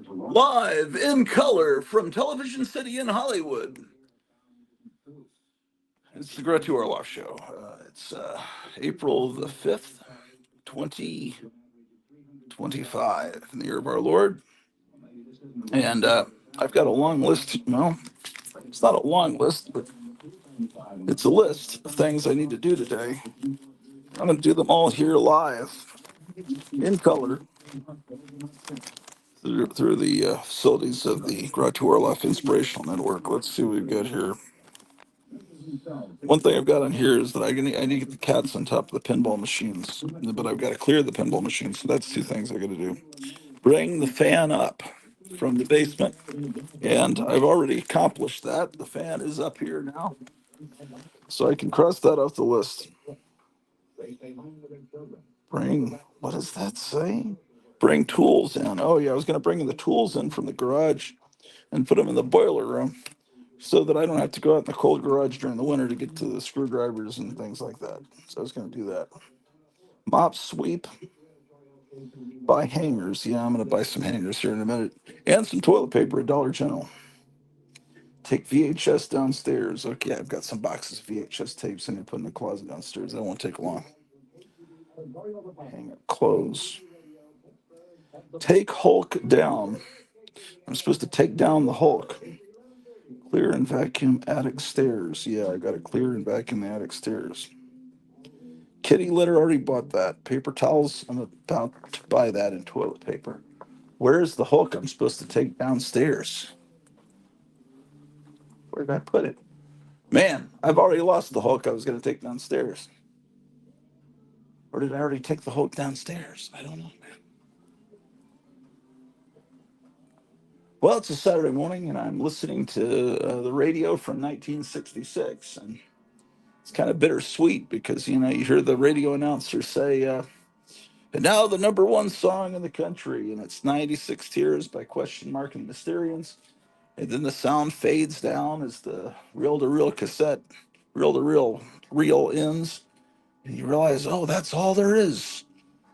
Live in color from Television City in Hollywood. It's the Greta Orloff Show. It's April the 5th, 2025, in the year of our Lord. And I've got a long list. Well, it's not a long list, but it's a list of things I need to do today. I'm going to do them all here live in color through the facilities of the Greta Orloff Inspirational Network. Let's see what we've got here. One thing I've got on here is that I need to get the cats on top of the pinball machines, but I've got to clear the pinball machines. So that's two things I got to do. Bring the fan up from the basement, and I've already accomplished that. The fan is up here now, so I can cross that off the list. Bring, what does that say? Bring tools in. Oh yeah, I was going to bring the tools in from the garage and put them in the boiler room, so that I don't have to go out in the cold garage during the winter to get to the screwdrivers and things like that. So I was going to do that. Mop, sweep, buy hangers. Yeah, I'm going to buy some hangers here in a minute. And some toilet paper at Dollar General. Take VHS downstairs. Okay, I've got some boxes of VHS tapes I'm going to put in the closet downstairs. That won't take long. Hang up clothes. Take Hulk down. I'm supposed to take down the Hulk. Clear and vacuum attic stairs. Yeah, I got to clear and vacuum the attic stairs. Kitty litter, already bought that. Paper towels, I'm about to buy that, and toilet paper. Where's the Hulk I'm supposed to take downstairs? Where did I put it? Man, I've already lost the Hulk I was going to take downstairs. Or did I already take the Hulk downstairs? I don't know, man. Well, it's a Saturday morning, and I'm listening to the radio from 1966, and it's kind of bittersweet because, you hear the radio announcer say, and now the number one song in the country, and it's 96 Tears by Question Mark and the Mysterians. And then the sound fades down as the reel-to-reel cassette, reel-to-reel reel ends. And you realize, oh, that's all there is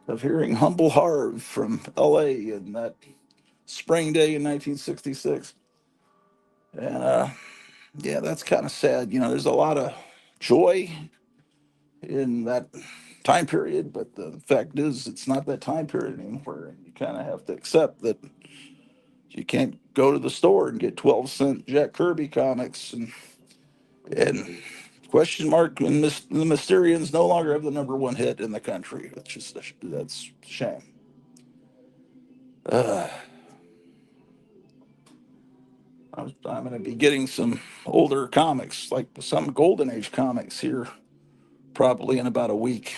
of hearing Humble Harv from L.A. in that spring day in 1966. And yeah, that's kind of sad. There's a lot of joy in that time period, but the fact is, it's not that time period anymore. You kind of have to accept that you can't go to the store and get 12-cent Jack Kirby comics and Question Mark and the Mysterians no longer have the number one hit in the country. That's a shame. Uh, I'm going to be getting some older comics, like some Golden Age comics here, probably in about a week.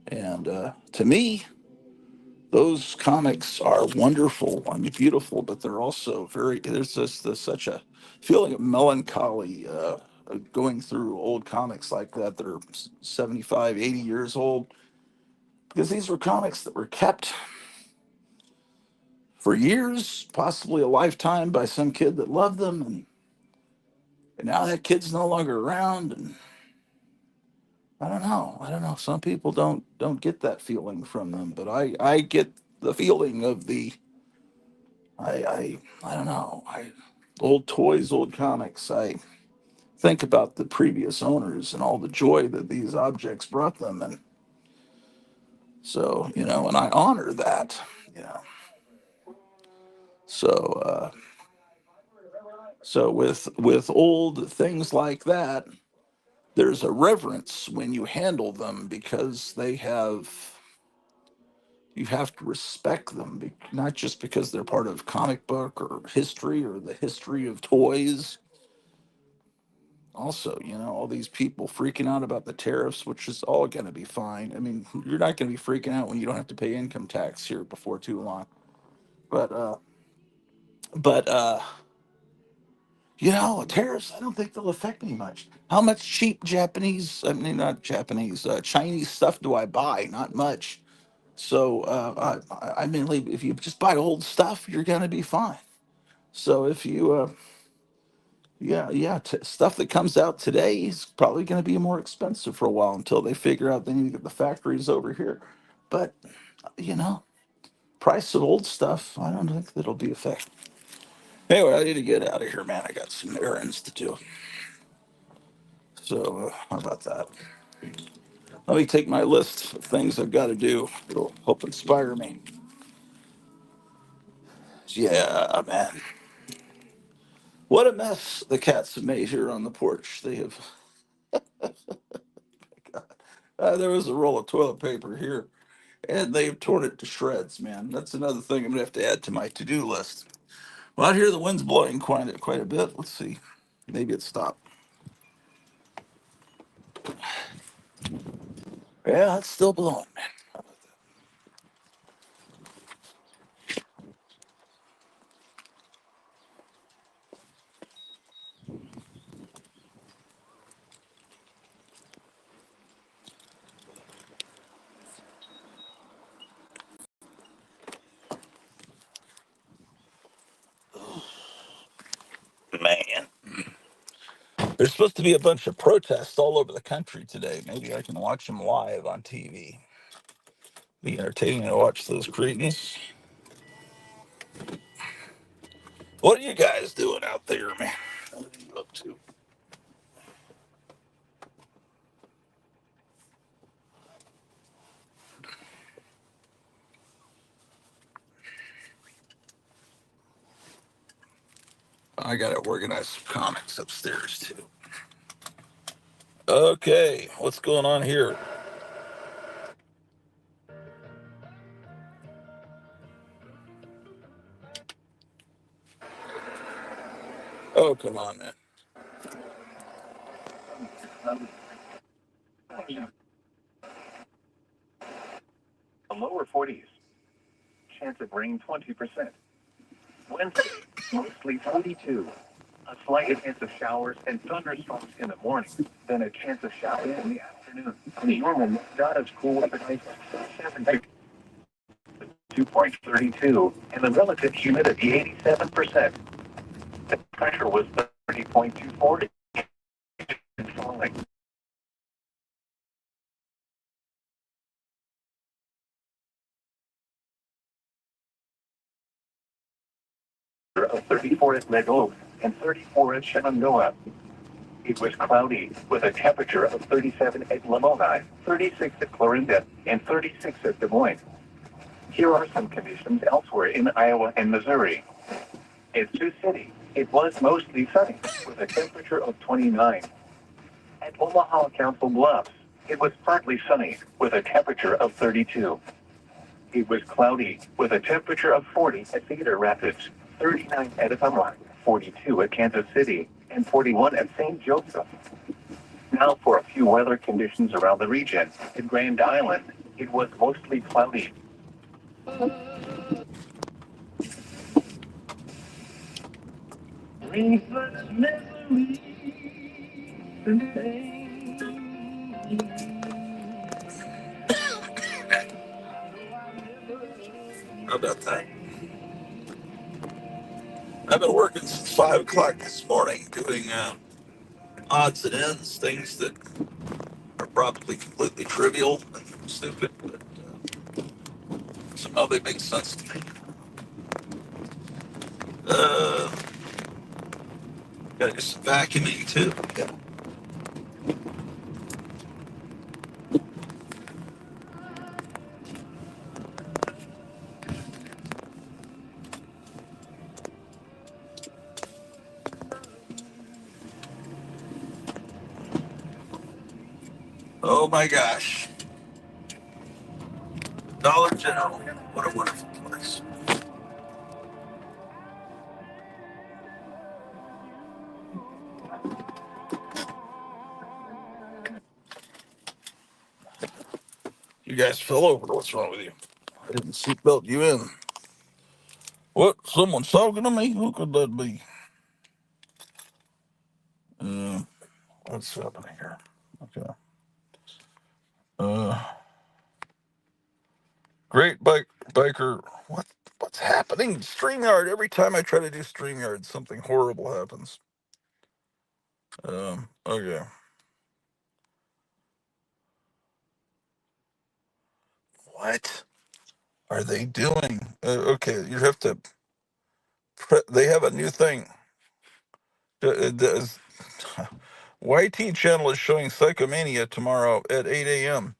And to me, those comics are wonderful. I mean, beautiful, but they're also there's just such a feeling of melancholy going through old comics like that that are 75, 80 years old. Because these were comics that were kept for years, possibly a lifetime, by some kid that loved them. And now that kid's no longer around. And I don't know. Some people don't get that feeling from them, but I get the feeling of I don't know. Old toys, old comics. I think about the previous owners and all the joy that these objects brought them, and so and I honor that. You know, so so with old things like that, there's a reverence when you handle them because you have to respect them, not just because they're part of comic book or history or the history of toys. Also, all these people freaking out about the tariffs, which is all going to be fine. I mean, you're not going to be freaking out when you don't have to pay income tax here before too long. But, but tariffs, I don't think they'll affect me much. How much cheap not Japanese, Chinese stuff do I buy? Not much. So, I mean, like, if you just buy old stuff, you're going to be fine. So if you, yeah, stuff that comes out today is probably going to be more expensive for a while until they figure out they need to get the factories over here. But you know, price of old stuff, I don't think that'll be affected. Anyway, I need to get out of here, man. I got some errands to do. So, how about that? Let me take my list of things I've got to do. It'll help inspire me. Yeah, man. What a mess the cats have made here on the porch. They have. There was a roll of toilet paper here, and they've torn it to shreds, man. That's another thing I'm going to have to add to my to do list. Well, out here the wind's blowing quite a bit. Let's see. Maybe it stopped. Yeah, it's still blowing, man. Man. There's supposed to be a bunch of protests all over the country today. Maybe I can watch them live on TV. Be entertaining to watch those cretins. What are you guys doing out there, man? What are you up to? I got to organize some comics upstairs, too. Okay, what's going on here? Oh, come on, man. The lower 40s. Chance of rain 20%. Wednesday, mostly 42. A slight chance of showers and thunderstorms in the morning, then a chance of showers in the afternoon. The normal not as cool as the night. 2.32, and the relative humidity 87%. The pressure was 30.24 and falling. Of 34 at Red Oak and 34 at Shenandoah. It was cloudy with a temperature of 37 at Lamoni, 36 at Clarinda, and 36 at Des Moines. Here are some conditions elsewhere in Iowa and Missouri. At Sioux City, it was mostly sunny with a temperature of 29. At Omaha Council Bluffs, it was partly sunny with a temperature of 32. It was cloudy with a temperature of 40 at Cedar Rapids, 39 at Ephemera, 42 at Kansas City, and 41 at St. Joseph. Now for a few weather conditions around the region. In Grand Island, it was mostly cloudy. How about that? I've been working since 5 o'clock this morning doing odds and ends, things that are probably completely trivial and stupid, but somehow they make sense to me. Uh, Gotta do some vacuuming too. Yeah. Oh my gosh. Dollar General. What a wonderful place. You guys fell over. What's wrong with you? I didn't seatbelt you in. What? Someone's talking to me? Who could that be? Uh, what's happening here? Okay. Uh, Great biker. What's happening? StreamYard. Every time I try to do StreamYard, something horrible happens. Okay. What? are they doing? Okay, you have to. They have a new thing. The YT channel is showing Psychomania tomorrow at 8 a.m.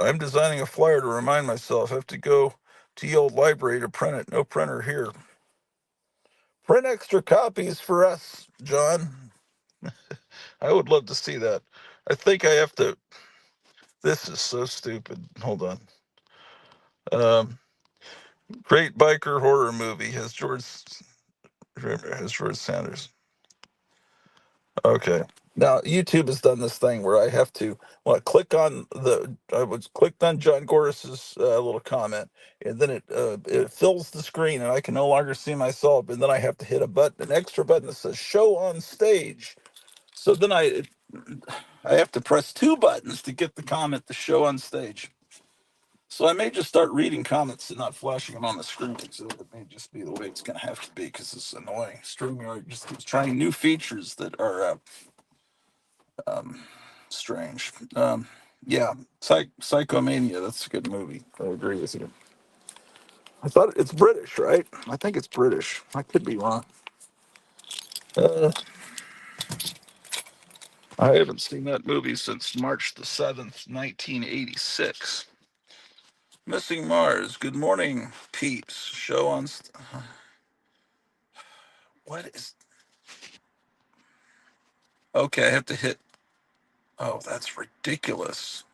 I'm designing a flyer to remind myself. I have to go to the old library to print it. No printer here. Print extra copies for us, John. I would love to see that. I think I have to. This is so stupid. Hold on. Um, Great biker horror movie has George Sanders. Okay. Now YouTube has done this thing where I have to click on I was clicked on John Gordis's little comment, and then it fills the screen, and I can no longer see myself, and then I have to hit an extra button that says "Show on Stage." So then I have to press two buttons to get the comment to show on stage. So I may just start reading comments and not flashing them on the screen. So it may just be the way it's going to have to be because it's annoying. StreamYard just keeps trying new features that are strange. Yeah, Psychomania. That's a good movie. I agree with you. I thought it's British, right? I think it's British. I could be wrong. Uh, I haven't seen that movie since March the 7th, 1986. Missing Mars. Good morning, peeps. Show on. What is? Okay, I have to hit. Oh, that's ridiculous.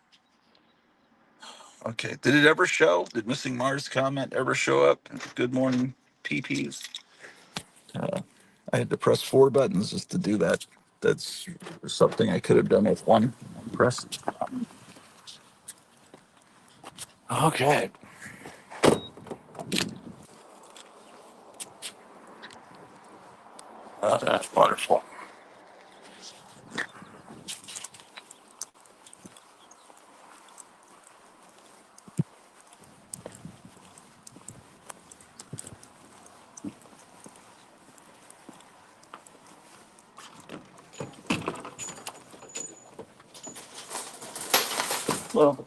Okay, did it ever show? Did Missing Mars comment ever show up? Good morning, PPs. I had to press four buttons just to do that. That's something I could have done with one press. Okay. That's wonderful. Well,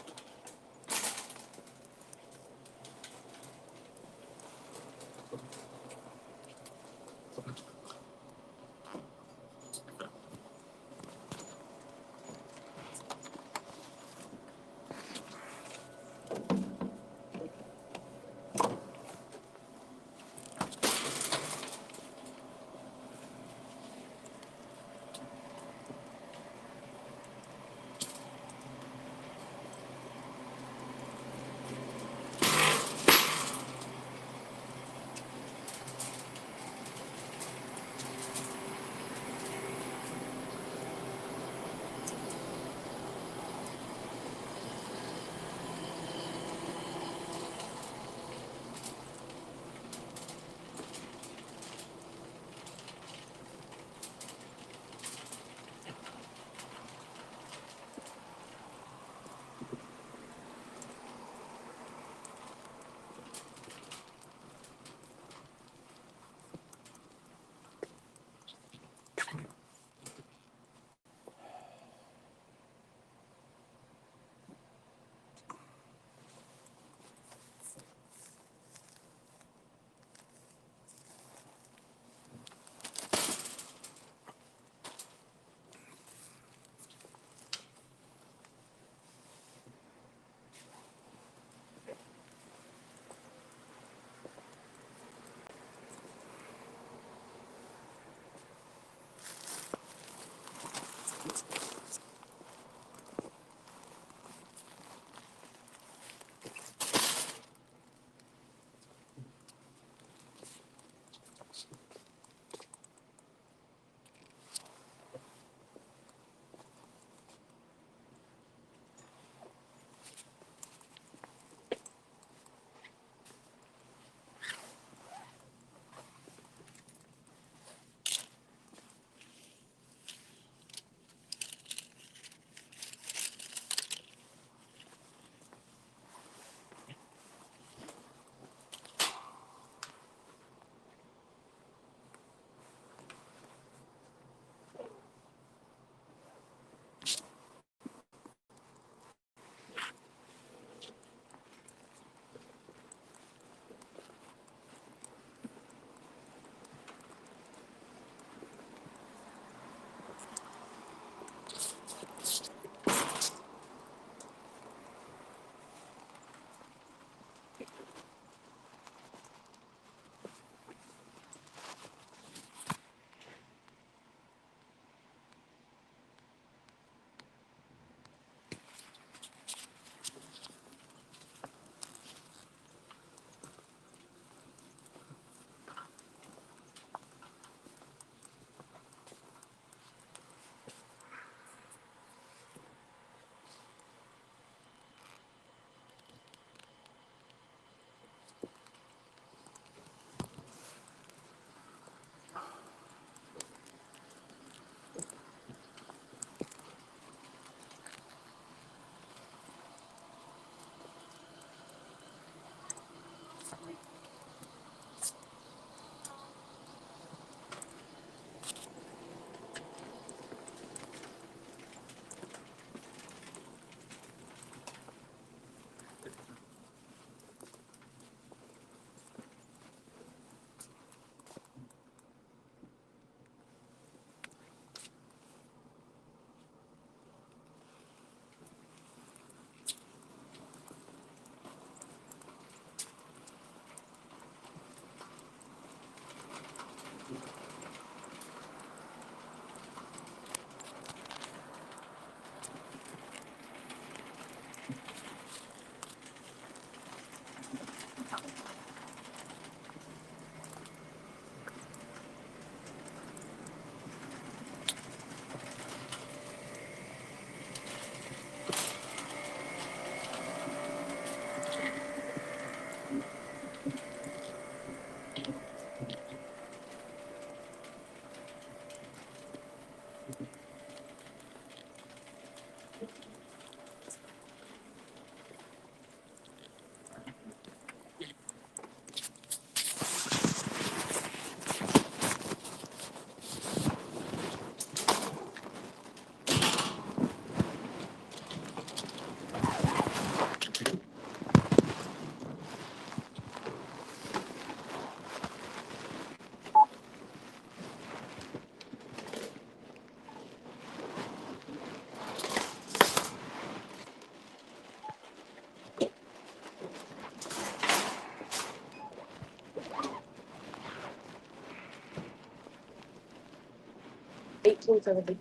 1870.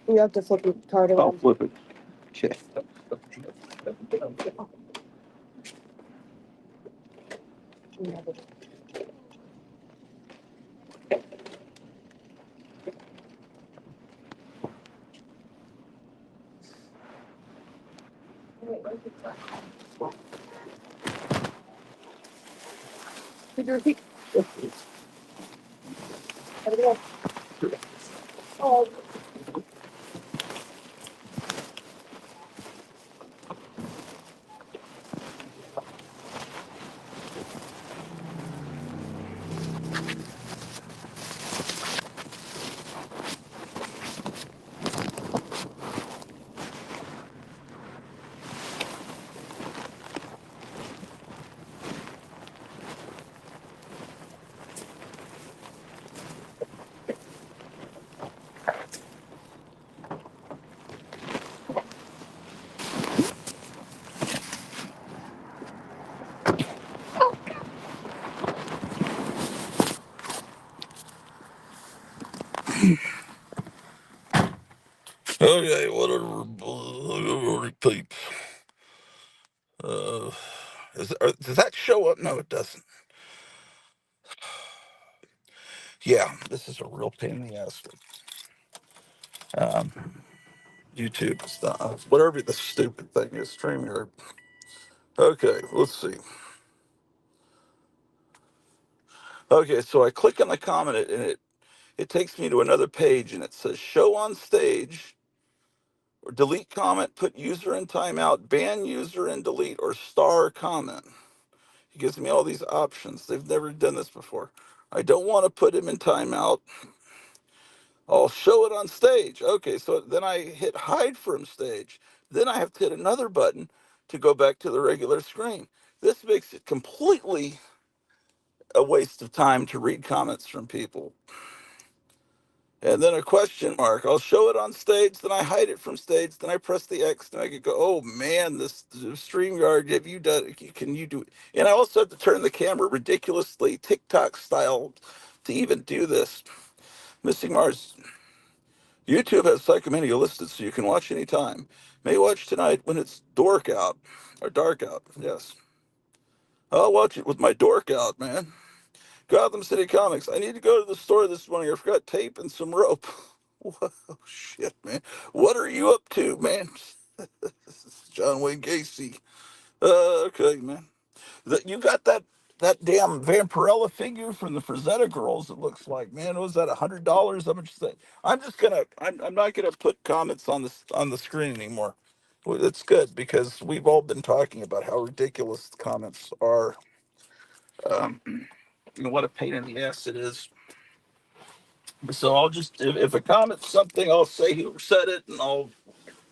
You have to flip your card I'll around. flip it. Okay. Keep your feet. Gotta go. Oh. Okay, whatever. Repeat. Uh, does that show up? No, it doesn't. Yeah, this is a real pain in the ass. Um, YouTube stuff, whatever the stupid thing is, StreamYard. Okay, let's see. Okay, so I click on the comment and it takes me to another page and it says show on stage or delete comment, put user in timeout, ban user and delete, or star comment. It gives me all these options. They've never done this before. I don't want to put him in timeout. I'll show it on stage. Okay, so then I hit hide from stage. Then I have to hit another button to go back to the regular screen. This makes it completely a waste of time to read comments from people. And then a question mark. I'll show it on stage, then I hide it from stage, then I press the X to make it go, oh man, this StreamYard, have you done, can you do it? And I also have to turn the camera ridiculously TikTok style to even do this. Missing Mars. YouTube has Psychomania listed so you can watch anytime. May watch tonight when it's dork out, or dark out, yes. I'll watch it with my dork out, man. Gotham City Comics. I need to go to the store this morning. I forgot tape and some rope. Whoa, shit, man. What are you up to, man? This is John Wayne Gacy. Okay, man. You got that damn Vampirella figure from the Frazetta girls. It looks like, man. Was that $100? How much that? I'm not gonna put comments on the screen anymore. Well, it's good because we've all been talking about how ridiculous the comments are. Um, what a pain in the ass it is. So I'll just, if a comment's something, I'll say who said it and I'll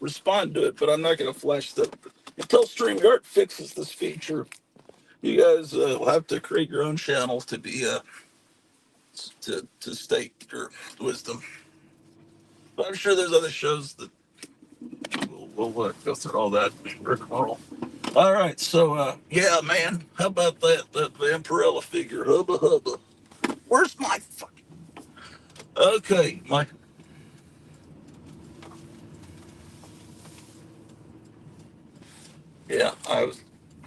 respond to it, but I'm not going to flash the, until StreamYard fixes this feature, you guys will have to create your own channels to be, to state your wisdom. But I'm sure there's other shows that will go through all that rigmarole. All right, so, yeah, man, how about that Vampirella figure? Hubba hubba. Where's my fucking, okay, my, yeah,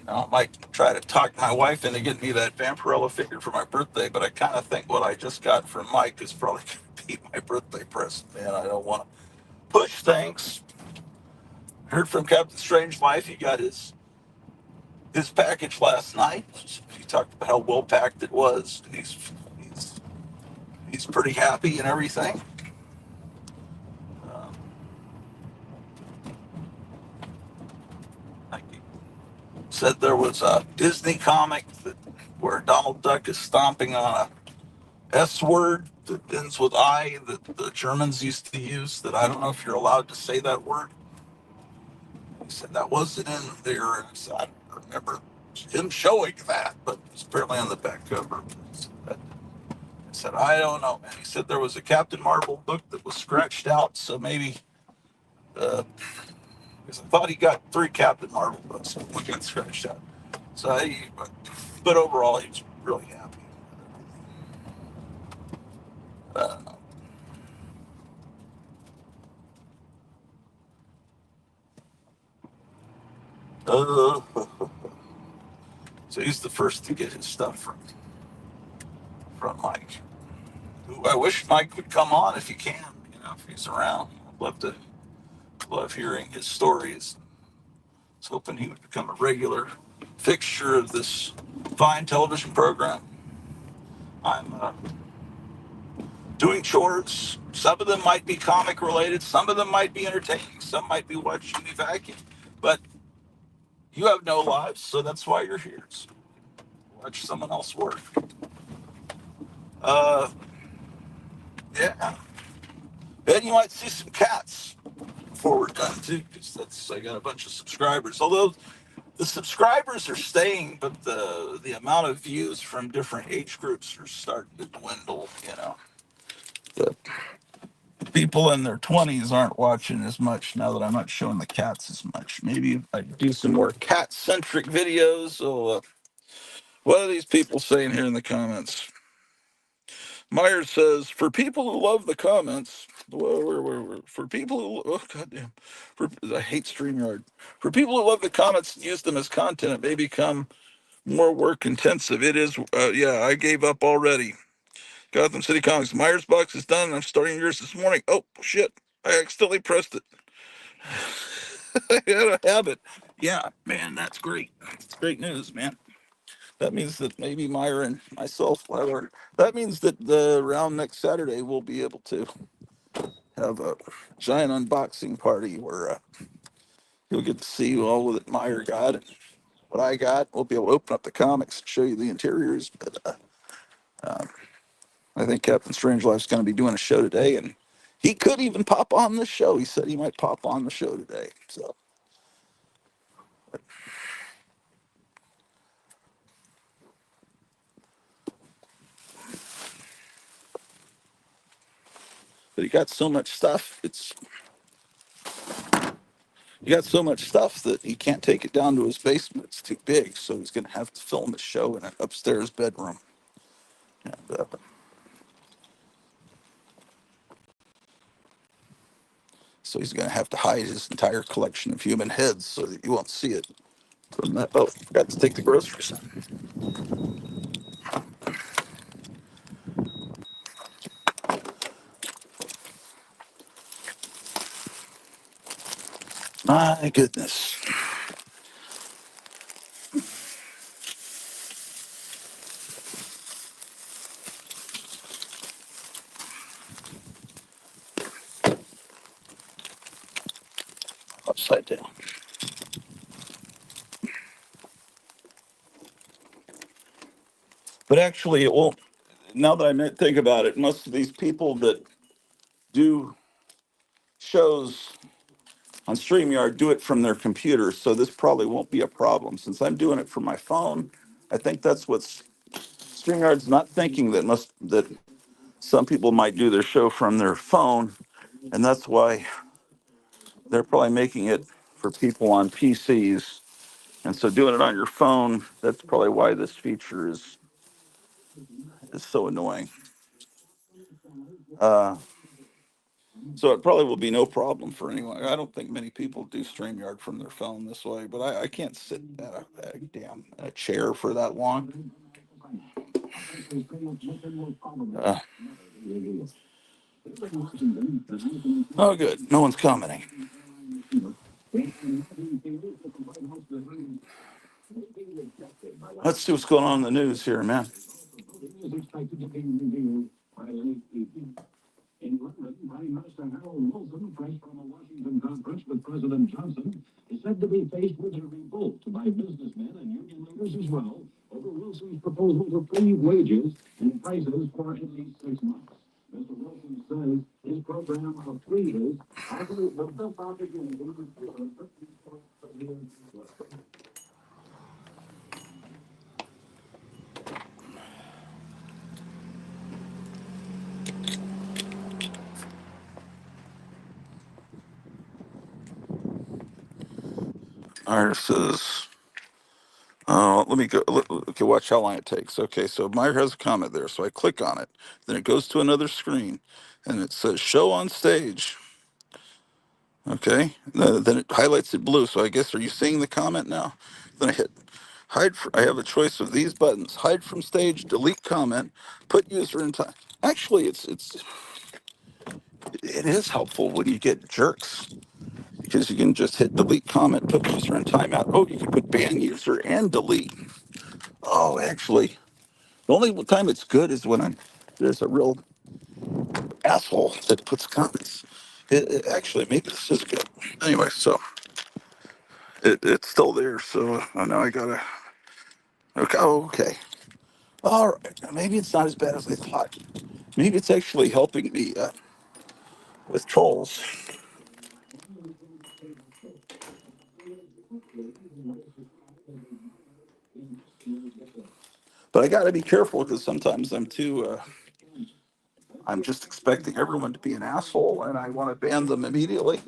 I might try to talk my wife into getting me that Vampirella figure for my birthday, but I kind of think what I just got from Mike is probably going to be my birthday present, man. I don't want to push things. Heard from Captain Strange Life. He got his package last night. He talked about how well packed it was. He's he's pretty happy and everything. Um, said there was a Disney comic where Donald Duck is stomping on a S word that ends with I that the Germans used to use. That I don't know if you're allowed to say that word. He said that wasn't in there, and so I don't remember him showing that, but it's apparently on the back cover. I said I don't know, man. He said there was a Captain Marvel book that was scratched out, so maybe. Because I thought he got 3 Captain Marvel books, one got scratched out. So, but overall, he was really happy. Uh, uh, so he's the first to get his stuff from Mike. Who I wish Mike would come on if he can. If he's around, I'd love hearing his stories. I was hoping he would become a regular fixture of this fine television program. I'm doing chores. Some of them might be comic related. Some of them might be entertaining. Some might be watching me vacuum. But you have no lives, so that's why you're here. So watch someone else work. Uh, yeah. And you might see some cats before we're done too, because I got a bunch of subscribers. Although the subscribers are staying, but the amount of views from different age groups are starting to dwindle. The people in their 20s aren't watching as much now that I'm not showing the cats as much. Maybe if I do some more cat centric videos. So, what are these people saying here in the comments? Myers says, for people who love the comments, for people who, oh, goddamn, I hate StreamYard. For people who love the comments and use them as content, it may become more work intensive. It is, yeah, I gave up already. Gotham City Comics, Myers box is done. I'm starting yours this morning. Oh, shit. I accidentally pressed it. I had a habit. Yeah, man, that's great. It's great news, man. That means that maybe Myra and myself, that means that around next Saturday we'll be able to have a giant unboxing party where you'll get to see all that Myra got and what I got. We'll be able to open up the comics and show you the interiors. But I think Captain Strangelife's going to be doing a show today, and he could even pop on the show. He said he might pop on the show today. So, but he got so much stuff. He got so much stuff that he can't take it down to his basement. It's too big, so he's going to have to film the show in an upstairs bedroom. And, so he's going to have to hide his entire collection of human heads so that you won't see it from that. Oh, forgot to take the groceries. My goodness. Upside down. But actually, it won't. Now that I think about it, most of these people that do shows on StreamYard do it from their computer, so this probably won't be a problem. Since I'm doing it from my phone, I think that's what's StreamYard's not thinking that some people might do their show from their phone, and that's why they're probably making it for people on PCs. And so doing it on your phone, that's probably why this feature is so annoying. Uh, so it probably will be no problem for anyone. I don't think many people do StreamYard from their phone this way, but I can't sit at a chair for that long. Uh, oh, good. No one's commenting. Let's see what's going on in the news here, man. In London, Prime Minister Harold Wilson, fresh from a Washington conference with President Johnson, is said to be faced with a revolt by businessmen Meyer says, let me go. Okay, watch how long it takes. Okay, so Meyer has a comment there. So I click on it. Then it goes to another screen and it says show on stage. Okay, then it highlights it blue. So I guess, are you seeing the comment now? Then I hit hide. I have a choice of these buttons: hide from stage, delete comment, put user in time. Actually, it is helpful when you get jerks because you can just hit delete comment, put user in timeout. Oh, you can put ban user and delete. Oh, actually, the only time it's good is when there's a real asshole that puts comments. Actually, maybe this is good. Anyway, so it's still there. So now I gotta. Okay. Oh, okay. All right. Maybe it's not as bad as I thought. Maybe it's actually helping me with trolls. But I got to be careful because sometimes I'm too. I'm just expecting everyone to be an asshole, and I want to ban them immediately.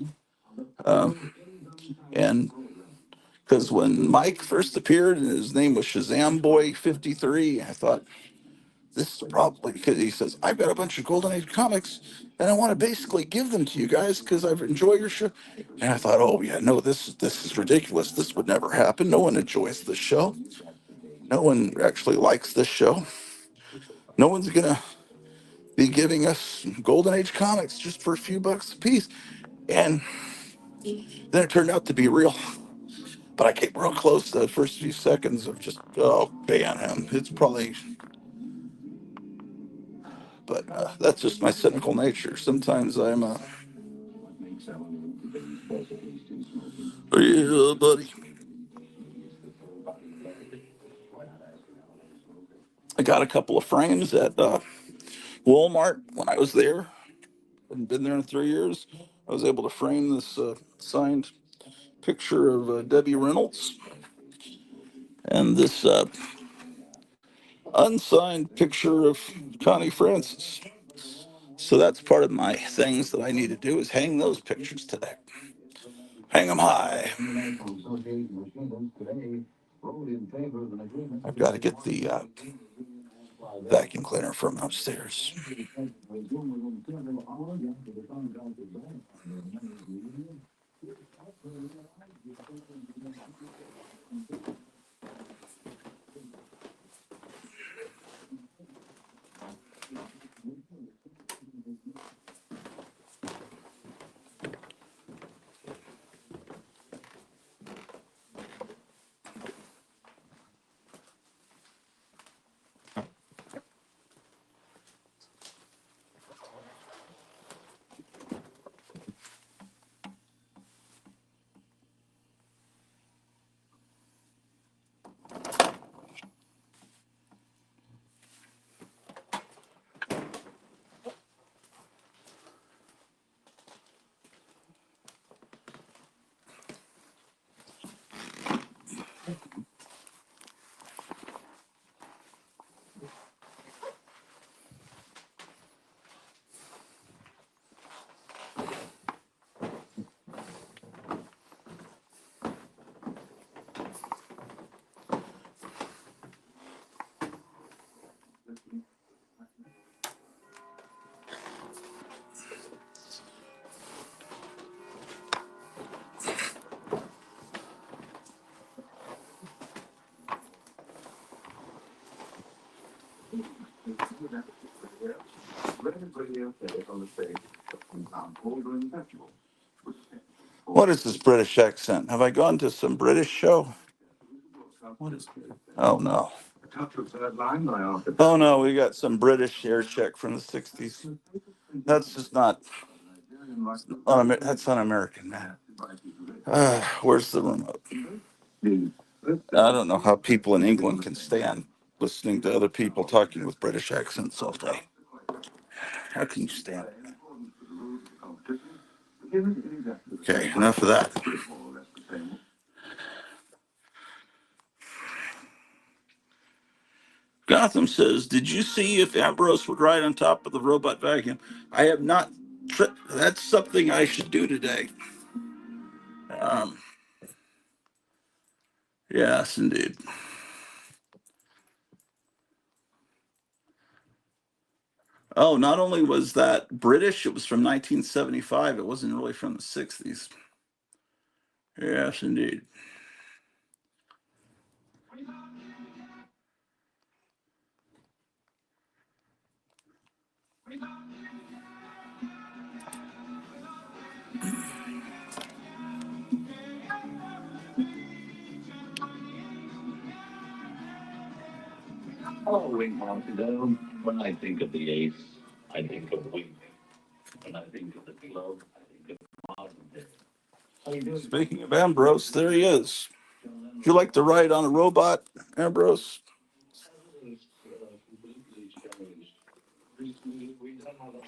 Um, and because when Mike first appeared, and his name was Shazam Boy 53, I thought this is probably because he says I've got a bunch of Golden Age comics, and I want to basically give them to you guys because I've enjoyed your show. And I thought, oh yeah, no, this is ridiculous. This would never happen. No one enjoys this show. No one actually likes this show. No one's gonna be giving us Golden Age comics just for a few bucks a piece. And then it turned out to be real. But I came real close the first few seconds of just, oh, ban him. It's probably, but that's just my cynical nature. Sometimes I'm yeah, buddy. I got a couple of frames at Walmart when I was there. Hadn't been there in 3 years. I was able to frame this signed picture of Debbie Reynolds and this unsigned picture of Connie Francis. So that's part of my things that I need to do is hang those pictures today. Hang them high. I've got to get the vacuum cleaner from upstairs. What is this British accent? Have I gone to some British show? Oh no. Oh no, we got some British air check from the 60s. That's just not, that's un-American, man. Where's the remote? I don't know how people in England can stand listening to other people talking with British accents all day. How can you stand it? Okay, enough of that. Gotham says, "Did you see if Ambrose would ride on top of the robot vacuum?" I have not. That's something I should do today. Um, yes, indeed. Oh, not only was that British, it was from 1975. It wasn't really from the 60s. Yes, indeed. Following Montevideo, when I think of the ace, I think of wing. When I think of the glove, I think of modern day. How you doing? Speaking of Ambrose, there he is. Would you like to ride on a robot, Ambrose? Completely changed. Recently, we don't have a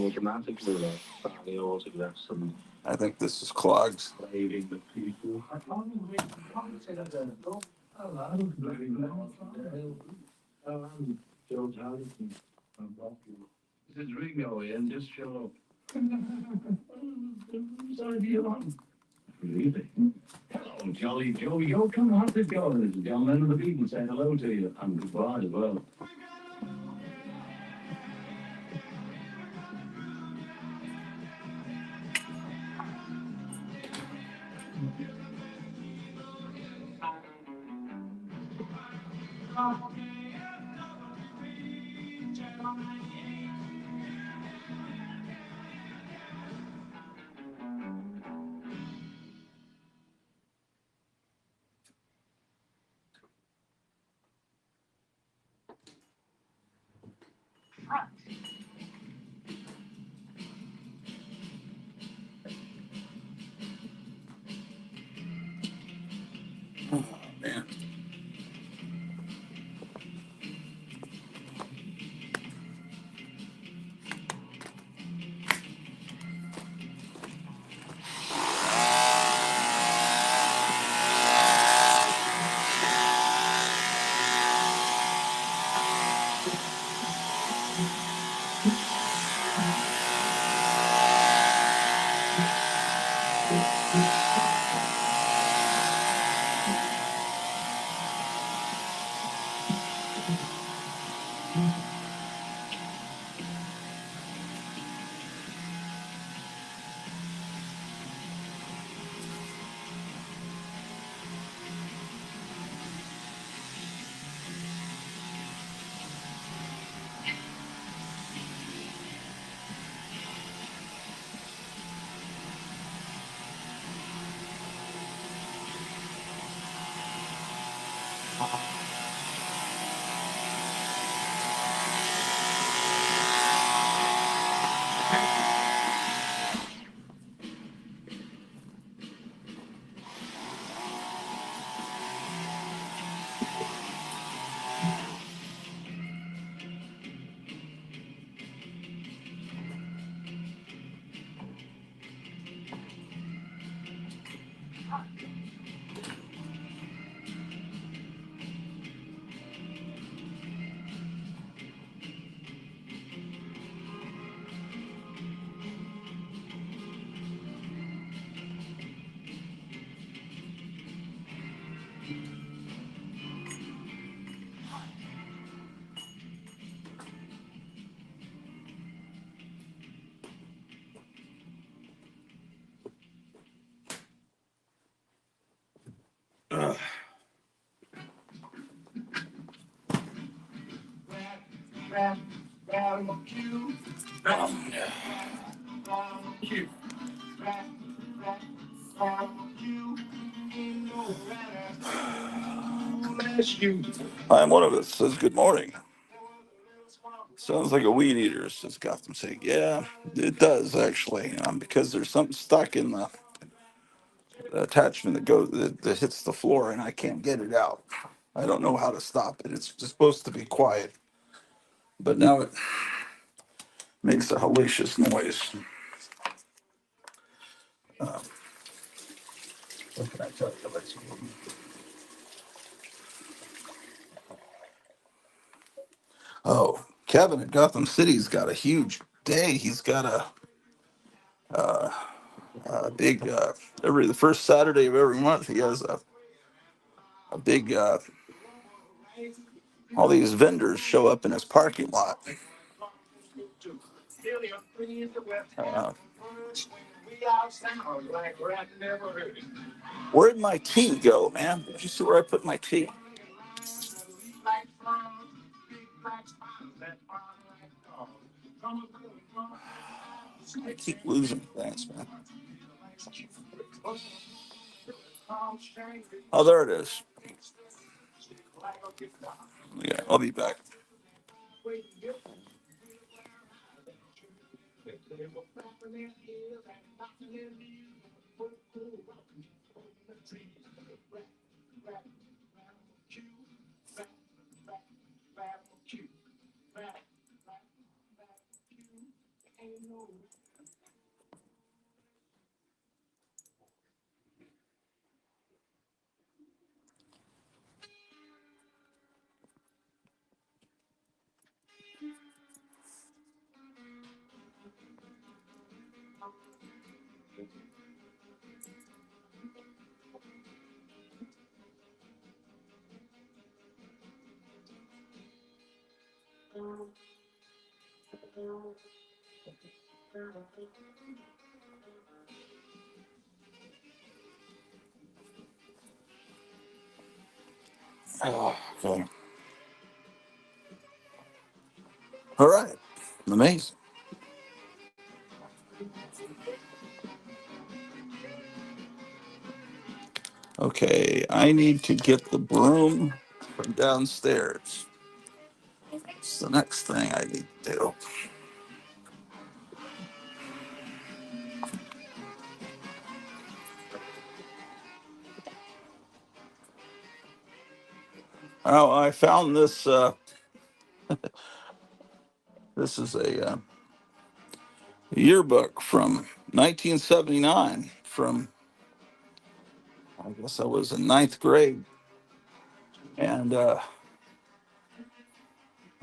automatically fairly autograph some I think this is clogged. waving the people. I can't say that hello, very well. I'm George Harrison. I'm Bucky. This is Ringo here, and just show up. Sorry, do you want? Really? Hello, Jolly Joe. Yo, come on, how's it going? There's a young man of the people saying hello to you, and goodbye as well. Oh, man. Ugh. I'm one of us. Says good morning. Sounds like a weed eater, says Gotham City. Yeah, it does actually, because there's something stuck in the attachment that hits the floor, and I can't get it out. I don't know how to stop it. It's just supposed to be quiet, but now it makes a hellacious noise. What can I tell you? Oh, Kevin at Gotham City's got a huge day. He's got a big every the first Saturday of every month. He has a big all these vendors show up in his parking lot. Uh, where'd my tea go, man? Did you see where I put my tea? I keep losing things, man. Oh, there it is. Yeah, I'll be back. Oh, okay. All right. Amazing. Okay, I need to get the broom from downstairs. It's the next thing I need to do. Oh, I found this. This is a yearbook from 1979. From I guess I was in ninth grade, and I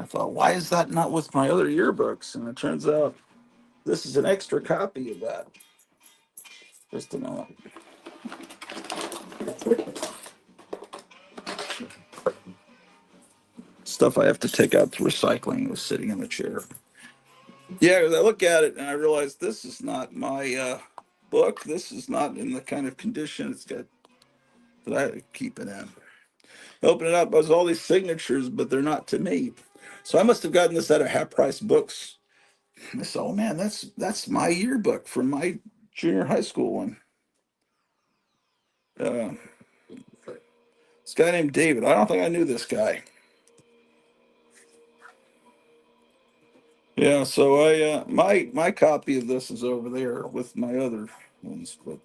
thought, why is that not with my other yearbooks? And it turns out this is an extra copy of that. Just a minute. Stuff I have to take out to recycling was sitting in the chair. Yeah, I look at it and I realize this is not my book. This is not in the kind of condition it's got that I keep it in. Open it up, there's all these signatures, but they're not to me. So I must have gotten this at a half price books. And I said, oh man, that's my yearbook from my junior high school one. Uh, this guy named David. I don't think I knew this guy. Yeah, so I my copy of this is over there with my other ones, but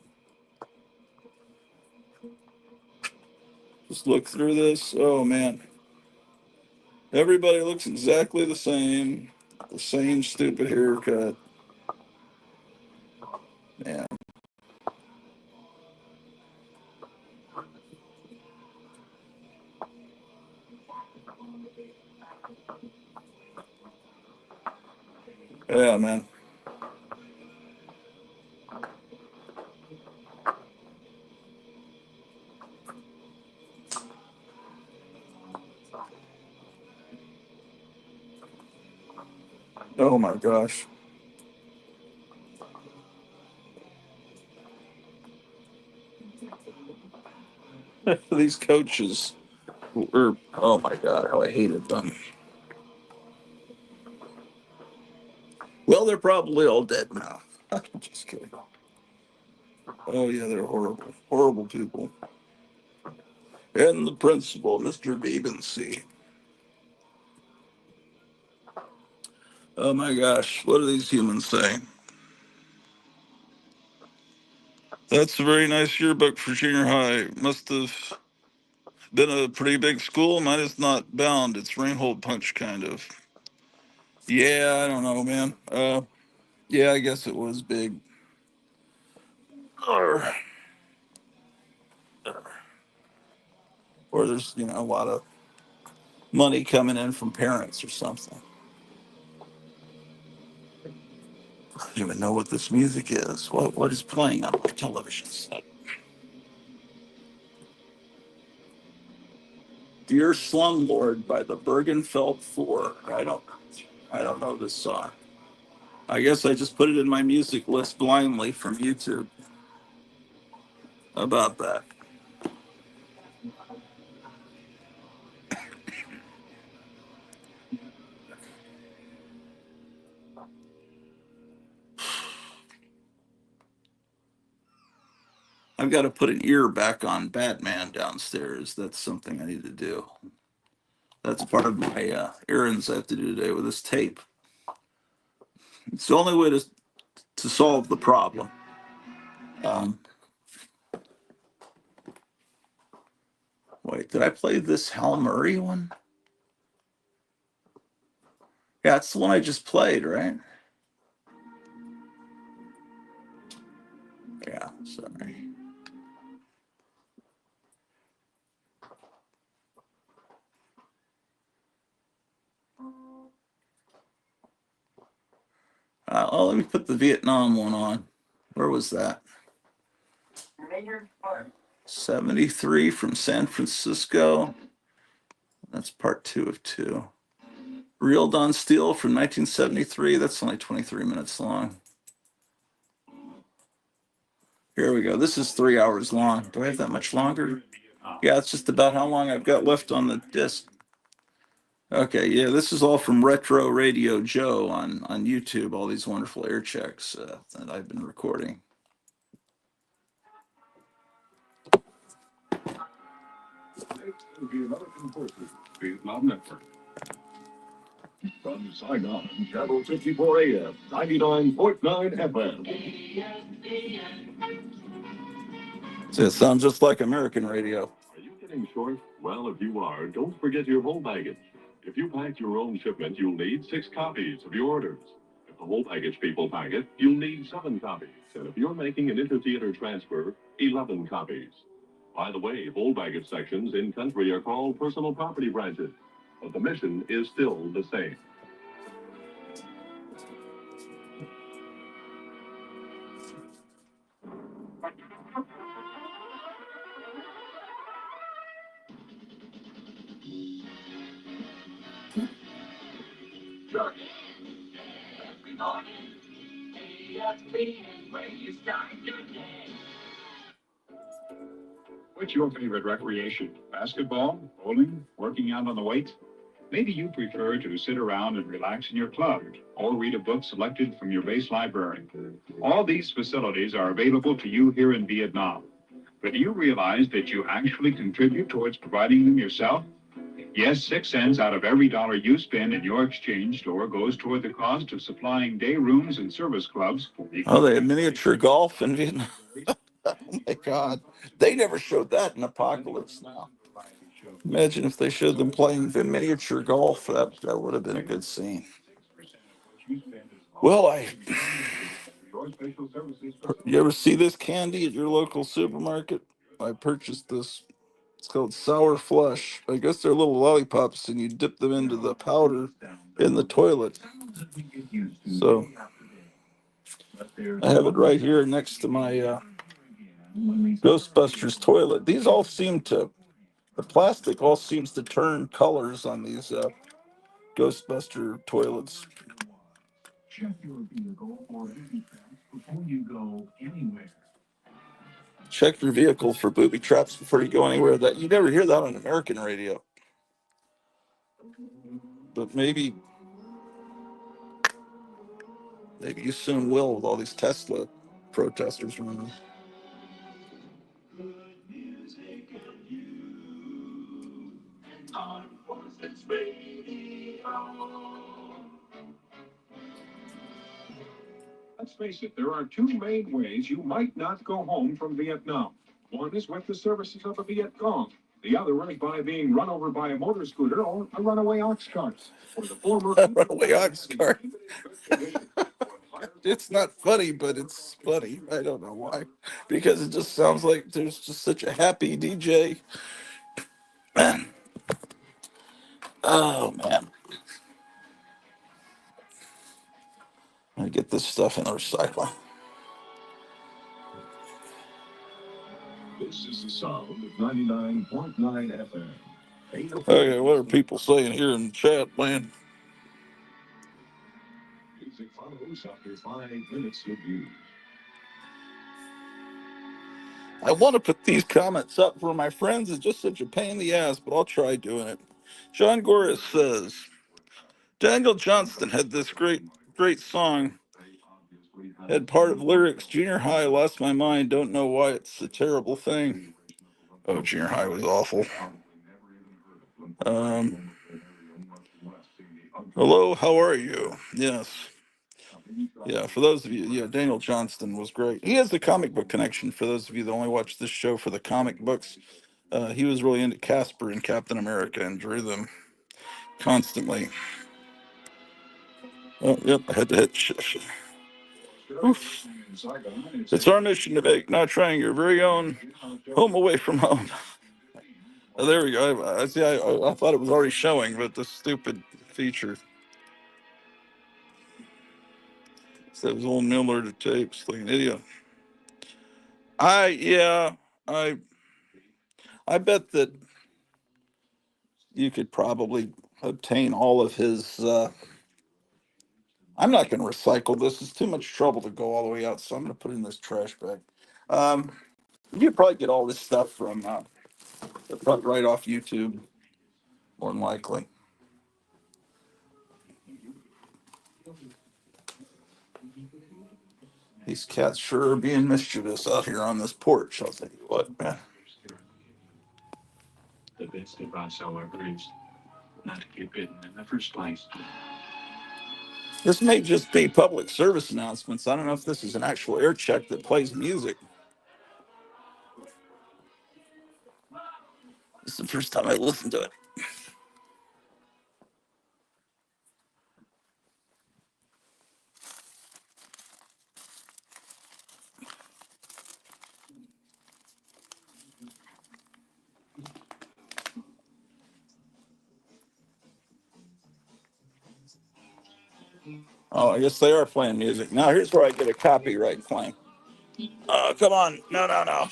just look through this. Oh man. Everybody looks exactly the same stupid haircut. Man. Yeah, man. Oh my gosh. These coaches were, oh my God, how I hated them. Well, they're probably all dead now. Just kidding. Oh yeah, they're horrible, horrible people. and the principal, Mr. Beebensee. Oh my gosh, what do these humans say? That's a very nice yearbook for junior high. Must have been a pretty big school. Mine is not bound. It's Reinhold Punch kind of. Yeah, I don't know, man. Yeah, I guess it was big. Or, or there's, a lot of money coming in from parents or something. I don't even know what this music is. What is playing on my television set? Dear Slumlord by the Bergenfeld Four. I don't know this song. I guess I just put it in my music list blindly from YouTube. How about that? I've got to put an ear back on Batman downstairs. That's something I need to do. That's part of my errands I have to do today with this tape. It's the only way to solve the problem. Um, Wait, did I play this Hal Murray one? Yeah, it's the one I just played, right? Yeah, sorry. Let me put the Vietnam one on. Where was that? 73 from San Francisco. That's part 2 of 2. Real Don Steele from 1973. That's only 23 minutes long. Here we go. This is 3 hours long. Do I have that much longer? Yeah, it's just about how long I've got left on the disc. Okay, yeah, this is all from Retro Radio Joe on YouTube, all these wonderful air checks that I've been recording. The American Forces Vietnam Network. From Saigon, Channel 54 AM, 99.9 FM. So it sounds just like American radio. Are you getting short? Well, if you are, don't forget your whole baggage. If you pack your own shipment, you'll need 6 copies of your orders. If the whole baggage people pack it, you'll need 7 copies. And if you're making an inter-theater transfer, 11 copies. By the way, whole baggage sections in country are called personal property branches, but the mission is still the same. What's your favorite recreation? Basketball, bowling, working out on the weights? Maybe you prefer to sit around and relax in your club or read a book selected from your base library. All these facilities are available to you here in Vietnam. But do you realize that you actually contribute towards providing them yourself? Yes, 6 cents out of every dollar you spend in your exchange store goes toward the cost of supplying day rooms and service clubs. Oh, they have miniature golf in Vietnam. Oh my God. They never showed that in Apocalypse Now. Imagine if they showed them playing the miniature golf. That would have been a good scene. Well, you ever see this candy at your local supermarket? I purchased this. It's called Sour Flush. I guess they're little lollipops, and you dip them into the powder in the toilet. So I have it right here next to my Ghostbusters toilet. The plastic all seems to turn colors on these Ghostbuster toilets. Check your vehicle for booby traps before you go anywhere. Check your vehicle for booby traps before you go anywhere. That you never hear that on American radio, but maybe you soon will with all these Tesla protesters running. Let's face it, there are two main ways you might not go home from Vietnam. One is with the services of a Viet Cong. The other is by being run over by a motor scooter or a runaway ox cart. For the former, Runaway ox cart. It's not funny, but it's funny. I don't know why. Because it just sounds like there's just such a happy DJ. Oh, man. I get this stuff in the recycling. This is the sound of 99.9 FM. Okay, what are people saying here in the chat, man? Music follows after 5 minutes of news. I want to put these comments up for my friends. It's just such a pain in the ass, but I'll try doing it. John Goris says, Daniel Johnston had this great song. Had part of lyrics, junior high, lost my mind, don't know why it's a terrible thing. Oh, junior high was awful. Hello, how are you? Yes. Yeah, for those of you, yeah, Daniel Johnston was great. He has the comic book connection. For those of you that only watch this show for the comic books, he was really into Casper and Captain America and drew them constantly. Oh, yep, I had to hit. Oof. It's our mission to make Not Trying your very own home away from home. Oh, there we go. I see. I thought it was already showing, but the stupid feature says old Miller to tapes like an idiot. Yeah, I I bet that you could probably obtain all of his. I'm not going to recycle this. It's too much trouble to go all the way out, so I'm going to put it in this trash bag. Um, you could probably get all this stuff from right off YouTube, more than likely. These cats sure are being mischievous out here on this porch. I'll tell you what, man. The best advice, however, is not to get bitten in the first place. This may just be public service announcements. I don't know if this is an actual air check that plays music. This is the first time I listened to it. Oh, I guess they are playing music. Now, here's where I get a copyright claim. Oh, come on. No.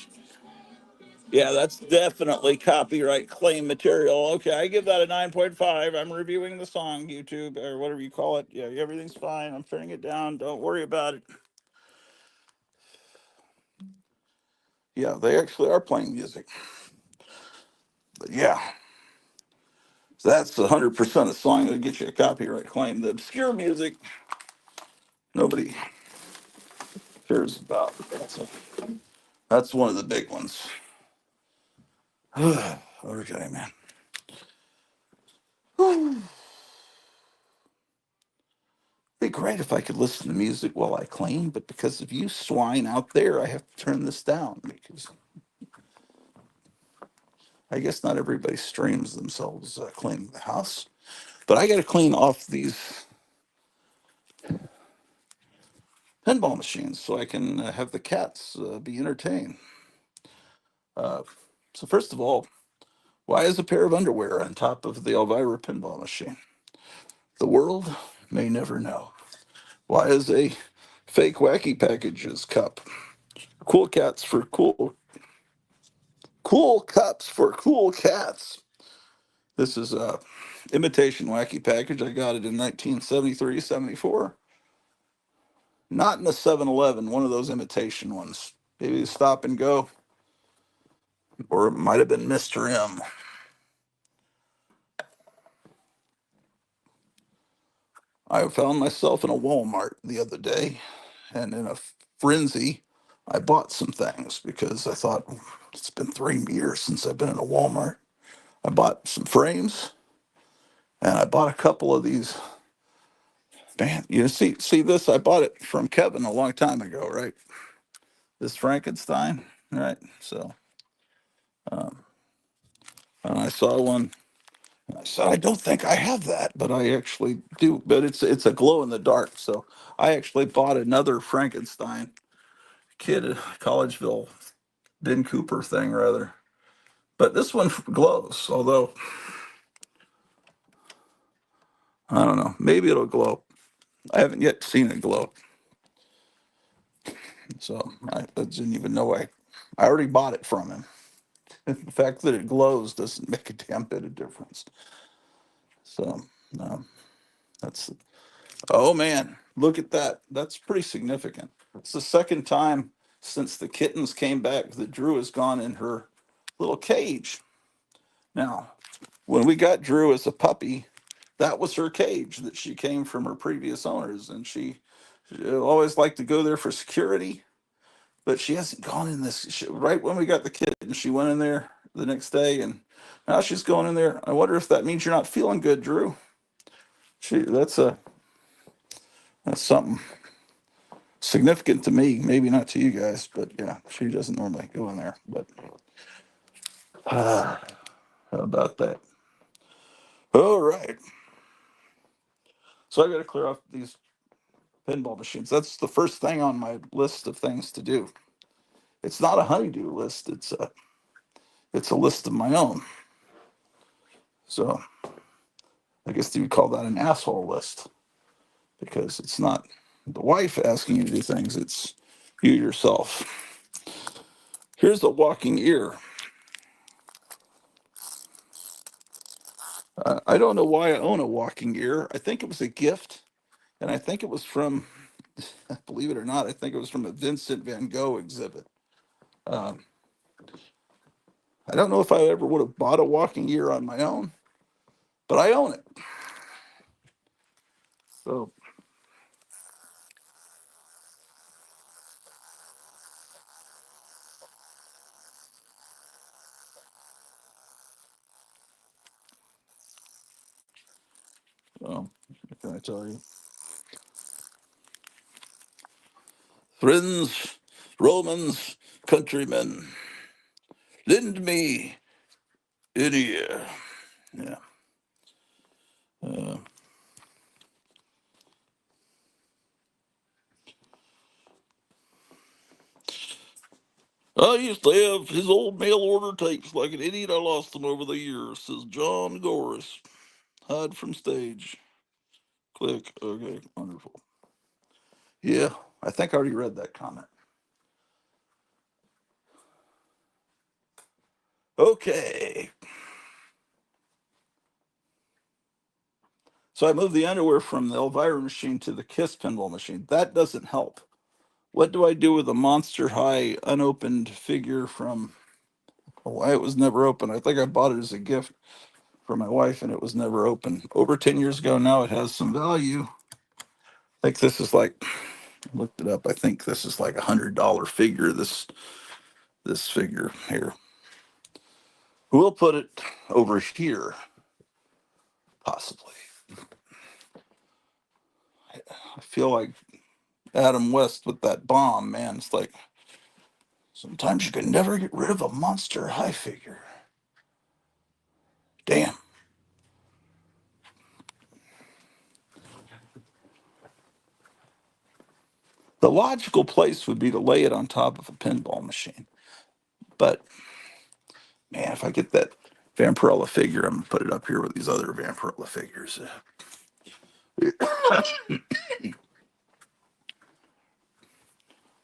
Yeah, that's definitely copyright claim material. Okay, I give that a 9.5. I'm reviewing the song, YouTube, or whatever you call it. Yeah, everything's fine. I'm turning it down. Don't worry about it. Yeah, they actually are playing music. But yeah, so that's 100% a song that gets you a copyright claim. The obscure music, nobody cares about. That's one of the big ones. Okay, man. It'd be great if I could listen to music while I clean, but because of you swine out there, I have to turn this down because I guess not everybody streams themselves cleaning the house. But I got to clean off these pinball machines so I can have the cats be entertained. So first of all, why is a pair of underwear on top of the Elvira pinball machine? The world may never know. Why is a fake wacky packages cup? Cool cats for cool cups for cool cats. This is a imitation wacky package. I got it in 1973, 74. Not in a 7-Eleven, one of those imitation ones. Maybe a Stop and Go, or it might have been Mr. M. I found myself in a Walmart the other day, and in a frenzy, I bought some things because I thought it's been 3 years since I've been in a Walmart. I bought some frames, And I bought a couple of these. Man, you see this? I bought it from Kevin a long time ago, right? This Frankenstein, right? So, um, and I saw one. And I said, I don't think I have that, but I actually do. But it's a glow in the dark. So I actually bought another Frankenstein kid at Collegeville, Ben Cooper thing rather. But this one glows, although I don't know. Maybe it'll glow. I haven't yet seen it glow. So I didn't even know I already bought it from him. The fact that it glows doesn't make a damn bit of difference. So um, that's, oh man, look at that. That's pretty significant. It's the second time since the kittens came back that Drew has gone in her little cage. Now, when we got Drew as a puppy, that was her cage that she came from her previous owners, and she always liked to go there for security. But she hasn't gone in this. Right when we got the kitten, she went in there the next day, and now she's going in there. I wonder if that means you're not feeling good, Drew. That's something significant to me. Maybe not to you guys, but yeah, she doesn't normally go in there. But how about that? All right. So I got to clear off these pinball machines. That's the first thing on my list of things to do. It's not a honeydew list. It's a list of my own. So I guess you would call that an asshole list, because it's not the wife asking you to do things, it's you yourself. Here's a walking ear. I don't know why I own a walking ear. I think it was a gift, and I think it was from, believe it or not, I think it was from a Vincent van Gogh exhibit. Um, I don't know if I ever would have bought a walking ear on my own, but I own it. So, what can I tell you? Friends, Romans, countrymen, lend me an ear. Yeah. Uh, I used to have his old mail order tapes like an idiot. I lost them over the years, says John Goris. Hide from stage. Click. Okay, wonderful. Yeah, I think I already read that comment. Okay. So I moved the underwear from the Elvira machine to the Kiss pinball machine. That doesn't help. What do I do with a Monster High unopened figure from, why it was never open? I think I bought it as a gift for my wife and it was never open. Over 10 years ago now, it has some value. I think this is like, I looked it up. I think this is like $100 figure, this figure here. We'll put it over here, possibly. I feel like Adam West with that bomb, man. It's like sometimes you can never get rid of a Monster High figure. Damn. The logical place would be to lay it on top of a pinball machine. But man, if I get that Vampirella figure, I'm gonna put it up here with these other Vampirella figures.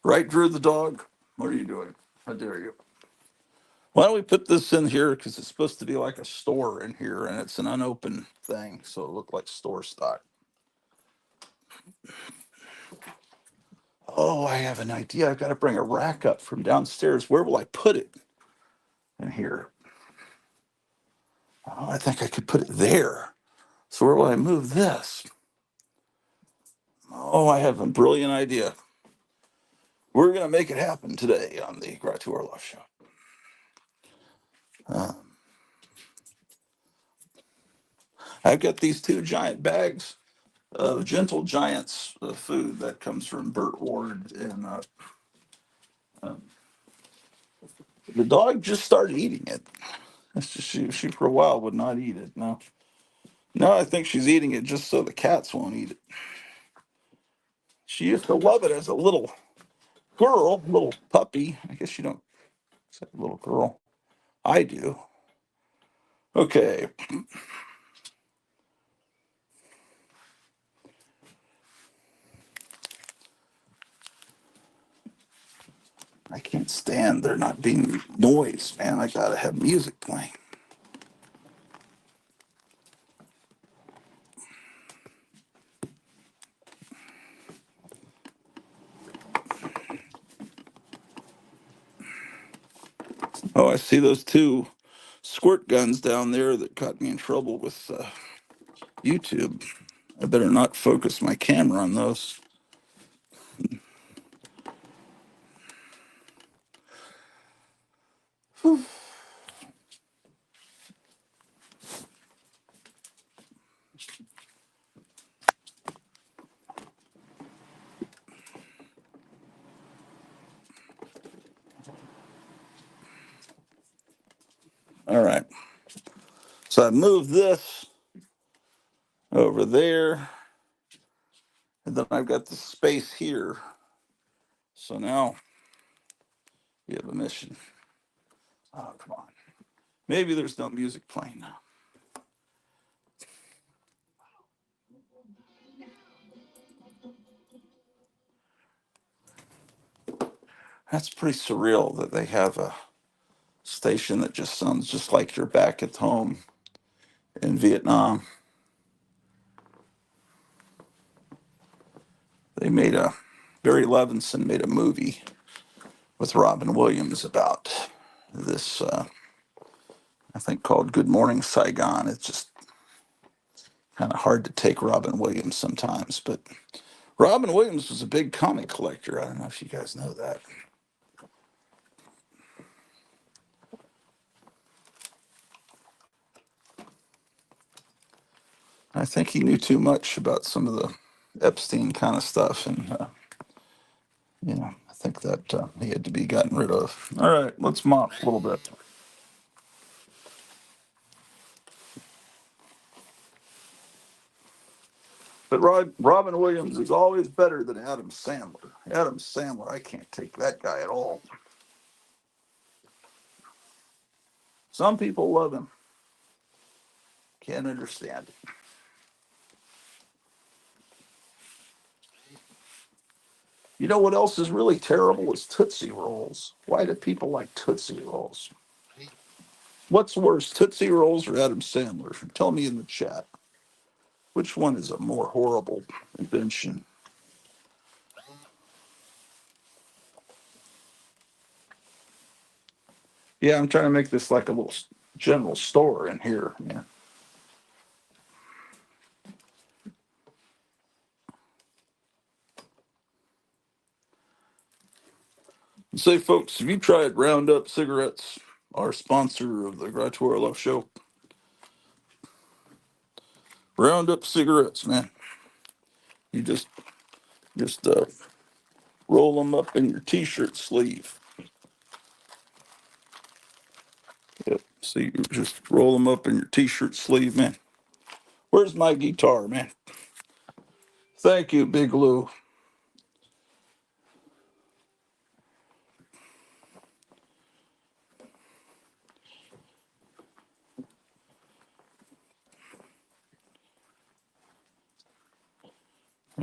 Right, Drew the dog? What are you doing? How dare you? Why don't we put this in here? Because it's supposed to be like a store in here, and it's an unopened thing, so it looked like store stock. Oh, I have an idea. I've got to bring a rack up from downstairs. Where will I put it? In here. Oh, I think I could put it there. So where will I move this? Oh, I have a brilliant idea. We're going to make it happen today on the Gratu Orloff Show. I've got these 2 giant bags of Gentle Giants food that comes from Burt Ward, and the dog just started eating it. It's just, she for a while would not eat it. No, I think she's eating it just so the cats won't eat it. She used to love it as a little girl, little puppy. I guess you don't say little girl. I do. Okay. I can't stand there not being noise, man. I gotta have music playing. Oh, I see those 2 squirt guns down there that got me in trouble with YouTube. I better not focus my camera on those. All right. So I moved this over there, and then I've got the space here. So now we have a mission. Oh, come on. Maybe there's no music playing now. That's pretty surreal that they have a station that just sounds just like you're back at home in Vietnam. Barry Levinson made a movie with Robin Williams about this, I think called Good Morning Saigon. It's just kind of hard to take Robin Williams sometimes, but Robin Williams was a big comic collector. I don't know if you guys know that. I think he knew too much about some of the Epstein kind of stuff, and I think that he had to be gotten rid of. All right, let's mop a little bit. But Robin Williams is always better than Adam Sandler. Adam Sandler, I can't take that guy at all. Some people love him. Can't understand it. You know what else is really terrible is Tootsie Rolls. Why do people like Tootsie Rolls? What's worse, Tootsie Rolls or Adam Sandler? Tell me in the chat. Which one is a more horrible invention? Yeah, I'm trying to make this like a little general store in here, man. Say, folks, have you tried Roundup cigarettes? Our sponsor of the Garage Orloff show. Roundup cigarettes, man. You just roll them up in your t-shirt sleeve. Yep. See, you just roll them up in your t-shirt sleeve, man. Where's my guitar, man? Thank you, Big Lou.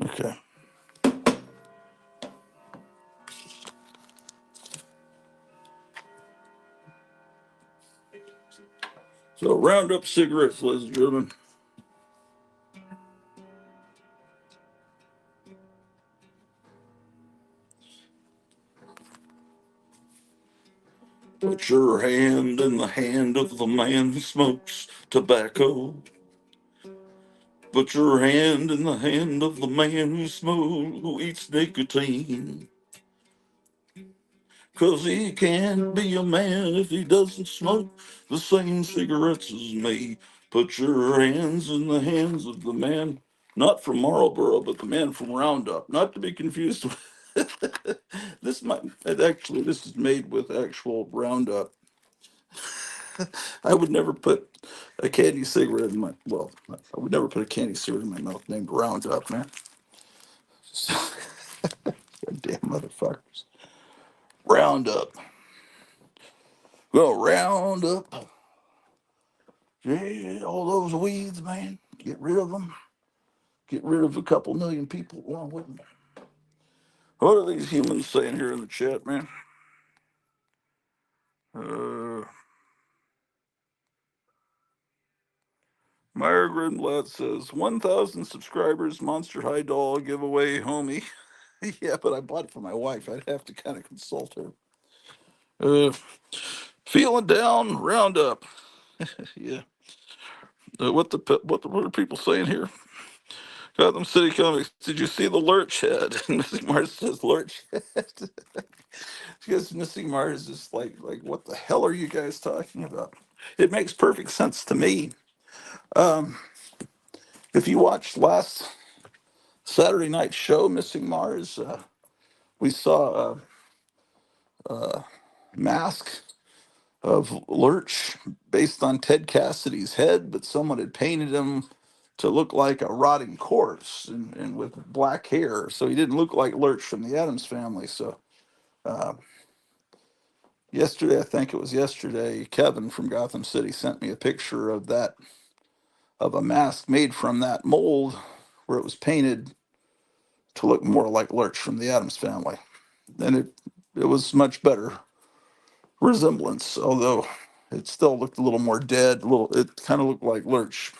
Okay. So Roundup cigarettes, ladies and gentlemen. Put your hand in the hand of the man who smokes tobacco. Put your hand in the hand of the man who eats nicotine. 'Cause he can't be a man if he doesn't smoke the same cigarettes as me. Put your hands in the hands of the man, not from Marlboro, but the man from Roundup. Not to be confused with this. Might actually, this is made with actual Roundup. I would never put a candy cigarette in my, well, I would never put a candy cigarette in my mouth named Roundup, man. Damn motherfuckers. Roundup. Go round up. Yeah, all those weeds, man. Get rid of them. Get rid of a couple million people along with them. What are these humans saying here in the chat, man? Uh, Meyer Grimblad says 1,000 subscribers, Monster High Doll giveaway, homie. Yeah, but I bought it for my wife. I'd have to kind of consult her. Uh, Feeling down, Roundup. Yeah. What are people saying here? Gotham City Comics. Did you see the Lurch head? Missing Mars says Lurch head. Because Missing Mars is like what the hell are you guys talking about? It makes perfect sense to me. Um, if you watched last Saturday night show, Missing Mars, we saw a mask of Lurch based on Ted Cassidy's head, but someone had painted him to look like a rotting corpse and with black hair. So he didn't look like Lurch from the Addams Family. So uh, yesterday, I think it was yesterday, Kevin from Gotham City sent me a picture of that, of a mask made from that mold where it was painted to look more like Lurch from the Addams Family. And it was much better resemblance, although it still looked a little more dead. It kind of looked like Lurch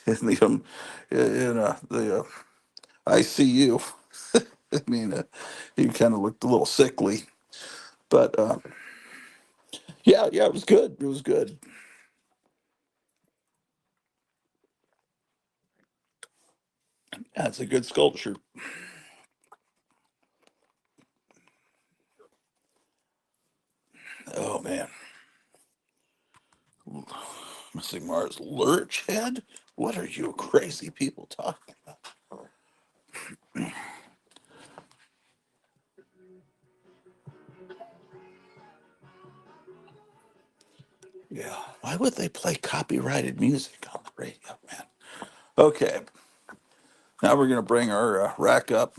in the ICU. I mean, he kind of looked a little sickly, but yeah, it was good. It was good. That's a good sculpture. Oh man, Missing Mars Lurch head. What are you crazy people talking about? Yeah, why would they play copyrighted music on the radio, man? Okay, now we're gonna bring our rack up,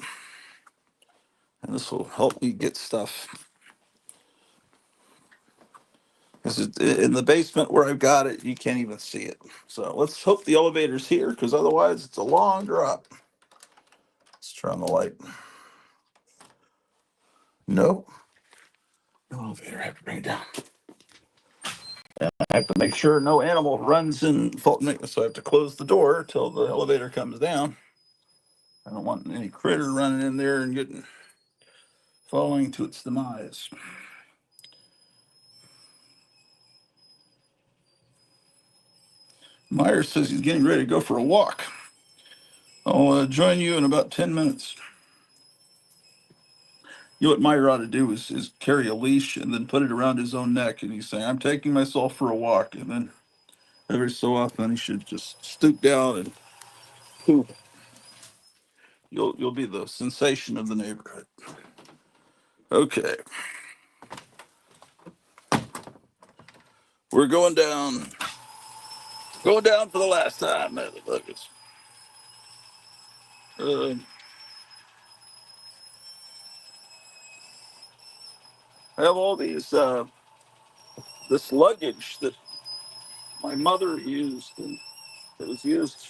and this will help me get stuff. Because in the basement where I've got it, you can't even see it. So let's hope the elevator's here, because otherwise it's a long drop. Let's turn on the light. No, no elevator. I have to bring it down. I have to make sure no animal runs in fault. So I have to close the door till the elevator comes down. I don't want any critter running in there and getting falling to its demise. Myers says he's getting ready to go for a walk. I'll join you in about 10 minutes. You know what Meyer ought to do is carry a leash and then put it around his own neck. And he's saying, I'm taking myself for a walk. And then every so often he should just stoop down and poop. You'll be the sensation of the neighborhood. Okay. We're going down. Going down for the last time, motherfuckers. Uh, I have all this luggage that my mother used, and it was used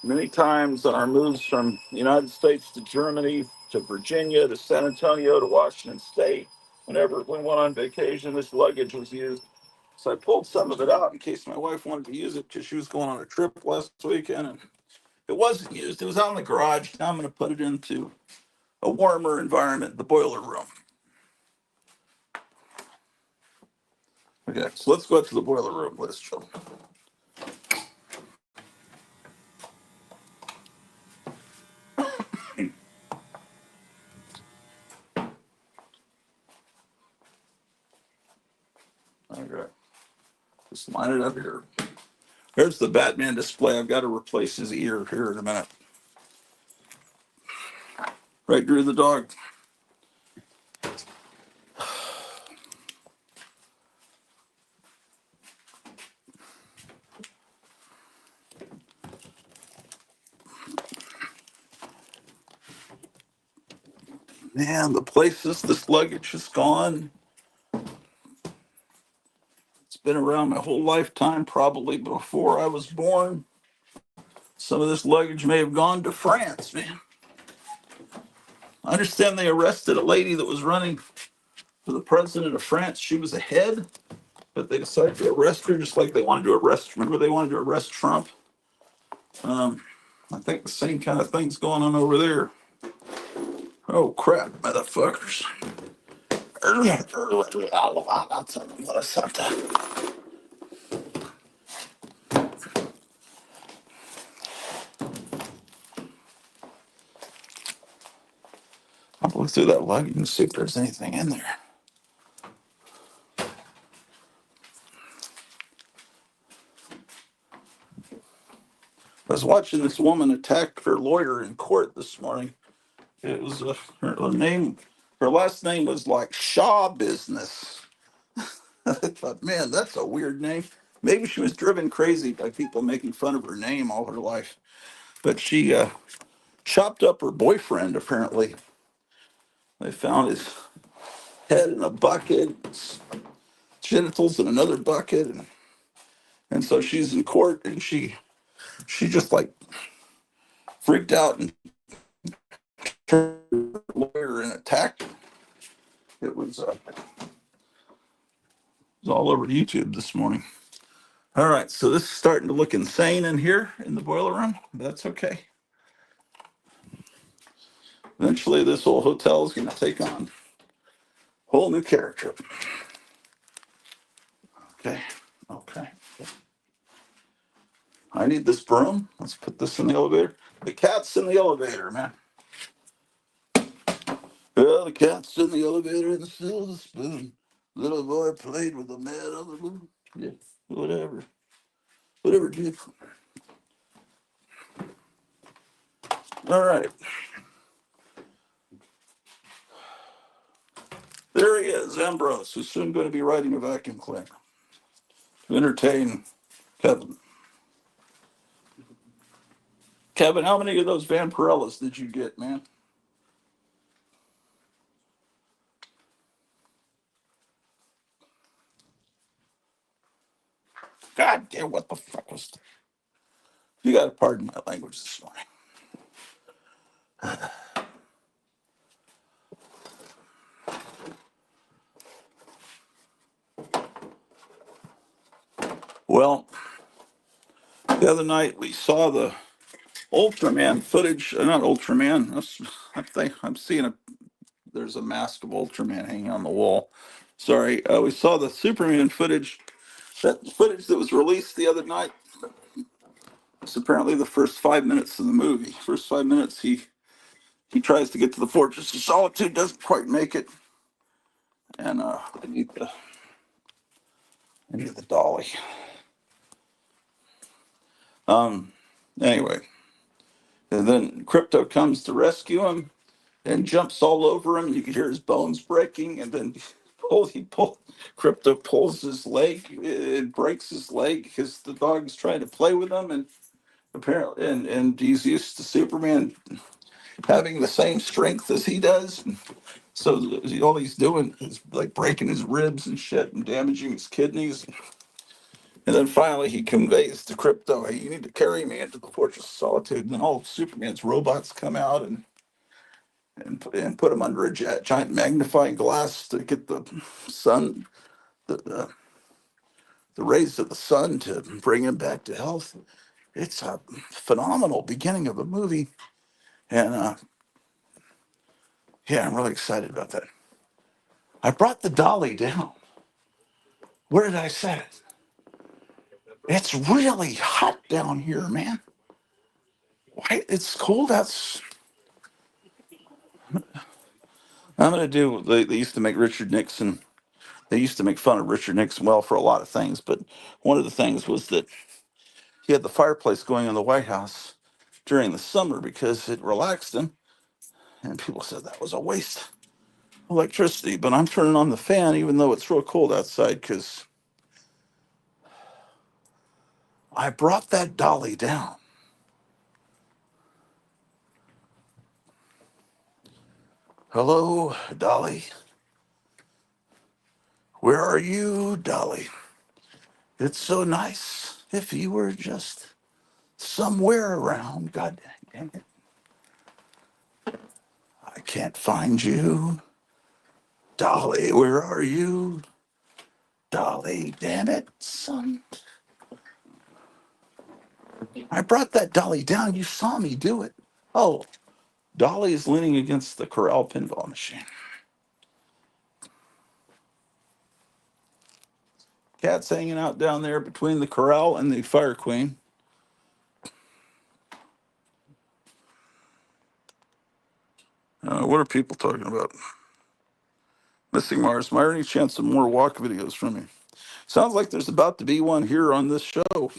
many times on our moves from the United States to Germany to Virginia to San Antonio to Washington State. Whenever we went on vacation, this luggage was used. So I pulled some of it out in case my wife wanted to use it because she was going on a trip last weekend and it wasn't used. It was out in the garage. Now I'm going to put it into a warmer environment, the boiler room. Okay, so let's go up to the boiler room, ladies and gentlemen. All right, just line it up here. There's the Batman display. I've got to replace his ear here in a minute. Right, Drew the dog. Man, the places this luggage has gone. It's been around my whole lifetime, probably before I was born. Some of this luggage may have gone to France, man. I understand they arrested a lady that was running for the president of France. She was ahead, but they decided to arrest her just like they wanted to arrest, remember they wanted to arrest Trump? I think the same kind of thing's going on over there. Oh, crap, motherfuckers. I'll tell them what I said. I'll look through that luggage and see if there's anything in there. I was watching this woman attack her lawyer in court this morning. It was her name, her last name was like Shaw Business. I thought, man, that's a weird name. Maybe she was driven crazy by people making fun of her name all her life. But she chopped up her boyfriend, apparently. They found his head in a bucket, his genitals in another bucket. And so she's in court and she just like freaked out and turned her lawyer and attacked him. It was all over YouTube this morning. All right, so this is starting to look insane in here in the boiler room. That's okay. Eventually, this whole hotel is going to take on a whole new character. Okay, okay. I need this broom. Let's put this in the elevator. The cat's in the elevator, man. Well, the cat's in the elevator and still the spoon. Little boy played with the man on the moon. Yeah, whatever. Whatever, dude. All right. There he is, Ambrose, who's soon going to be riding a vacuum cleaner to entertain Kevin. Kevin, how many of those Vampirellas did you get, man? God damn, what the fuck was that? You got to pardon my language this morning. Well, the other night we saw the Ultraman footage. Not Ultraman. I'm seeing there's a mask of Ultraman hanging on the wall. Sorry, we saw the Superman footage. That footage that was released the other night. It's apparently the first 5 minutes of the movie. First 5 minutes, he tries to get to the Fortress of Solitude, doesn't quite make it, and I need the dolly. Anyway, and then Crypto comes to rescue him and jumps all over him. You can hear his bones breaking, and then Crypto pulls his leg. It breaks his leg because the dog's trying to play with him, and apparently, and he's used to Superman having the same strength as he does. So all he's doing is like breaking his ribs and shit and damaging his kidneys. And then finally he conveys to Crypto, hey, you need to carry me into the Fortress of Solitude. And then all of Superman's robots come out and put him under a giant magnifying glass to get the sun, the rays of the sun to bring him back to health. It's a phenomenal beginning of a movie. And yeah, I'm really excited about that. I brought the dolly down. Where did I set it? It's really hot down here, man. Why? It's cold. I'm going to do. They used to make Richard Nixon. They used to make fun of Richard Nixon, well, for a lot of things, but one of the things was that he had the fireplace going in the White House during the summer because it relaxed him. And people said that was a waste of electricity. But I'm turning on the fan even though it's real cold outside because I brought that dolly down. Hello, Dolly. Where are you, Dolly? It's so nice if you were just somewhere around. God dang it. I can't find you. Dolly, where are you? Dolly, damn it, son. I brought that dolly down. You saw me do it. Oh, Dolly is leaning against the corral pinball machine. Cat's hanging out down there between the corral and the Fire Queen. What are people talking about? Missing Mars. Am I any chance of more walk videos from you? Sounds like there's about to be one here on this show.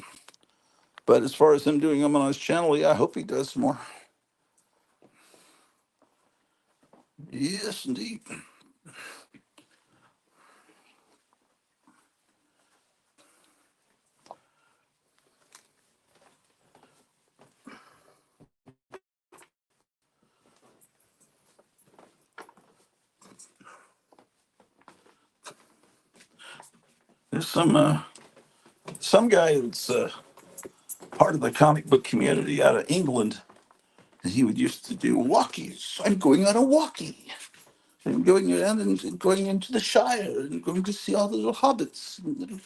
But as far as him doing them on his channel, yeah, I hope he does more. Yes, indeed. There's some guy that's part of the comic book community out of England, and he would used to do walkies. I'm going on a walkie. I'm going around and going into the Shire and going to see all the little hobbits. And little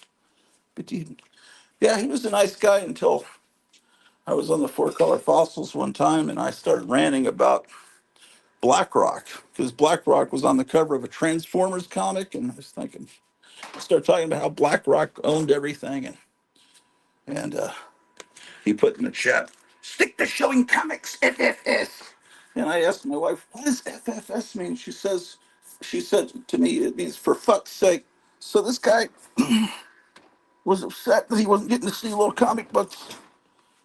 bitty. Yeah, he was a nice guy until I was on the Four Color Fossils one time, and I started ranting about BlackRock because BlackRock was on the cover of a Transformers comic, and I was thinking, I started talking about how BlackRock owned everything, and he put in the chat, "Stick to showing comics, FFS." And I asked my wife, "What does FFS mean?" She said to me, "It means for fuck's sake." So this guy was upset that he wasn't getting to see little comic books,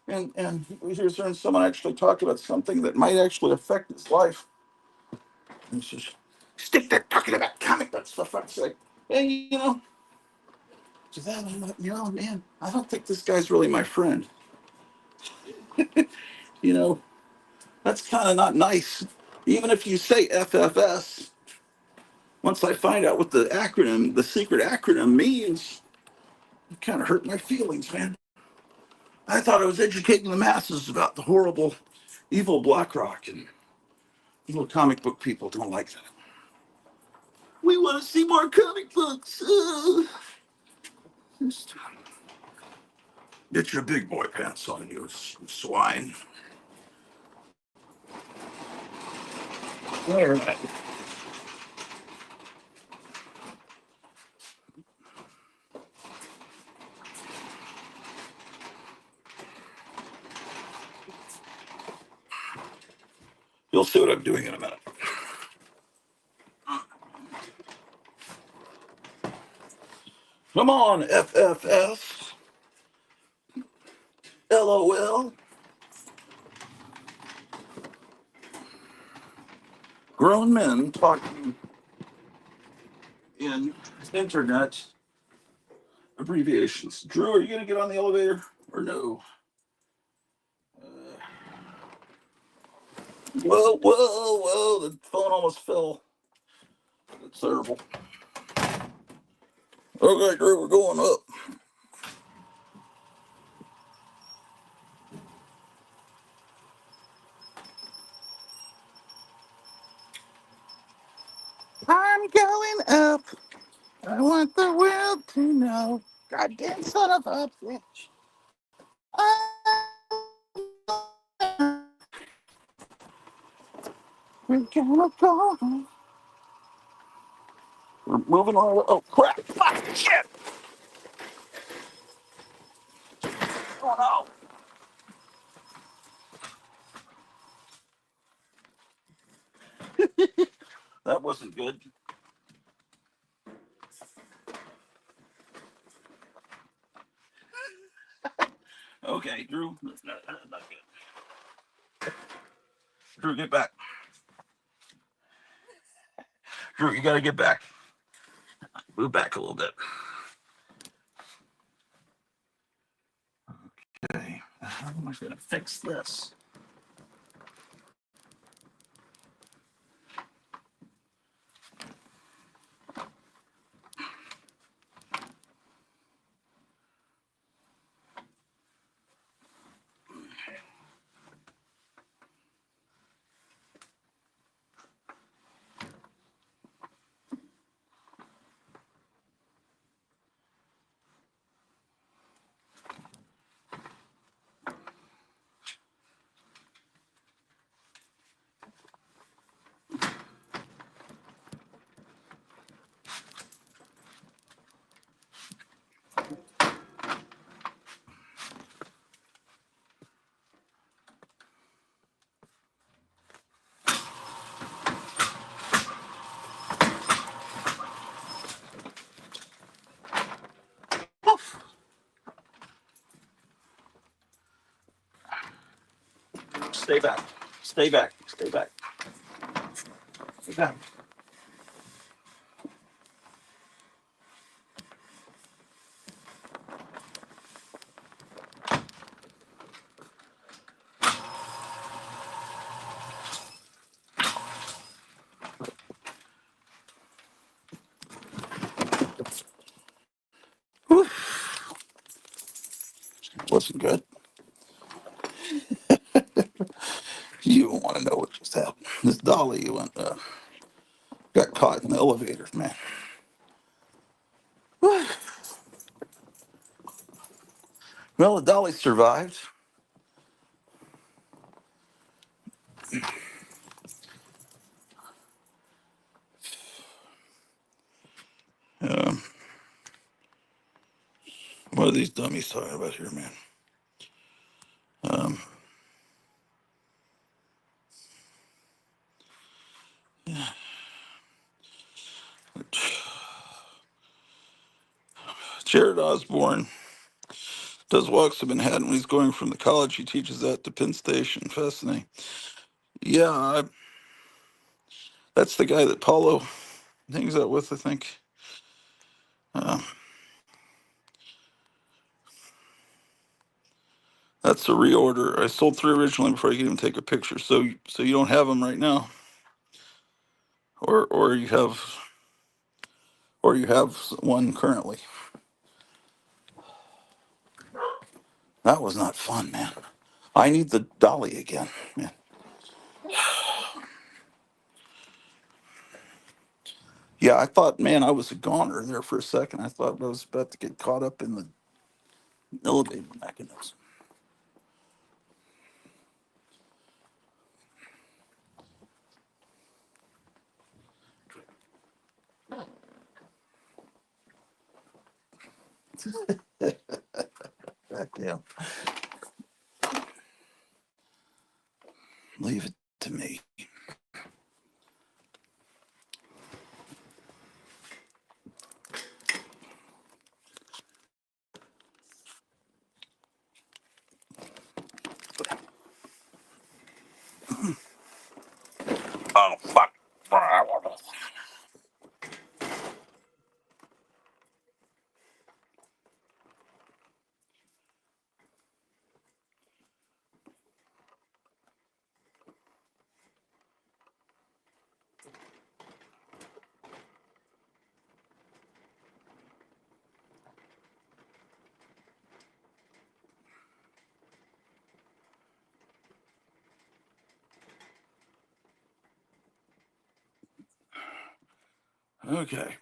and he was hearing someone actually talk about something that might actually affect his life. And he says, "Stick to talking about comic books for fuck's sake." And to that I'm like, man, I don't think this guy's really my friend. You know, that's kind of not nice. Even if you say FFS, once I find out what the secret acronym means, it kind of hurt my feelings, man. I thought I was educating the masses about the horrible, evil BlackRock, and little comic book people don't like that. We want to see more comic books. Just get your big boy pants on, you swine. All right. You'll see what I'm doing in a minute. Come on, FFS. LOL. Grown men talking in internet abbreviations. Drew, are you going to get on the elevator or no? Whoa, whoa, whoa. The phone almost fell. That's terrible. Okay, Drew, we're going up. I'm going up. I want the world to know. Goddamn son of a bitch. We're gonna go. We're moving on. Oh, crap. Fuck, shit. Oh, no. That wasn't good. Okay. Okay, Drew. That's not good. Drew, get back. Drew, you gotta get back. Move back a little bit. Okay. How am I gonna fix this? Stay back. Stay back. Stay back. Stay back. Whew. Wasn't good. You don't want to know what just happened. This dolly got caught in the elevator, man. Whew. Well, the dolly survived. Um, what are these dummies talking about here, man? Um, Jared Osborne does walks to Manhattan when he's going from the college he teaches at to Penn Station. Fascinating. Yeah, that's the guy that Paulo hangs out with, I think. Uh, that's a reorder. I sold 3 originally before I could even take a picture. So you don't have them right now, or you have one currently. That was not fun, man. I need the dolly again, man. Yeah, I thought, man, I was a goner there for a second. I thought I was about to get caught up in the elevator mechanism. Yeah, leave it to me. Oh, fuck. Okay.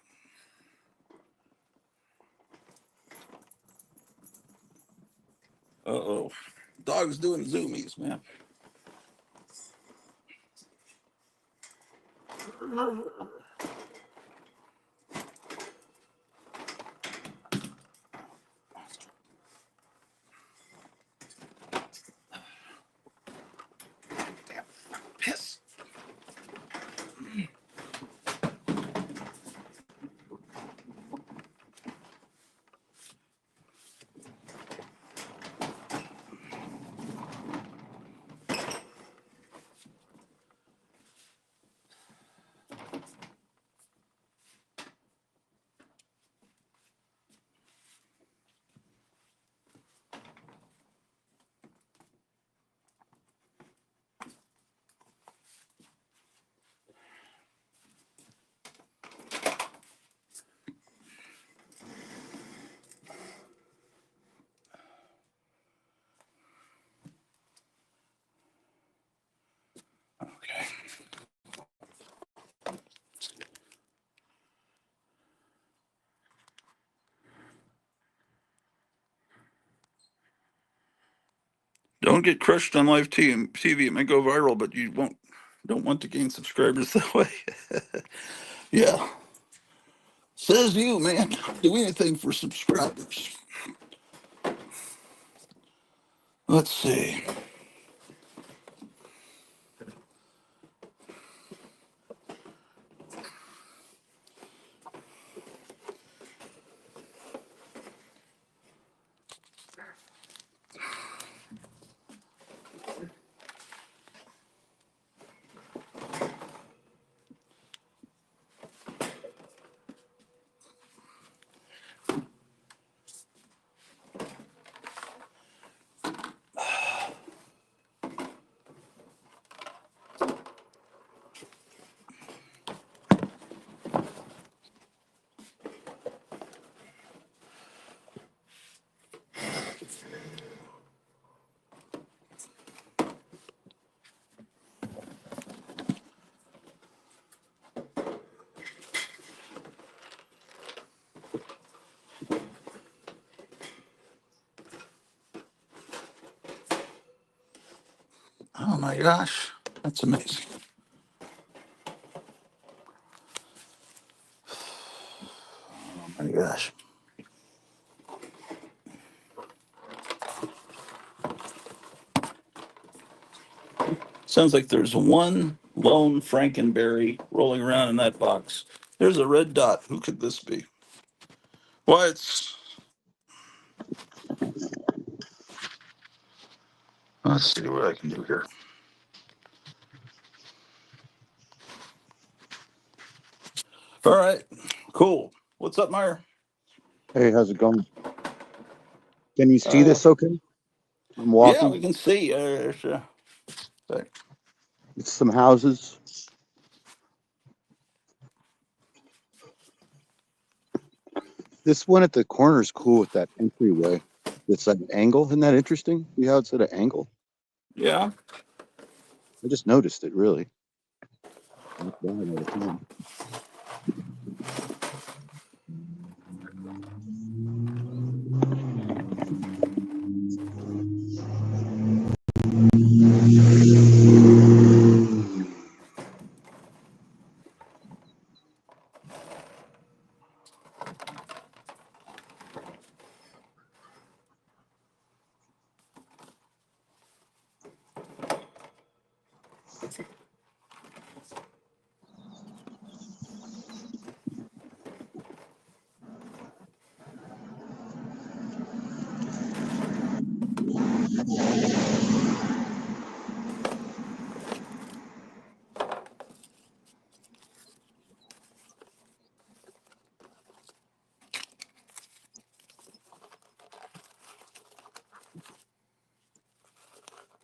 Uh-oh. Dog's doing zoomies, man. Damn. Piss. Don't get crushed on live TV. It may go viral, but you don't want to gain subscribers that way. Yeah. Says you, man. Do anything for subscribers. Let's see. Oh my gosh. That's amazing. Oh my gosh. Sounds like there's one lone Frankenberry rolling around in that box. There's a red dot. Who could this be? Why, let's see what I can do here. All right. Cool. What's up, Meyer? Hey, how's it going? Can you see Uh, this okay? I'm yeah, walking. we can see. It's some houses. This one at the corner is cool with that entryway. It's at an angle. Isn't that interesting? See how it's at an angle? Yeah. I just noticed it, really. Walk by it all the time.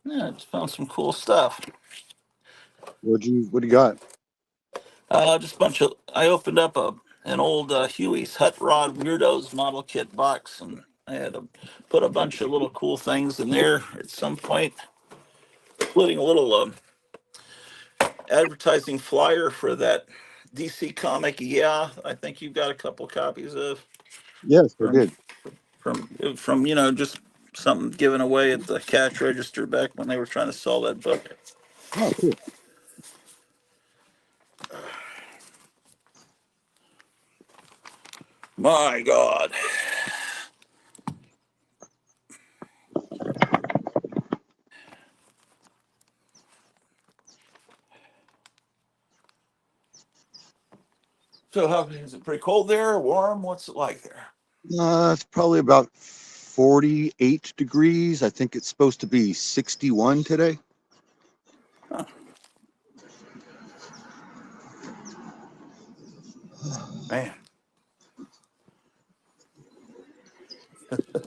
Yeah, I just found some cool stuff. What do you got? Just a bunch of. I opened up an old Huey's Hut Rod Weirdos model kit box, and I had to put a bunch of little cool things in there at some point, including a little advertising flyer for that DC comic. Yeah, I think you've got a couple copies of Yes, I from did. from just something given away at the cash register back when they were trying to sell that book. Oh, cool. My God. So how is it? Pretty cold there? Warm? What's it like there? It's probably about 48 degrees. I think it's supposed to be 61 today. Huh, man,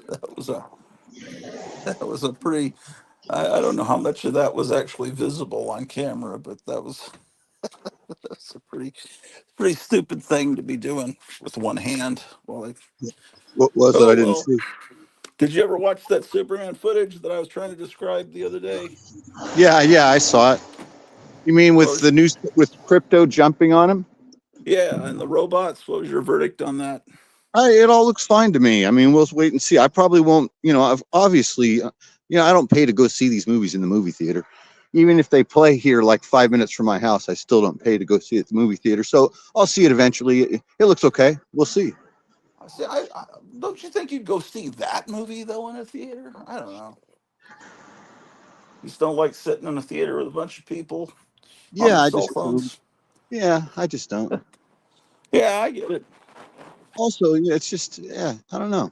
that was a that was a pretty. I don't know how much of that was actually visible on camera, but that's a pretty stupid thing to be doing with one hand. Well, What was it? I oh didn't well. see. Did you ever watch that Superman footage that I was trying to describe the other day? Yeah, I saw it. You mean What with was the news with crypto jumping on him? Yeah, and the robots. What was your verdict on that? It all looks fine to me. I mean, we'll wait and see. I probably won't, I've obviously I don't pay to go see these movies in the movie theater. Even if they play here like 5 minutes from my house, I still don't pay to go see it at the movie theater. So I'll see it eventually. It looks okay. We'll see. I see. Don't you think you'd go see that movie though in a theater? I don't know. You just don't like sitting in a theater with a bunch of people on Yeah, their I cell just don't. phones. Yeah, I just don't. Yeah, I get it. Also, it's just, I don't know.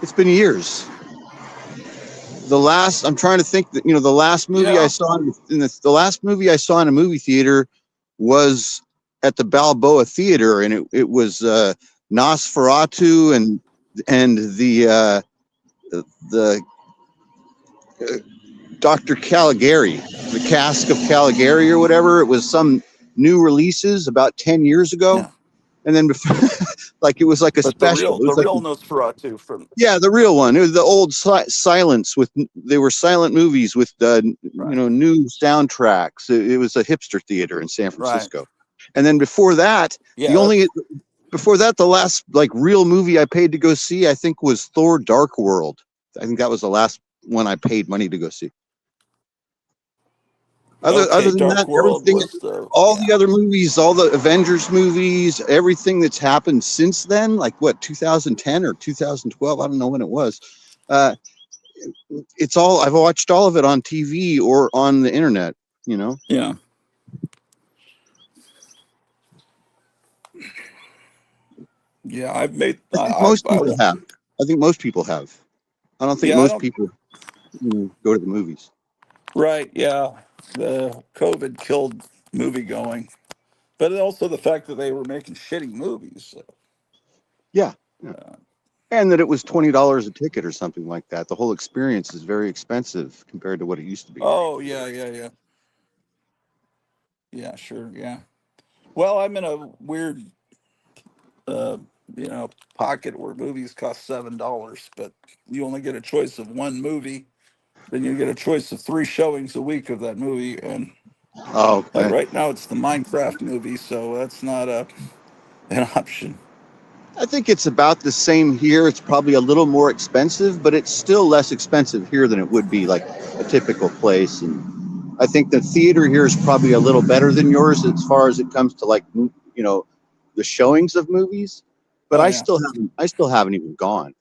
It's been years. I'm trying to think that, the last movie I Yeah, saw the last movie I saw in a movie theater was at the Balboa Theater, and it was Nosferatu and the Dr. Caligari, the Cask of Caligari or whatever. It was some new releases about 10 years ago. yeah. And then before, like, it was like a But the special. real, It the was like, real Nosferatu from yeah, the real one. It was the old silence they were silent movies with, right, new soundtracks. It was a hipster theater in San right. Francisco. And then before that, Yeah, that's the last like real movie I paid to go see, I think was Thor Dark World. I think that was the last one I paid money to go see. Other okay. than Dark that, World everything, was the all the yeah. other movies, all the Avengers movies, everything that's happened since then, like what, 2010 or 2012, I don't know when it was. Uh, I've watched all of it on TV or on the internet, you know. Yeah. Yeah, I've made I think most I people have. I think most people have. I don't think yeah, I most don't people go to the movies. right, yeah. The COVID killed movie going. But also the fact that they were making shitty movies. So, Yeah. Yeah. uh, And that it was $20 a ticket or something like that. The whole experience is very expensive compared to what it used to be. oh yeah, yeah, yeah. Yeah, sure, yeah. Well, I'm in a weird uh you know, pocket where movies cost $7, but you only get a choice of one movie. Then you get a choice of 3 showings a week of that movie. And Oh, like okay. right now it's the Minecraft movie, so that's not an option. I think it's about the same here. It's probably a little more expensive, but it's still less expensive here than it would be like a typical place. And I think the theater here is probably a little better than yours as far as it comes to like, the showings of movies. But Oh I yeah. still haven't. I still haven't even gone.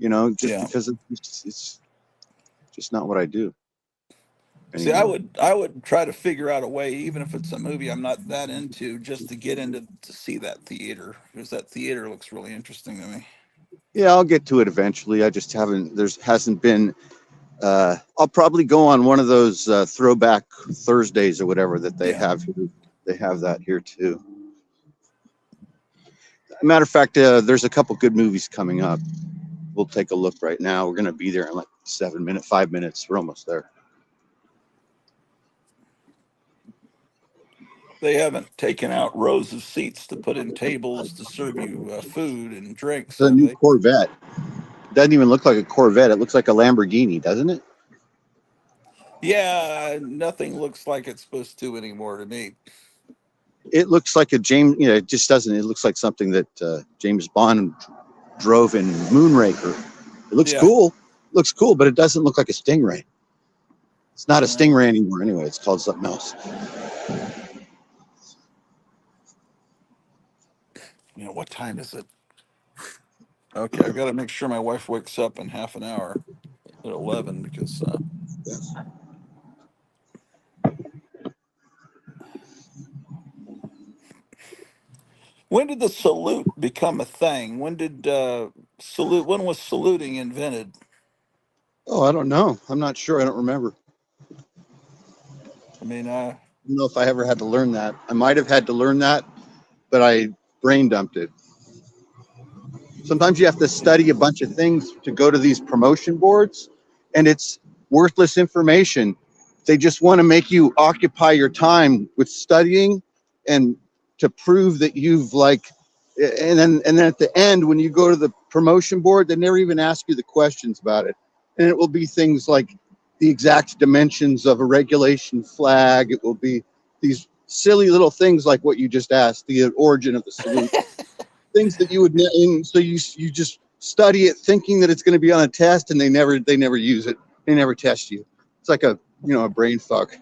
Just Yeah. because it's just not what I do See, anymore. I would try to figure out a way, even if it's a movie I'm not that into, just to get into to see that theater because that theater looks really interesting to me. Yeah, I'll get to it eventually. I just haven't. Hasn't been. I'll probably go on one of those throwback Thursdays or whatever that they Yeah. have here. They have that here too. Matter of fact, there's a couple good movies coming up. We'll take a look right now. We're gonna be there in like 5 minutes. We're almost there. They haven't taken out rows of seats to put in tables to serve you food and drinks, The have new they? Corvette doesn't even look like a Corvette. It looks like a Lamborghini, doesn't it? Yeah, nothing looks like it's supposed to anymore to me. It looks like a James. It just doesn't. It looks like something that James Bond drove in Moonraker. It looks Yeah. cool. Looks cool, but it doesn't look like a Stingray. It's not a All right. Stingray anymore. Anyway, it's called something else. What time is it? Okay, I've got to make sure my wife wakes up in half an hour at 11 because Yes. when did the salute become a thing? When was saluting invented? Oh, I don't know. I'm not sure. I don't remember. I mean, I don't know if I ever had to learn that. I might have had to learn that, but I brain dumped it. Sometimes you have to study a bunch of things to go to these promotion boards, and it's worthless information. They just want to make you occupy your time with studying and to prove that you've and then at the end when you go to the promotion board, they never even ask you the questions about it. And it will be things like the exact dimensions of a regulation flag. It will be these silly little things like what you just asked, the origin of the salute. things that you would, and so you just study it thinking that it's going to be on a test, and they never use it. They never test you. It's like a a brain fuck.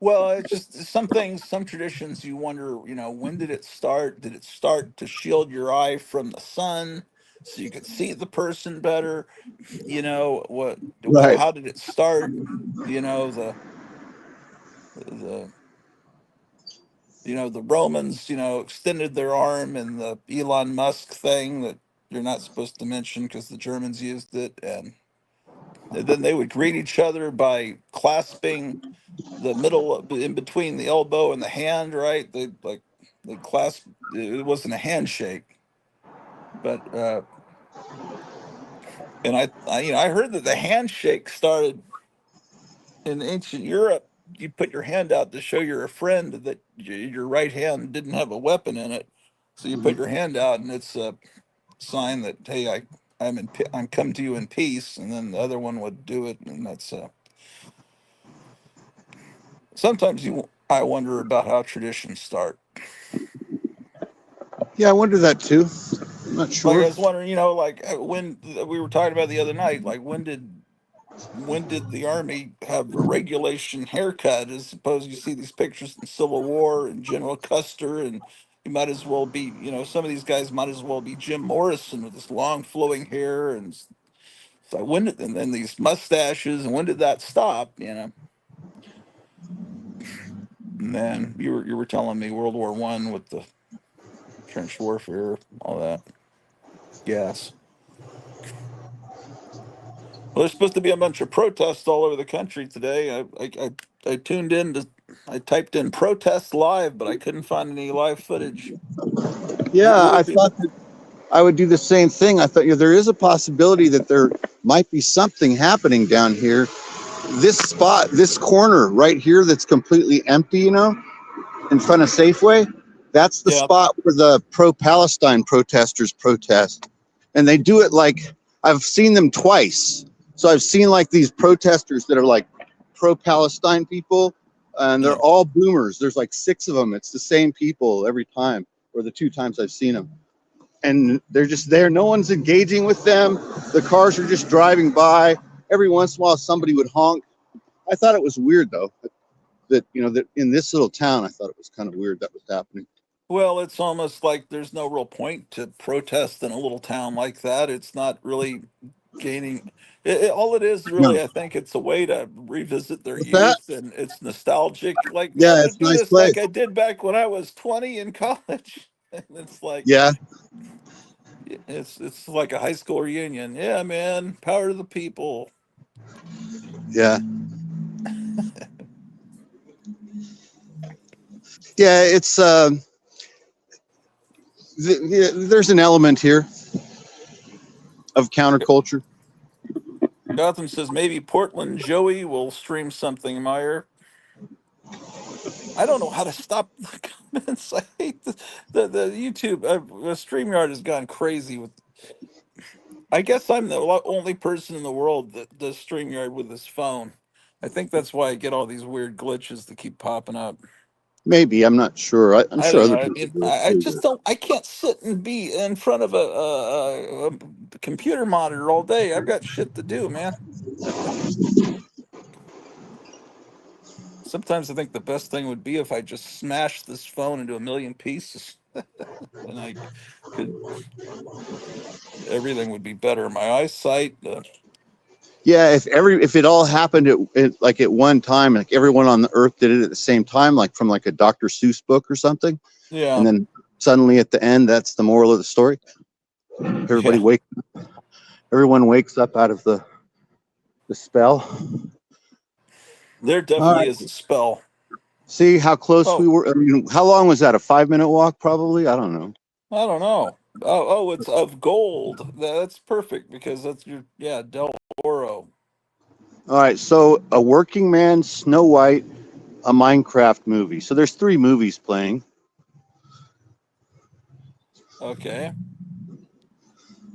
Well, it's just some things, some traditions. You wonder, when did it start? Did it start to shield your eye from the sun so you could see the person better? What? Right. How did it start? The the Romans, extended their arm, and the Elon Musk thing that you're not supposed to mention because the Germans used it, and then they would greet each other by clasping the middle in between the elbow and the hand, right? They clasp. It wasn't a handshake, but and I heard that the handshake started in ancient Europe. You put your hand out to show you're a friend, that your right hand didn't have a weapon in it, so you put Mhm. your hand out, and it's a sign that, hey, I'm come to you in peace, and then the other one would do it, and that's sometimes I wonder about how traditions start. Yeah, I wonder that too. I'm not Like I sure. was wondering, like when we were talking about the other night, like when did the army have a regulation haircut? As opposed, you see these pictures in Civil War and General Custer, and you might as well be, some of these guys might as well be Jim Morrison with this long flowing hair, and so and then these mustaches, and when did that stop? And then you were telling me World War I with the trench warfare, all that gas. Well, there's supposed to be a bunch of protests all over the country today. I tuned in to, I typed in protest live, but I couldn't find any live footage. Yeah, Will I it be? thought that I would do the same thing. I thought, there is a possibility that there might be something happening down here. This spot, this corner right here that's completely empty, in front of Safeway, that's the Yeah, spot where the pro-Palestine protesters protest. And they do it like, I've seen them twice. So I've seen like these protesters that are like pro-Palestine people, and they're yeah. all boomers. There's like 6 of them. It's the same people every time, or the 2 times I've seen them. And they're just there. No one's engaging with them. The cars are just driving by. Every once in a while, somebody would honk. I thought it was weird though, that in this little town, I thought it was kind of weird that was happening. Well, it's almost like there's no real point to protest in a little town like that. It's not really gaining. All it is No, really, I think, it's a way to revisit their what's that? youth, and it's nostalgic. Like, I'm Yeah, going to it's a do nice this like I place. did back when I was 20 in college. And it's like Yeah, it's like a high school reunion. Yeah, man, power to the people. yeah, yeah. It's there's an element here of counterculture. Gotham says maybe Portland Joey will stream something, Meyer. I don't know how to stop the comments. I hate the YouTube. StreamYard has gone crazy with. I guess I'm the only person in the world that does StreamYard with his phone. I think that's why I get all these weird glitches that keep popping up. Maybe, I'm not sure. I'm I sure don't know. other I people mean, do it I too. just don't. I can't sit and be in front of a computer monitor all day. I've got shit to do, man. Sometimes I think the best thing would be if I just smashed this phone into a million pieces, and I could. Everything would be better. My eyesight. Yeah, if it all happened like at one time, like everyone on the earth did it at the same time, like from like a Dr. Seuss book or something, and Yeah, then suddenly at the end, that's the moral of the story. Everybody yeah. wake, everyone wakes up out of the spell. There All definitely right. is a spell. See how close we Oh, were. I mean, how long was that? A 5-minute walk, probably. I don't know. I don't know. Oh, it's of gold. That's perfect because that's your, yeah, Del Oro. All right. So, a working man, Snow White, a Minecraft movie. So there's 3 movies playing. Okay.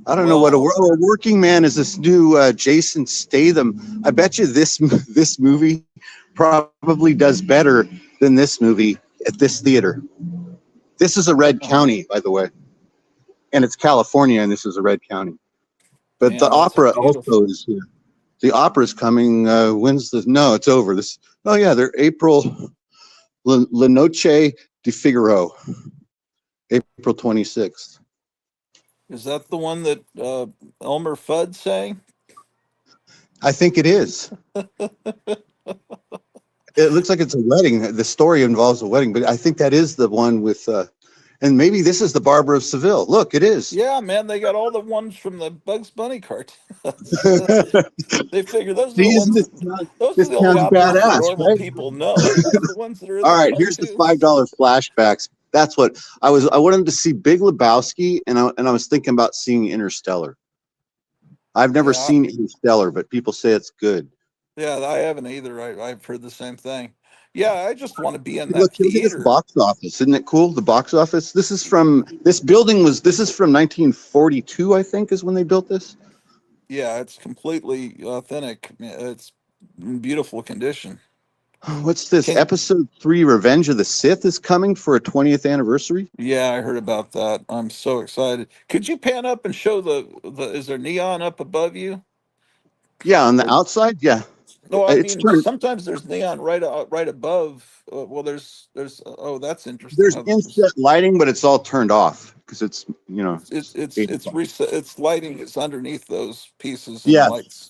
I don't know what Well, a working man is. This new Jason Statham. I bet you this movie probably does better than this movie at this theater. This is a red uh, county, by the way. and it's California, and this is a red county. But the Man, that's a opera beautiful. also is here. The opera's coming. When's the? No, it's over. This. Oh yeah, they're April. La Noche de Figaro, April 26th. Is that the one that Elmer Fudd sang? I think it is. It looks like it's a wedding. The story involves a wedding, but I think that is the one with. And maybe this is the Barber of Seville. Look, it is. Yeah, man, they got all the ones from the Bugs Bunny cartoons. See, They figure those are the isn't ones. Those are this the only sounds operas that badass, normal right? people know. Is the ones that are in All the right, here's the cartoons. $5 flashbacks. That's what I was. I wanted to see Big Lebowski, and I was thinking about seeing Interstellar. I've never Yeah, seen Interstellar, but people say it's good. yeah, I haven't either. I've heard the same thing. Yeah, I just want to be in that Look at this theater. box office. Isn't it cool? The box office. This is from this building was. This is from 1942, I think, is when they built this. Yeah, it's completely authentic. It's in beautiful condition. What's this? Can Episode 3, Revenge of the Sith, is coming for a 20th anniversary. Yeah, I heard about that. I'm so excited. Could you pan up and show the is there neon up above you? Yeah, on the Or outside. Yeah, no, I it's mean turned. sometimes there's neon right above. Well, there's oh, that's interesting. There's How inset lighting, but it's all turned off because it's it's 8 it's o'clock. reset. It's lighting is underneath those pieces and Yeah, lights.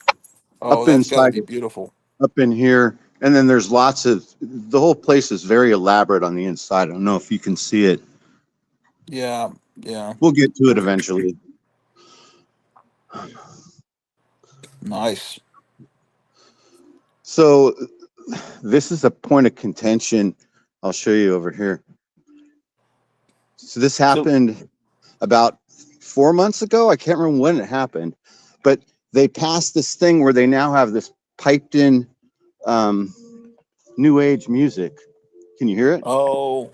Oh, up that's got to inside, be beautiful. up in here, and then there's lots of. The whole place is very elaborate on the inside. I don't know if you can see it. Yeah, yeah, We'll get to it eventually. nice. So this is a point of contention. I'll show you over here. So this So, happened about 4 months ago. I can't remember when it happened, but they passed this thing where they now have this piped in um, new age music. Can you hear it? oh,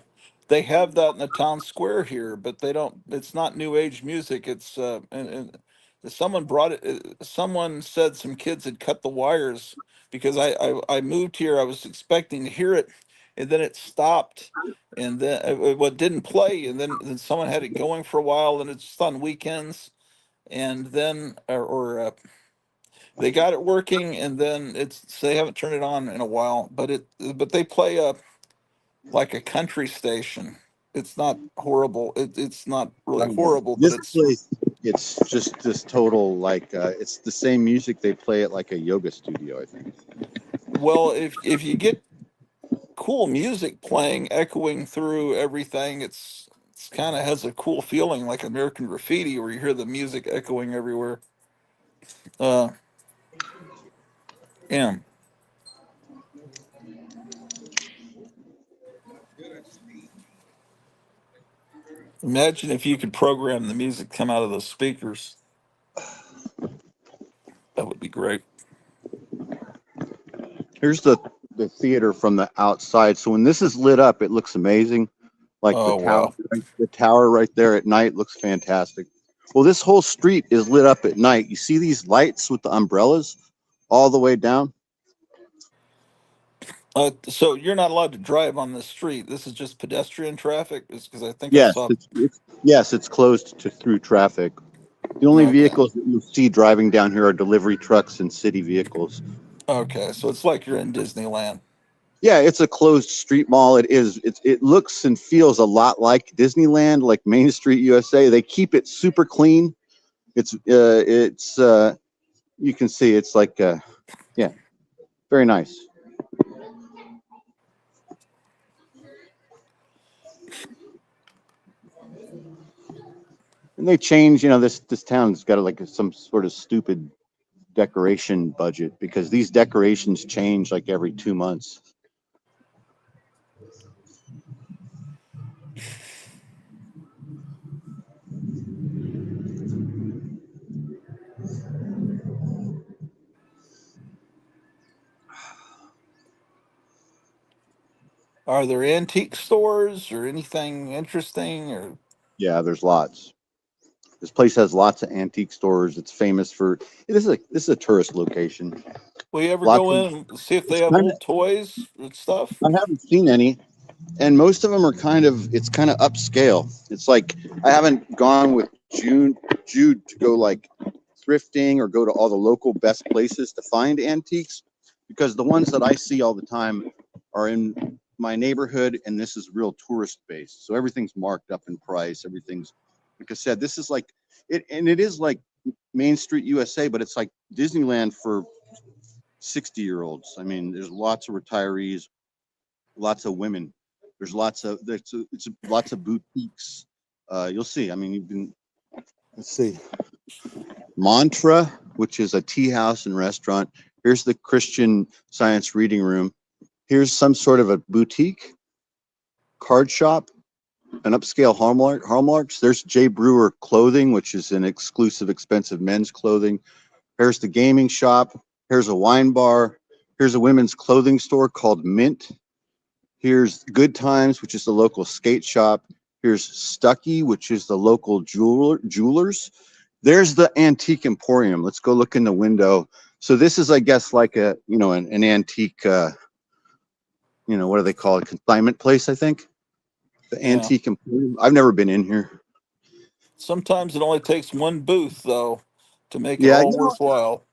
they have that in the town square here, but they don't. It's not new age music. It's and someone brought it. Someone said some kids had cut the wires because I moved here. I was expecting to hear it, and then it stopped, and then what didn't play, and then someone had it going for a while, and it's just on weekends, and then they got it working, and then it's they haven't turned it on in a while, but they play like a country station. It's not horrible. It's not really horrible, but This it's place, it's just this total like it's the same music they play at like a yoga studio, I think. well, if you get cool music playing, echoing through everything, it's kind of has a cool feeling like American Graffiti, where you hear the music echoing everywhere. Uh, yeah. Imagine if you could program the music come out of those speakers. That would be great. Here's the theater from the outside. So when this is lit up, it looks amazing. Like Oh wow. the tower right there at night looks fantastic. Well, this whole street is lit up at night. You see these lights with the umbrellas all the way down? So you're not allowed to drive on this street. This is just pedestrian traffic, because I think I Yes, saw. it's closed to through traffic. The only Okay. vehicles that you'll see driving down here are delivery trucks and city vehicles. Okay, so it's like you're in Disneyland. Yeah, it's a closed street mall. It is. It looks and feels a lot like Disneyland, like Main Street USA. They keep it super clean. It's you can see it's like yeah, very nice. And they change, this town's got like some sort of stupid decoration budget because these decorations change like every 2 months. Are there antique stores or anything interesting? Or Yeah, there's lots. This place has lots of antique stores. It's famous for this is a tourist location. will you ever Lots go of in and see if they it's have kind of old toys and stuff? I haven't seen any, and most of them are it's kind of upscale. It's like I haven't gone with Jude to go like thrifting or go to all the local best places to find antiques, because the ones that I see all the time are in my neighborhood, and this is real tourist based. So everything's marked up in price. Everything's, like I said, this is like it, and it is like Main Street USA, but it's like Disneyland for 60-year-olds. I mean, there's lots of retirees, lots of women. There's lots of lots of boutiques. You'll see. I mean, you can, let's see. Mantra, which is a tea house and restaurant. Here's the Christian Science reading room. Here's some sort of a boutique, card shop, an upscale Hallmarks. There's J. Brewer Clothing, which is an exclusive, expensive men's clothing. Here's the gaming shop. Here's a wine bar. Here's a women's clothing store called Mint. Here's Good Times, which is the local skate shop. Here's Stucky, which is the local jewelers. There's the Antique Emporium. Let's go look in the window. So this is, I guess, like a, you know, an antique, you know, what do they call it? Consignment place, I think. The Yeah. Antique Emporium. I've never been in here. Sometimes it only takes one booth, though, to make it Yeah, all you know, worthwhile.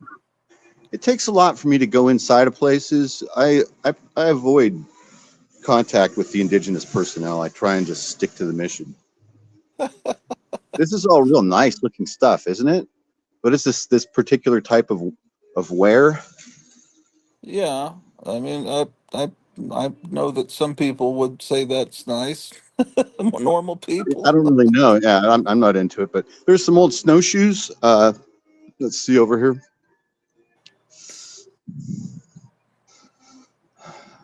it takes a lot for me to go inside of places. I avoid contact with the indigenous personnel. I try and just stick to the mission. This is all real nice looking stuff, isn't it? What is this particular type of wear? Yeah, I mean, I know that some people would say that's nice. Normal I people. don't really know. Yeah, I'm not into it, but there's some old snowshoes. Let's see over here.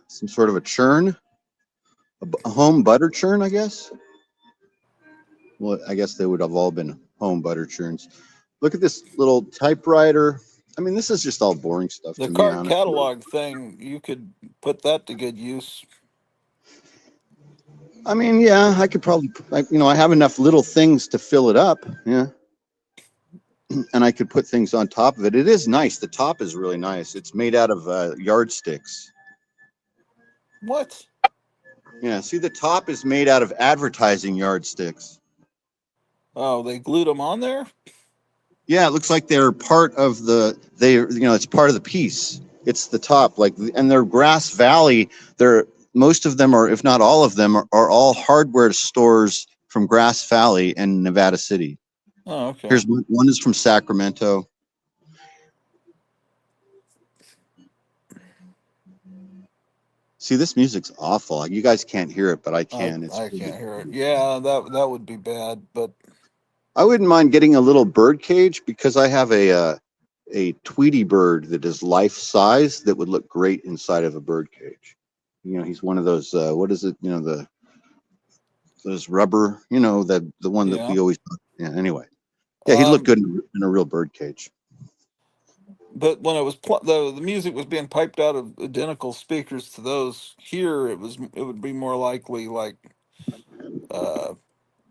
Some sort of a churn, a home butter churn, I guess. Well, I guess they would have all been home butter churns. Look at this little typewriter. I mean, this is just all boring stuff The to me, card honestly. catalog thing, you could put that to good use. I mean, yeah, I could probably, you know, I have enough little things to fill it up. Yeah. And I could put things on top of it. It is nice. The top is really nice. It's made out of yardsticks. What? Yeah. See, the top is made out of advertising yardsticks. Oh, they glued them on there? Yeah, it looks like they're part of it's part of the piece. It's the top, like, and they're Grass Valley. Most of them are, if not all of them, are all hardware stores from Grass Valley and Nevada City. Oh, okay. Here's one is from Sacramento. See, this music's awful. You guys can't hear it, but I can. I can't hear it. Yeah, that would be bad, but I wouldn't mind getting a little bird cage, because I have a Tweety bird that is life size that would look great inside of a bird cage. You know, he's one of those, what is it? You know, those rubber, you know, the one that yeah. we always, yeah, anyway. Yeah, he'd look good in a real bird cage. But when it was the music was being piped out of identical speakers to those here, it would be more likely like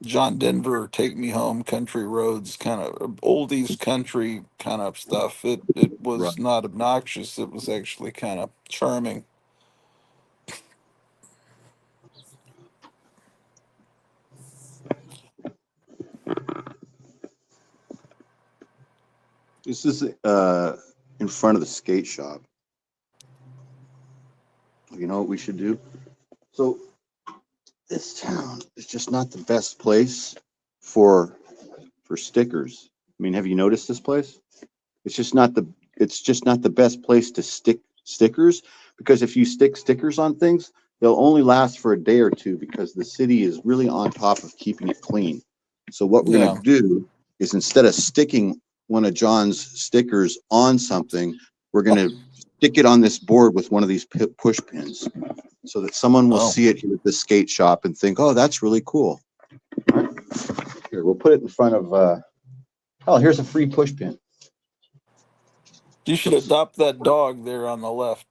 John Denver, Take Me Home, Country Roads, kind of oldies country kind of stuff. It Right. was not obnoxious. It was actually kind of charming. This is in front of the skate shop. You know what we should do? So this town is just not the best place for stickers. I mean, have you noticed this place? It's just not the best place to stick stickers, because if you stick stickers on things, they'll only last for a day or two, because the city is really on top of keeping it clean. So what we're going to do is, instead of sticking one of John's stickers on something, we're going to stick it on this board with one of these push pins, so that someone will see it here at the skate shop and think, oh, that's really cool. Here, we'll put it in front of, oh, here's a free push pin. You should adopt that dog there on the left.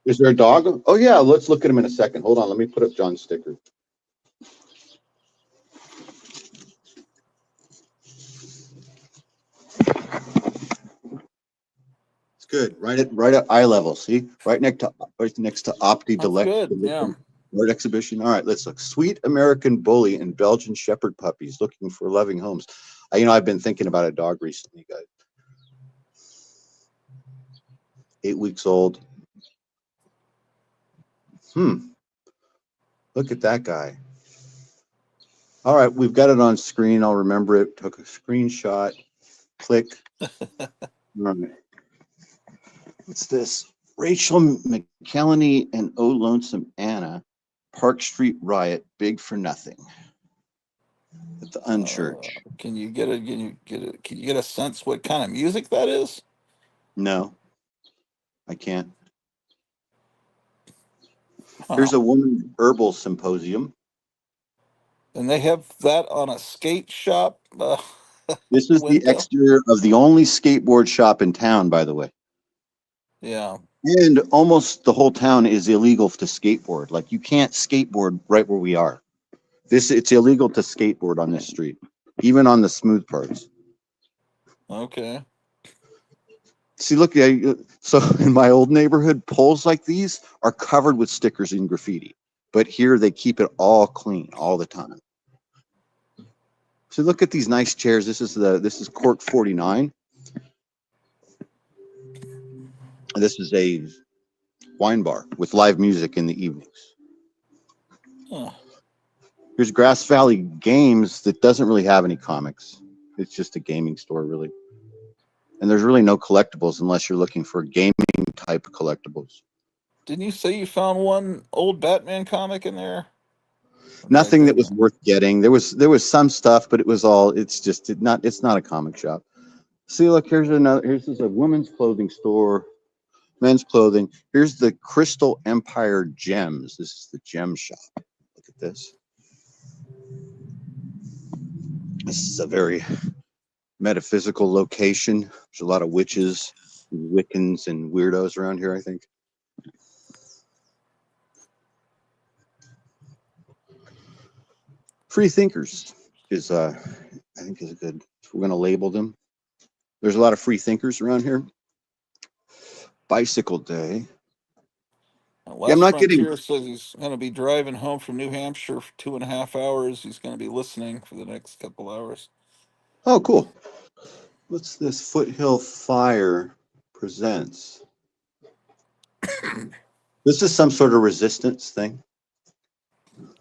Is there a dog? Oh, yeah, let's look at him in a second. Hold on, let me put up John's sticker. It's good, right at eye level. See, right next to Opti That's Delect. good. Yeah. Art exhibition. All right, let's look. Sweet American Bully and Belgian Shepherd puppies looking for loving homes. I've been thinking about a dog recently, guys. 8 weeks old. Look at that guy. All right, we've got it on screen. I'll remember it. Took a screenshot. Click. All right. What's this? Rachel McKellany and Oh Lonesome Anna. Park Street Riot. Big for nothing. At the Unchurch. Can you get a sense what kind of music that is? No, I can't. Huh. Here's a woman herbal symposium. And they have that on a skate shop. This is the window. exterior of the only skateboard shop in town, by the way. Yeah. And almost the whole town is illegal to skateboard. Like you can't skateboard right where we are. It's illegal to skateboard on this street, even on the smooth parts. Okay. See, look, so in my old neighborhood, poles like these are covered with stickers and graffiti, but here they keep it all clean all the time. So look at these nice chairs. This is Court 49. This is a wine bar with live music in the evenings. Huh. Here's Grass Valley Games that doesn't really have any comics. It's just a gaming store, really. And there's really no collectibles unless you're looking for gaming type collectibles. Didn't you say you found one old Batman comic in there? Nothing that was worth getting. There was some stuff, but it's not a comic shop. See, look, here's a women's clothing store, men's clothing. Here's the Crystal Empire Gems. This is the gem shop. Look at this. This is a very metaphysical location. There's a lot of witches, Wiccans, and weirdos around here, I think. Free thinkers is I think is a good. We're going to label them. There's a lot of free thinkers around here. Bicycle day. Last I'm not Frontier says he's going to be driving home from New Hampshire for 2.5 hours. He's going to be listening for the next couple hours. Oh, cool. What's this? Foothill Fire presents. This is some sort of resistance thing.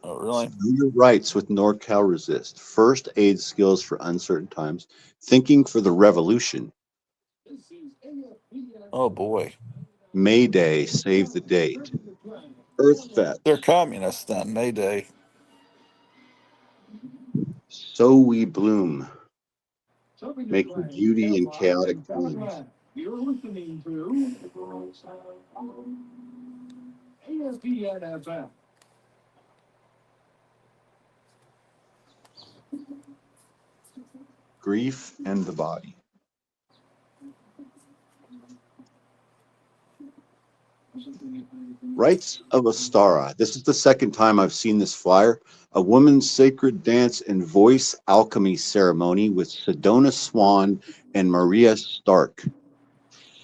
Oh, really? Know your rights with NorCal Resist. First aid skills for uncertain times. Thinking for the revolution. Oh, boy. May Day, save the date. Earth Fest. They're communists then, Mayday. So we bloom. Making beauty in chaotic times. You're listening to ASPN FM. Grief and the body. Rites of Astara. This is the second time I've seen this flyer. A woman's sacred dance and voice alchemy ceremony with Sedona Swan and Maria Stark.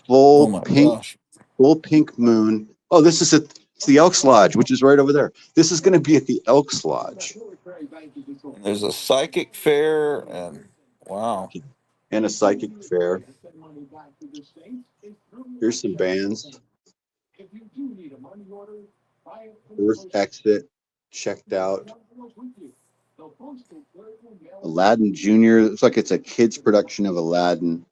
Full pink moon. Oh, this is it's the Elks Lodge, which is right over there. This is going to be at the Elks Lodge. There's a psychic fair and wow. And a psychic fair. Here's some bands. Earth Exit, checked out. Aladdin Jr. Looks like it's a kid's production of Aladdin.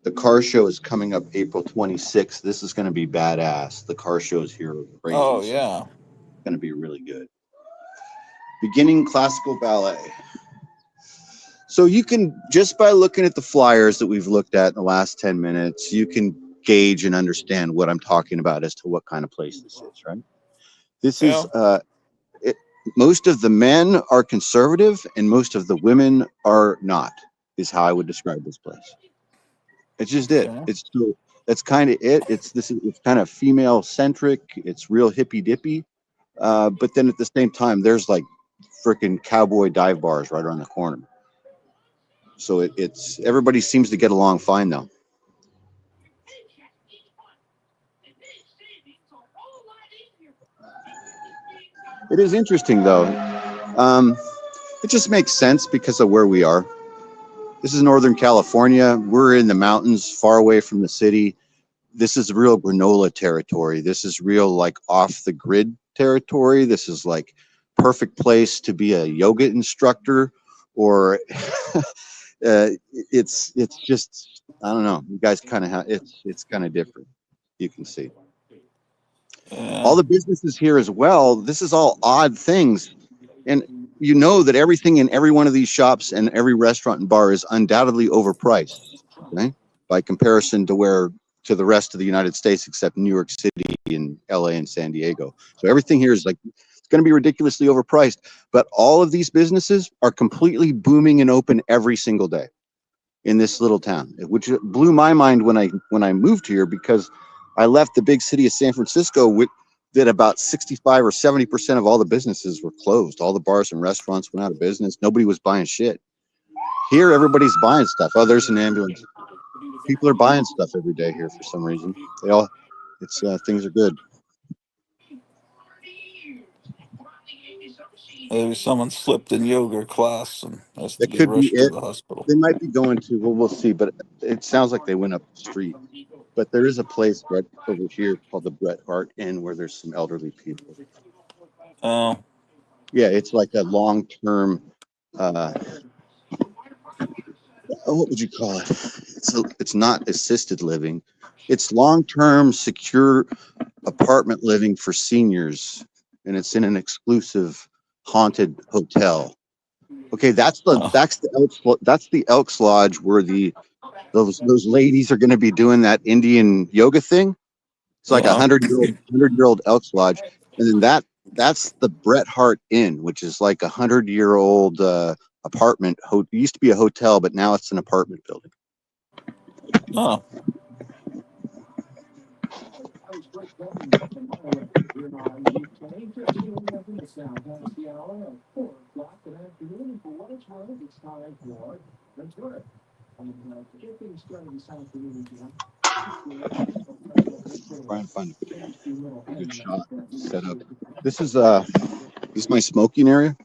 The car show is coming up April 26th. This is going to be badass. The car show is here. Oh, yeah. It's going to be really good. Beginning classical ballet. So you can, just by looking at the flyers that we've looked at in the last 10 minutes, you can gauge and understand what I'm talking about as to what kind of place this is, right? This is, most of the men are conservative and most of the women are not, is how I would describe this place. It's just it. That's kind of it. It's kind of female centric. It's real hippy dippy. But then at the same time, there's like freaking cowboy dive bars right around the corner. So it's everybody seems to get along fine though. It is interesting though. Um, it just makes sense because of where we are. This is Northern California. We're in the mountains, far away from the city. This is real granola territory. This is real like off the grid territory. This is like perfect place to be a yoga instructor, or it's just I don't know. You guys kind of have it's kind of different. You can see all Yeah. the businesses here as well. This is all odd things, and you know that everything in every one of these shops and every restaurant and bar is undoubtedly overpriced, right? By comparison to the rest of the United States, except New York City and LA and San Diego. So everything here is like it's going to be ridiculously overpriced. But all of these businesses are completely booming and open every single day in this little town, which blew my mind when I moved here because I left the big city of San Francisco with that about 65 or 70% of all the businesses were closed. All the bars and restaurants went out of business. Nobody was buying shit. Here, everybody's buying stuff. Oh, there's an ambulance. People are buying stuff every day here for some reason. They all, it's things are good. Maybe someone slipped in yoga class and has to That get could be rushed to it. the hospital. They might be going to. Well, we'll see. But it sounds like they went up the street. But there is a place right over here called the Bret Hart Inn where there's some elderly people. Oh, Yeah, it's like a long-term. Uh, what would you call it? It's not assisted living. It's long-term secure apartment living for seniors, and it's in an exclusive haunted hotel. Okay, oh, that's the Elks Lodge where those ladies are going to be doing that Indian yoga thing. It's like a yeah. hundred-year-old Elks Lodge, and then that's the Bret Hart Inn, which is like a 100-year-old apartment. It used to be a hotel, but now it's an apartment building. Oh, Try and find a good shot set up. This is this is my smoking area.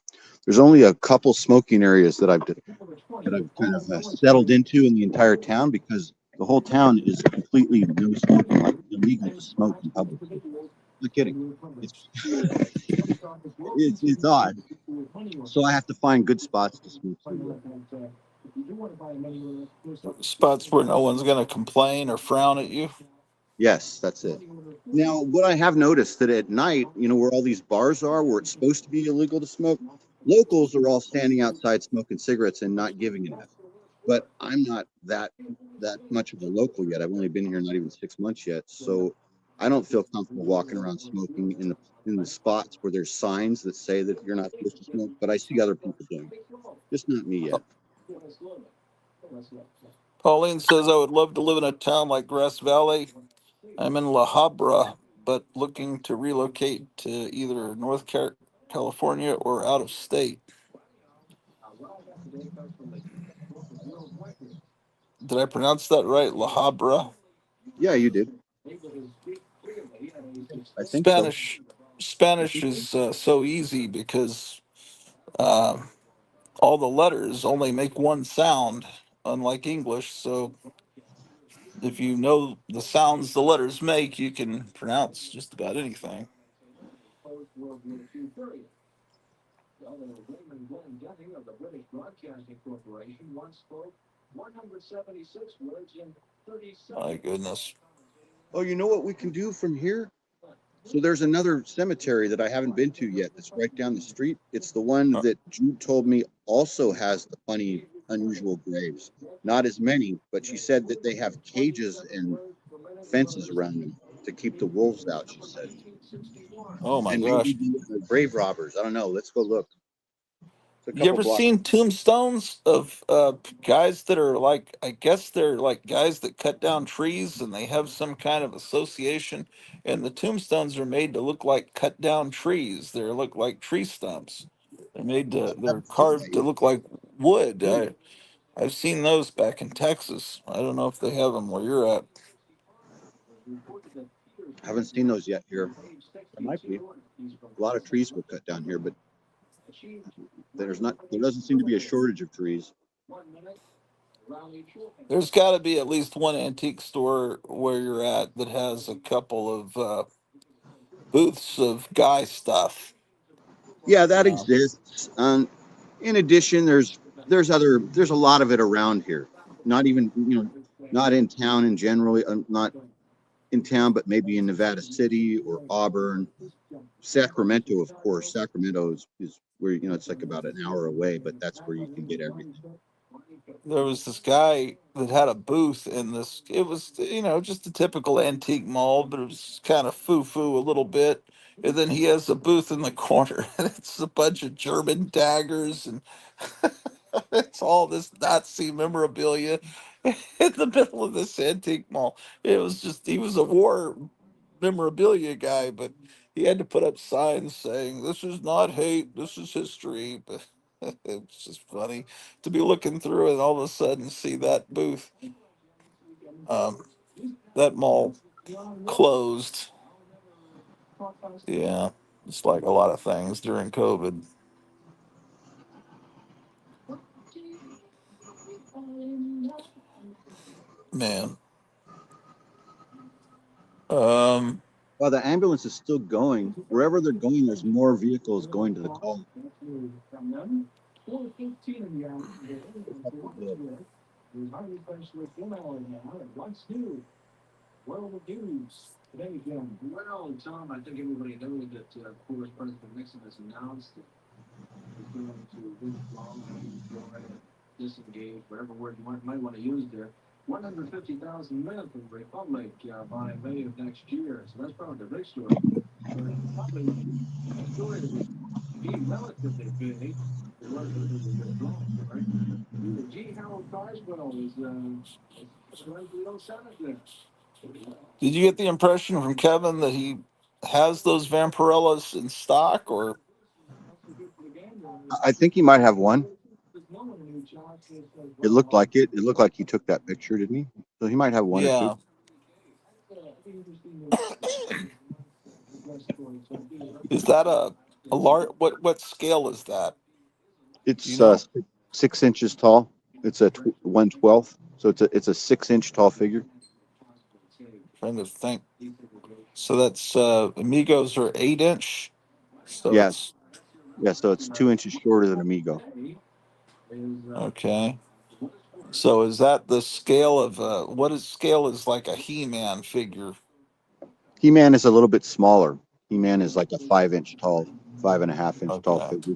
There's only a couple smoking areas that I've kind of settled into in the entire town because the whole town is completely no smoking, like illegal to smoke in public. No kidding. It's it's odd. So I have to find good spots to smoke cigarettes. spots where no one's going to complain or frown at you. Yes, that's it. Now, what I have noticed that at night, you know, where all these bars are, where it's supposed to be illegal to smoke, locals are all standing outside smoking cigarettes and not giving an F. But I'm not that much of a local yet. I've only been here not even 6 months yet, so I don't feel comfortable walking around smoking in the spots where there's signs that say that you're not supposed to smoke. But I see other people doing it, just not me yet. Pauline says, I would love to live in a town like Grass Valley. I'm in La Habra, but looking to relocate to either California or out of state. Did I pronounce that right? La Habra? Yeah, you did. I think so. Spanish. Spanish is so easy because uh, all the letters only make one sound, unlike English. So if you know the sounds the letters make, you can pronounce just about anything. My goodness. Oh, you know what we can do from here? So there's another cemetery that I haven't been to yet that's right down the street. It's the one Uh, that Jude told me also has the funny, unusual graves. Not as many, but she said that they have cages and fences around them to keep the wolves out, she said. Oh my And maybe gosh. the grave robbers. I don't know. Let's go look. It's a You couple ever blocks. seen tombstones of guys that are like, I guess they're like guys that cut down trees and they have some kind of association, and the tombstones are made to look like cut down trees. They look like tree stumps. I They're haven't seen that carved to yet. look like wood. Yeah. I've seen those back in Texas. I don't know if they have them where you're at. Haven't seen those yet here. There might be. A lot of trees were cut down here, but there doesn't seem to be a shortage of trees. There's got to be at least one antique store where you're at that has a couple of booths of guy stuff. Yeah, that Um, exists. In addition, there's a lot of it around here. Not even, not in town in general, not in town, but maybe in Nevada City or Auburn, Sacramento, of course. Sacramento is where, it's like about an hour away, but that's where you can get everything. there was this guy that had a booth in this. It was, just a typical antique mall, but it was kind of foo-foo a little bit. And then he has a booth in the corner, and it's a bunch of German daggers, and it's all this Nazi memorabilia in the middle of this antique mall. It was just, he was a war memorabilia guy, but he had to put up signs saying, "This is not hate, this is history." But it's just funny to be looking through and all of a sudden see that booth, um, that mall closed. Yeah, it's like a lot of things during COVID. Man. Um, While the ambulance is still going, wherever they're going, there's more vehicles going to the call. Well, Tom, I think everybody knows that, of course, President Nixon has announced that he's going to withdraw, disengage, whatever word you might want to use there. 150,000 men from the Republic by May of next year. So that's probably the big story. But probably a story that would be relatively big. It wasn't really withdrawn, right? G. Harold Carswell is the Senate there. did you get the impression from Kevin that he has those Vampirellas in stock, or I think he might have one. It looked like it. It looked like he took that picture, didn't he? So he might have one or two. yeah? Is that a large? What scale is that? Do you It's know? 6 inches tall. It's a 1/12, so it's a 6 inch tall figure. Trying to think. So that's Amigos are 8 inch. So Yeah, it's yeah. So it's 2 inches shorter than Amigo. okay. So is that the scale of what is scale is like a He-Man figure? He-Man is a little bit smaller. He-Man is like a 5 inch tall, 5.5 inch tall Okay. figure.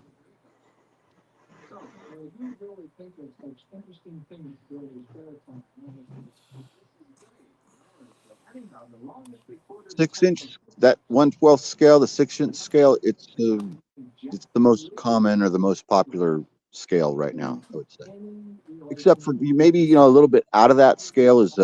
Such interesting things during his spare time. 6 inch, that 1/12 scale, the 6 inch scale, it's the most common or the most popular scale right now, I would say. Except for maybe, a little bit out of that scale is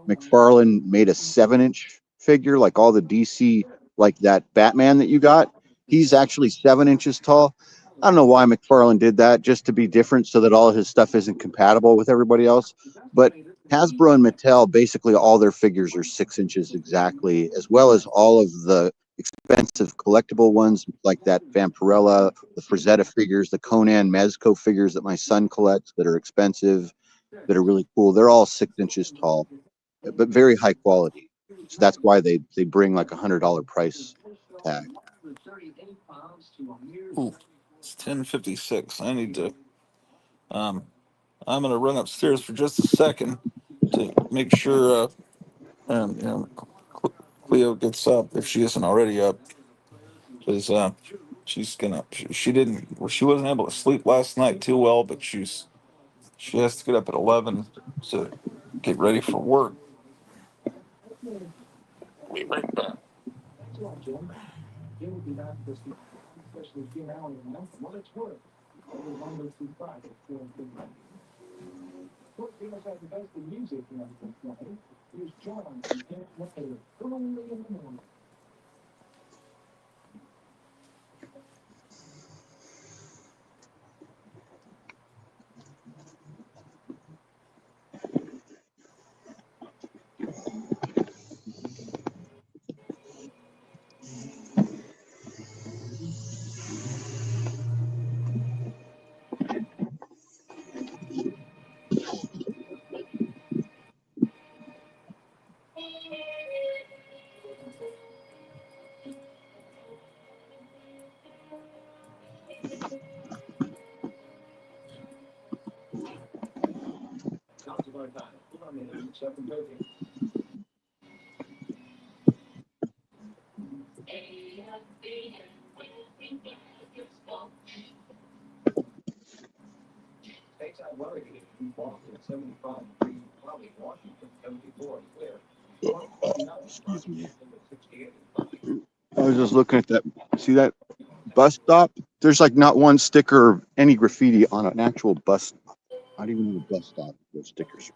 McFarlane made a 7 inch figure, like all the DC, like that Batman that you got. He's actually 7 inches tall. I don't know why McFarlane did that, just to be different so that all of his stuff isn't compatible with everybody else. But Hasbro and Mattel, basically all their figures are 6 inches exactly, as well as all of the expensive collectible ones like that Vampirella, the Frazetta figures, the Conan Mezco figures that my son collects that are expensive, that are really cool. They're all 6 inches tall, but very high quality. So that's why they bring like $100 price tag. Ooh, it's 10:56. I need to. Um, I'm gonna run upstairs for just a second to make sure. Cleo gets up if she isn't already up, because she's gonna. She didn't. Well, she wasn't able to sleep last night too well, but she has to get up at 11 to get ready for work. Be right back. Excuse me. I was just looking at that. See that bus stop? There's like not one sticker or any graffiti on an actual bus. Not even on a bus stop. Those stickers.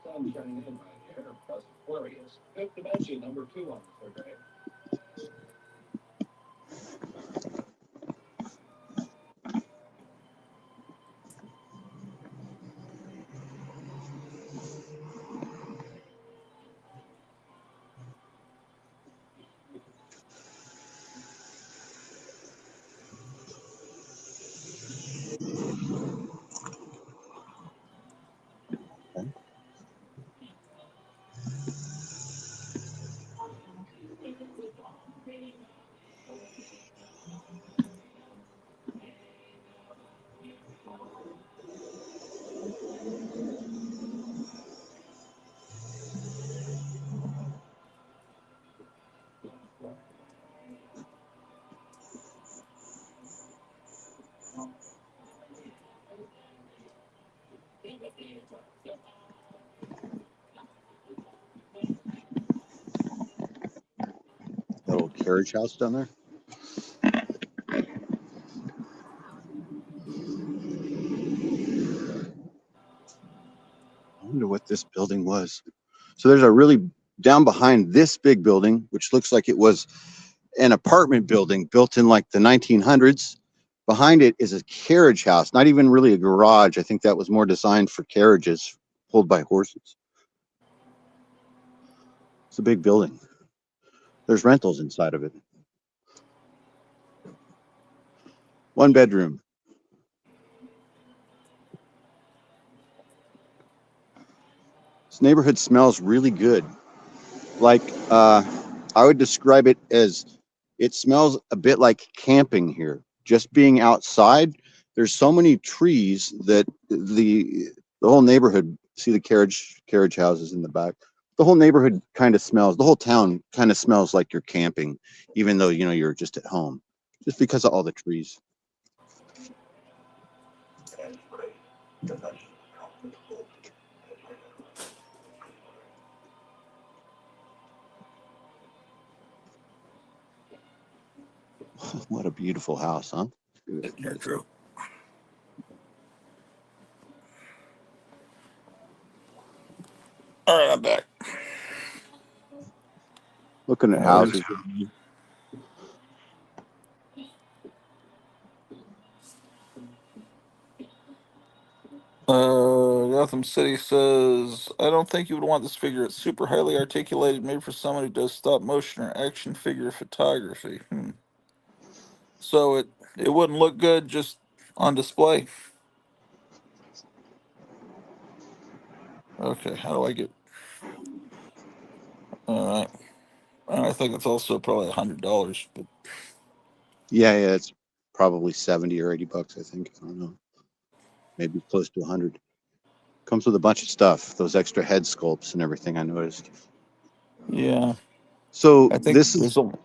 That old carriage house down there. I wonder what this building was. So there's a really down behind this big building, which looks like it was an apartment building built in like the 1900s. Behind it is a carriage house, not even really a garage. I think that was more designed for carriages pulled by horses. It's a big building. There's rentals inside of it. One bedroom. This neighborhood smells really good. Like, I would describe it as, it smells a bit like camping here. Just being outside, there's so many trees that the whole neighborhood, see the carriage houses in the back. The whole neighborhood kind of smells, the whole town kind of smells like you're camping, even though, you know, you're just at home, just because of all the trees. What a beautiful house, huh? Yeah, true. All right, I'm back. Looking at All right. houses. Gotham City says, I don't think you would want this figure. It's super highly articulated, made for someone who does stop motion or action figure photography. So it wouldn't look good just on display. Okay, how do I get? All right, I think it's also probably $100, but Yeah, it's probably 70 or 80 bucks, I think. I don't know. Maybe close to 100. Comes with a bunch of stuff, those extra head sculpts and everything, I noticed. yeah, So I think this is, there's only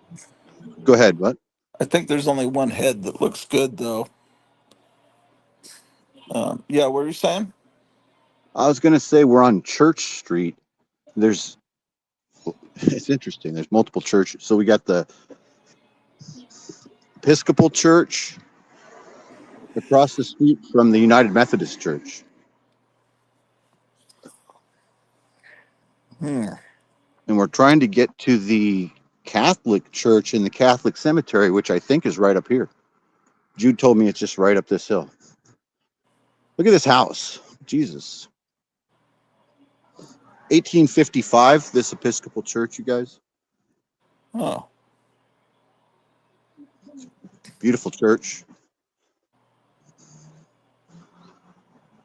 go ahead, what? I think there's only one head that looks good though. Yeah, what are you saying? I was going to say we're on Church Street. There's, it's interesting. There's multiple churches. So we got the Episcopal Church across the street from the United Methodist Church. Hmm. And we're trying to get to the Catholic Church in the Catholic Cemetery, which I think is right up here. Jude told me it's just right up this hill. Look at this house. Jesus. 1855, this Episcopal Church, you guys. Oh, Beautiful church.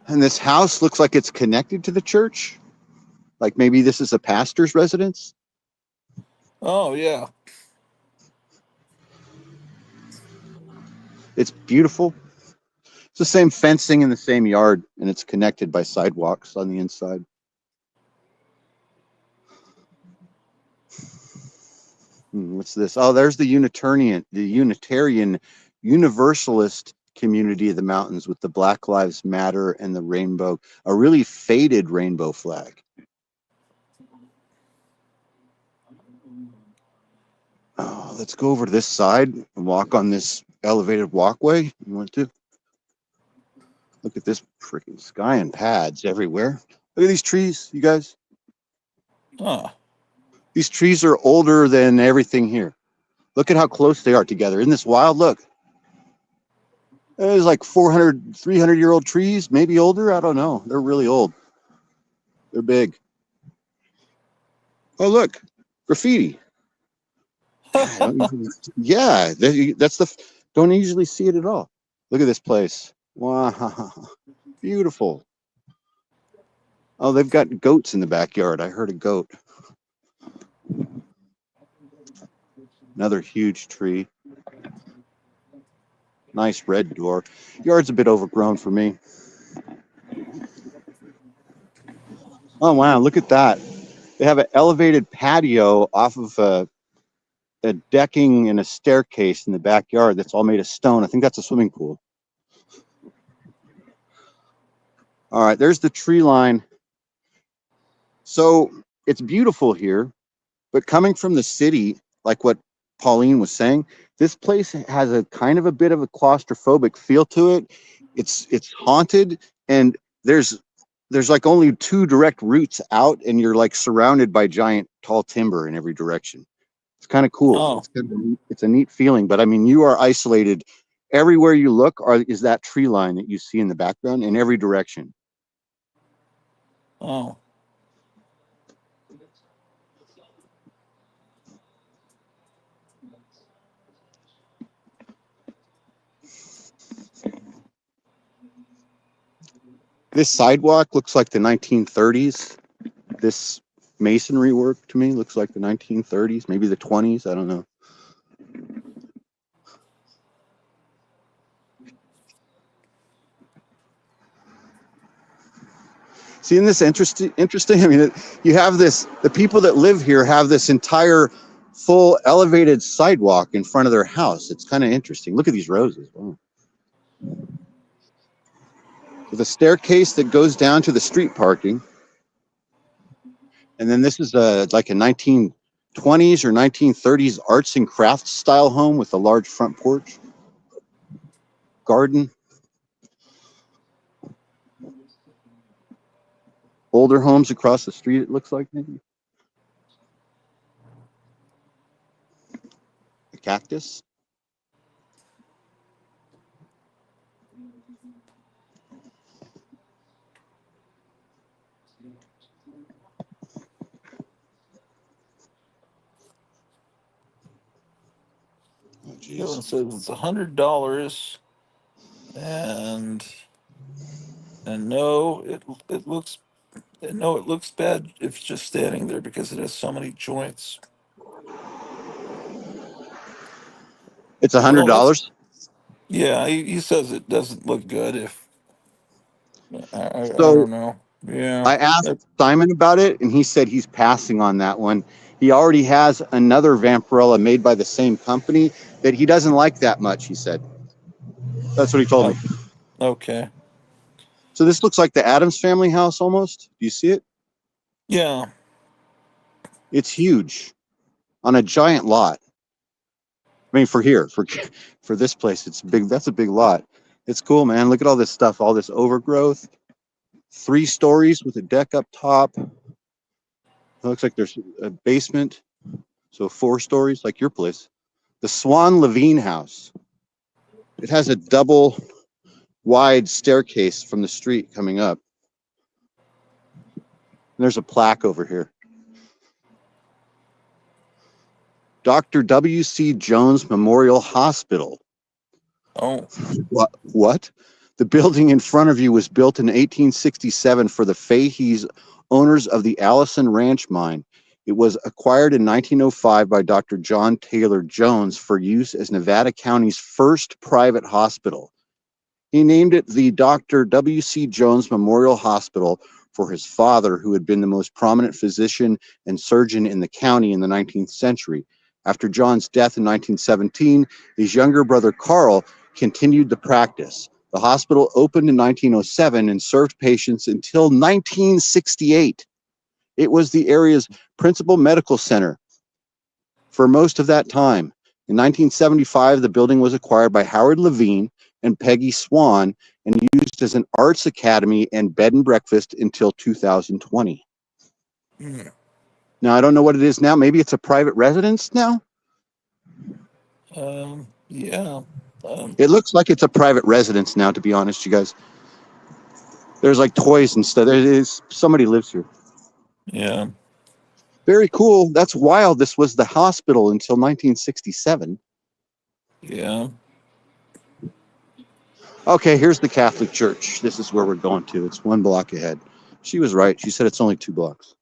And this house looks like it's connected to the church. Like maybe this is a pastor's residence. oh yeah. It's beautiful. It's the same fencing in the same yard, and it's connected by sidewalks on the inside. What's this? Oh, there's the Unitarian Universalist community of the mountains with the Black Lives Matter and the rainbow, a really faded rainbow flag. Oh, let's go over to this side and walk on this elevated walkway. You want to? Look at this freaking sky and pads everywhere. Look at these trees, you guys. Ah, These trees are older than everything here. Look at how close they are together. Isn't this wild? Look. There's like 400, 300-year-old trees, maybe older. I don't know. They're really old. They're big. Oh, look. Graffiti. Yeah, don't usually see it at all. Look at this place. Wow. Beautiful. Oh, they've got goats in the backyard. I heard a goat. Another huge tree. Nice red door. Yard's a bit overgrown for me. Oh, wow. Look at that. They have an elevated patio off of a decking and a staircase in the backyard that's all made of stone. I think that's a swimming pool. All right, there's the tree line. So it's beautiful here, but coming from the city, like what Pauline was saying, this place has a kind of a bit of a claustrophobic feel to it. It's haunted, and there's like only 2 direct routes out, and you're like surrounded by giant tall timber in every direction. It's kind of cool. oh, It's a neat feeling, but I mean, you are isolated. Everywhere you look is that tree line that you see in the background in every direction. oh. This sidewalk looks like the 1930s. This masonry work to me looks like the 1930s, maybe the 20s. I don't know. See, isn't this interesting? I mean, you have this, the people that live here have this entire full elevated sidewalk in front of their house. It's kind of interesting. Look at these roses. Wow. With a staircase that goes down to the street parking. And then this is like a 1920s or 1930s arts and crafts style home with a large front porch, garden. Older homes across the street, it looks like maybe. A cactus. Oh, Kevin geez. says it's $100, and no, it looks no, it looks bad if it's just standing there because it has so many joints. It's Well, that's $100. yeah. He says it doesn't look good if I So don't know. Yeah, I asked Simon about it, and he said he's passing on that one. He already has another Vampirella made by the same company that he doesn't like that much, he said. That's what he told me. oh, okay. So this looks like the Addams Family house almost. Do you see it? Yeah. It's huge on a giant lot. I mean, for this place, it's big. That's a big lot. It's cool, man. Look at all this stuff, all this overgrowth. 3 stories with a deck up top. It looks like there's a basement. So 4 stories, like your place. The Swan Levine house. It has a double wide staircase from the street coming up. And there's a plaque over here. Dr. W.C. Jones Memorial Hospital. Oh. What? The building in front of you was built in 1867 for the Fahey's, owners of the Allison Ranch mine. It was acquired in 1905 by Dr. John Taylor Jones for use as Nevada County's first private hospital. He named it the Dr. W.C. Jones Memorial Hospital for his father, who had been the most prominent physician and surgeon in the county in the 19th century. After John's death in 1917, his younger brother Carl continued the practice. The hospital opened in 1907 and served patients until 1968. It was the area's principal medical center for most of that time. In 1975, the building was acquired by Howard Levine and Peggy Swan and used as an arts academy and bed and breakfast until 2020. Now, I don't know what it is now. Maybe it's a private residence now? Yeah. It looks like it's a private residence now, to be honest, you guys. There's like toys and stuff. Somebody lives here. Yeah. Very cool. That's wild. This was the hospital until 1967. Yeah. Okay, here's the Catholic Church. This is where we're going to. It's 1 block ahead. She was right. She said it's only 2 blocks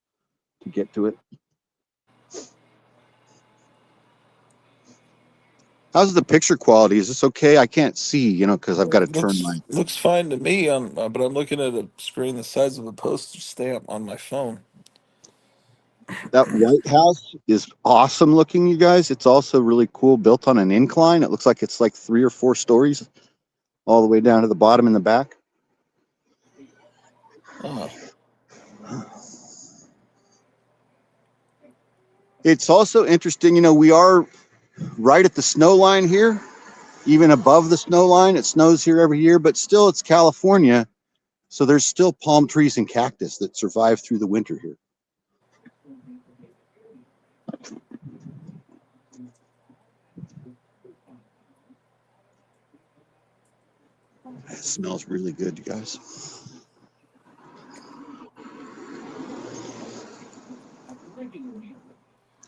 to get to it. How's the picture quality? Is this okay? I can't see, because I've got to turn my... Looks fine to me. But I'm looking at a screen the size of a postage stamp on my phone. That White House is awesome looking, you guys. It's also really cool, built on an incline. It looks like it's like 3 or 4 stories all the way down to the bottom in the back. Oh. It's also interesting, we are right at the snow line here, even above the snow line. It snows here every year, but still it's California. So there's still palm trees and cactus that survive through the winter here. It smells really good, you guys.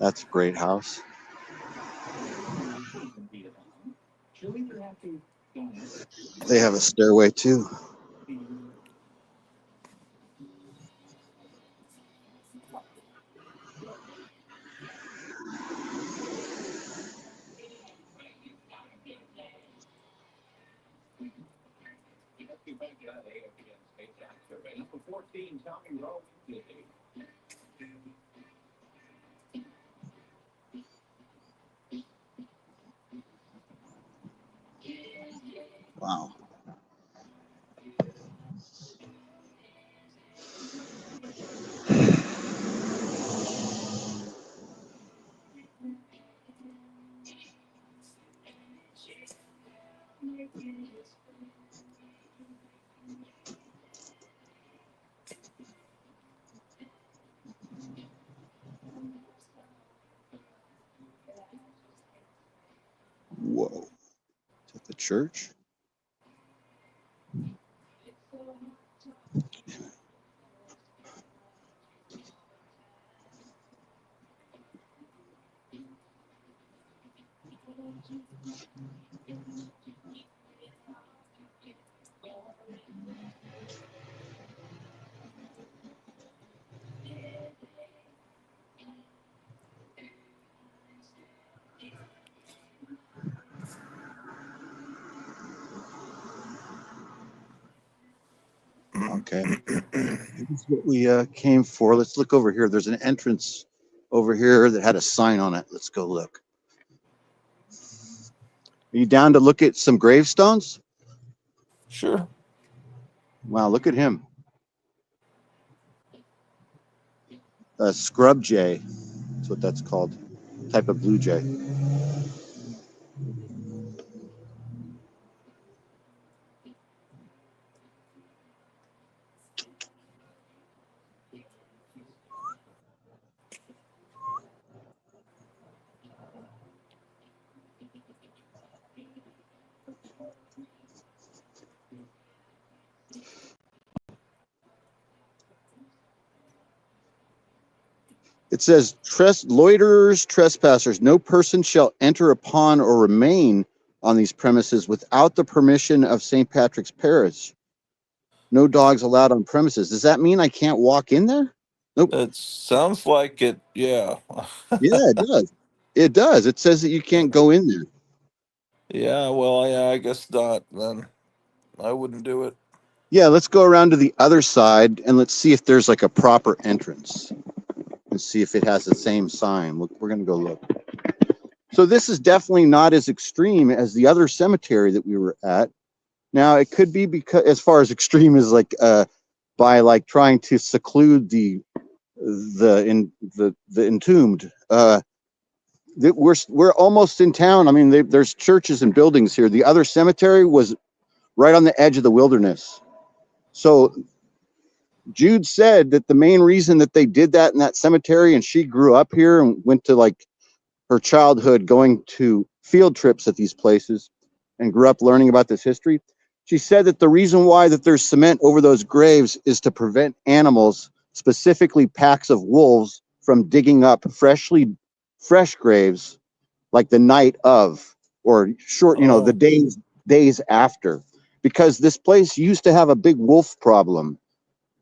That's a great house. They have a stairway too. Wow. Whoa. Is that the church? Okay. Here's what we came for. Let's look over here. There's an entrance over here that had a sign on it. Let's go look. Are you down to look at some gravestones? Sure. Wow, look at him. A scrub jay. That's what that's called. Type of blue jay. It says, loiterers, trespassers, no person shall enter upon or remain on these premises without the permission of St. Patrick's Parish. No dogs allowed on premises. Does that mean I can't walk in there? Nope. It sounds like it. Yeah. Yeah, it does. It does. It says that you can't go in there. Yeah. Well, yeah, I guess not. Then I wouldn't do it. Yeah, let's go around to the other side and let's see if there's like a proper entrance and see if it has the same sign. Look, we're going to go look. So this is definitely not as extreme as the other cemetery that we were at. Now it could be because, as far as extreme as like by like trying to seclude the entombed. We're almost in town. I mean, there's churches and buildings here. The other cemetery was right on the edge of the wilderness. So Jude said that the main reason that they did that in that cemetery, and she grew up here and went to like her childhood going to field trips at these places and grew up learning about this history. She said that the reason why that there's cement over those graves is to prevent animals, specifically packs of wolves, from digging up fresh graves like the night of, or short, the days after, because this place used to have a big wolf problem.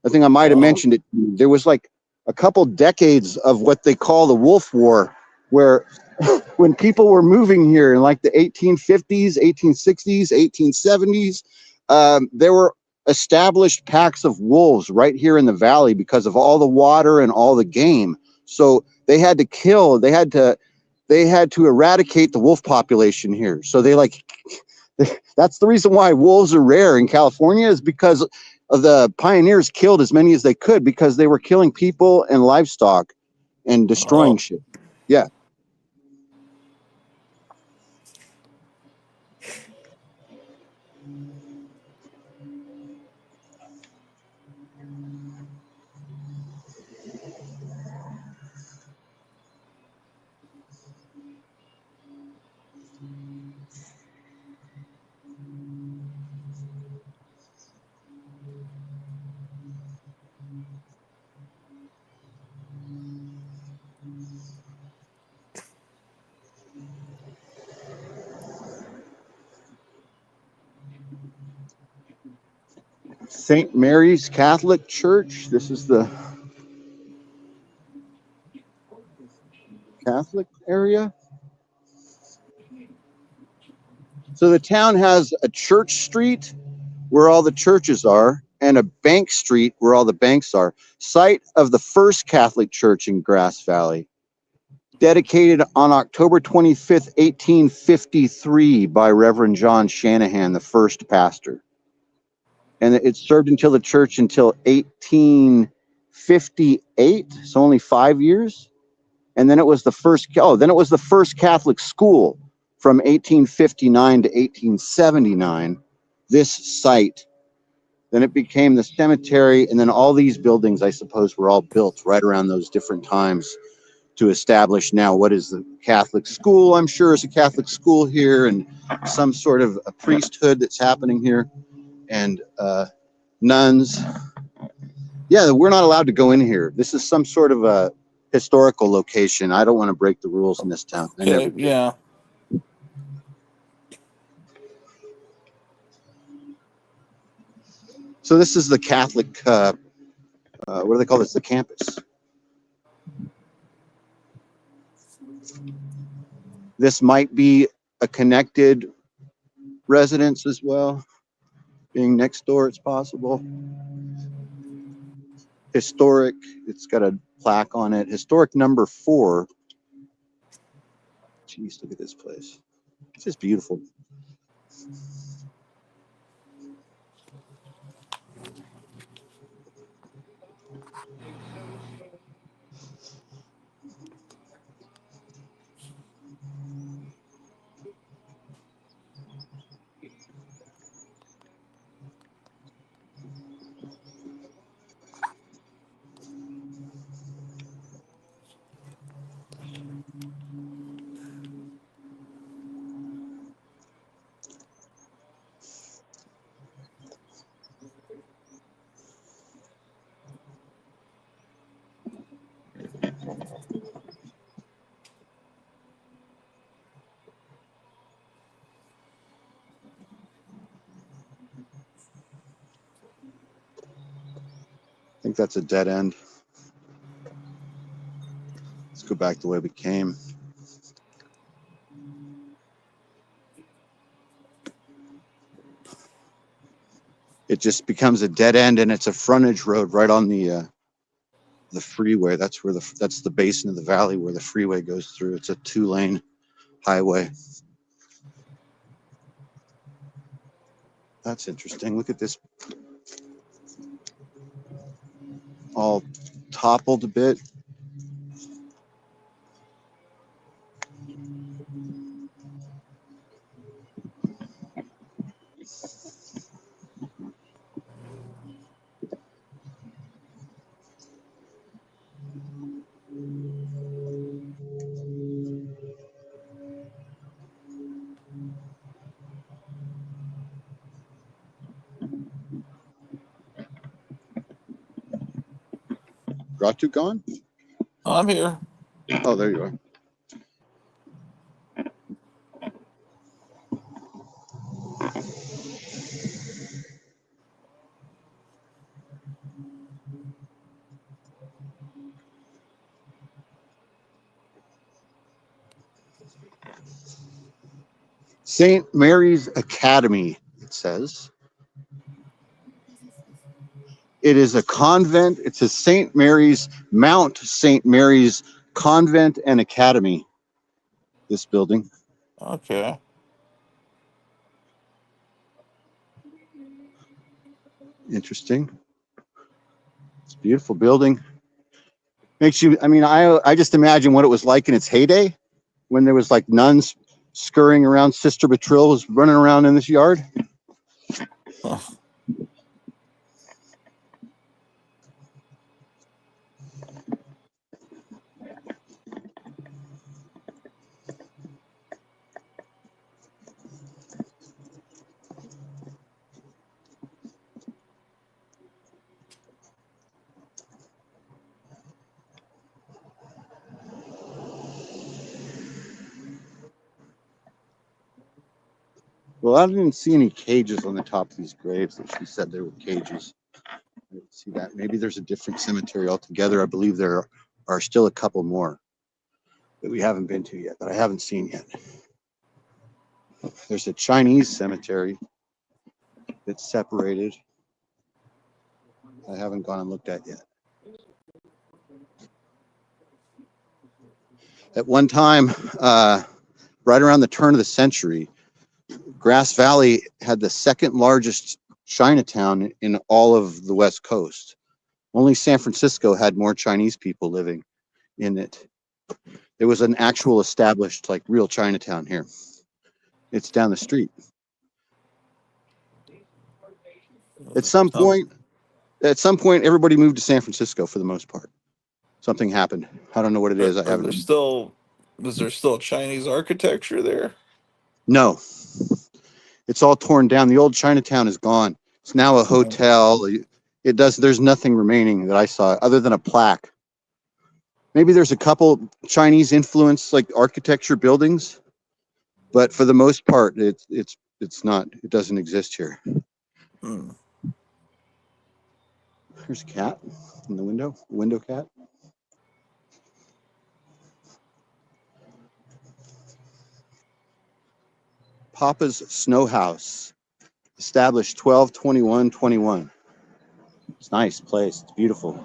I think I might have mentioned it. There was like a couple decades of what they call the Wolf War, where when people were moving here in like the 1850s, 1860s, 1870s, there were established packs of wolves right here in the valley because of all the water and all the game. So they had to eradicate the wolf population here. So that's the reason why wolves are rare in California, is because of the pioneers killed as many as they could because they were killing people and livestock and destroying shit. Yeah. St. Mary's Catholic Church. This is the Catholic area. So the town has a church street where all the churches are and a bank street where all the banks are. Site of the first Catholic church in Grass Valley. Dedicated on October 25th, 1853 by Reverend John Shanahan, the first pastor. And it served until the church until 1858, so only 5 years. And then it was the first Catholic school from 1859 to 1879, this site. Then it became the cemetery, and then all these buildings, I suppose, were all built right around those different times to establish now what is the Catholic school. I'm sure is a Catholic school here, and some sort of a priesthood that's happening here, and nuns. Yeah, we're not allowed to go in here. This is some sort of a historical location. I don't want to break the rules in this town. I never did. Yeah. So this is the Catholic, what do they call this? The campus. This might be a connected residence as well. Being next door, it's possible. Historic, it's got a plaque on it. Historic number 4. Jeez, look at this place. It's just beautiful. I think that's a dead end. Let's go back the way we came. It just becomes a dead end, and it's a frontage road right on the freeway. That's where that's the basin of the valley where the freeway goes through. It's a 2-lane highway. That's interesting. Look at this, all toppled a bit. Ratu gone? I'm here. Oh, there you are. St. Mary's Academy, it says. It is a convent. It's a St. Mary's, Mount St. Mary's Convent and Academy, this building. Okay. Interesting. It's a beautiful building. Makes you, I mean, I just imagine what it was like in its heyday when there was like nuns scurrying around. Sister Betril was running around in this yard. Huh. Well, I didn't see any cages on the top of these graves that she said there were cages. I didn't see that. Maybe there's a different cemetery altogether. I believe there are still a couple more that we haven't been to yet, that I haven't seen yet. There's a Chinese cemetery that's separated. I haven't gone and looked at yet. At one time, right around the turn of the century, Grass Valley had the second largest Chinatown in all of the West Coast. Only San Francisco had more Chinese people living in it. There was an actual established, like, real Chinatown here. It's down the street. At some point, everybody moved to San Francisco for the most part. Something happened. I don't know what it is. I haven't. Was there still Chinese architecture there? No, it's all torn down. The old Chinatown is gone. It's now a hotel. There's nothing remaining that I saw other than a plaque. Maybe there's a couple Chinese influence like architecture buildings, but for the most part, it's not. It doesn't exist here. Hmm. There's a cat in the window. Window cat. Papa's Snow House, established 12/21/21. It's a nice place. It's beautiful.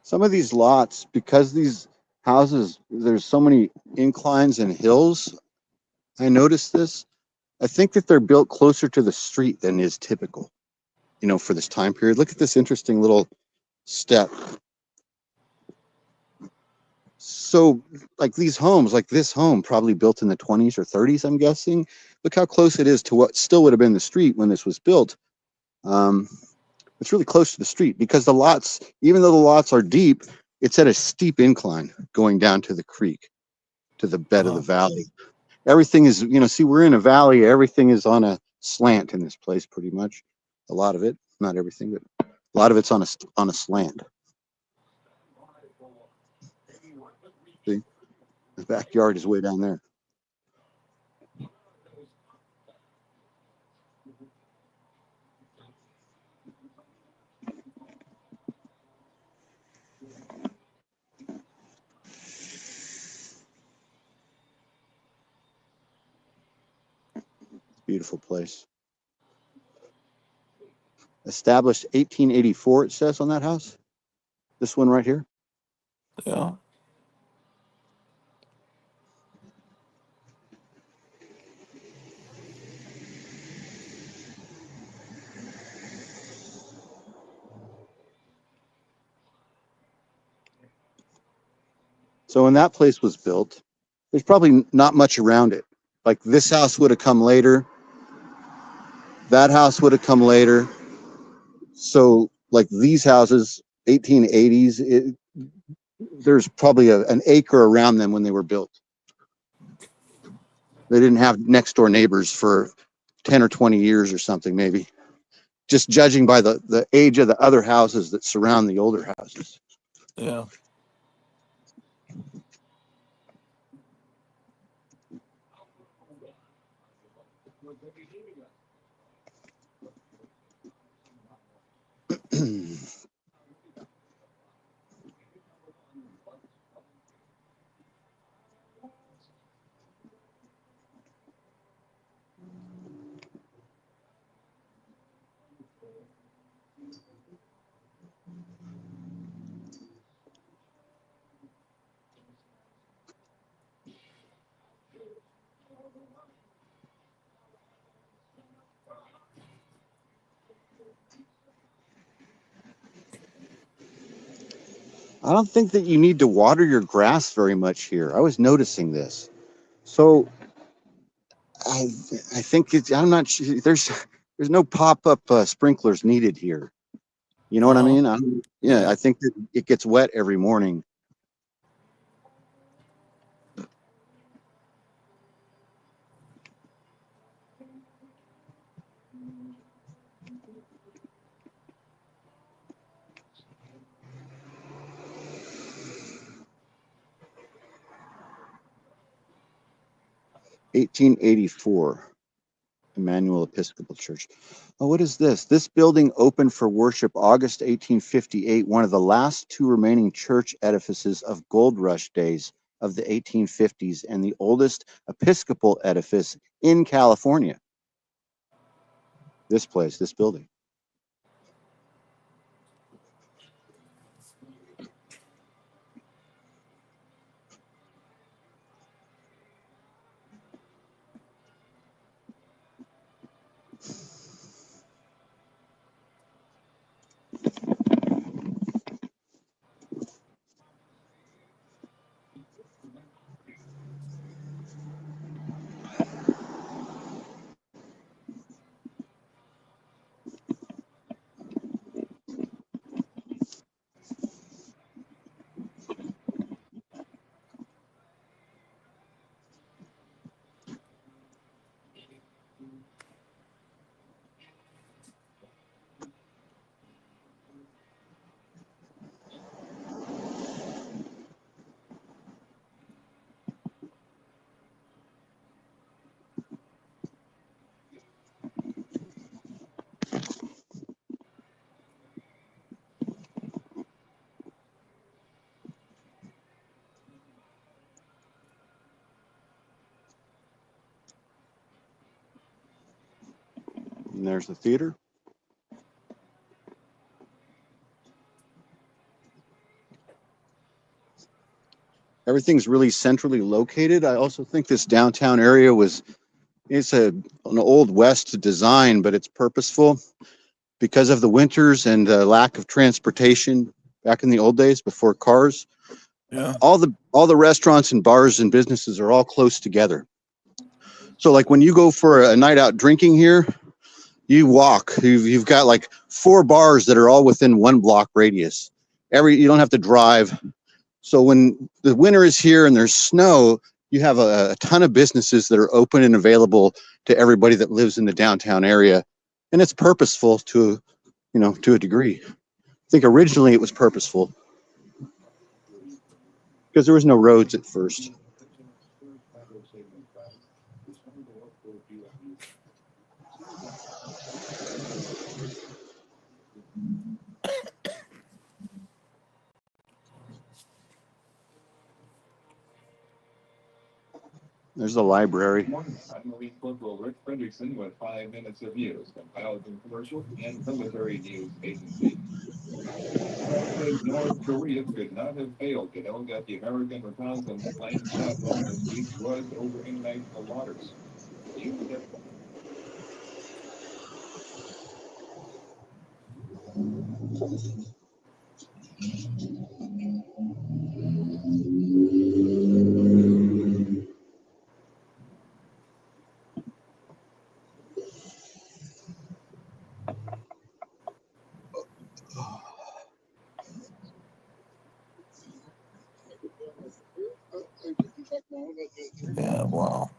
Some of these lots, because these houses, there's so many inclines and hills, I noticed this. I think that they're built closer to the street than is typical, for this time period. Look at this interesting little step. So, like these homes, like this home, probably built in the 20s or 30s, I'm guessing. Look how close it is to what still would have been the street when this was built. It's really close to the street because the lots, even though the lots are deep, it's at a steep incline going down to the creek, to the bed of the Uh-huh. valley. Everything is, see, we're in a valley. Everything is on a slant in this place, pretty much. A lot of it, not everything, but a lot of it's on a slant. See, the backyard is way down there. Beautiful place. Established 1884, it says on that house. This one right here. Yeah. So when that place was built, there's probably not much around it. Like this house would have come later. That house would have come later. So like these houses, 1880s, there's probably an acre around them when they were built. They didn't have next door neighbors for 10 or 20 years or something, maybe. Just judging by the age of the other houses that surround the older houses. Yeah. I don't think that you need to water your grass very much here. I was noticing this. So I think I'm not sure. There's no pop-up sprinklers needed here. You know what I Uh-huh. mean? Yeah, I think that it gets wet every morning. (1884) Emmanuel Episcopal Church. Oh, what is this? This building opened for worship August 1858, one of the last two remaining church edifices of gold rush days of the 1850s and the oldest Episcopal edifice in California. This place, this building. And there's the theater. Everything's really centrally located. I also think this downtown area it's an old West design, but it's purposeful because of the winters and the lack of transportation back in the old days before cars. Yeah. All the restaurants and bars and businesses are all close together. So like when you go for a night out drinking here, you walk. You've got like 4 bars that are all within 1 block radius. you don't have to drive. So when the winter is here and there's snow, you have a ton of businesses that are open and available to everybody that lives in the downtown area. And it's purposeful to, you know, to a degree. I think originally it was purposeful because there was no roads at first. There's the library. I'm Elite Corporal Rick Fredrickson with 5 minutes of news, compiled from commercial and military news agencies. Says North Korea could not have failed to know that the American reconnaissance plane shot down this week was over international waters. Yeah, wow.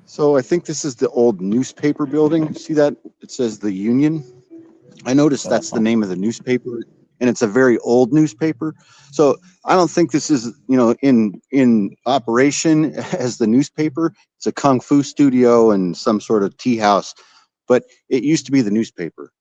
So I think this is the old newspaper building. See that? It says the Union. I noticed that's the name of the newspaper, and it's a very old newspaper. So I don't think this is, you know, in operation as the newspaper. It's a kung fu studio and some sort of tea house, but it used to be the newspaper.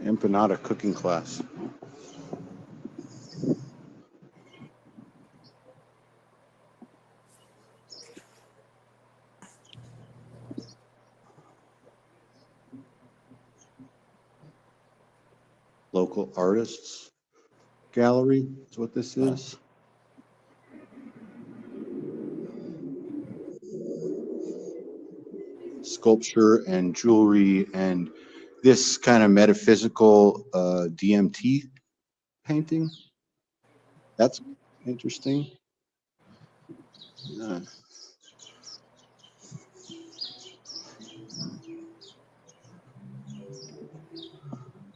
Empanada cooking class. Local artists gallery is what this is. Sculpture and jewelry and this kind of metaphysical DMT painting. That's interesting.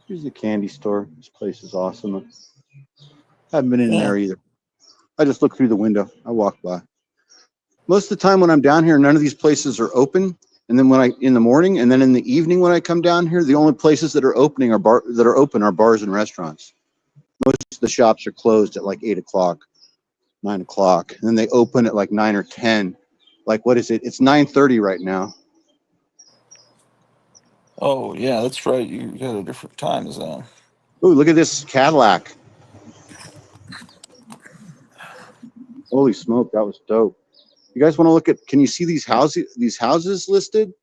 Here's the candy store. This place is awesome. I haven't been in Yeah. there either. I just look through the window. I walk by. Most of the time when I'm down here, none of these places are open. And then in the morning and then in the evening when I come down here, the only places that are open are bars and restaurants. Most of the shops are closed at like 8 o'clock, 9 o'clock. And then they open at like 9 or 10. Like, what is it? It's 9:30 right now. Oh, yeah, that's right. You got a different time zone. Ooh, look at this Cadillac. Holy smoke, that was dope. You guys want to look at, can you see these houses listed?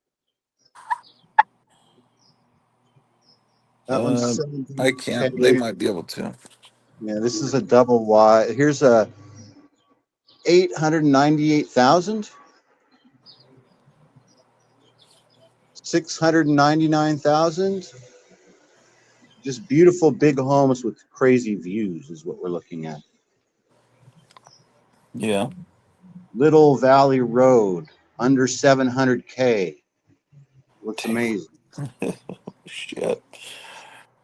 That one's I 17K. can't. They might be able to. Yeah, this is a double wide. Here's a 898,000, 699,000. Just beautiful big homes with crazy views is what we're looking at. Yeah. Little Valley Road, under 700K. Looks Damn. amazing. Shit.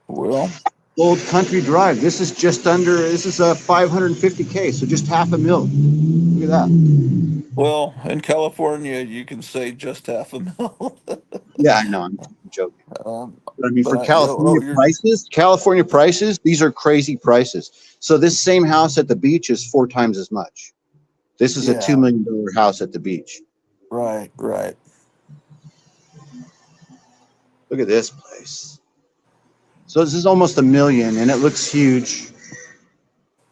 Well, Old Country Drive. This is just under. This is a 550K, so just half a mil. Look at that. well, in California, you can say just half a mil. Yeah, I know. I'm joking. um, But I mean, but for oh, California prices, these are crazy prices. So this same house at the beach is 4 times as much. This is a $2 yeah, million house at the beach. right, right. Look at this place. So this is almost a million, and it looks huge,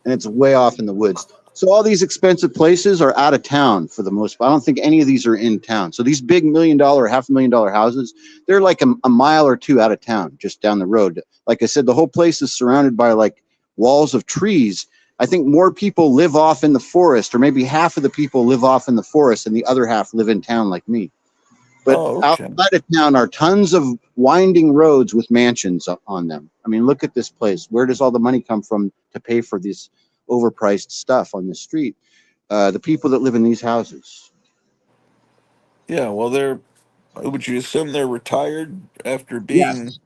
and it's way off in the woods. So all these expensive places are out of town for the most part. I don't think any of these are in town. So these big $1 million, $500,000 houses, they're like a mile or two out of town, just down the road. Like I said, the whole place is surrounded by like walls of trees. I think more people live off in the forest, or maybe half of the people live off in the forest, and the other half live in town like me. But Oh, okay. outside of town are tons of winding roads with mansions on them. I mean, look at this place. Where does all the money come from to pay for this overpriced stuff on the street? The people that live in these houses. Yeah. Well, they're. Would you assume they're retired after being Yes.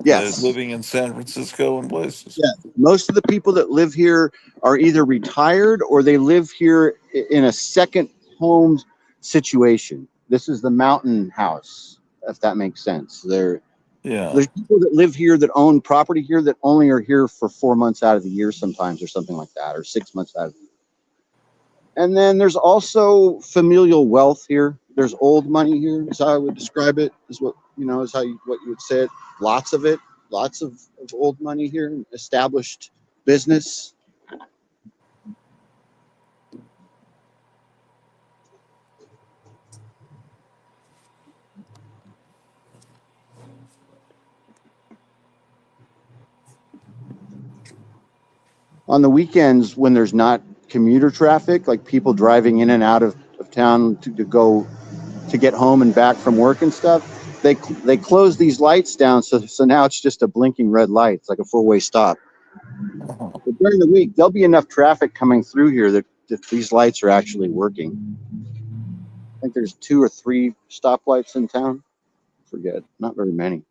Yes. living in San Francisco and places? Yeah. Most of the people that live here are either retired or they live here in a second home situation. This is the mountain house, if that makes sense. Yeah. There's people that live here that own property here that only are here for 4 months out of the year sometimes, or something like that, or 6 months out of the year. And then there's also familial wealth here. There's old money here, is how I would describe it, is what is what you would say it. Lots of it, lots of old money here, established business. On the weekends when there's not commuter traffic, like people driving in and out of town to go to get home and back from work and stuff, they close these lights down, so now it's just a blinking red light. It's like a four-way stop. Uh-huh. But during the week, there'll be enough traffic coming through here that these lights are actually working. I think there's 2 or 3 stoplights in town. Forget, not very many.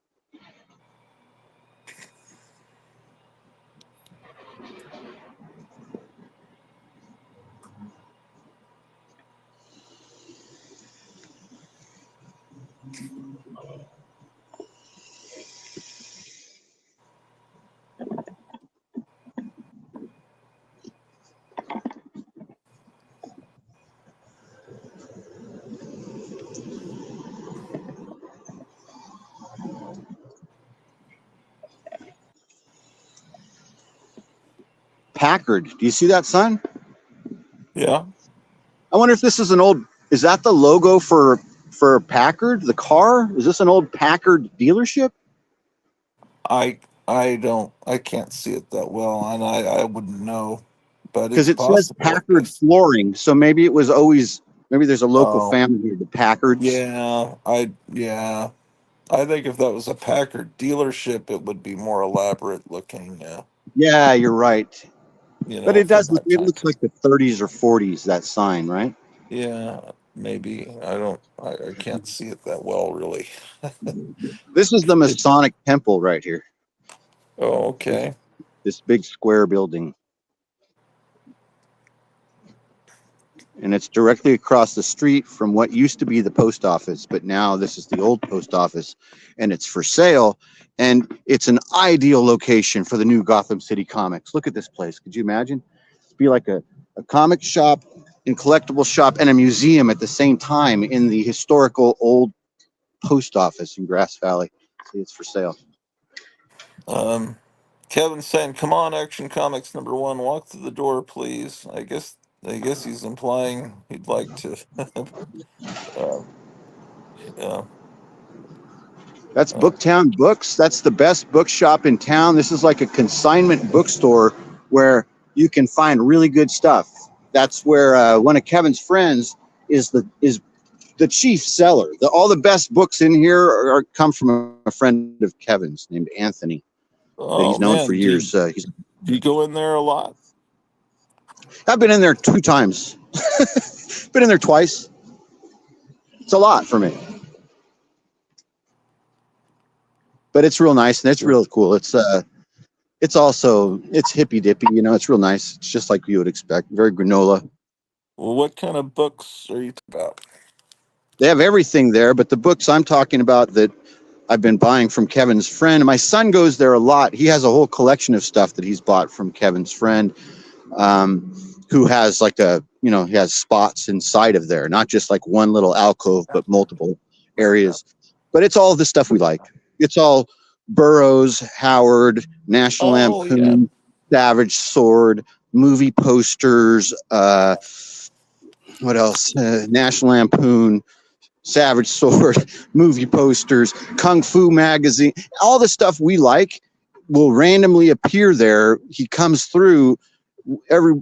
Packard, do you see that sign? Yeah. I wonder if this is an old. Is that the logo for Packard, the car? Is this an old Packard dealership? I I can't see it that well, and I wouldn't know, but Because it's it says possible, I Packard guess. flooring, so maybe it was always. Maybe there's a local Oh, family here, the Packards. yeah. I think if that was a Packard dealership, it would be more elaborate looking. Yeah, you're right. But it From does look. that It time. looks like the 30s or 40s. That sign, right? Yeah, maybe. I don't. I can't see it that well, really. This is the It. Masonic Temple right here. Oh, This, okay. this big square building, and it's directly across the street from what used to be the post office, but now this is the old post office, and it's for sale. And it's an ideal location for the new Gotham City Comics. Look at this place. Could you imagine? It'd be like a comic shop and collectible shop and a museum at the same time in the historical old post office in Grass Valley. See, it's for sale. Um, Kevin's saying, "Come on, Action Comics #1, walk through the door, please." I guess he's implying he'd like to. uh, uh, That's Booktown Books. That's the best bookshop in town. This is like a consignment bookstore where you can find really good stuff. That's where one of Kevin's friends is the chief seller. All the best books in here come from a friend of Kevin's named Anthony that he's Oh known for man, years. do you go in there a lot? I've been in there 2 times. Been in there twice. It's a lot for me. But it's real nice and it's real cool. It's hippy dippy, it's real nice. It's just like you would expect. Very granola. Well, what kind of books are you talking about? They have everything there, but the books I'm talking about that I've been buying from Kevin's friend, and my son goes there a lot. He has a whole collection of stuff that he's bought from Kevin's friend, who has he has spots inside of there, not just like one little alcove, but multiple areas. But it's all the stuff we like. It's all Burroughs, Howard, National Lampoon, Savage Sword, movie posters, what else? National Lampoon, Savage Sword, movie posters, Kung Fu magazine, all the stuff we like will randomly appear there. He comes through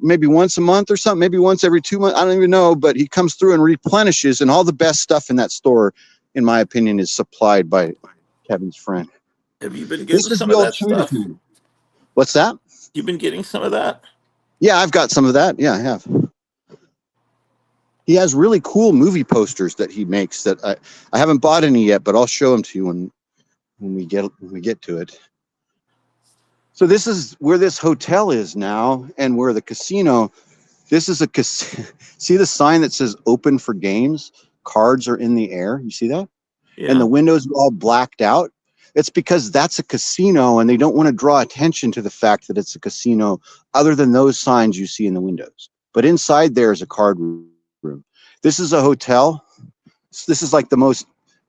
maybe once a month or something, maybe once every 2 months. I don't even know, but he comes through and replenishes, and all the best stuff in that store, in my opinion, is supplied by Kevin's friend. Have you been getting some of that stuff? What's that? You've been getting some of that? Yeah, I've got some of that. Yeah, I have. He has really cool movie posters that he makes that I haven't bought any yet, but I'll show them to you when we get to it. So this is where this hotel is now, and where the casino. This is a casino. See the sign that says "Open for games"? Cards are in the air. You see that? Yeah. And the windows are all blacked out. It's because that's a casino, and they don't want to draw attention to the fact that it's a casino, other than those signs you see in the windows. But inside there is a card room. This is a hotel. This is like the most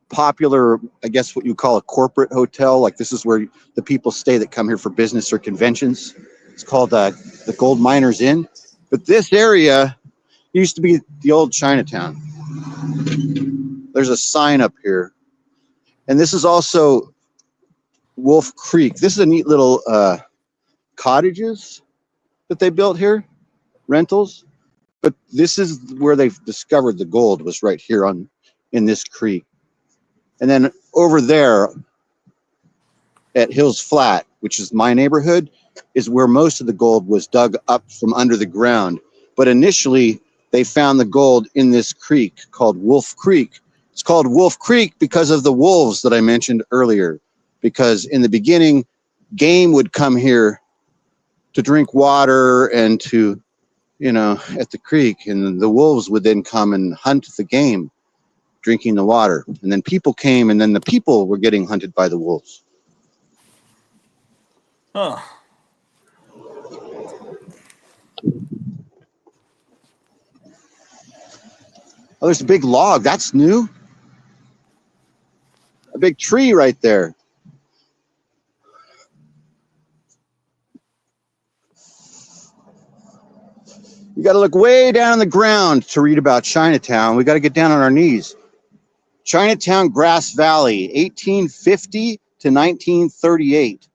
popular, I guess what you call a corporate hotel. Like this is where the people stay that come here for business or conventions. It's called the Gold Miners Inn. But this area used to be the old Chinatown. There's a sign up here. And this is also Wolf Creek. This is a neat little cottages that they built here, rentals. But this is where they've discovered the gold, was right here in this creek. And then over there at Hills Flat, which is my neighborhood, is where most of the gold was dug up from under the ground. But initially, they found the gold in this creek called Wolf Creek. It's called Wolf Creek because of the wolves that I mentioned earlier. Because in the beginning, game would come here to drink water and to, at the creek. And the wolves would then come and hunt the game, drinking the water. And then people came, and then the people were getting hunted by the wolves. Huh. Oh, there's a big log. That's new. A big tree right there. You got to look way down on the ground to read about Chinatown. We got to get down on our knees. Chinatown, Grass Valley, 1850 to 1938.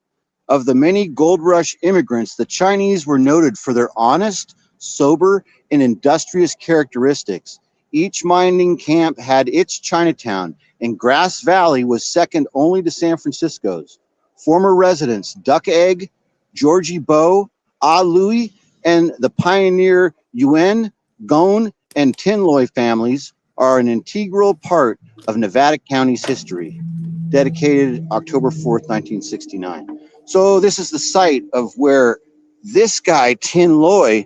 Of the many gold rush immigrants, the Chinese were noted for their honest, sober, and industrious characteristics. Each mining camp had its Chinatown, and Grass Valley was second only to San Francisco's. Former residents Duck Egg, Georgie Bow, Ah Louie, and the pioneer Yuen, Gone, and Tinloy families are an integral part of Nevada County's history. Dedicated October 4th, 1969. So this is the site of where this guy, Tinloy,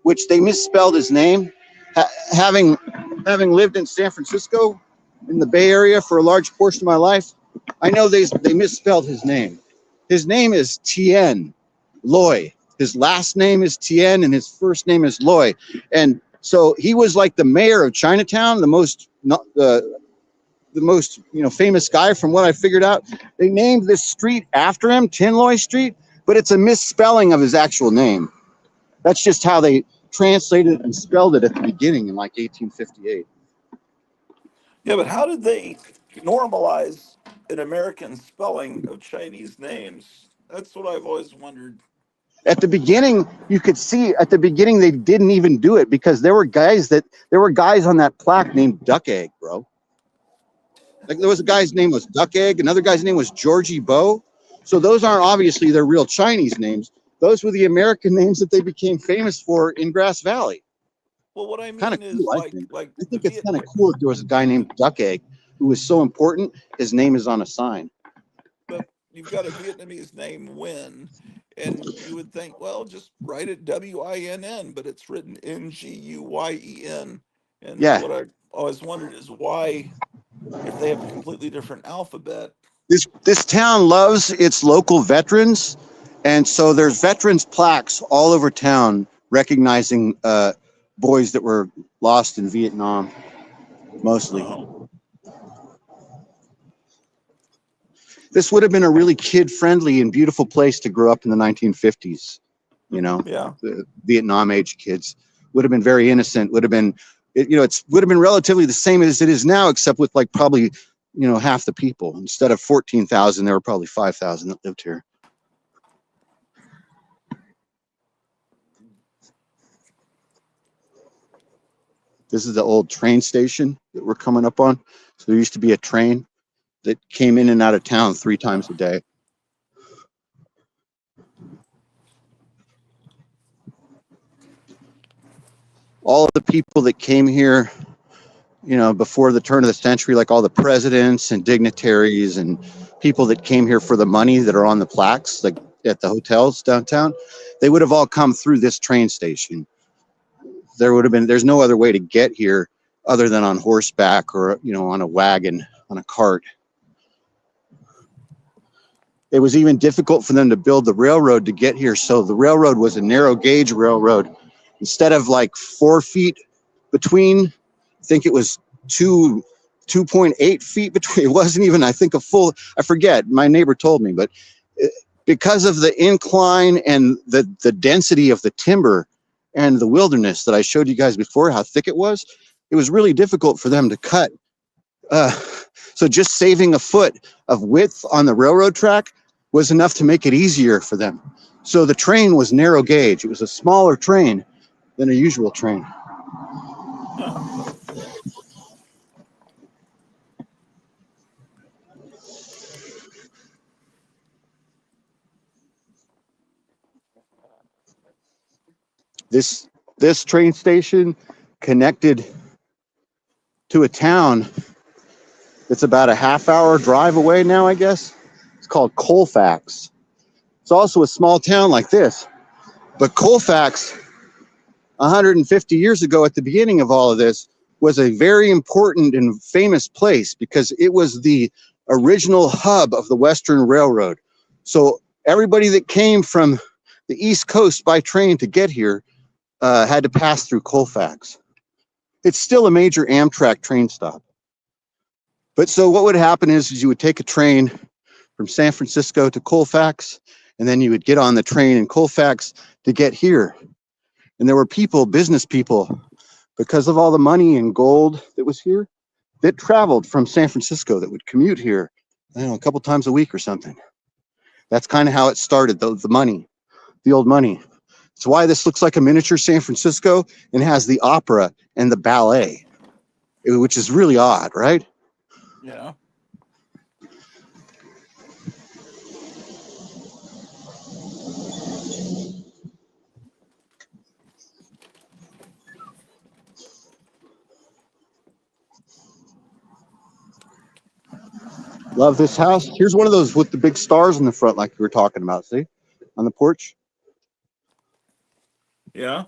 which they misspelled his name, having lived in San Francisco, in the Bay Area for a large portion of my life, I know they misspelled his name. His name is Tien Loy. His last name is Tien, and his first name is Loy. And so he was like the mayor of Chinatown, the most famous guy from what I figured out. They named this street after him, Tinloy Street, but it's a misspelling of his actual name. That's just how they translated and spelled it at the beginning in like 1858. Yeah, but how did they normalize an American spelling of Chinese names? That's what I've always wondered. At the beginning, you could see at the beginning they didn't even do it because there were guys on that plaque named Duck Egg, bro. Like there was a guy's name was Duck Egg, another guy's name was Georgie Bo. So those aren't obviously their real Chinese names. Those were the American names that they became famous for in Grass Valley. Well, what I Kind of mean is cool, I like think. like I the think it's kind of cool that there was a guy named Duck Egg who was so important. His name is on a sign. but you've got a Vietnamese name Nguyen, and you would think, well, just write it Winn, but it's written Nguyen. And Yeah, what I always wondered is why, if they have a completely different alphabet. this town loves its local veterans, and so there's veterans plaques all over town recognizing boys that were lost in Vietnam, mostly. Oh, This would have been a really kid-friendly and beautiful place to grow up in the 1950s. You know, yeah. the Vietnam age kids would have been very innocent. Would have been, it would have been relatively the same as it is now, except with like probably, half the people. Instead of 14,000, there were probably 5,000 that lived here. This is the old train station that we're coming up on. So there used to be a train that came in and out of town 3 times a day. All of the people that came here, before the turn of the century, like all the presidents and dignitaries and people that came here for the money that are on the plaques, like at the hotels downtown, they would have all come through this train station. There's no other way to get here other than on horseback or, on a wagon, on a cart. It was even difficult for them to build the railroad to get here. So the railroad was a narrow gauge railroad. Instead of like 4 feet between, I think it was 2.8 feet between. It wasn't even, I think, a full, I forget, my neighbor told me, but because of the incline and the density of the timber and the wilderness that I showed you guys before, how thick it was really difficult for them to cut. So just saving a foot of width on the railroad track was enough to make it easier for them. So the train was narrow gauge. It was a smaller train than a usual train. Huh. This train station connected to a town that's about a half-hour drive away now, I guess. It's called Colfax. It's also a small town like this. But Colfax, 150 years ago at the beginning of all of this, was a very important and famous place because it was the original hub of the Western Railroad. So everybody that came from the East Coast by train to get here had to pass through Colfax. It's still a major Amtrak train stop. But so what would happen is you would take a train from San Francisco to Colfax, and then you would get on the train in Colfax to get here. And there were people, business people, because of all the money and gold that was here, that traveled from San Francisco, that would commute here, a couple times a week or something. That's kind of how it started, the money, the old money. It's why this looks like a miniature San Francisco and has the opera and the ballet, which is really odd, right? Yeah. Love this house. Here's one of those with the big stars in the front, like we were talking about. See, on the porch. Yeah.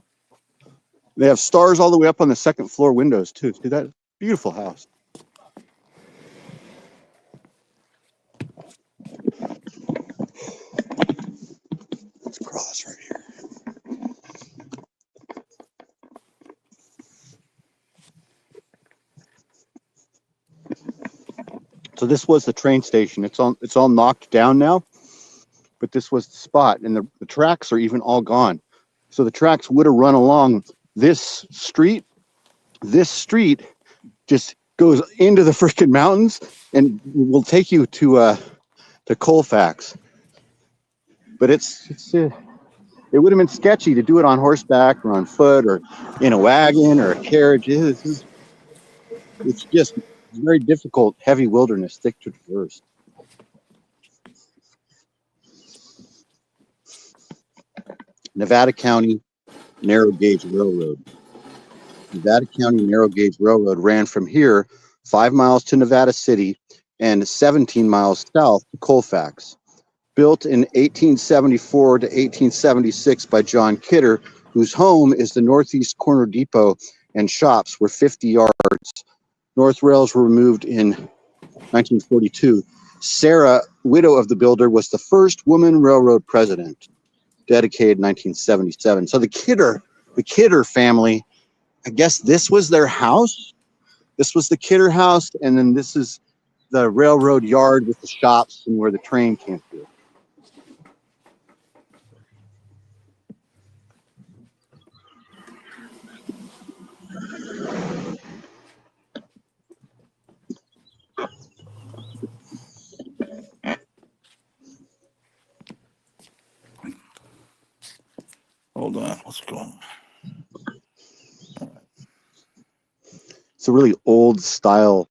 They have stars all the way up on the second floor windows too. See that? Beautiful house. Let's cross right here. So this was the train station. It's all knocked down now, but this was the spot, and the tracks are even all gone. So the tracks would have run along this street. This street just goes into the freaking mountains and will take you to Colfax. But it would have been sketchy to do it on horseback or on foot or in a wagon or a carriage. It's just very difficult, heavy wilderness, thick to traverse. Nevada County Narrow Gauge Railroad. Nevada County Narrow Gauge Railroad ran from here 5 miles to Nevada City and 17 miles south to Colfax. Built in 1874 to 1876 by John Kidder, whose home is the Northeast Corner Depot and shops were 50 yards. North rails were removed in 1942. Sarah, widow of the builder, was the first woman railroad president, dedicated 1977. So the Kidder family, I guess this was their house. This was the Kidder house, and then this is the railroad yard with the shops and where the train came through. Hold on, what's going on? It's a really old style,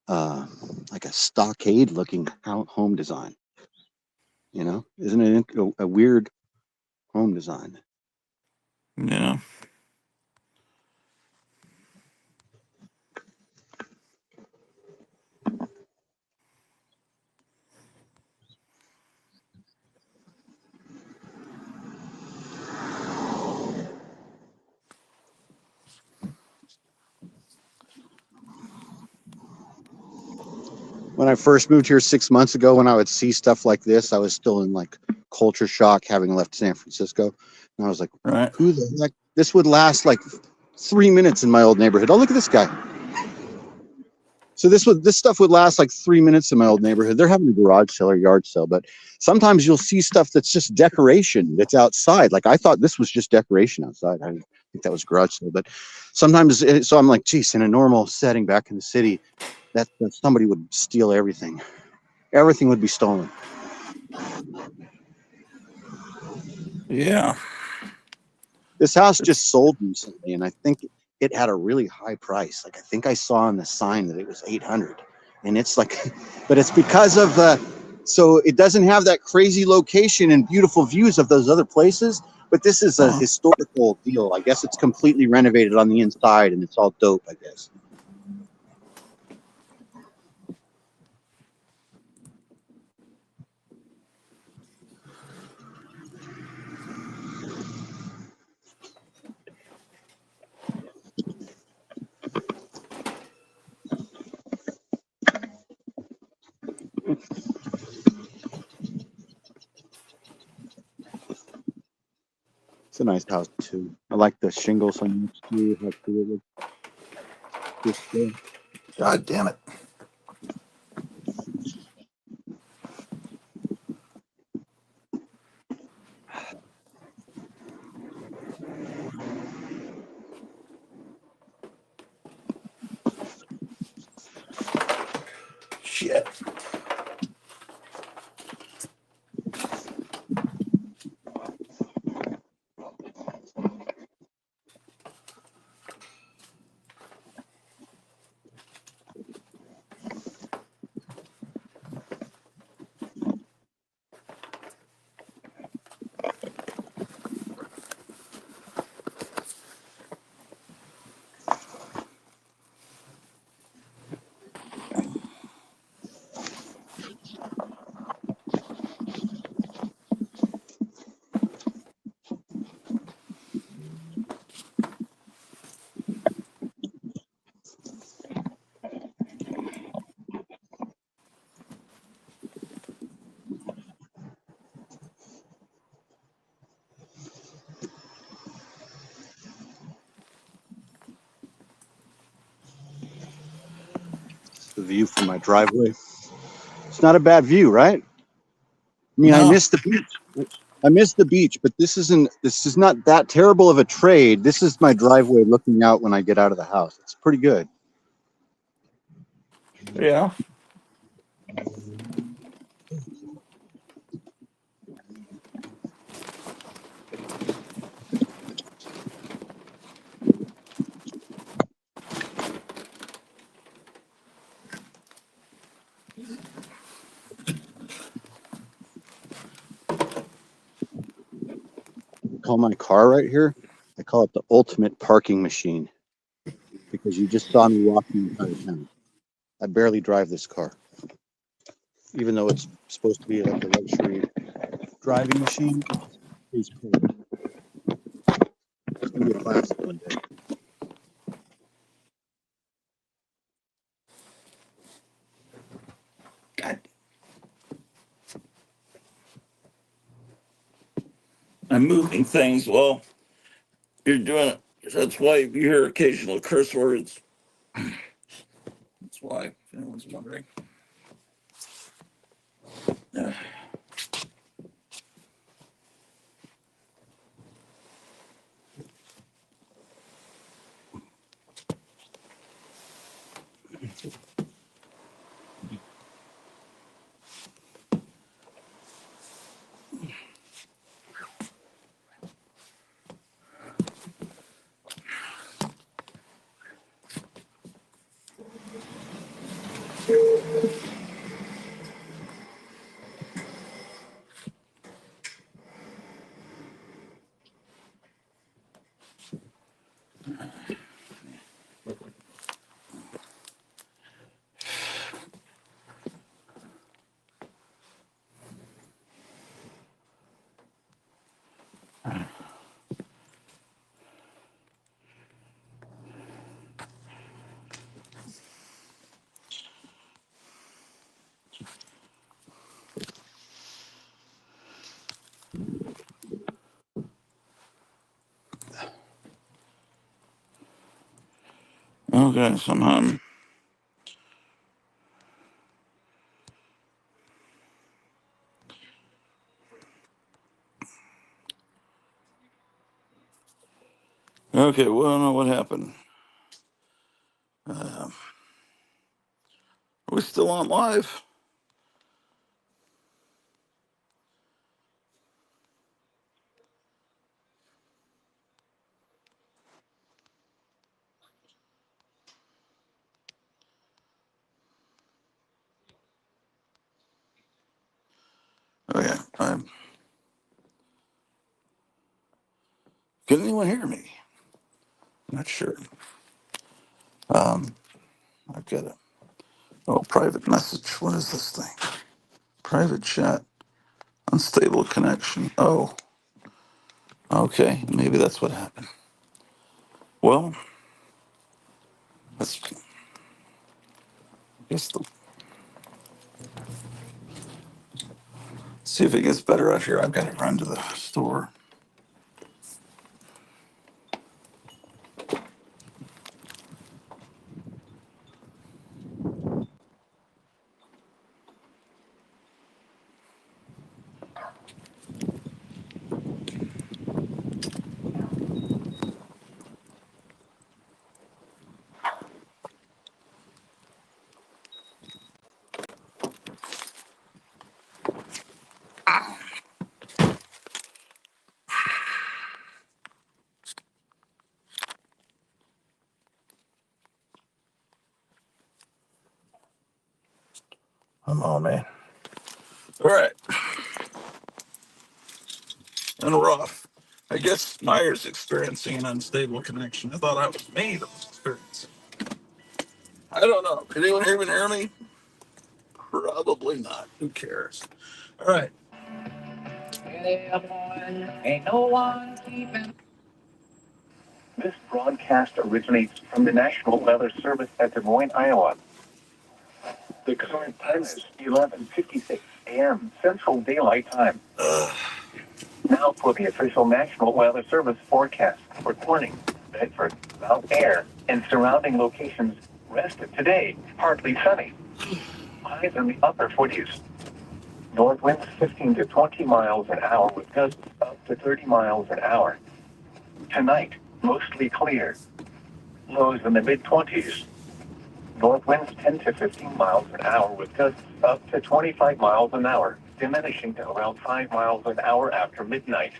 like a stockade looking home design. You know, isn't it a weird home design? Yeah. When I first moved here 6 months ago, when I would see stuff like this, I was still in like culture shock, having left San Francisco. And I was like, Right. who the heck? This would last like 3 minutes in my old neighborhood. Oh, look at this guy. So this stuff would last like 3 minutes in my old neighborhood. They're having a garage sale or yard sale, but sometimes you'll see stuff that's just decoration that's outside. Like I thought this was just decoration outside. I didn't think that was garage sale, but sometimes, so I'm like, geez, in a normal setting back in the city, that somebody would steal everything. Everything would be stolen. Yeah. This house just sold recently, and I think it had a really high price. Like I think I saw on the sign that it was 800, and it's like, but it's because of so it doesn't have that crazy location and beautiful views of those other places. But this is a historical deal. I guess it's completely renovated on the inside, and it's all dope, I guess. It's a nice house too. I like the shingles on it too. How cool it looks. God damn it. Shit. The view from my driveway. It's not a bad view, right? I mean, I No. missed the beach. I missed the beach, but this is not that terrible of a trade. This is my driveway looking out when I get out of the house. It's pretty good. Yeah. Call my car right here. I call it the ultimate parking machine because you just saw me walk the entire town. I barely drive this car, even though it's supposed to be like a luxury driving machine. It's cool. It's gonna be a classic one day. God. I'm moving things. Well, you're doing it. That's why you hear occasional curse words. That's why, if anyone's wondering. Yeah. Okay, somehow. Okay, well, I don't know what happened. Are we still on live? Okay, can anyone hear me? Not sure. I've got a private message. What is this thing? Private chat. Unstable connection. Oh, okay. Maybe that's what happened. Well, let's guess see if it gets better out here. I've got to run to the store. I'm on, man. All right. And rough. I guess Meyer's experiencing an unstable connection. I thought I was me that was experiencing. I don't know. Can anyone even hear me? Probably not. Who cares? All right. This broadcast originates from the National Weather Service at Des Moines, Iowa. The current time is 11:56 a.m. Central Daylight Time. Now for the official National Weather Service forecast for Corning, Bedford, Mount Ayr, and surrounding locations. Rest of today, partly sunny. Highs in the upper 40s. North winds 15 to 20 miles an hour with gusts up to 30 miles an hour. Tonight, mostly clear. Lows in the mid-20s. North winds 10 to 15 miles an hour with gusts up to 25 miles an hour, diminishing to around 5 miles an hour after midnight.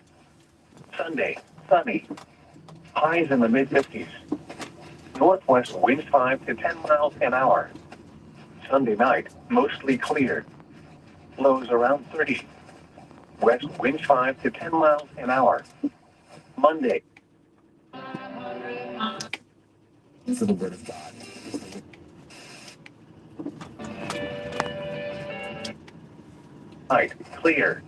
Sunday, sunny. Highs in the mid-50s. Northwest winds 5 to 10 miles an hour. Sunday night, mostly clear. Lows around 30. West winds 5 to 10 miles an hour. Monday. For the word of God. Night, clear.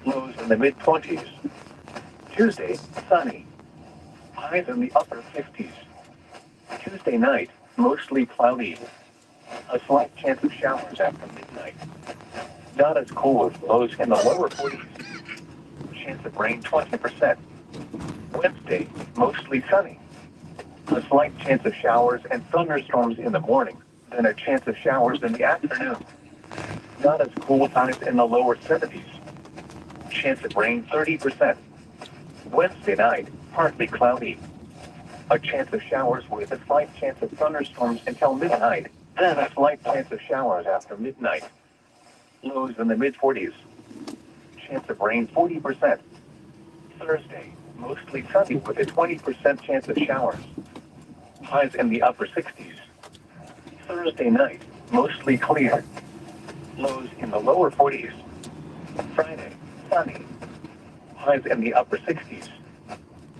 Lows in the mid-20s. Tuesday, sunny. Highs in the upper 50s. Tuesday night, mostly cloudy. A slight chance of showers after midnight. Not as cool as lows in the lower 40s. Chance of rain 20%. Wednesday, mostly sunny. A slight chance of showers and thunderstorms in the morning, then a chance of showers in the afternoon. Not as cool times in the lower 70s. Chance of rain 30%. Wednesday night, partly cloudy. A chance of showers with a slight chance of thunderstorms until midnight, then a slight chance of showers after midnight. Lows in the mid-40s. Chance of rain 40%. Thursday, mostly sunny with a 20% chance of showers. Highs in the upper 60s. Thursday night, mostly clear. Lows in the lower 40s. Friday, sunny. Highs in the upper 60s.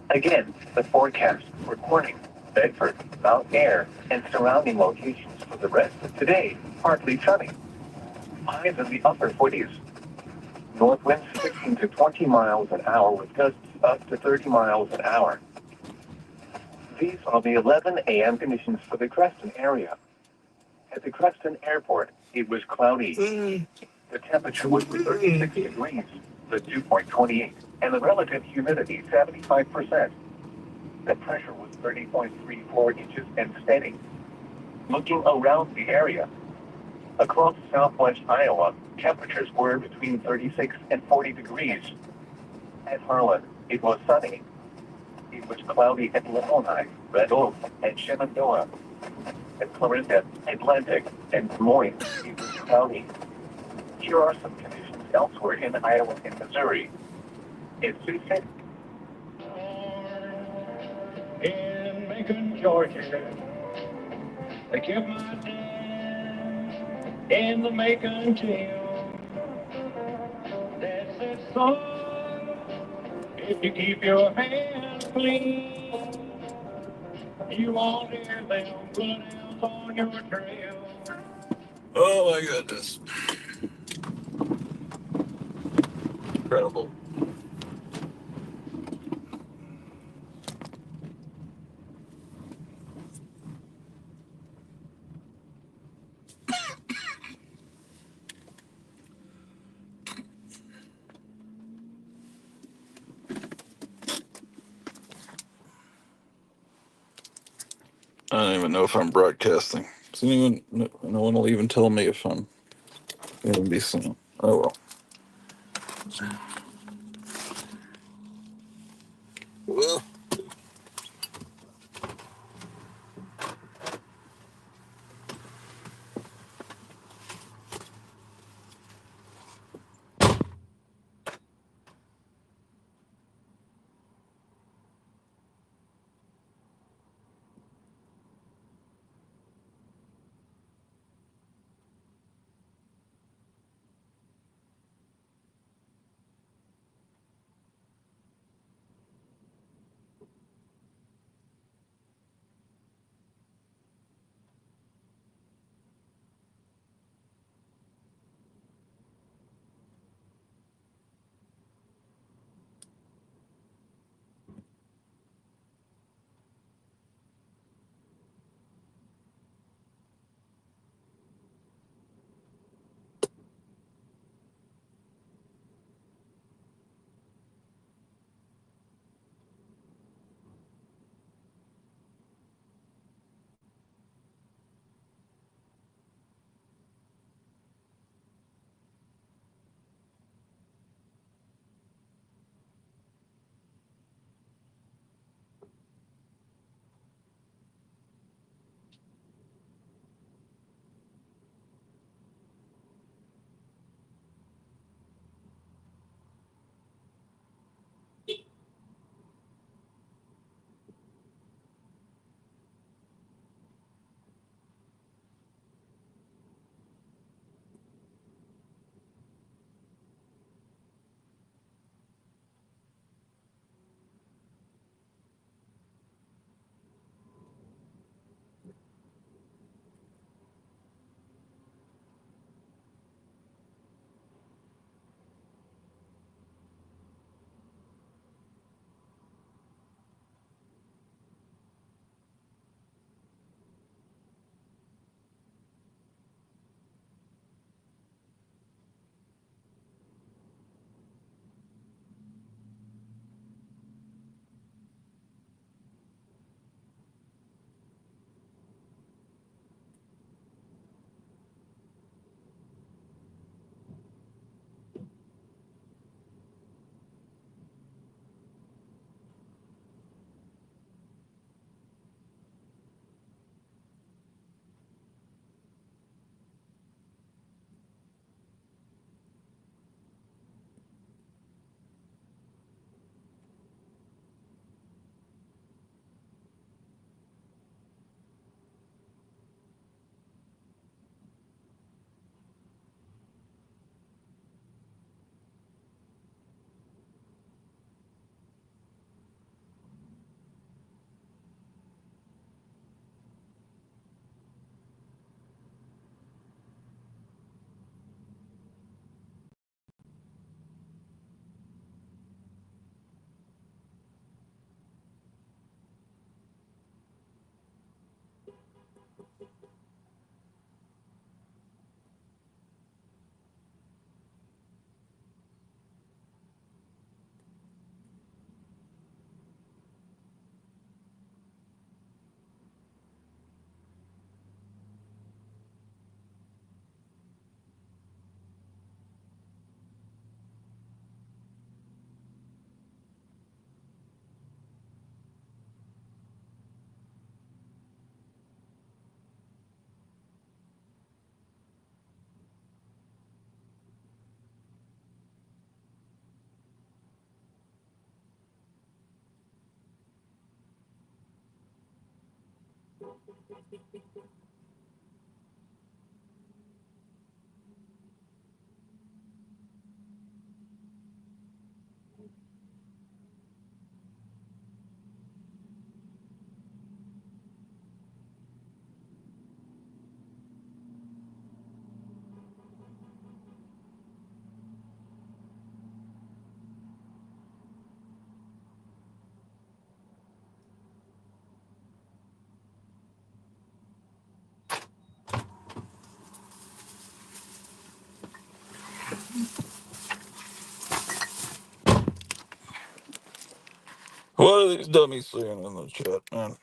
Again, the forecast for Corning, Bedford, Mount Ayr, and surrounding locations for the rest of today, partly sunny. Highs in the upper 40s. North winds 15 to 20 miles an hour with gusts up to 30 miles an hour. These are the 11 a.m. conditions for the Creston area. At the Creston Airport, it was cloudy. The temperature was 36 degrees, the dew point 28, and the relative humidity 75%. The pressure was 30.34 inches and steady. Looking around the area, across southwest Iowa, temperatures were between 36 and 40 degrees. At Harlan, it was sunny. It was cloudy at Lemoyne, Red Oak, and Shenandoah. At Clarinda, Atlantic, and Des Moines, it was cloudy. Here are some conditions elsewhere in Iowa and Missouri. It's Tuesday. In Macon, Georgia, they kept my dad in the Macon jail. Dad said, son, if you keep your hands clean, you won't hear them bloodhounds on your trail. Oh my goodness. Incredible. I don't even know if I'm broadcasting. Does anyone, no one will even tell me if I'm going to be seen. Oh well. Well, What are these dummies saying in the chat, man?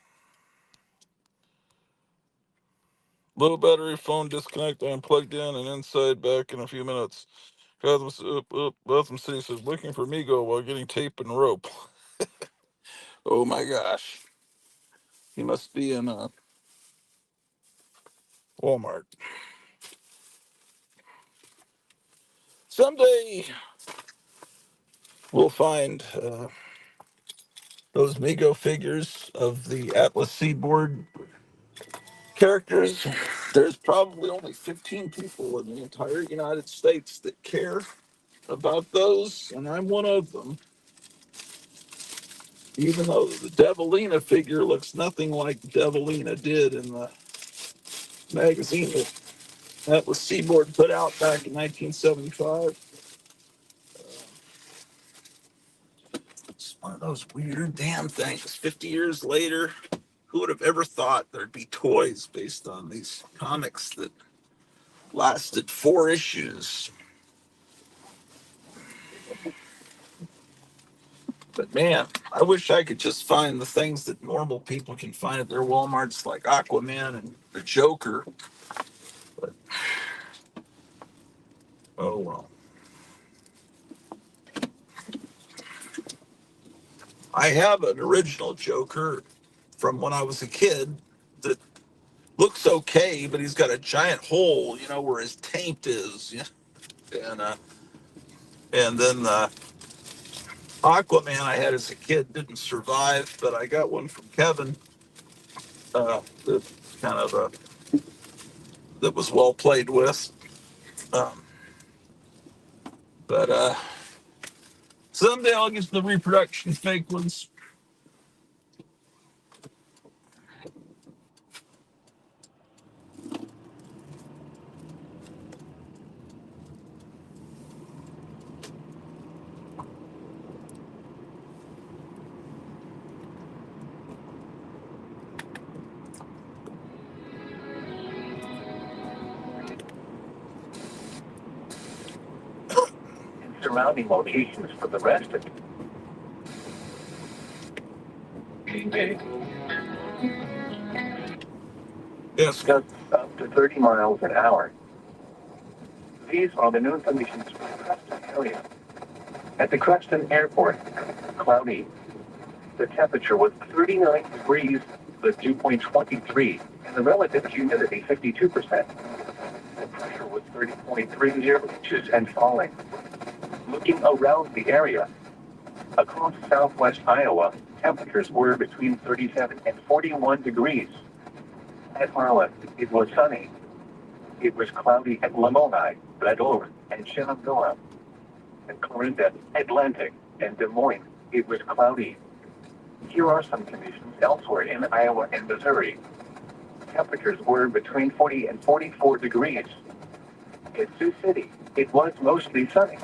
Low battery phone disconnect. I am plugged in and inside back in a few minutes. Gotham City says looking for Migo while getting tape and rope. Oh my gosh. He must be in Walmart. Someday we'll find those Migo figures of the Atlas Seaboard characters. There's probably only 15 people in the entire United States that care about those, and I'm one of them. Even though the Devilina figure looks nothing like Devilina did in the magazine that was Seaboard put out back in 1975. It's one of those weird damn things. 50 years later, who would have ever thought there'd be toys based on these comics that lasted 4 issues? But man, I wish I could just find the things that normal people can find at their Walmarts, like Aquaman and the Joker. But oh well. I have an original Joker from when I was a kid that looks okay, but he's got a giant hole, where his taint is. And then Aquaman I had as a kid didn't survive, but I got one from Kevin. That kind of that was well played with. Um, but someday I'll get the reproduction fake ones. Surrounding locations for the rest of Yes. gusts up to 30 miles an hour. These are the new conditions for the Creston area. At the Creston Airport, cloudy. The temperature was 39 degrees, the dew point 23, and the relative humidity 52%. The pressure was 30.30 inches and falling. Looking around the area, across southwest Iowa, temperatures were between 37 and 41 degrees. At Harlan, it was sunny. It was cloudy at Lamoni, Bledor, and Shenandoah. At Clarinda, Atlantic, and Des Moines, it was cloudy. Here are some conditions elsewhere in Iowa and Missouri. Temperatures were between 40 and 44 degrees. At Sioux City, it was mostly sunny.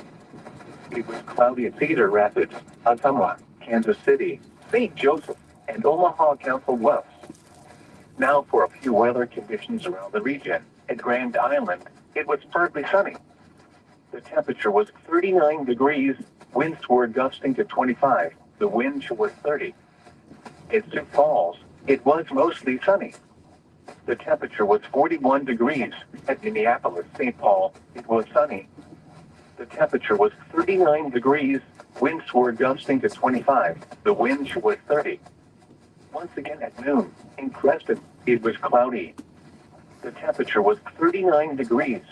It was cloudy at Cedar Rapids, Ottumwa, Kansas City, St. Joseph, and Omaha Council Bluffs. Now for a few weather conditions around the region. At Grand Island, it was partly sunny. The temperature was 39 degrees, winds were gusting to 25, the wind chill was 30. At Sioux Falls, it was mostly sunny. The temperature was 41 degrees. At Minneapolis, St. Paul, it was sunny. The temperature was 39 degrees, winds were gusting to 25, the wind chill was 30. Once again at noon, in Creston, it was cloudy. The temperature was 39 degrees.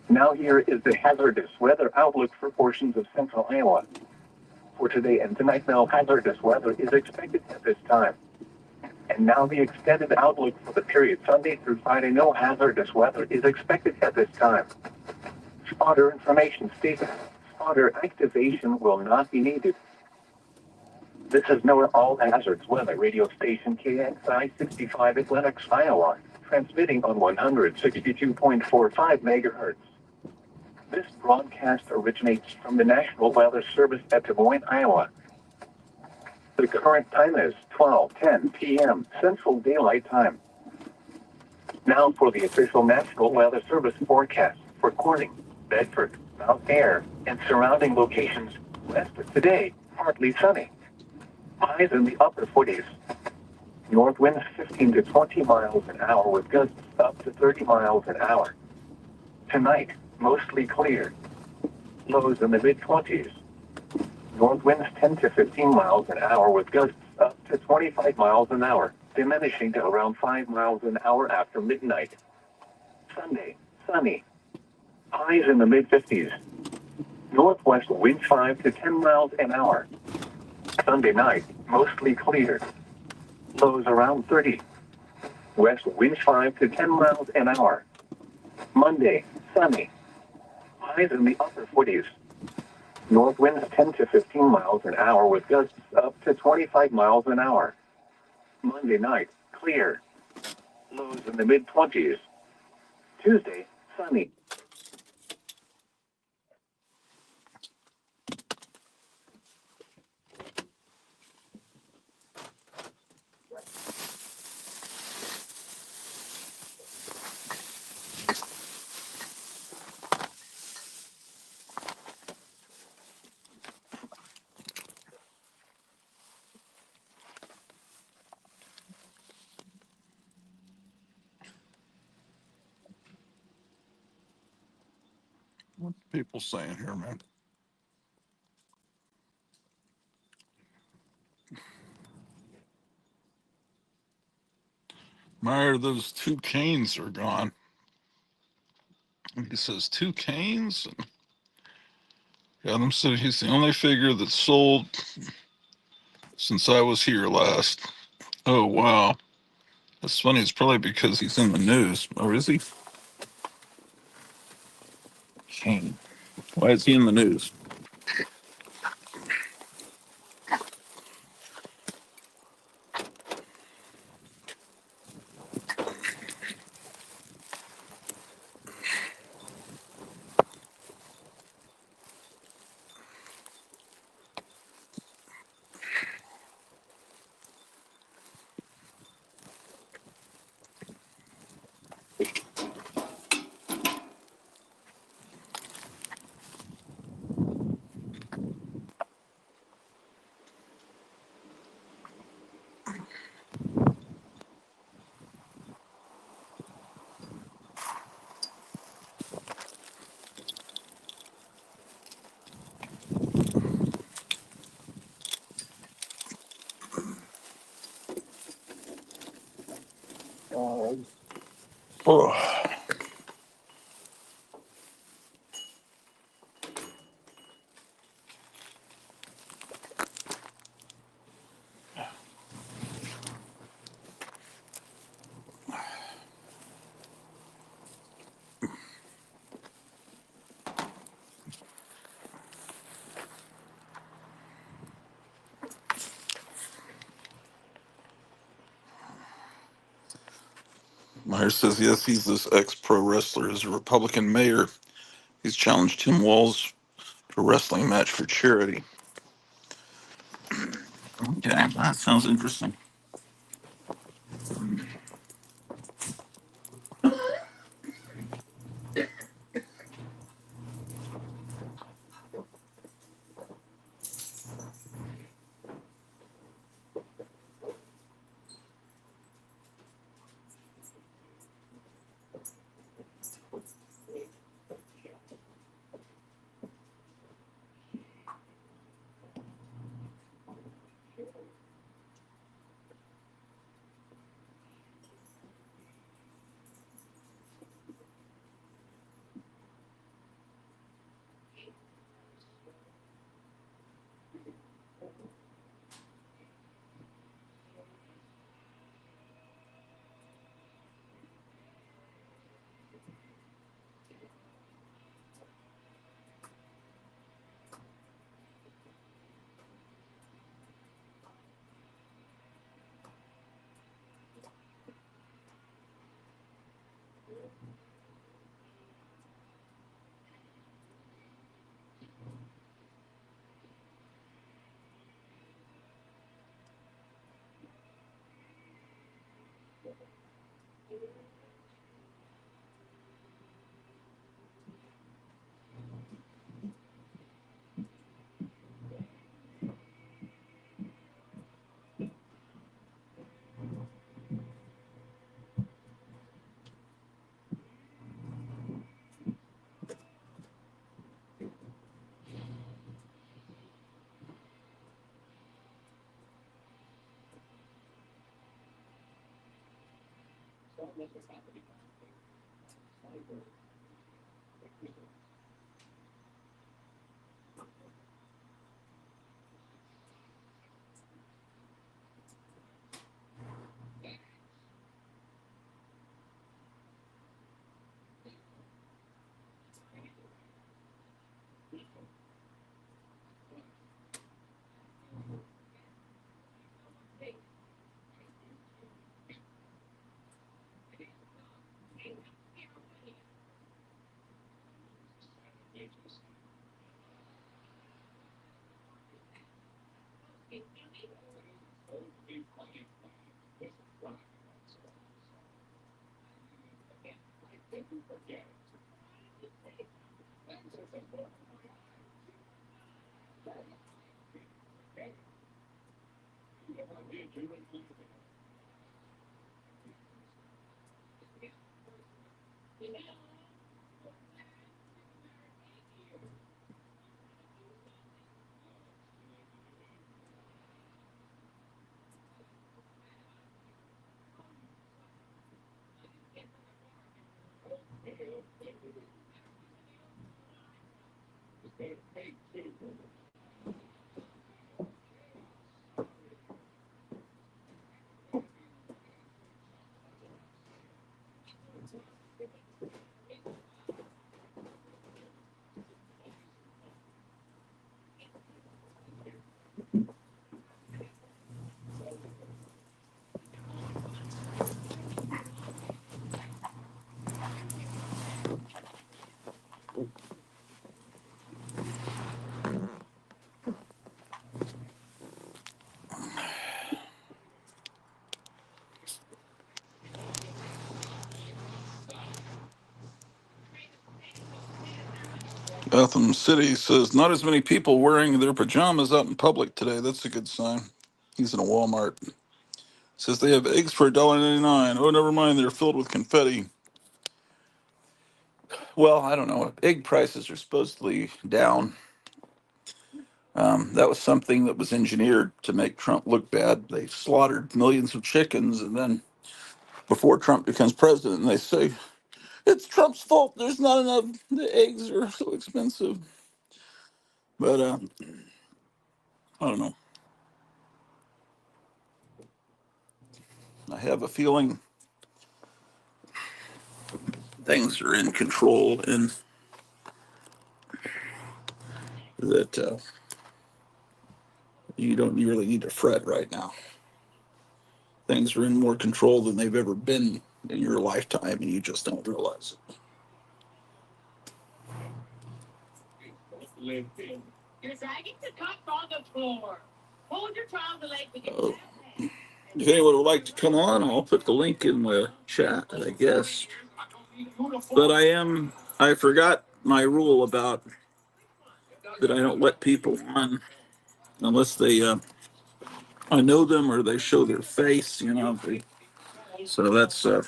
Now here is the hazardous weather outlook for portions of central Iowa. For today and tonight, no hazardous weather is expected at this time. And now the extended outlook for the period Sunday through Friday. No hazardous weather is expected at this time. Spotter information statement. Spotter activation will not be needed. This is NOAA All Hazards Weather radio station KXI 65 at Lenox, Iowa, transmitting on 162.45 megahertz. This broadcast originates from the National Weather Service at Des Moines, Iowa. The current time is 12:10 p.m. Central Daylight Time. Now for the official National Weather Service forecast for Corning, Bedford, Mount Ayr, and surrounding locations. West of today, partly sunny. Highs in the upper 40s. North winds 15 to 20 miles an hour with gusts up to 30 miles an hour. Tonight, mostly clear. Lows in the mid-20s. North winds 10 to 15 miles an hour with gusts up to 25 miles an hour, diminishing to around 5 miles an hour after midnight. Sunday, sunny. Highs in the mid-50s. Northwest winds 5 to 10 miles an hour. Sunday night, mostly clear. Lows around 30. West winds 5 to 10 miles an hour. Monday, sunny. Highs in the upper 40s. North winds 10 to 15 miles an hour with gusts up to 25 miles an hour. Monday night, clear. Lows in the mid-20s. Tuesday, sunny. What are people saying here, man? Meyer, those two canes are gone. And he says 2 canes? Adam said he's the only figure that's sold since I was here last. Oh, wow. That's funny. It's probably because he's in the news. Or is he? Kane. Why is he in the news? Oh. Meyer says, yes, he's this ex-pro wrestler. As a Republican mayor, he's challenged Tim Walz to a wrestling match for charity. Okay, that sounds interesting. Gotham City says not as many people wearing their pajamas out in public today. That's a good sign. He's in a Walmart. Says they have eggs for $1.99. Oh, never mind, they're filled with confetti. Well, I don't know. Egg prices are supposedly down. That was something that was engineered to make Trump look bad. They slaughtered millions of chickens, and then before Trump becomes president, they say it's Trump's fault. There's not enough. The eggs are so expensive. But I don't know. I have a feeling things are in control and that you don't really need to fret right now. Things are in more control than they've ever been in your lifetime, and you just don't realize it. Oh. If anyone would like to come on, I'll put the link in the chat, I guess. But I forgot my rule about that I don't let people on unless I know them or they show their face, so that's, so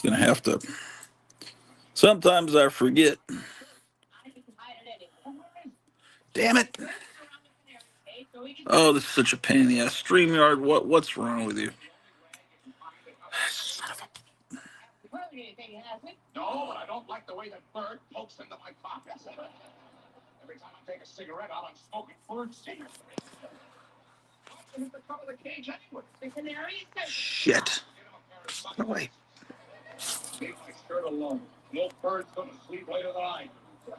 gonna have to, sometimes I forget. Damn it. Oh, this is such a pain in the ass. StreamYard, what's wrong with you? Son of No, but I don't like the way that bird pokes into my pockets. Every time I take a cigarette out, I'm smoking bird seed. Hit the cover of the cage anyway. shit. Wait. Leave my shirt alone. No bird's gonna sleep later than I do.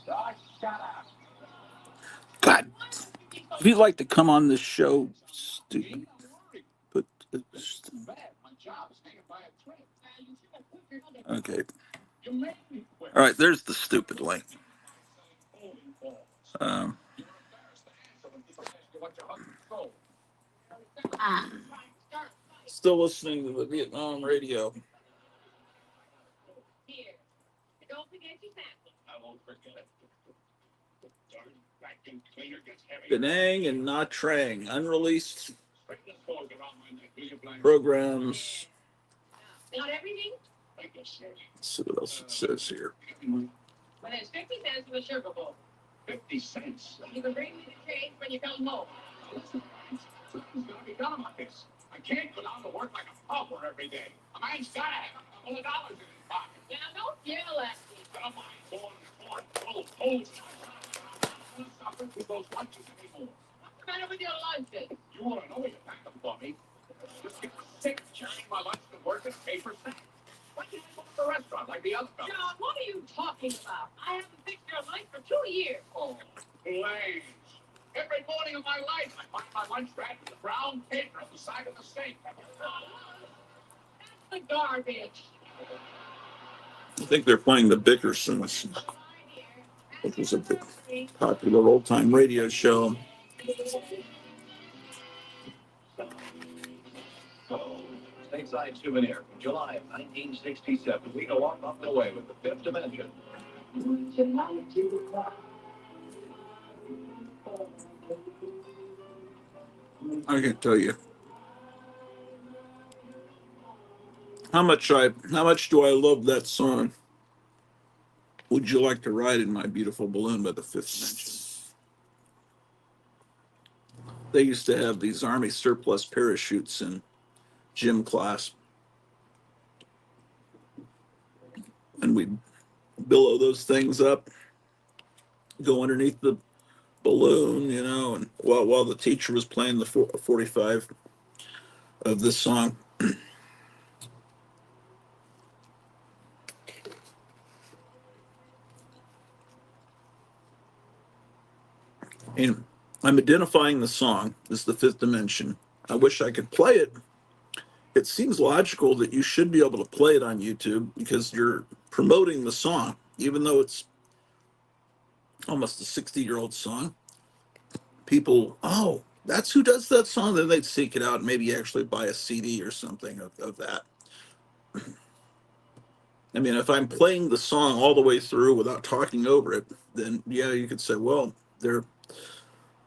Ah, shut up. God. If you'd like to come on this show, stupid. But okay. All right, there's the stupid link. Um, Still listening to the Vietnam radio. Penang and Nha Trang, unreleased programs. Let's see what else it says here. When it's 50 cents for the Sugar Bowl. 50 cents? You can bring me the change when you come home. Something's gonna be done about this. I can't go down to work like a pauper every day. A man's gotta have a couple of dollars in his pocket. Now, don't yell at me. Don't mind corn, full, I'm not suffering with those lunches anymore. What's the matter with your lunches? You wanna know, you pack them for me. Just get sick of carrying my lunch to work in a paper sack. Why can't I go to the restaurant like the other fellas? John, what are you talking about? I haven't fixed your lunch for 2 years. Oh, Blaze. Every morning of my life, I find my lunch wrapped in the brown paper at the side of the sink. That's the garbage. I think they're playing the Bickersons, which was a popular old-time radio show. Stateside souvenir from July of 1967. We go off the way with the Fifth Dimension. I can tell you how much do I love that song. Would you like to ride in my beautiful balloon by the Fifth Dimension? They used to have these Army surplus parachutes in gym class, and we'd billow those things up, go underneath the balloon, and while the teacher was playing the 45 of this song. And I'm identifying the song as the Fifth Dimension. I wish I could play it. It seems logical that you should be able to play it on YouTube because you're promoting the song, even though it's almost a 60-year-old song. People, oh, that's who does that song. Then they'd seek it out and maybe actually buy a CD or something of that. I mean, if I'm playing the song all the way through without talking over it, then yeah, you could say, well, they're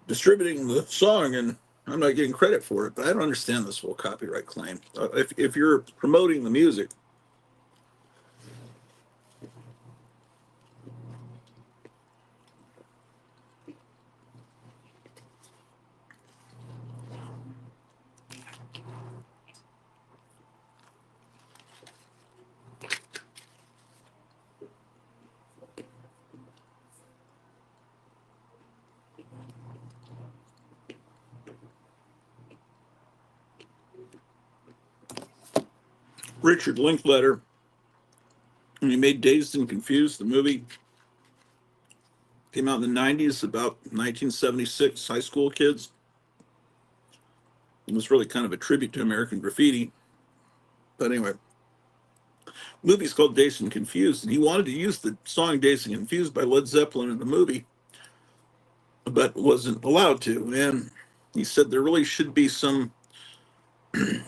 distributing the song and I'm not getting credit for it. But I don't understand this whole copyright claim. If you're promoting the music, Richard Linklater, when he made Dazed and Confused, the movie came out in the 90s, about 1976, high school kids. It was really kind of a tribute to American Graffiti. But anyway, the movie's called Dazed and Confused, and he wanted to use the song Dazed and Confused by Led Zeppelin in the movie, but wasn't allowed to. And he said there really should be some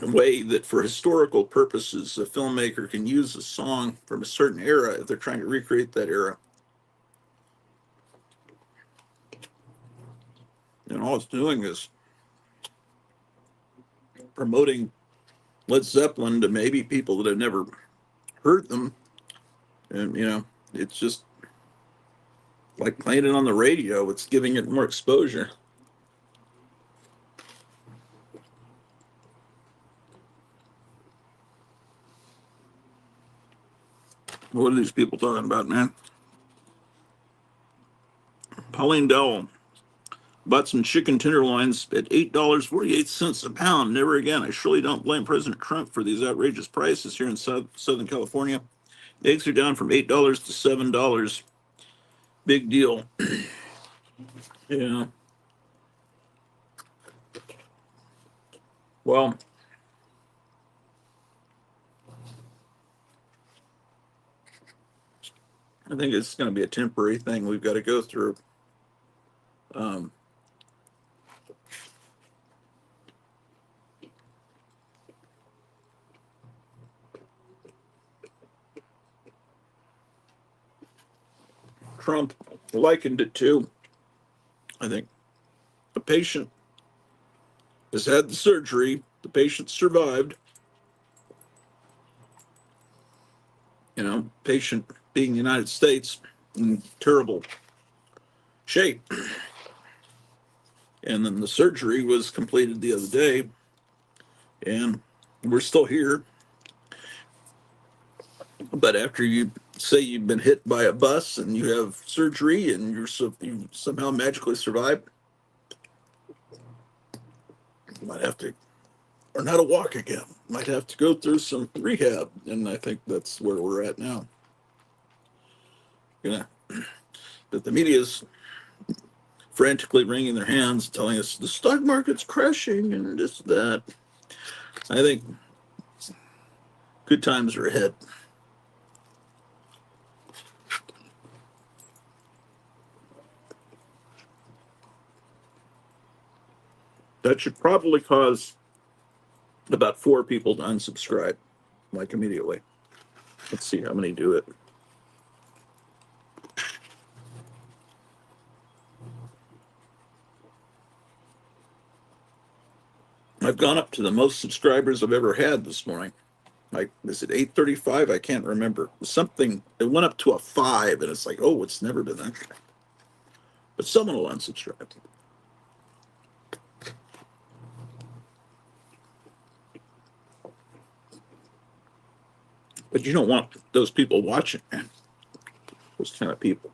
way that for historical purposes, a filmmaker can use a song from a certain era if they're trying to recreate that era. And all it's doing is promoting Led Zeppelin to maybe people that have never heard them. And, it's just like playing it on the radio. It's giving it more exposure. What are these people talking about, man? Pauline Dowell bought some chicken tenderloins at $8.48 a pound. Never again. I surely don't blame President Trump for these outrageous prices here in Southern California. Eggs are down from $8 to $7. Big deal. Yeah. Well, I think it's going to be a temporary thing we've got to go through. Trump likened it to. I think a patient has had the surgery, the patient survived, patient being the United States in terrible shape. And then the surgery was completed the other day, and we're still here. But after you say you've been hit by a bus and you have surgery and you somehow magically survive, you might have to learn how to walk again. Might have to go through some rehab, and I think that's where we're at now. But the media's frantically wringing their hands, telling us the stock market's crashing and this, that. I think good times are ahead. That should probably cause about 4 people to unsubscribe, like immediately. Let's see how many do it. I've gone up to the most subscribers I've ever had this morning. Like, is it 835? I can't remember. Something, it went up to a 5, and it's like, oh, it's never been that high. But someone will unsubscribe. But you don't want those people watching, man. Those kind of people.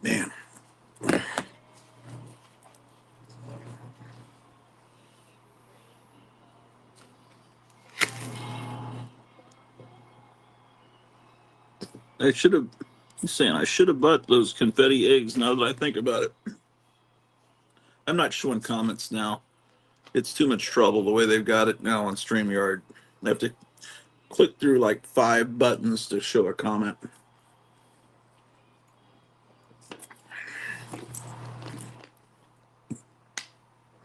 Man. I should have, he's saying I should have bought those confetti eggs now that I think about it. I'm not showing comments now. It's too much trouble the way they've got it now on StreamYard. I have to click through like 5 buttons to show a comment.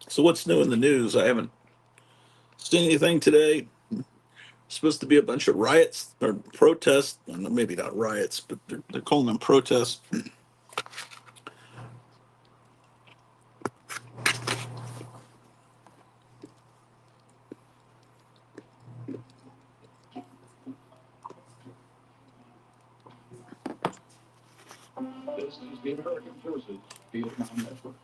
So what's new in the news? I haven't seen anything today. Supposed to be a bunch of riots or protests. Maybe not riots, but they're calling them protests. This is the American Forces Vietnam Network.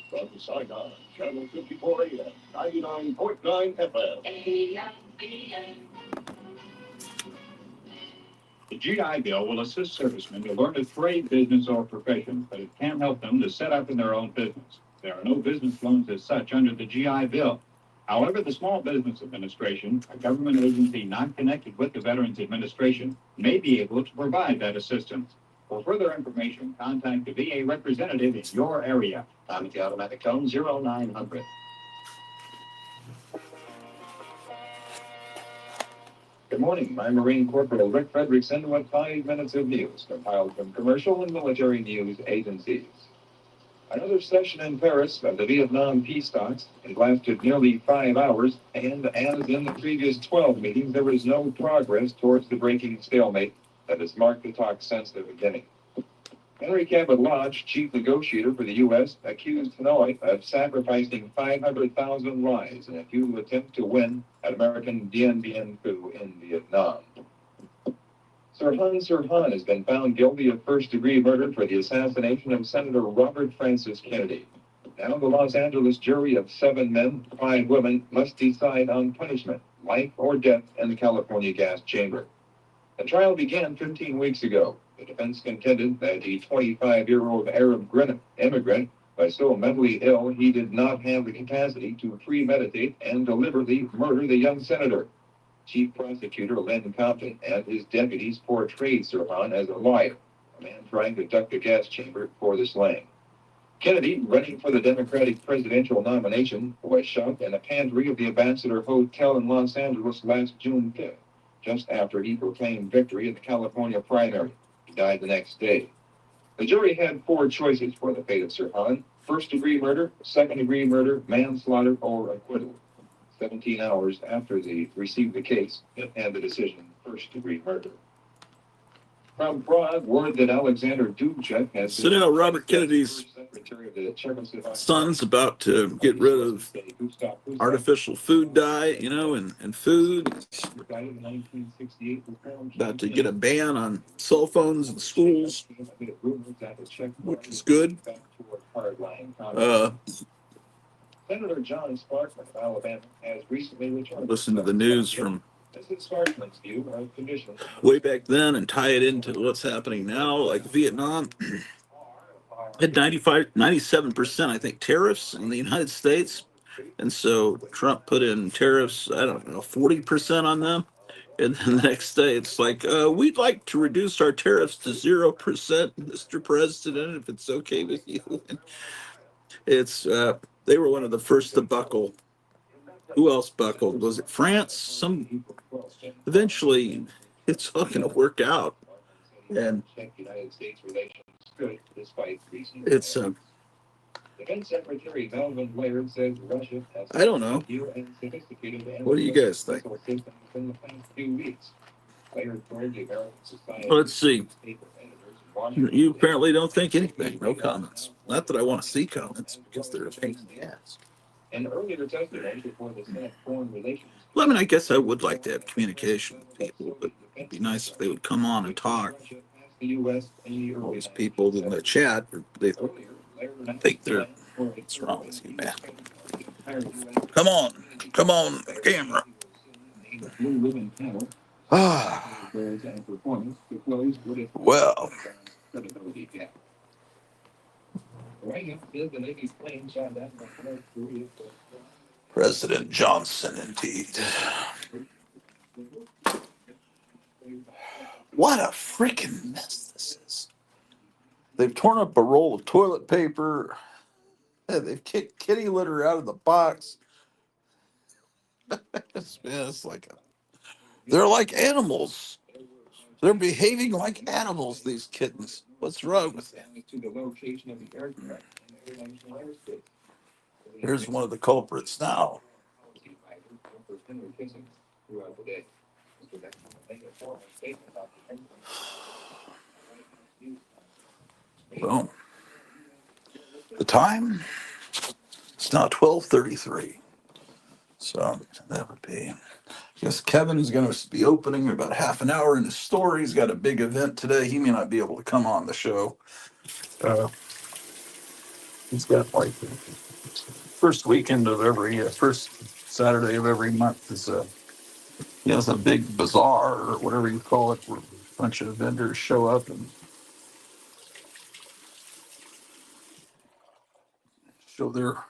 From Saigon, Channel 54 AM, 99.9 FM. The GI Bill will assist servicemen to learn a trade, business, or profession, but it can't help them to set up in their own business. There are no business loans as such under the GI Bill. However, the Small Business Administration, a government agency not connected with the Veterans Administration, may be able to provide that assistance. For further information, contact the VA representative in your area. I'm at the automatic tone 0900. Good morning. I'm Marine Corporal Rick Frederickson with 5 minutes of news compiled from commercial and military news agencies. Another session in Paris of the Vietnam peace talks. It lasted nearly 5 hours, and as in the previous 12 meetings, there was no progress towards the breaking stalemate that has marked the talks since the beginning. Henry Cabot Lodge, chief negotiator for the U.S., accused Hanoi of sacrificing 500,000 lives in a futile attempt to win an American Dien Bien Phu in Vietnam. Sirhan has been found guilty of first-degree murder for the assassination of Senator Robert Francis Kennedy. Now the Los Angeles jury of 7 men, 5 women must decide on punishment, life or death in the California gas chamber. The trial began 15 weeks ago. The defense contended that the 25-year-old Arab immigrant was so mentally ill he did not have the capacity to premeditate and deliberately murder the young senator. Chief Prosecutor Len Compton and his deputies portrayed Sirhan as a liar, a man trying to duck the gas chamber for the slaying. Kennedy, running for the Democratic presidential nomination, was shot in the pantry of the Ambassador Hotel in Los Angeles last June 5th, just after he proclaimed victory in the California primary. He died the next day. The jury had four choices for the fate of Sirhan: first-degree murder, second-degree murder, manslaughter, or acquittal. 17 hours after they received the case and the decision, first-degree murder. From Prague, word that Alexander Dubček has So now Robert Kennedy's son's about to get rid of artificial food dye, and food. About to get a ban on cell phones in schools, which is good. Senator John Sparkman of Alabama has recently returned. Listen to the news from way back then and tie it into what's happening now, like Vietnam. Had 97%, I think, tariffs in the United States. And so Trump put in tariffs, I don't know, 40% on them. And then the next day, it's like, we'd like to reduce our tariffs to 0%, Mr. President, if it's okay with you. It's they were one of the first to buckle. Who else buckled? Was it France? Eventually, it's all going to work out, and it's Defense Secretary Melvin Blair says Russia has. I don't know. What do you guys think? Let's see. You apparently don't think anything. No comments. Not that I want to see comments because they're a pain in the ass. And earlier testimony before the Senate Foreign Relations. Well, I mean, I guess I would like to have communication with people, but it'd be nice if they would come on and talk. All these people in the chat, they think they're. What's wrong with you, man? Come on, camera. Ah. Well. President Johnson, indeed. What a freaking mess this is. They've torn up a roll of toilet paper. They've kicked kitty litter out of the box. It's like they're like animals. They're behaving like animals, these kittens. What's wrong with them? Here's one of the culprits now. Well, the time? It's now 12:33. So that would be. I guess Kevin is going to be opening in about half an hour in his store. He's got a big event today. He may not be able to come on the show. He's got like first weekend of every first Saturday of every month is he has a big bazaar or whatever you call it, where a bunch of vendors show up and show their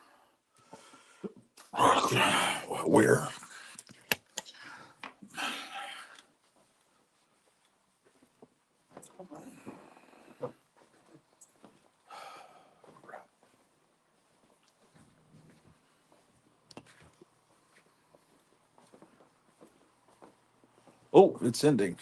where. Oh, it's ending.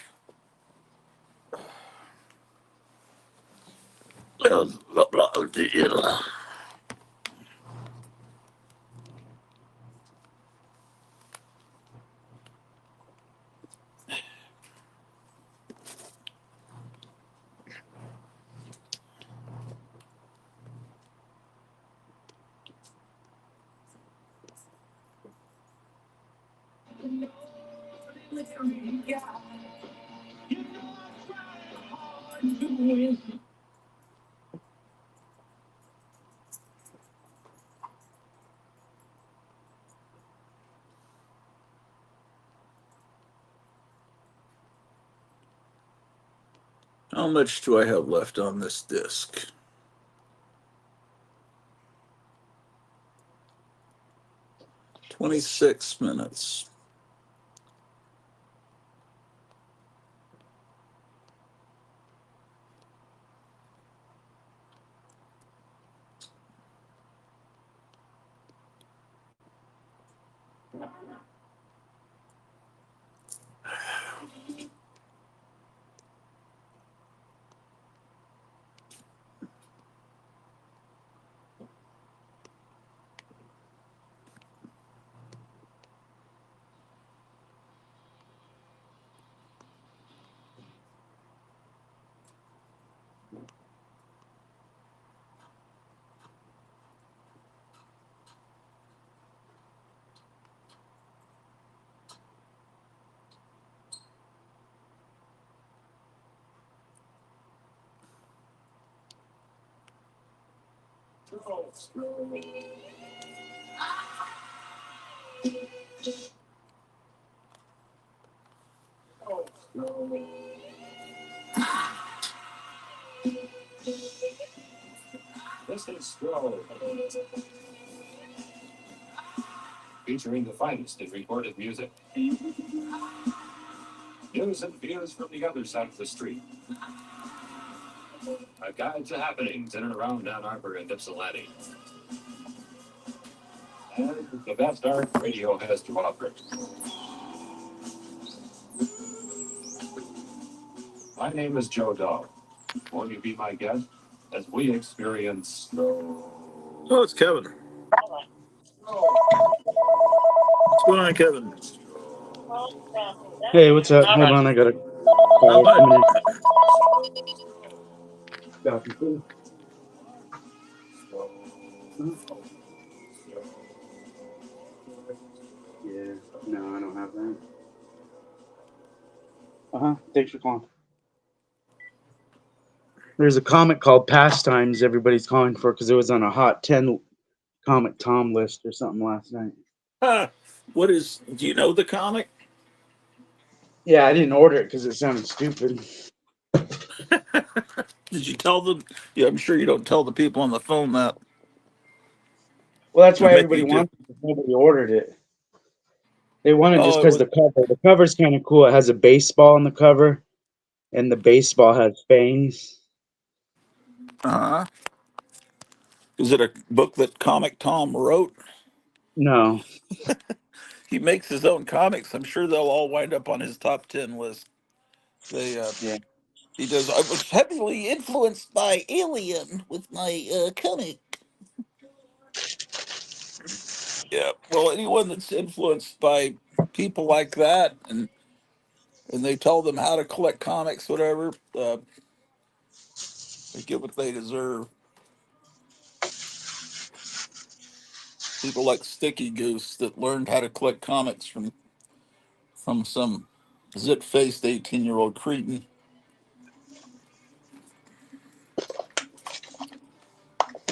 How much do I have left on this disc? 26 minutes. This is Stroll, featuring the finest in recorded music. News and views from the other side of the street. A guide to happenings in and around Ann Arbor and Ypsilanti. And the best art radio has to offer. My name is Joe Dog. Won't you be my guest as we experience Oh, it's Kevin. What's going on, Kevin? Hey, what's up? Hold on, I got a Not call much. coming in. Copy, please. Yeah, no, I don't have that. Thanks for calling. There's a comic called Pastimes everybody's calling for because it was on a Hot 10 Comic Tom list or something last night. What is? Do you know the comic? Yeah, I didn't order it because it sounded stupid. Did you tell them? Yeah, I'm sure you don't tell the people on the phone that. Well, that's Or why maybe everybody you do. wants it. Nobody ordered it. They wanted just Oh, it because was. the cover's kind of cool. It has a baseball on the cover, and the baseball has fangs. Uh-huh. Is it a book that Comic Tom wrote? No, He makes his own comics. I'm sure they'll all wind up on his top 10 list. They yeah, He does. I was heavily influenced by Alien with my comic. Yeah. Well, anyone that's influenced by people like that, and they tell them how to collect comics, whatever, they get what they deserve. People like Sticky Goose that learned how to collect comics from some zit-faced 18-year-old cretin.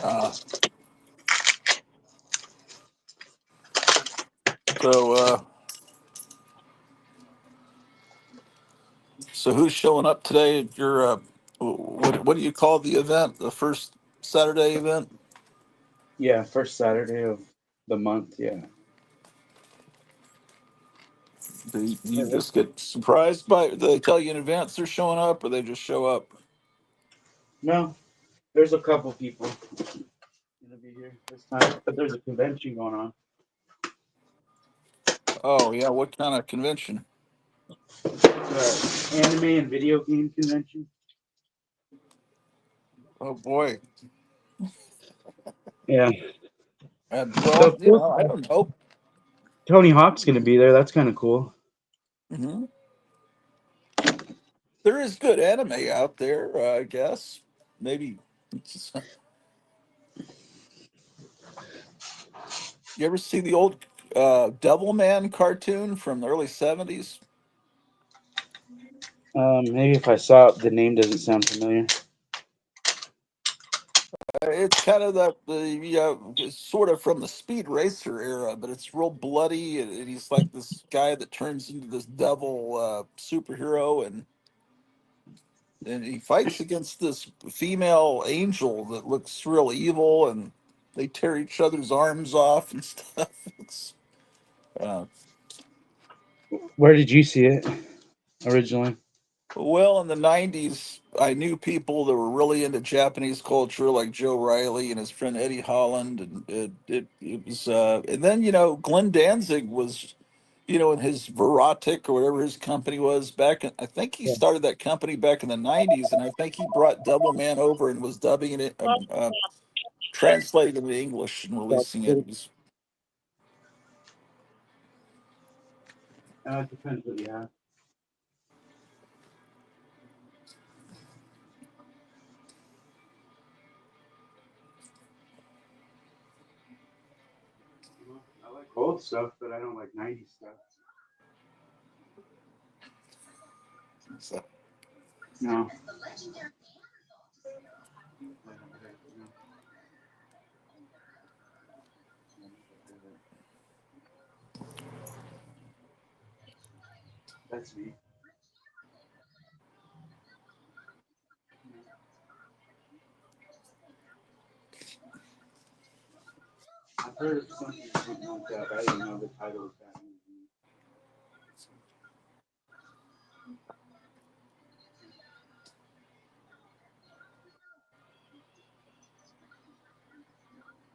Uh, so, so who's showing up today at your what do you call the event? The first Saturday event? yeah, first Saturday of the month. Yeah. Do you just get surprised by? Do they tell you in advance they're showing up, or they just show up? No, there's a couple people gonna be here this time, but there's a convention going on. Oh yeah, what kind of convention? Anime and video game convention. Oh boy. Yeah. So Well, of course, I don't know. Tony Hawk's gonna be there. That's kind of cool. Hmm. There is good anime out there, I guess. Maybe. You ever see the old Devilman cartoon from the early '70s? Maybe if I saw it, the name doesn't sound familiar. It's kind of it's sort of from the Speed Racer era, but it's real bloody, and he's like this guy that turns into this devil superhero, and he fights against this female angel that looks real evil, and they tear each other's arms off and stuff. It's, uh, Where did you see it originally? well, in the '90s, I knew people that were really into Japanese culture, like Joe Riley and his friend Eddie Holland, and it was, and then Glenn Danzig was, in his Verotic or whatever his company was back in, I think he Yeah, started that company back in the '90s, and I think he brought Devil Man over and was dubbing it, translating it into English and South releasing it. City. It was, It depends what you have. I like old stuff, but I don't like '90s stuff. so, No. That's me. I've heard of something like that, but I didn't know the title was that.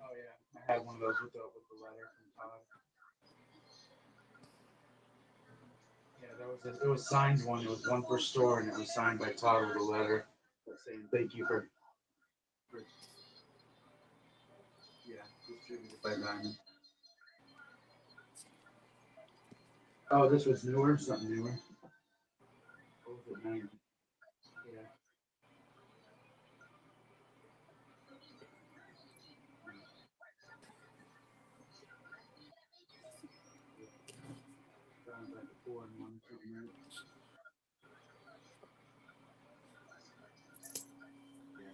Oh yeah, I had one of those with the letter from Todd. Yeah, it was signed one. It was one per store, and it was signed by Todd with a letter saying thank you for yeah, distributed by Diamond. Oh, this was newer, something newer. What was it, 90? Yeah. Sounds like a 4-in-1 something, right? Yeah.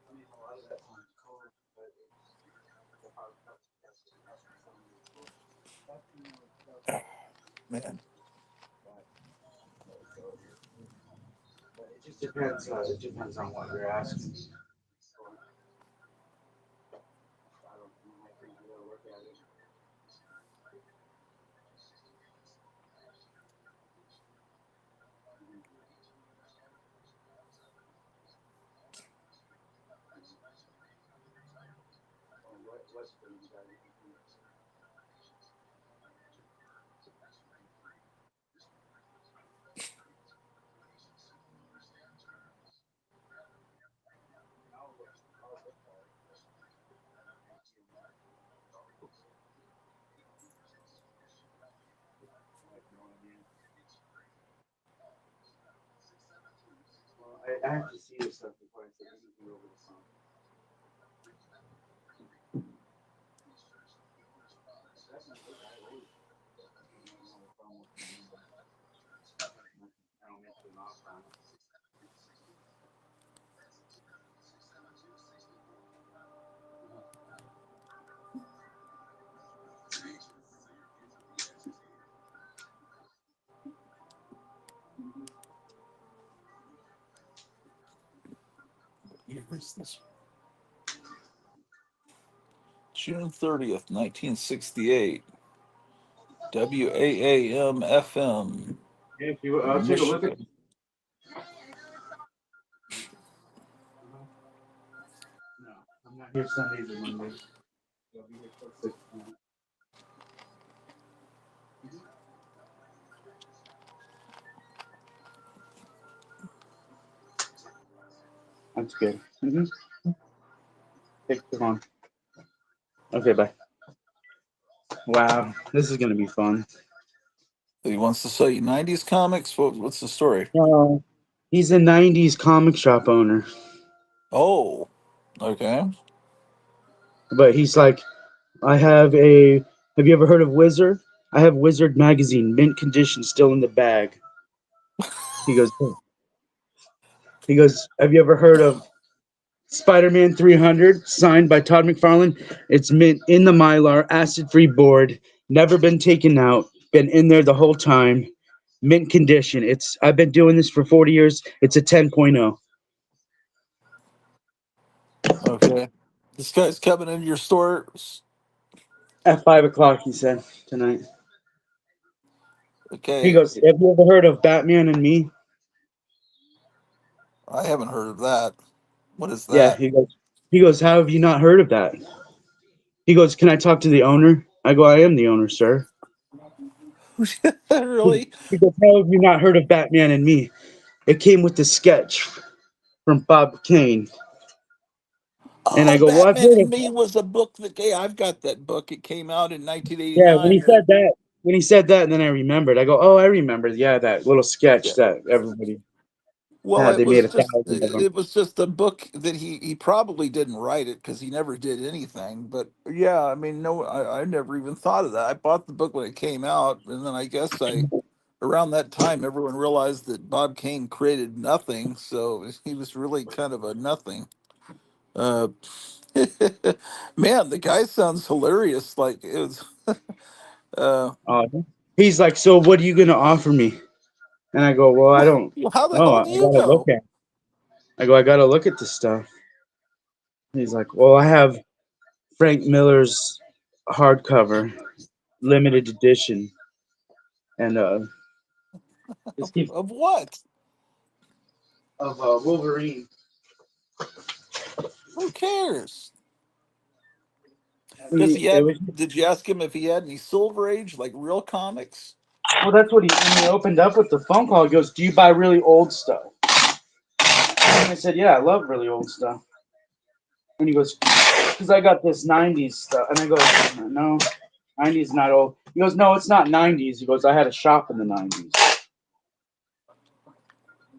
I mean, a lot of that one's color, but it's the hard copy. That's some of the book. That's newer stuff. Man. But it just depends. It depends on what you're asking. I don't know. I think I gotta look at it. What's the well, I have to see this stuff before I say anything over the phone. I don't make them off on it. Year is this? June 30th, 1968. WAAM FM, Yeah, if you, I'll take a look at. Michigan. No, I'm not here Sundays and Mondays. I'll be here till 6 tonight. That's good. Take it on. Okay, bye. Wow, this is gonna be fun. He wants to sell you 90s comics. What's the story? He's a '90s comic shop owner, Oh, okay. but he's like, I have a. Have you ever heard of Wizard? I have Wizard magazine, mint condition, still in the bag. He goes. He goes. Have you ever heard of Spider-Man 300, signed by Todd McFarlane? It's mint in the Mylar, acid-free board, never been taken out, been in there the whole time, mint condition. I've been doing this for 40 years. It's a 10.0. Okay. This guy's coming into your store. At 5 o'clock, he said tonight. He Okay. goes, have you ever heard of Batman and Me? I haven't heard of that. What is Yeah, that? he goes, how have you not heard of that? He goes, can I talk to the owner? I go, I am the owner, sir. Really? He goes, how have you not heard of Batman and Me? It came with the sketch from Bob Kane. And I Oh, go, well, I've Batman heard and of Me was a book that I've got that book. It came out in yeah. When he 1989. said that, and then I remembered. I go, oh, I remembered. Yeah, that little sketch Yeah. that everybody Well, had. it They made was a just thousand of them. it was just a book that he probably didn't write it because he never did anything. But yeah, I mean, no, I never even thought of that. I bought the book when it came out, and then I guess I around that time everyone realized that Bob Kane created nothing, so he was really kind of a nothing. Uh, man, the guy sounds hilarious. Like it was. Uh, Uh, he's like, so what are you gonna offer me? And I go, well, I don't well, how the know. hell I do you gotta look know? at. I go, I gotta look at this stuff. He's like, well, I have Frank Miller's hardcover, limited edition, and just keep Of what? of Wolverine. Who cares? I Does mean, he it have? was Did you ask him if he had any Silver Age, like real comics? well. That's what he when he opened up with the phone call. He goes, "Do you buy really old stuff?" And I said, "Yeah, I love really old stuff." And he goes, "Because I got this '90s stuff." And I go, "No, '90s not old." He goes, "No, it's not '90s." He goes, "I had a shop in the '90s."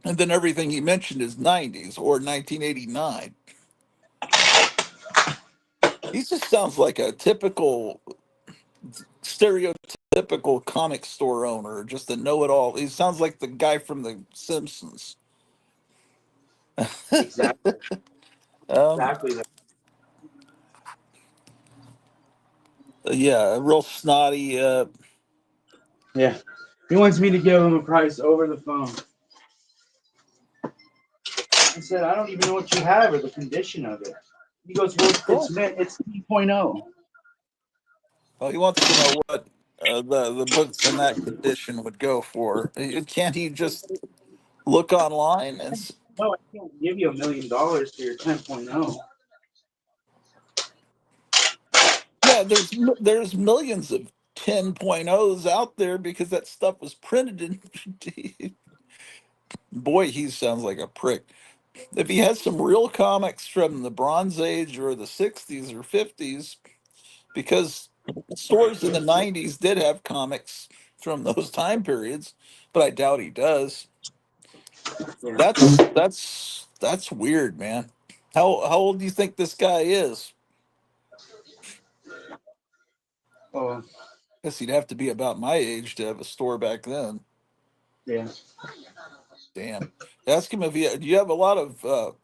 And then everything he mentioned is 90s or 1989. He just sounds like a typical, stereotypical comic store owner, just a know-it-all. He sounds like the guy from The Simpsons. Exactly, um, exactly. That. yeah, real snotty. Yeah, he wants me to give him a price over the phone. I said, "I don't even know what you have or the condition of it." He goes, "Well, Well, it's 3.0." well, he wants to know what the books in that condition would go for. Can't he just look online and No, I can't give you $1 million for your 10.0. yeah, there's millions of 10.0s out there because that stuff was printed in. Boy, he sounds like a prick. If he has some real comics from the Bronze Age or the 60s or 50s, because stores in the 90s did have comics from those time periods, but I doubt he does. Yeah. That's weird, man. How old do you think this guy is? Oh, Guess he'd have to be about my age to have a store back then. yeah. Damn. Ask him if you do you have a lot of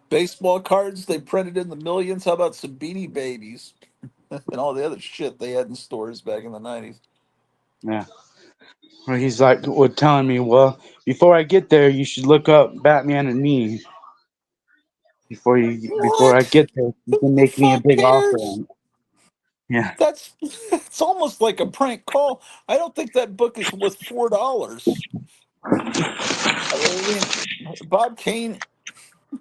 baseball cards they printed in the millions? How about some Beanie Babies and all the other shit they had in stores back in the 90s? Yeah. Well, he's like, telling me, well, before I get there, you should look up Batman and me. Before I What? get there, you Who can the make me a fuck big offer cares? on it. Yeah. That's it's almost like a prank call. I don't think that book is worth $4. I mean, Bob Kane,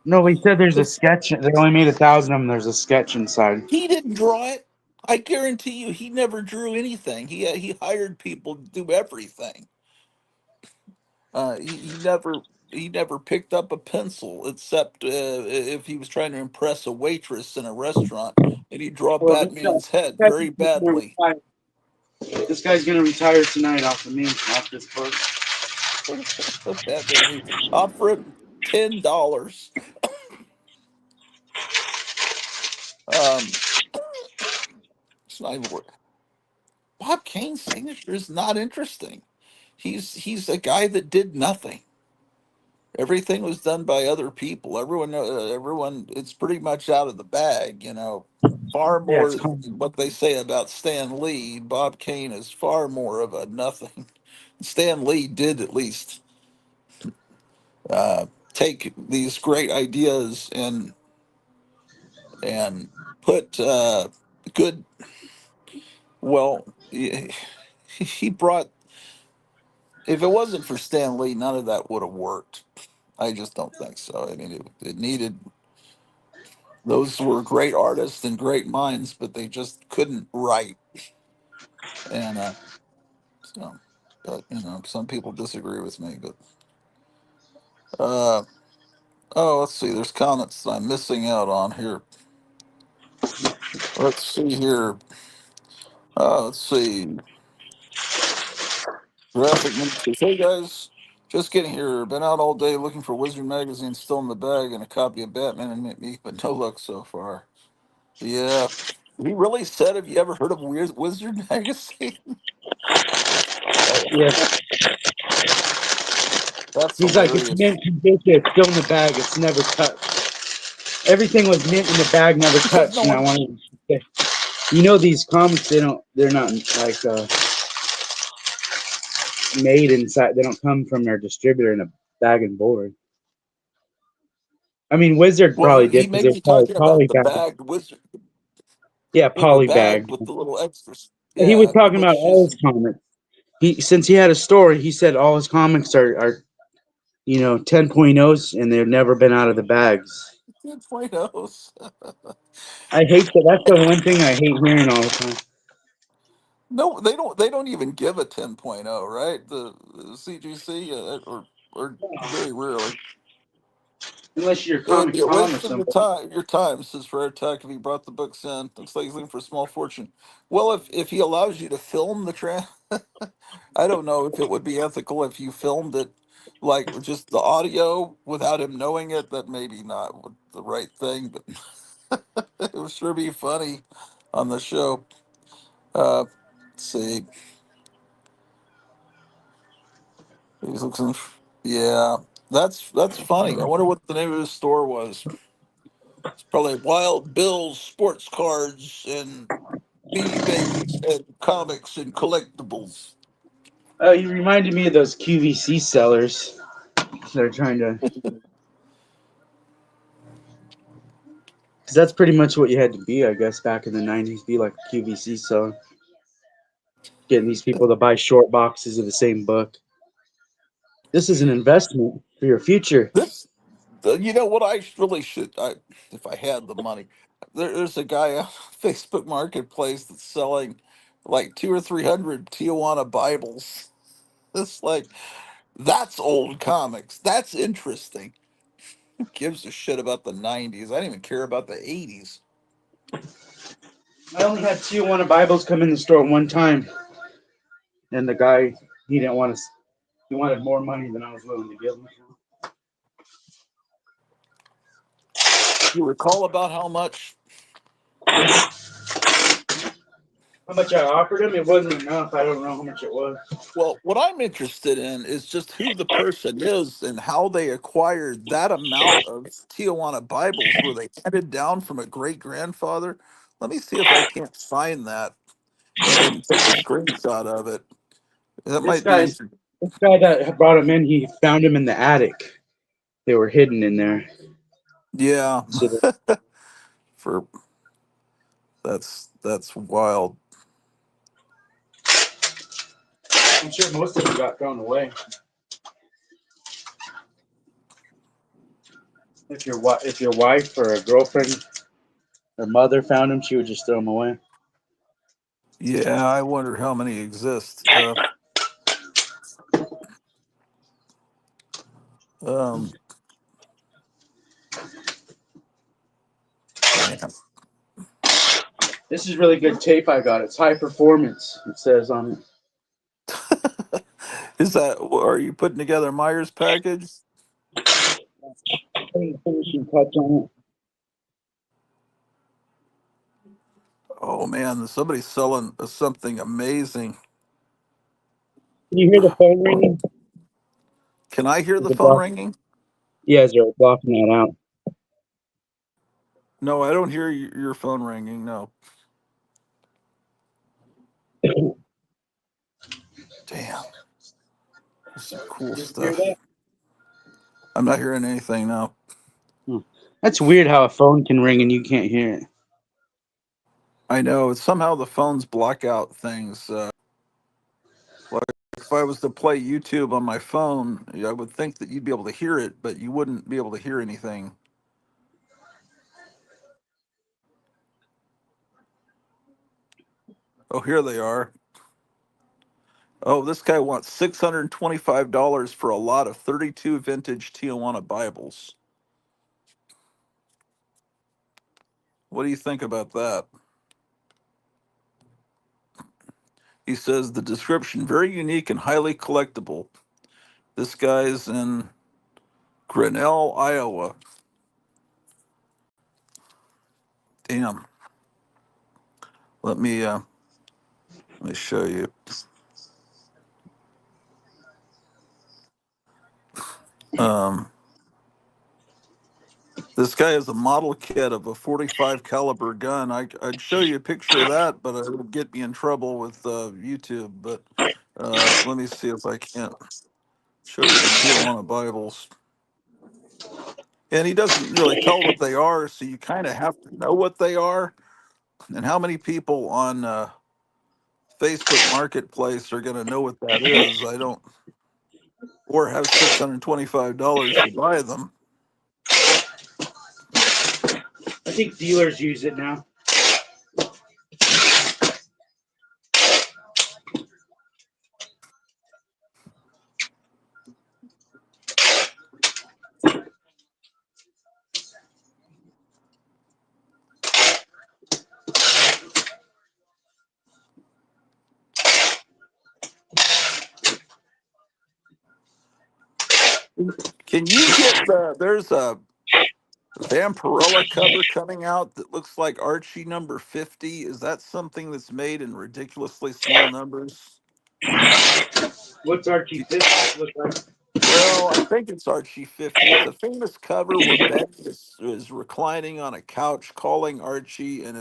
No, he said there's a sketch. They only made 1,000 of them. There's a sketch inside. he didn't draw it. I guarantee you, he never drew anything. He hired people to do everything. He never picked up a pencil except if he was trying to impress a waitress in a restaurant, and he'd draw Well, Batman's head this very guy's gonna badly. retire. This guy's gonna retire tonight off of me, off this book. Batman, offer him $10. Um, it's not even worth. Bob Kane's signature is not interesting. He's a guy that did nothing. Everything was done by other people. Everyone, it's pretty much out of the bag, you know. Far Yeah, more it's than what they say about Stan Lee. Bob Kane is far more of a nothing. Stan Lee did at least uh, take these great ideas and put good. Well, he brought. If it wasn't for Stan Lee, none of that would have worked. I just don't think so. I mean, it needed those were great artists and great minds, but they just couldn't write. And so, but some people disagree with me. But uh, Oh, let's see. There's comments that I'm missing out on here. Let's see here. Let's see. Graphic Minute says, "Hey guys, just getting here. Been out all day looking for Wizard magazine still in the bag and a copy of Batman and Me, but no luck so far." Yeah. He really said, "Have you ever heard of Wizard magazine?" Yeah, That's he's like, it's hilarious. mint condition. It's still in the bag. It's never touched. Everything was mint in the bag, never He says no touched. And I one. wanted to say, you know, these comics, they're not like made inside. They don't come from their distributor in a bag and board. I mean, Wizard Well, probably he did because may they're be probably talking about poly the bag. bagged Wizard, Yeah, the poly bag bag. with the little extras. He was Yeah, talking about which all is his comics. He since he had a store, he said all his comics are 10.0s and they've never been out of the bags. 2.0s. I hate that. That's the one thing I hate hearing all the time. No, they don't. They don't even give a 10.0, right? The CGC, or very rarely. Unless you're It would Comic be a Con or waste of your something. time. Your time, says Rare Tech. If he brought the books in, looks like he's looking for a small fortune. Well, if he allows you to film I don't know if it would be ethical if you filmed it, like just the audio without him knowing it. That maybe not the right thing, but it would sure be funny on the show. Let's see, he's looking. Yeah, that's funny. I wonder what the name of his store was. It's probably Wild Bill's Sports Cards and Beanie Babies and comics and collectibles. You reminded me of those QVC sellers. They're trying to, because that's pretty much what you had to be, I guess, back in the '90s. Be like a QVC seller, getting these people to buy short boxes of the same book. This is an investment for your future. This, you know what I really should, if I had the money. There's a guy on Facebook Marketplace that's selling like 200 or 300 Tijuana Bibles. It's like that's old comics. That's interesting. Who gives a shit about the '90s? I didn't even care about the '80s. I only had Tijuana Bibles come in the store one time, and the guy he didn't want to. He wanted more money than I was willing to give him. You recall about how much? How much I offered him? It wasn't enough. I don't know how much it was. Well, what I'm interested in is just who the person is and how they acquired that amount of Tijuana Bibles. Were they handed down from a great grandfather? Let me see if I can't find that and then take a screenshot of it. That This might be guy's interesting. this guy that brought him in, he found him in the attic. They were hidden in there. Yeah, So for that's wild. I'm sure most of them got thrown away. If your wife or a girlfriend or mother found him, she would just throw them away. Yeah, I wonder how many exist. Um, man, This is really good tape I got. It's high performance. It says on it. is that? Are you putting together Myers package? Putting the finishing touch on it. Oh man, somebody's selling something amazing. Can you hear the phone ringing? Can I hear Is the it phone block? ringing? Yeah, they're blocking that out. No, I don't hear your phone ringing. No. Damn, there's some cool Did you hear stuff. that? I'm not hearing anything now. Hmm. That's weird how a phone can ring and you can't hear it. I know it's somehow the phones block out things. Like if I was to play YouTube on my phone, I would think that you'd be able to hear it, but you wouldn't be able to hear anything. Oh, here they are. Oh, this guy wants $625 for a lot of 32 vintage Tijuana Bibles. What do you think about that? He says the description very unique and highly collectible. This guy's in Grinnell, Iowa. Damn. Let me show you. Um, this guy has a model kit of a 45 caliber gun. I'd show you a picture of that, but it would get me in trouble with YouTube. But let me see if I can't show you the Tijuana Bibles. And he doesn't really tell what they are, so you kind of have to know what they are. And how many people on Facebook Marketplace are going to know what that is? I don't, or have $625 to buy them. I think dealers use it now. Can you get there's a Vampirella cover coming out that looks like Archie number 50. Is that something that's made in ridiculously small numbers? What's Archie Do- Fist look like? Well, I think it's Archie 50. It's a famous cover where Betty is reclining on a couch calling Archie, and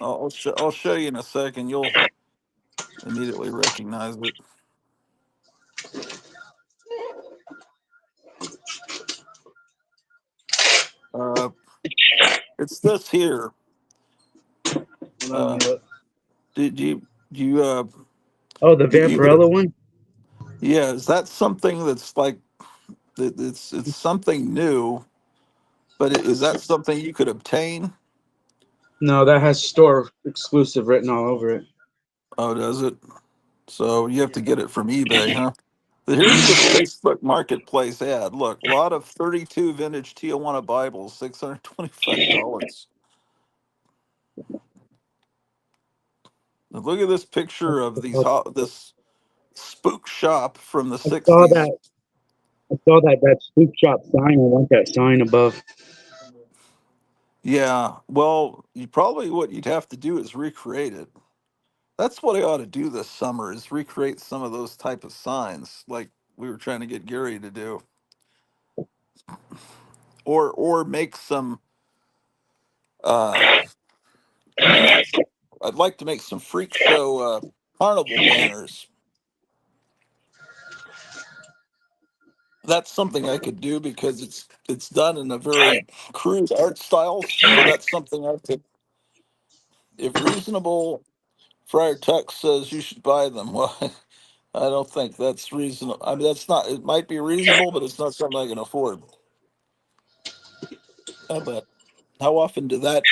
I'll show you in a second. You'll immediately recognize it. Uh, it's this here. Hold on, let Uh, me look. do you Oh, the you could Vampirella one? yeah? Is that something that's like it's something new? But is that something you could obtain? No, that has store exclusive written all over it. Oh, does it? So you have to get it from eBay, huh? But here's the Facebook Marketplace ad. Look, a lot of 32 vintage Tijuana Bibles, $625. Now look at this picture of this spook shop from the I saw 60s. that. I saw that spook shop sign. I want that sign above. Yeah, well, what you'd have to do is recreate it. That's what I ought to do this summer is recreate some of those type of signs like we were trying to get Gary to do. Or make some uh uh I'd like to make some freak show carnival banners. That's something I could do because it's done in a very crude art style. So that's something I could, if reasonable Friar Tuck says you should buy them. Well, I don't think that's reasonable. I mean, that's not. It might be reasonable, but it's not something I can afford. But how often do that?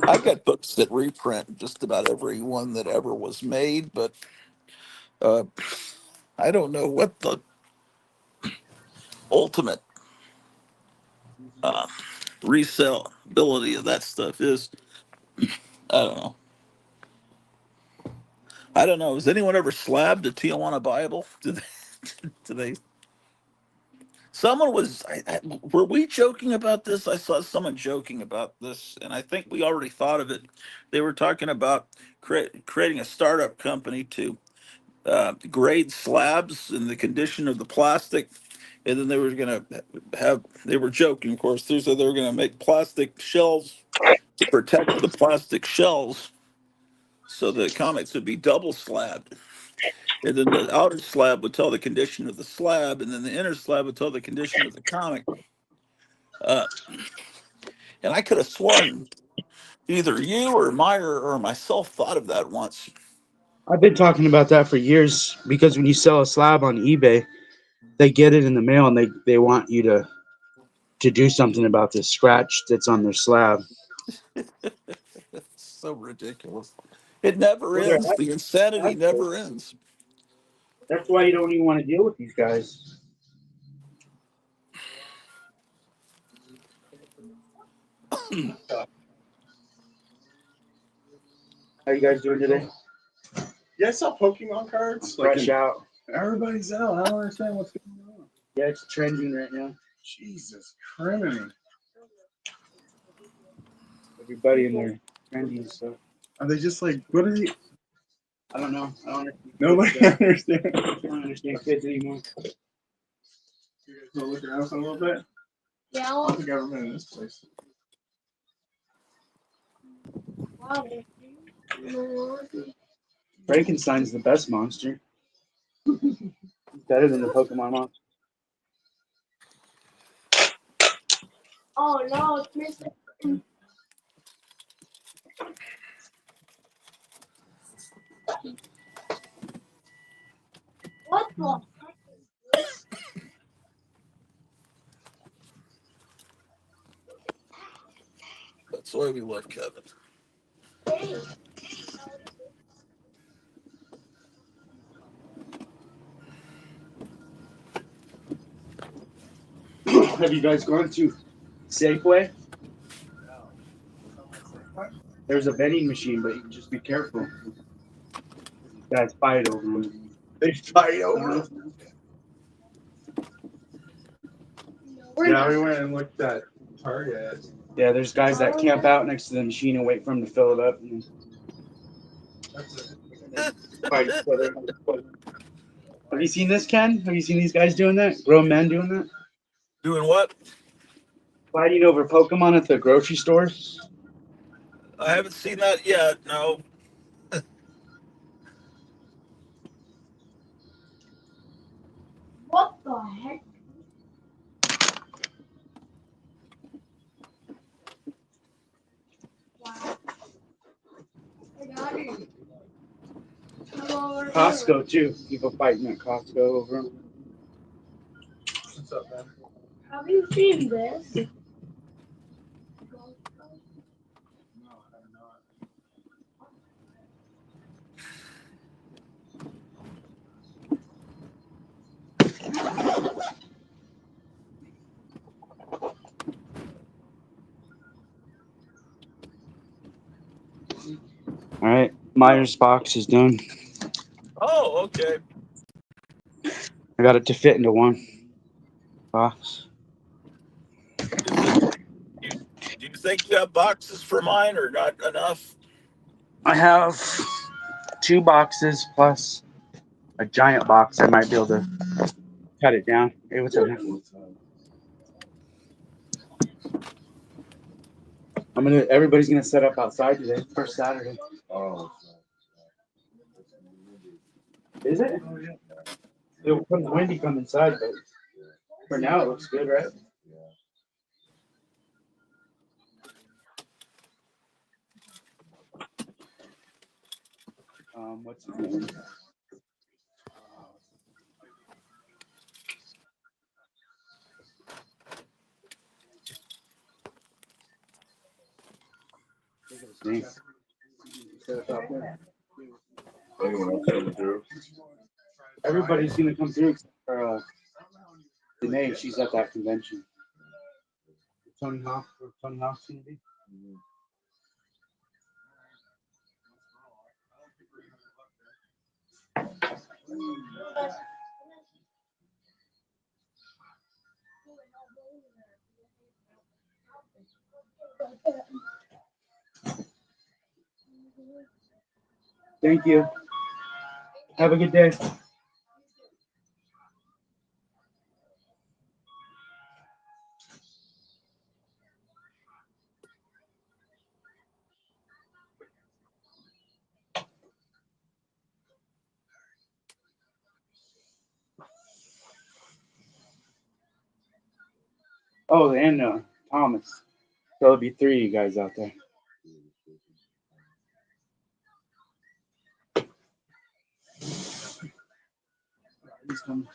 I've got books that reprint just about every one that ever was made, but uh, I don't know what the ultimate uh, resellability of that stuff is. I don't know. I don't know. Has anyone ever slabbed a Tijuana Bible? Do they? Do they? Someone was. Were we joking about this? I saw someone joking about this, and I think we already thought of it. They were talking about creating a startup company to grade slabs and the condition of the plastic, and then they were going to have. They were joking, of course. They said they were going to make plastic shells to protect the plastic shells, so the comics would be double slabbed. And then the outer slab would tell the condition of the slab, and then the inner slab would tell the condition of the comic. Uh, and I could have sworn either you or Meyer or myself thought of that once. I've been talking about that for years because when you sell a slab on eBay, they get it in the mail and they want you to do something about this scratch that's on their slab. It's so ridiculous. It never Well, ends. The insanity assholes. never ends. That's why you don't even want to deal with these guys. How you guys doing today? Yeah, I saw Pokemon cards. Fresh out. Everybody's out. I don't understand what's going on. Yeah, it's trending right now. Jesus, criminy. Everybody in there trending stuff. Are they just like, what are you? I don't know. I don't understand. Nobody kids, understands. I don't understand kids anymore. You guys want to look around for a little bit? Yeah. How's the government in this place? Wow. Frankenstein's the best monster. Better than the Pokemon monster. Oh no, it's missing. What the heck is this? That's why we love Kevin. Have you guys gone to Safeway? There's a vending machine, but you can just be careful. These guys fight over them. They fight over it. Yeah, we went and looked at Target. Yeah, there's guys that camp out next to the machine and wait for them to fill it up. And fight each other. Have you seen this, Ken? Have you seen these guys doing that? Grown men doing that? Doing what? Fighting over Pokemon at the grocery store? I haven't seen that yet. No. What the heck? Wow. I got it. Come over here. Costco, too. People fighting at Costco over them. What's up, man? Have you seen this? No, I have not. All right, Myers box is done. Oh, okay. I got it to fit into one box. Is it? Do you think you have boxes for mine or not enough? I have 2 boxes plus a giant box. I might be able to cut it down. Hey, what's up, man? Everybody's gonna set up outside today. First Saturday. Oh. Is it? It'll come windy come inside, but for now it looks good, right? What's his name? Think of his name. Set us out there. Anyone else coming through? Everybody's gonna come through except for Danae. She's at that convention. Tony Hawk's gonna be. Thank you. Have a good day. Oh, and Thomas. So there'll be 3 of you guys out there. He's coming.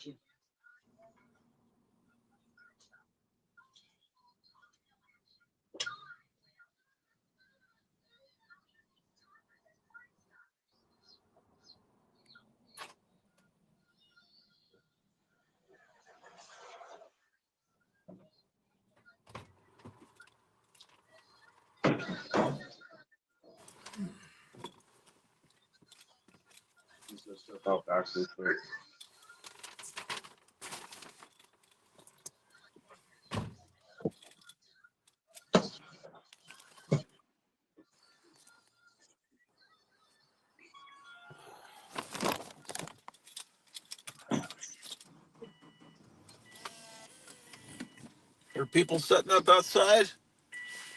Are people setting up outside?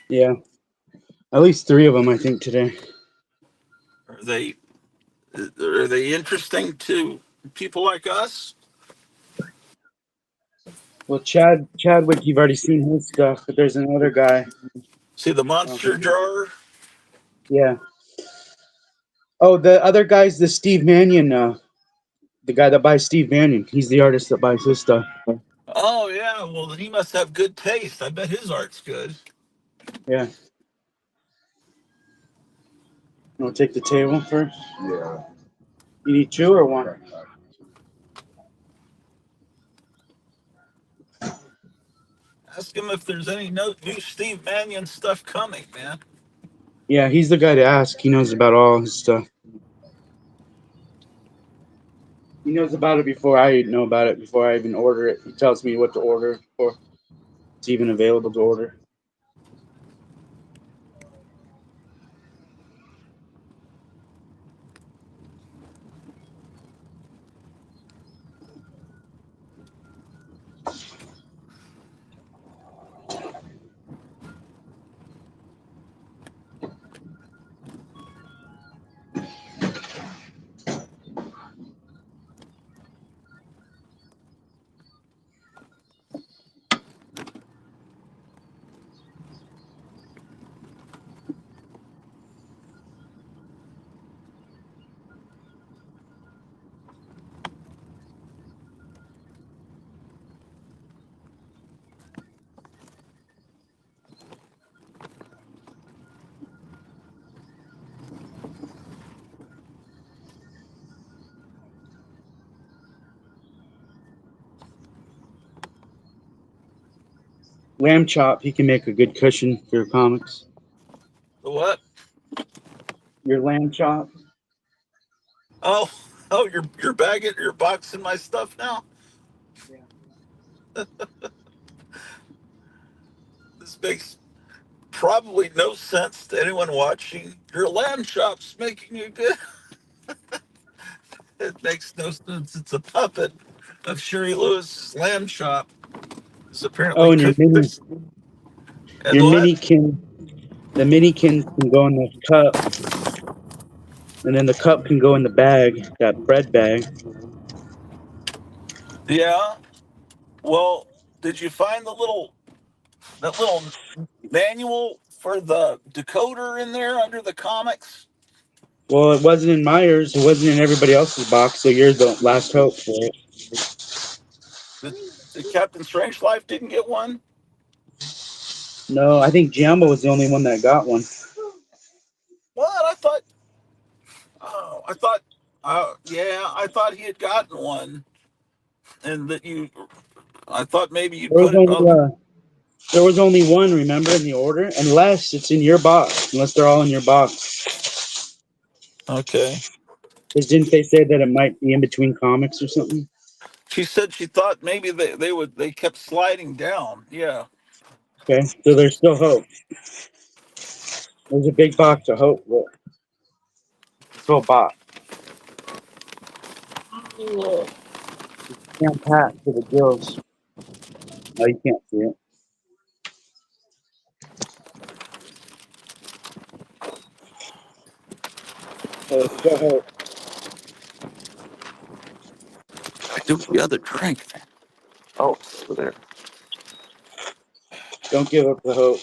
Yeah, at least 3 of them, I think, today. Are they interesting to people like us? Well, Chadwick, you've already seen his stuff, but there's another guy. See the monster jar? Yeah. Oh, the other guy's the Steve Mannion, the guy that buys Steve Mannion. He's the artist that buys his stuff. Oh yeah, well he must have good taste. I bet his art's good. Yeah. You want to take the table first? Yeah. You need 2 or 1? Ask him if there's any new Steve Mannion stuff coming, man. Yeah, he's the guy to ask. He knows about all his stuff. He knows about it before I know about it, before I even order it. He tells me what to order before it's even available to order. Lamb chop, he can make a good cushion for your comics. The what? Your lamb chop. Oh, you're boxing my stuff now. This makes probably no sense to anyone watching. Your lamb chop's making you good. It makes no sense. It's a puppet of Sherry Lewis's lamb chop. It's Oh, apparently and cooked. And your what? mini kin, the mini kin can go in the cup, and then the cup can go in the bag, that bread bag. Yeah. Well, did you find that little manual for the decoder in there under the comics? Well, it wasn't in Myers. It wasn't in everybody else's box, so you're the last hope for it. The Captain Strangeliffe didn't get one. No, I think Jambo was the only one that got one. What? I thought. Oh, I thought. Yeah, I thought he had gotten one, and that you. I thought maybe you'd There was put it only on. there was only one, remember, in the order, unless it's in your box. Unless they're all in your box. Okay. Because didn't they say that it might be in between comics or something? She said she thought maybe they kept sliding down. Yeah. Okay, so there's still hope. There's a big box of hope. Look, this whole box. Jam packed to the gills. No, you can't see it. So it's still hope. I took the other drink. Oh, it's over there. Don't give up the hope.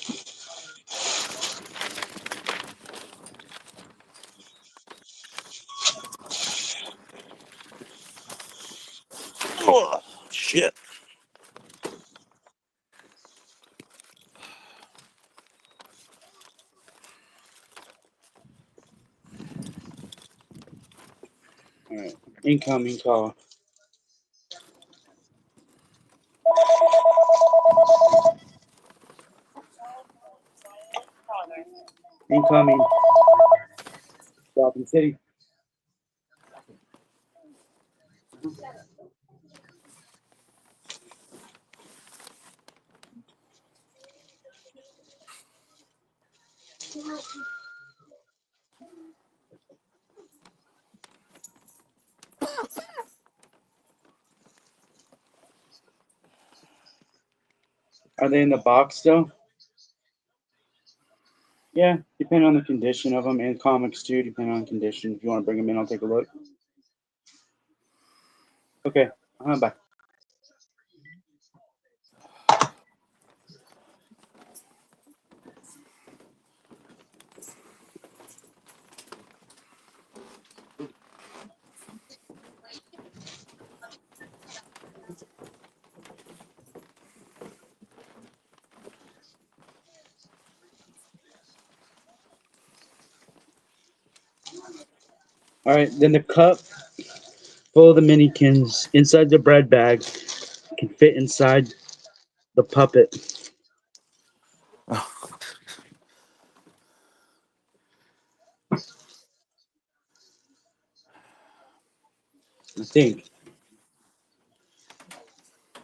Oh, shit. All right, incoming call. Incoming. Gotham City. Are they in the box still? Yeah, depending on the condition of them, and comics too, depending on condition. If you want to bring them in, I'll take a look. Okay, bye. All right, then the cup full of the minikins inside the bread bag can fit inside the puppet. I think.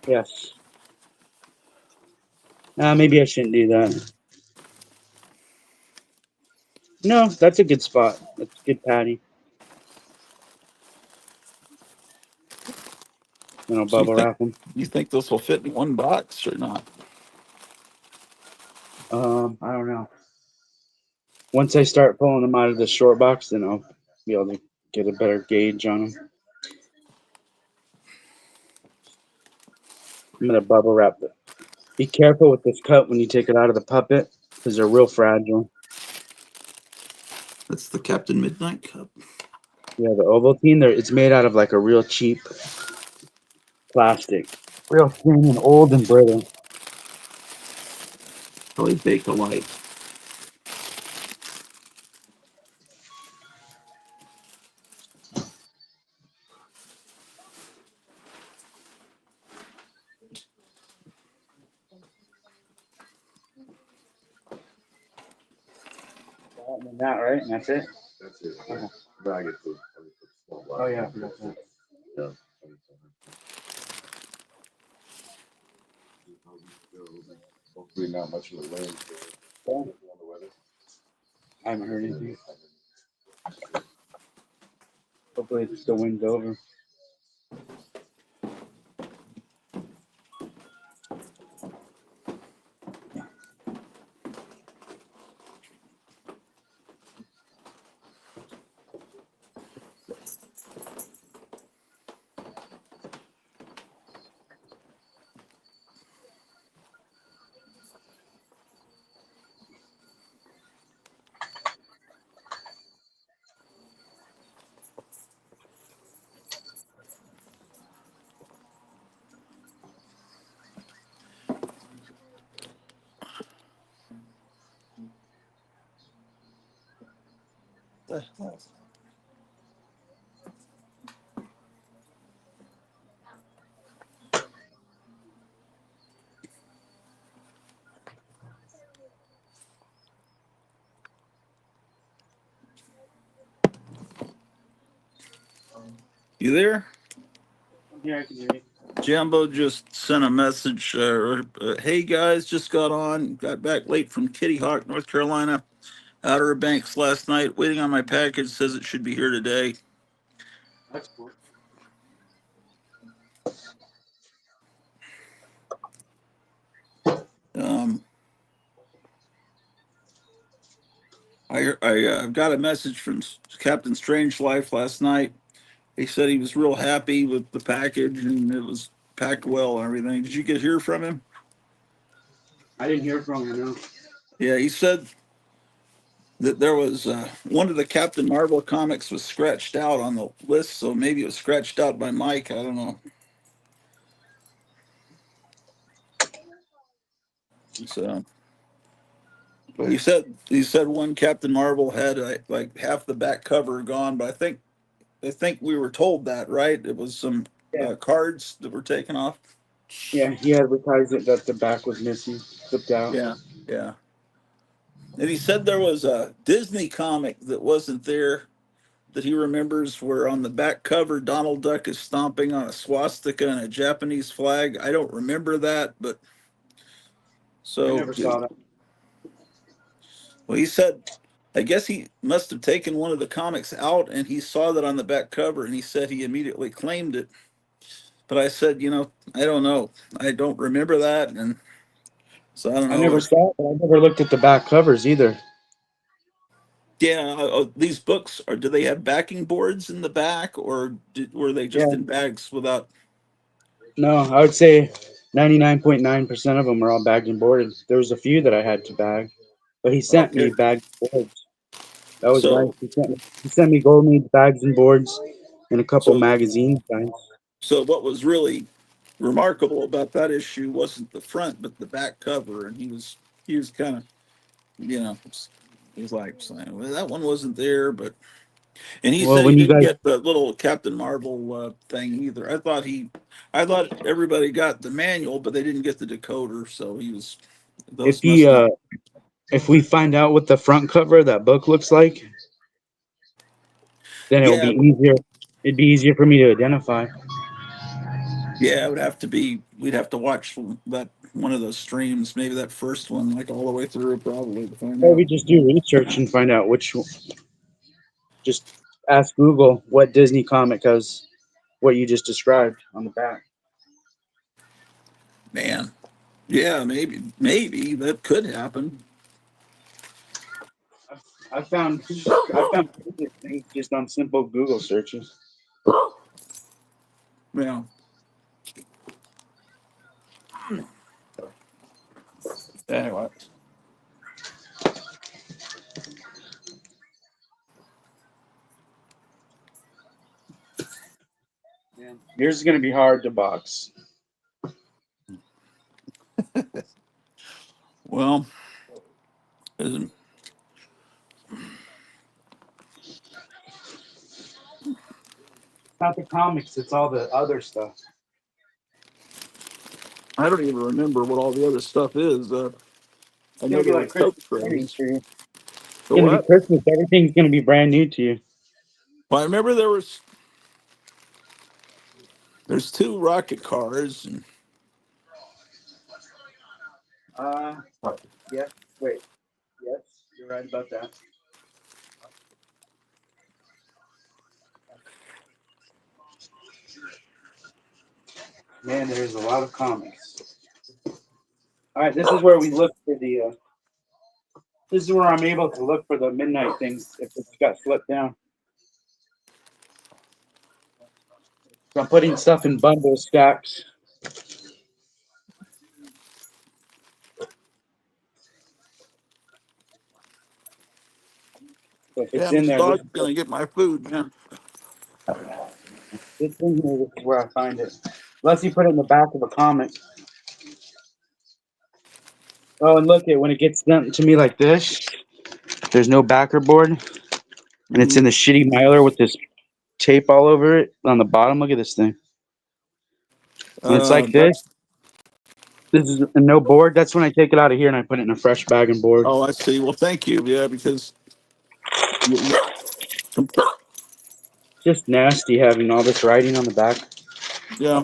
Yes. Maybe I shouldn't do that. No, that's a good spot. That's a good patty. Then I'll So bubble wrap them. you think this will fit in one box or not? I don't know. Once I start pulling them out of the short box, then I'll be able to get a better gauge on them. I'm gonna bubble wrap them. Be careful with this cup when you take it out of the puppet because they're real fragile. That's the Captain Midnight cup. Yeah, the Ovaltine, it's made out of like a real cheap plastic, real thin and old and brittle. Probably Bakelite. And then that, right? And that's it. That's it. But I get the small box. Oh yeah, I forgot that. Yeah. Hopefully not much of a rain. On the weather. I haven't heard anything. Hopefully the wind's over. You there? Yeah, I can hear you. Jambo just sent a message. Hey guys, just got back late from Kitty Hawk, North Carolina. Outer Banks last night, waiting on my package. Says it should be here today. That's cool. I got a message from Captain Strange Life last night. He said he was real happy with the package and it was packed well and everything. Did you get hear from him? I didn't hear from him. No. Yeah, he said that there was one of the Captain Marvel comics was scratched out on the list, so maybe it was scratched out by Mike. I don't know. So, but he said one Captain Marvel had like half the back cover gone, but I think we were told that, right? It was some Yeah. cards that were taken off. Yeah, he advertised it that the back was missing, flipped out. Yeah, yeah. And he said there was a Disney comic that wasn't there that he remembers where on the back cover Donald Duck is stomping on a swastika and a Japanese flag. I don't remember that, but I so never saw that. well, he said I guess he must have taken one of the comics out and he saw that on the back cover and he said he immediately claimed it. But I said, I don't know. I don't remember that, and so I don't I know. never saw it, but I never looked at the back covers either. Yeah, these books are. Do they have backing boards in the back, or were they just Yeah. in bags without? No, I would say 99.9% of them were all bagged and boarded. There was a few that I had to bag, but he sent me Okay, bagged boards. That was nice. so He sent me gold meat bags and boards and a couple so magazine signs. so what was really remarkable about that issue wasn't the front, but the back cover, and he was kind of you know he's like saying, well, that one wasn't there, but and he Well, said he when you didn't guys, get the little Captain Marvel thing either. I thought everybody got the manual, but they didn't get the decoder, so he was if those he, must not. if we find out what the front cover of that book looks like, then it'll Yeah, be easier. It'd be easier for me to identify. yeah, it would have to be. We'd have to watch that one of those streams, maybe that first one, like all the way through, probably to find Or out. we just do research and find out which. Just ask Google what Disney comic has what you just described on the back. Man, yeah, maybe that could happen. I found things just on simple Google searches. Yeah. Anyway, Yeah. Yours is gonna be hard to box. well, isn't- It's not the comics, it's all the other stuff. I don't even remember what all the other stuff is. I It's know gonna be there were like coat Christmas parties trays. for you. It's The gonna be what? Christmas. Everything's gonna be brand new to you. Well, I remember there's two rocket cars and Uh, yes. Wait. Yes, you're right about that. Man, there's a lot of comics. All right, this is where we look for the. This is where I'm able to look for the midnight things if it's got slipped down. So I'm putting stuff in bundle stacks. So if yeah, it's in this there, dog's gonna get my food, man. this in here, this is where I find it. Unless you put it in the back of a comic. Oh, and look at when it gets done to me like this. There's no backer board, and it's in Mhm. the shitty miler with this tape all over it on the bottom. Look at this thing. When it's like this, That's this is a no board. That's when I take it out of here and I put it in a fresh bag and board. oh, I see. Well, thank you. Yeah, because you, Just nasty having all this writing on the back. yeah,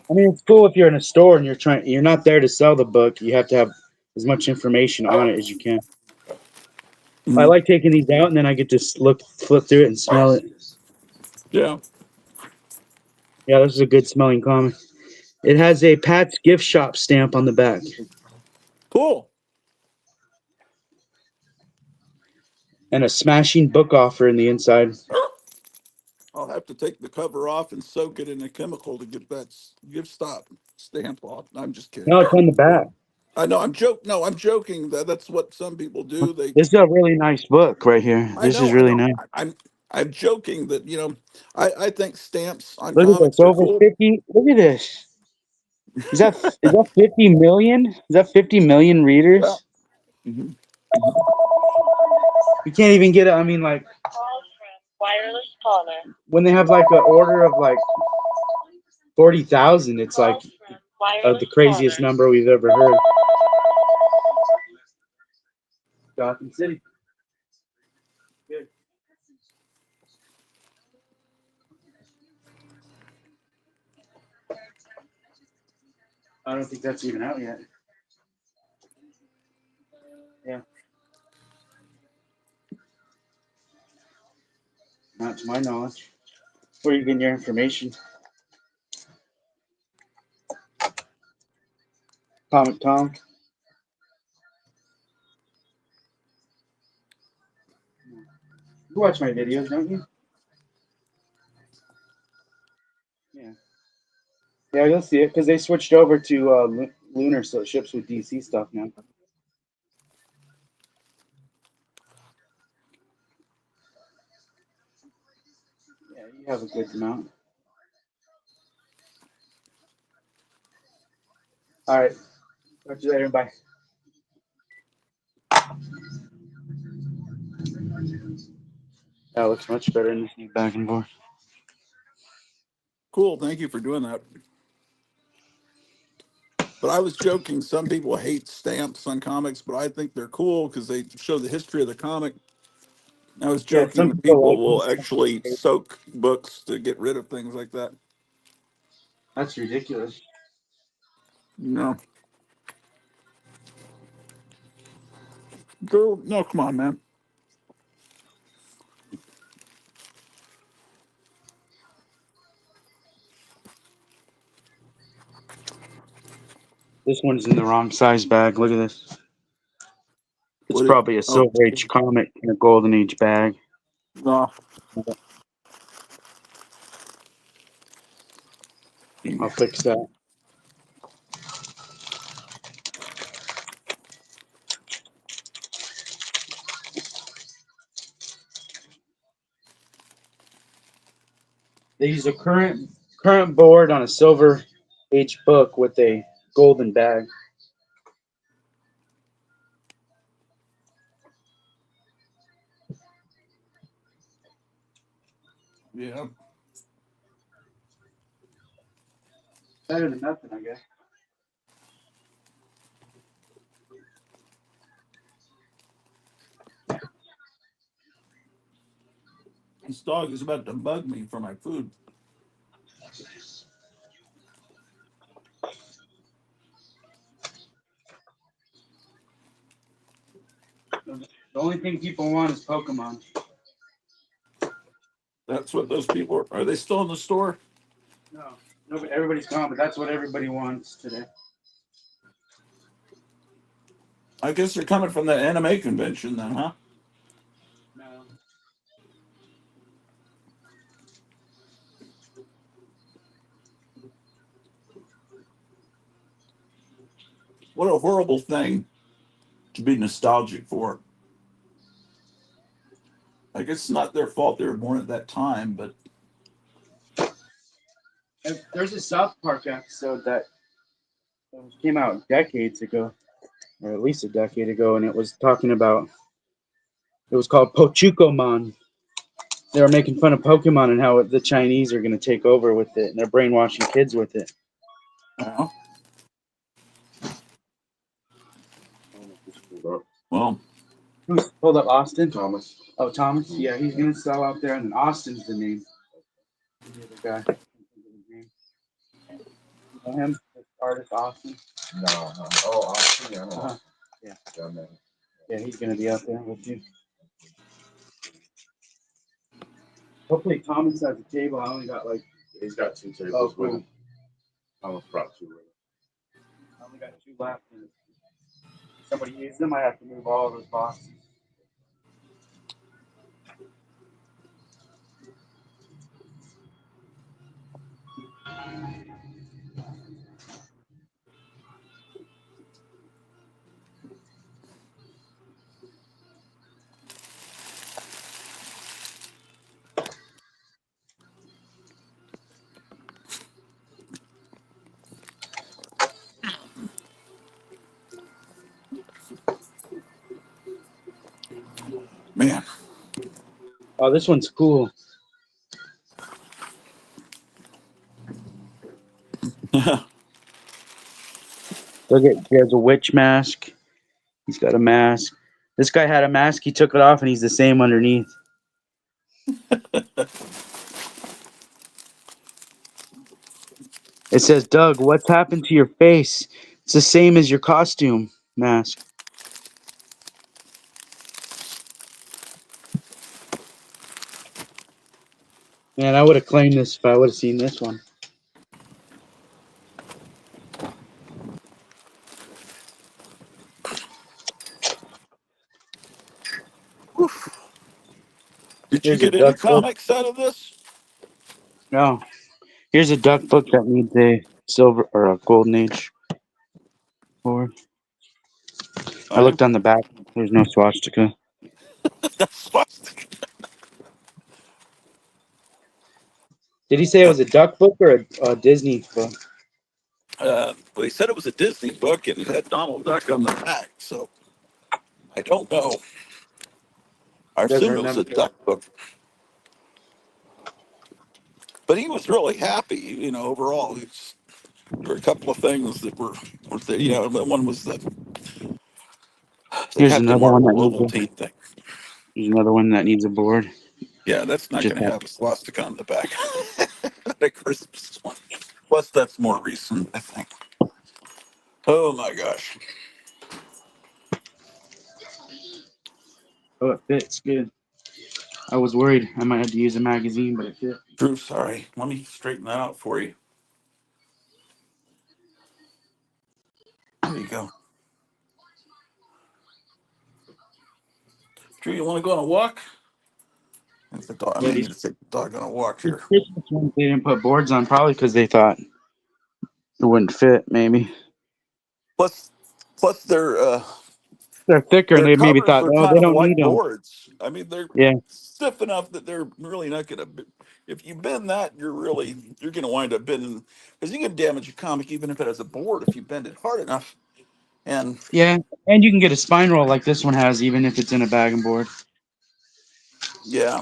I mean, it's cool if you're in a store and you're not there to sell the book. You have to have as much information on it as you can. I mhm, like taking these out and then I get to flip through it and smell it. yeah, Yeah, this is a good smelling comic. It has a Pat's gift shop stamp on the back cool. and a smashing book offer in the inside. I'll have to take the cover off and soak it in a chemical to get that gift stop stamp off. I'm just kidding. No, it's on the back. I know. I'm joke. No, I'm joking. That's what some people do. This is a really nice book right here. I This is know. I really know. nice. I'm joking that I think stamps on Look at this. comics are Over cool. 50. Look at this. Is that 50 million? Is that 50 million Yeah. readers? Mhm. You can't even get it. I mean, like wireless caller. When they have like an order of like 40,000, it's like the craziest number we've ever heard. Gotham City. Good. I don't think that's even out yet. Yeah. Not to my knowledge. Where are you getting your information? Comic Tom. You watch my videos, don't you? Yeah. Yeah, you'll see it because they switched over to Lunar, so it ships with DC stuff now. Yeah, you have a good amount. All right. Talk to you later. Bye. That looks much better in this new back and forth. Cool. Thank you for doing that. But I was joking. Some people hate stamps on comics, but I think they're cool because they show the history of the comic. I was Yeah, joking some that people people like will them. actually soak books to get rid of things like that. That's ridiculous. No. Girl, no, come on, man. This one's in the wrong size bag. Look at this. It's What it, probably a oh, Silver Age comic in a Golden Age bag. no. I'll fix that. They use a current board on a Silver Age book with a golden bag. Yeah. Better than nothing, I guess. This dog is about to bug me for my food. The only thing people want is Pokemon. That's what those people are. Are they still in the store? No, nobody, everybody's gone, but that's what everybody wants today. I guess they're coming from the anime convention then, huh? No. What a horrible thing to be nostalgic for. I guess it's not their fault they were born at that time, but There's a South Park episode that came out decades ago, or at least a decade ago, and it was talking about. It was called Pochukomon. They were making fun of Pokemon and how the Chinese are going to take over with it, and they're brainwashing kids with it. uh, Just pulled up. well, Who's pulled up Austin? Thomas. Oh, Thomas. Yeah, he's going to sell out there, and then Austin's the name. The other guy. You know him? This artist Austin. No. Oh, Austin. Yeah, I know. Uh-huh. Yeah. Yeah, man. Yeah, he's going to be out there with you. Hopefully, Thomas has a table. I only got like. He's got two tables Oh, with cool. him. Thomas brought two with him. I only got two left. And if somebody needs them, I have to move all of those boxes. man. Oh, this one's cool. Look at, he has a witch mask. He's got a mask. This guy had a mask. He took it off, and he's the same underneath. It says, "Doug, what's happened to your face? It's the same as your costume mask." Man, I would have claimed this if I would have seen this one. Did you Here's a get any duck book. comics out of this? No, here's a duck book that needs a silver or a golden age board. I Oh, yeah. looked on the back. There's no swastika. That's swastika. Did he say it was a duck book or a Disney book? Well, he said it was a Disney book and it had Donald Duck on the back, so I don't know. I Doesn't assume it was remember. a duck book. But he was really happy, you know, overall. There were a couple of things that were there, you know, one was that they Here's had the another one that Marvel needs a. Ovaltine thing. Here's another one that needs a board. Yeah, that's not Just going to have, have a swastika on the back. The Christmas one. Plus, that's more recent, I think. Oh my gosh. oh, it fits good. I was worried I might have to use a magazine, but it fit. Drew, sorry. Let me straighten that out for you. There you go. Drew, you want to go on a walk? It's the dog. I Yeah, may need to take the dog on a walk these here. Christmas ones they didn't put boards on, probably because they thought it wouldn't fit. Maybe Plus, plus they're thicker, and their they maybe covers thought, are no, kind they of don't like need them. boards. I mean, they're Yeah, stiff enough that they're really not going to. If you bend that, you're going to wind up bending because you can damage a comic even if it has a board if you bend it hard enough. And yeah, and you can get a spine roll like this one has, even if it's in a bag and board. yeah,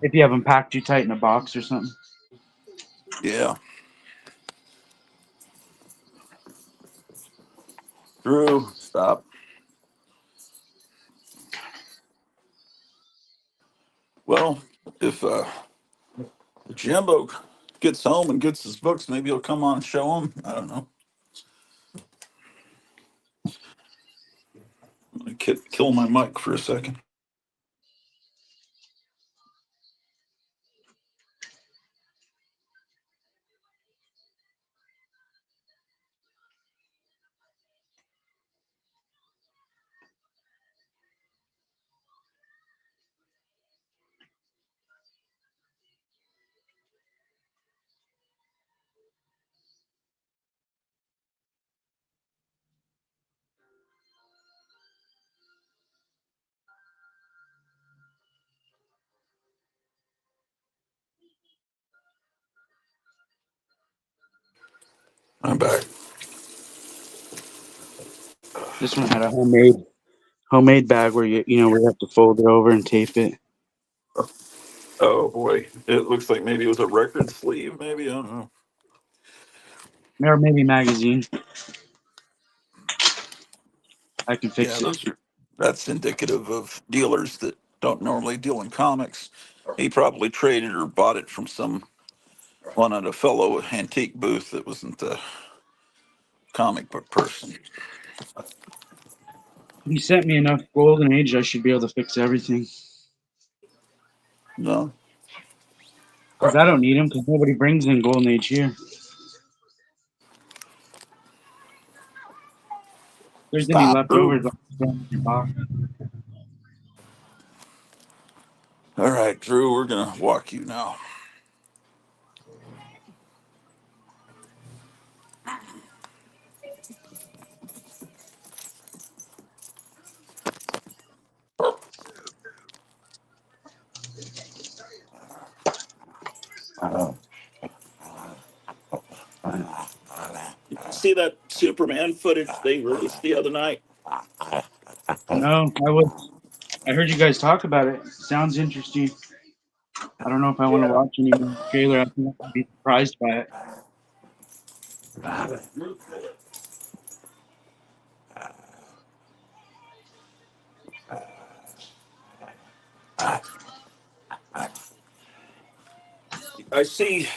If you have them packed too tight in a box or something. yeah. Drew, stop. Well, if Jimbo gets home and gets his books, maybe he'll come on and show them. I don't know. I'm gonna kill my mic for a second. I'm back. This one had a homemade bag where where you have to fold it over and tape it. Oh boy, it looks like maybe it was a record sleeve. Maybe I don't know. Or maybe magazine. I can Yeah, fix it. those are. That's indicative of dealers that don't normally deal in comics. He probably traded or bought it from some one at a fellow antique booth that wasn't a comic book person. He sent me enough golden age. I should be able to fix everything. No, Because I don't need them. Because nobody brings in golden age here. If there's any stop, left over, Drew. I'll just throw 'em in your box. All right, Drew, we're gonna walk you now. See that Superman footage they released the other night? No, I heard you guys talk about it. Sounds interesting. I don't know if I want to Yeah. watch any more trailer. I think I'll be surprised by it. I see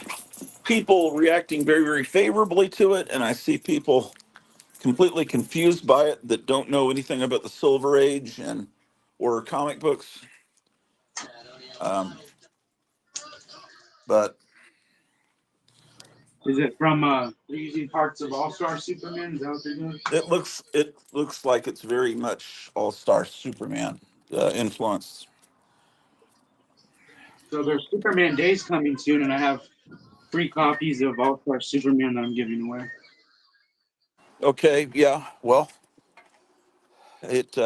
people reacting very, very favorably to it, and I see people completely confused by it that don't know anything about the Silver Age and or comic books. But Is it from they're using parts of All Star Superman? Is that what they're doing? it looks like it's very much All-Star Superman influenced. So there's Superman Days coming soon, and I have 3 copies of All Star Superman that I'm giving away. Okay, yeah, well, it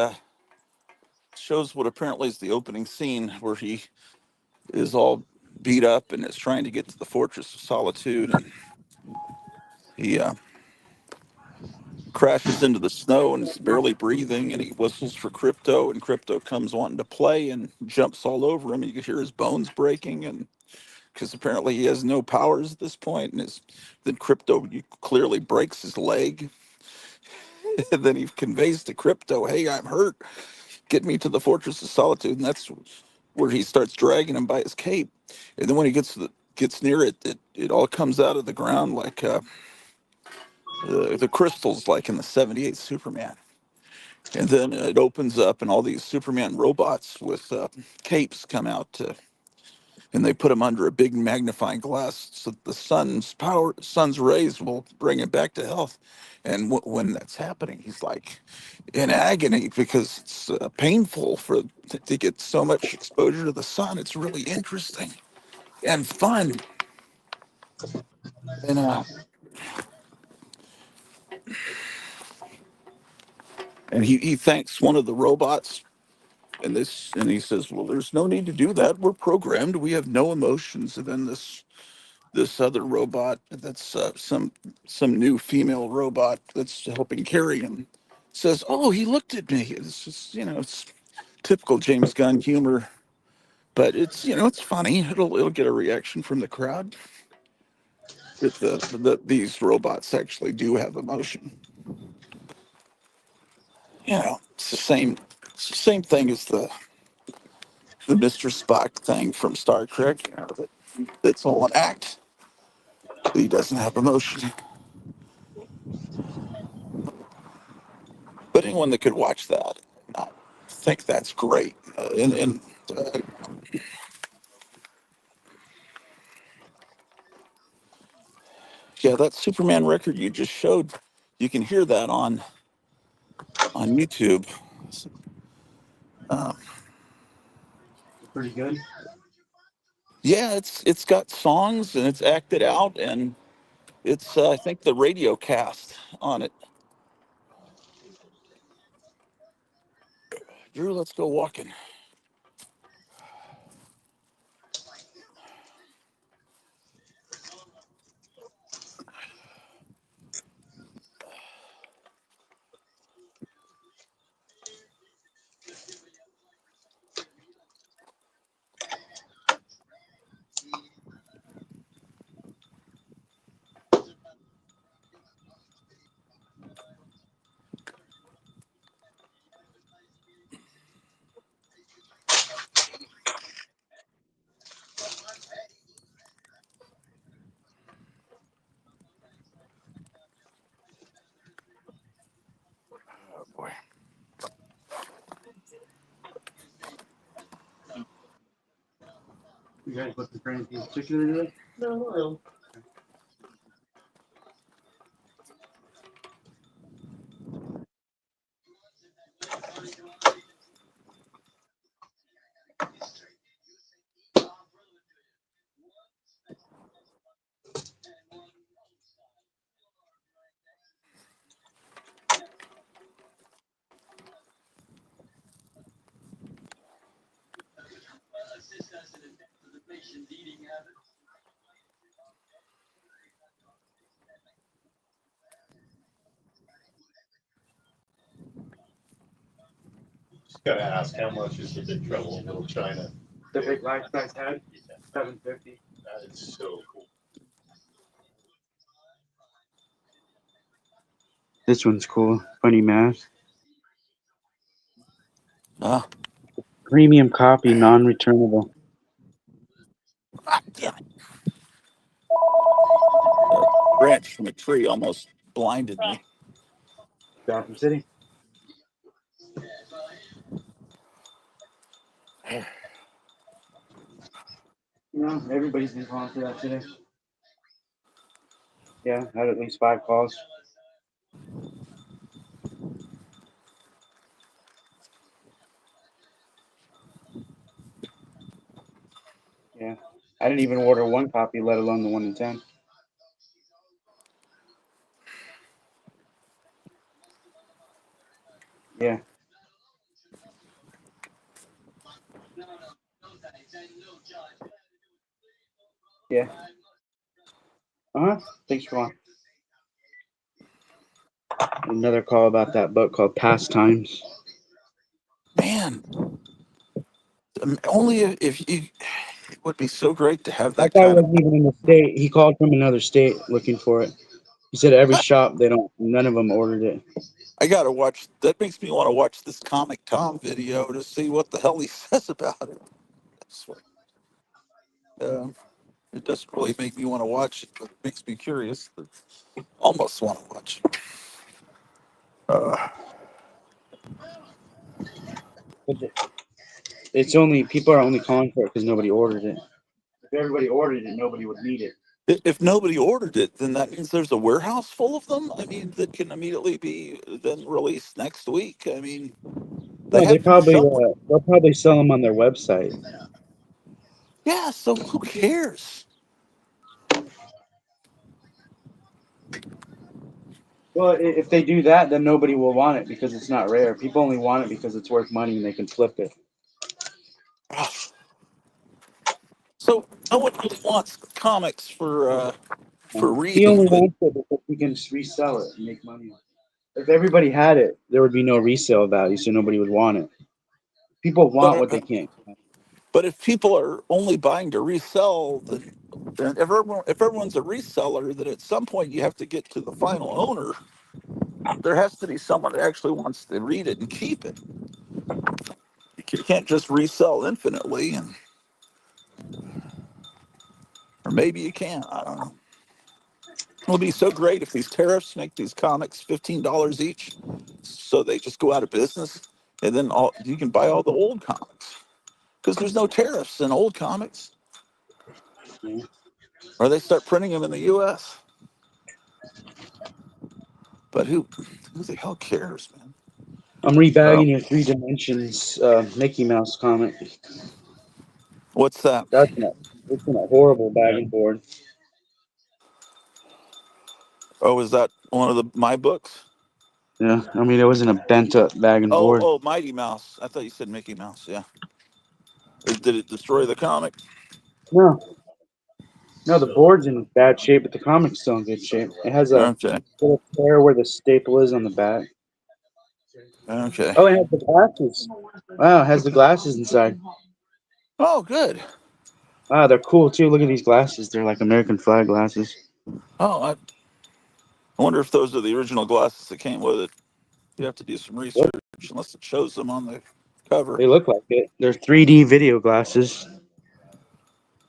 shows what apparently is the opening scene where he is all beat up and is trying to get to the Fortress of Solitude, and he crashes into the snow and is barely breathing, and he whistles for Crypto, and Crypto comes wanting to play and jumps all over him, and you can hear his bones breaking, and because apparently he has no powers at this point, and then Crypto clearly breaks his leg, and then he conveys to Crypto, "Hey, I'm hurt. Get me to the Fortress of Solitude," and that's where he starts dragging him by his cape, and then when he gets near it, it all comes out of the ground like the crystals, like in the '78 Superman. And then it opens up, and all these Superman robots with capes come out and they put him under a big magnifying glass so that the sun's rays will bring him back to health. And when that's happening, he's like in agony because it's painful to get so much exposure to the sun. It's really interesting and fun. And he thanks one of the robots and he says, "Well, there's no need to do that. We're programmed. We have no emotions." And then this other robot that's some new female robot that's helping carry him says, "Oh, he looked at me." It's just, it's typical James Gunn humor, but it's funny. It'll get a reaction from the crowd that these robots actually do have emotion. It's the same thing as the Mr. Spock thing from Star Trek. That's all an act. He doesn't have emotion. But anyone that could watch that, I think that's great. And uh, yeah, that Superman record you just showed, you can hear that on YouTube. Um, Pretty good. yeah, it's got songs and it's acted out, and it's I think the radio cast on it. Drew, let's go walking. Oh boy. You guys looking for anything particular today? No. Just gotta ask, how much is the big trouble in Little China? The big life size head, $750. That is so cool. This one's cool. Funny math. Ah, Premium copy, non-returnable. damn it. branch from a tree almost blinded me. Gotham City. No, everybody's been calling for that today. Yeah, I had at least 5 calls. Yeah, I didn't even order 1 copy, let alone the 1 in 10. Yeah. Yeah. Thanks for calling. Another call about that book called Pastimes. Man, only if you, it would be so great to have That that guy kind of. wasn't even in the state. He called from another state looking for it. He said every shop none of them ordered it. I gotta watch. That makes me want to watch this Comic Tom video to see what the hell he says about it. Uh, it doesn't really make me want to watch it, but it makes me curious. Almost want to watch it. It's only people are only calling for it because nobody ordered it. If everybody ordered it, nobody would need it. If nobody ordered it, then that means there's a warehouse full of them. I mean, that can immediately be then released next week. I mean, they No, have to be somewhere. they'll probably sell them on their website. Yeah, so who cares? Well, if they do that, then nobody will want it because it's not rare. People only want it because it's worth money and they can flip it. Ugh. So no one really wants comics for He reading, only but wants it because he can just resell it and make money. If everybody had it, there would be no resale value, so nobody would want it. People want but what they can't. but if people are only buying to resell, then if everyone's a reseller, then at some point you have to get to the final owner. There has to be someone that actually wants to read it and keep it. You can't just resell infinitely, or maybe you can. I don't know. It'll be so great if these tariffs make these comics $15 each, so they just go out of business, and then you can buy all the old comics because there's no tariffs in old comics, or they start printing them in the U.S. But who the hell cares, man? I'm rebagging your 3 Dimensions Mickey Mouse comic. What's that? It's in a horrible bagging board. Oh, is that one of my books? Yeah, I mean, it was in a bent up bagging Oh, board. oh, Mighty Mouse. I thought you said Mickey Mouse. Yeah. Did it destroy the comic? No, no, the board's in bad shape, but the comic's still in good shape. It has a Okay. little tear where the staple is on the back. Okay. Oh, it has the glasses. Wow, it has the glasses inside. Oh, good. Wow, they're cool too. Look at these glasses. They're like American flag glasses. Oh, I wonder if those are the original glasses that came with it. You have to do some Yep, research unless it shows them on the cover. they look like it. They're 3D video glasses.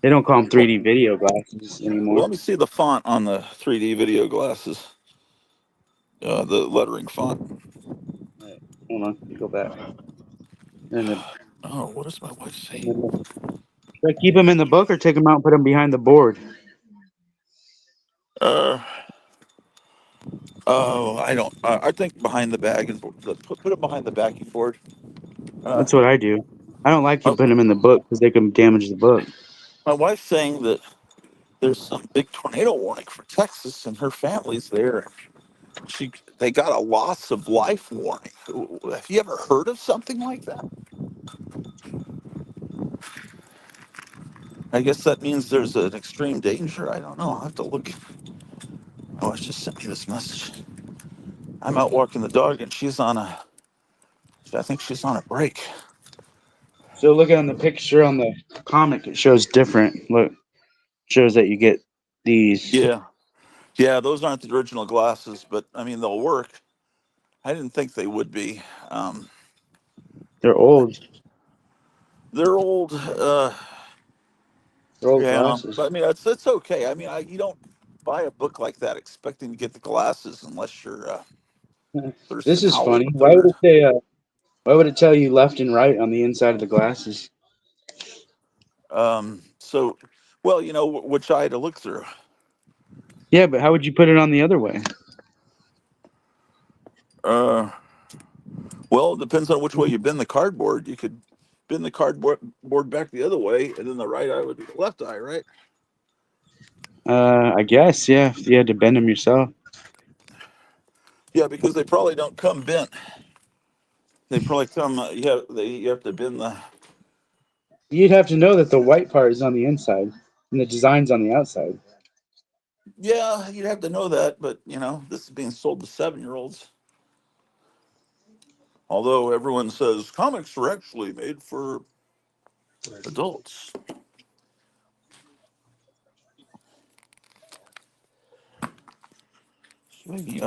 They don't call them Well, 3D video glasses let anymore. me see the font on the 3D video glasses. The lettering font. Right, hold on, go back. And then, Oh, what does my wife and say? then should I keep them in the book or take them out and put them behind the board? Uh, oh, I don't. I think behind the bag and put it behind the backing board. Uh, That's what I do. I don't like my, putting them in the book because they can damage the book. my wife's saying that there's some big tornado warning for Texas, and her family's there. They got a loss of life warning. Have you ever heard of something like that? I guess that means there's an extreme danger. I don't know. I'll have to look. Oh, it's just sent me this message. I'm out walking the dog, and I think she's on a break. So look on the picture on the comic. It shows different. Look, shows that you get these. Yeah, yeah. Those aren't the original glasses, but I mean they'll work. I didn't think they would be. Um, They're old. they're old. They're old Yeah, glasses. but I mean it's okay. I mean you don't. buy a book like that expecting to get the glasses unless you're This Thurston is Howell funny. the Why would third. it say? Why would it tell you left and right on the inside of the glasses? So, well, you know which eye to look through. Yeah, but how would you put it on the other way? Uh, well, it depends on which way you bend the cardboard. You could bend the cardboard back the other way, and then the right eye would be the left eye, right? I guess, yeah. If you had to bend them yourself. Yeah, because they probably don't come bent. They probably come. You have to bend the. You'd have to know that the white part is on the inside and the design's on the outside. Yeah, you'd have to know that, but you know this is being sold to 7-year-olds. Although everyone says comics are actually made for adults. Maybe,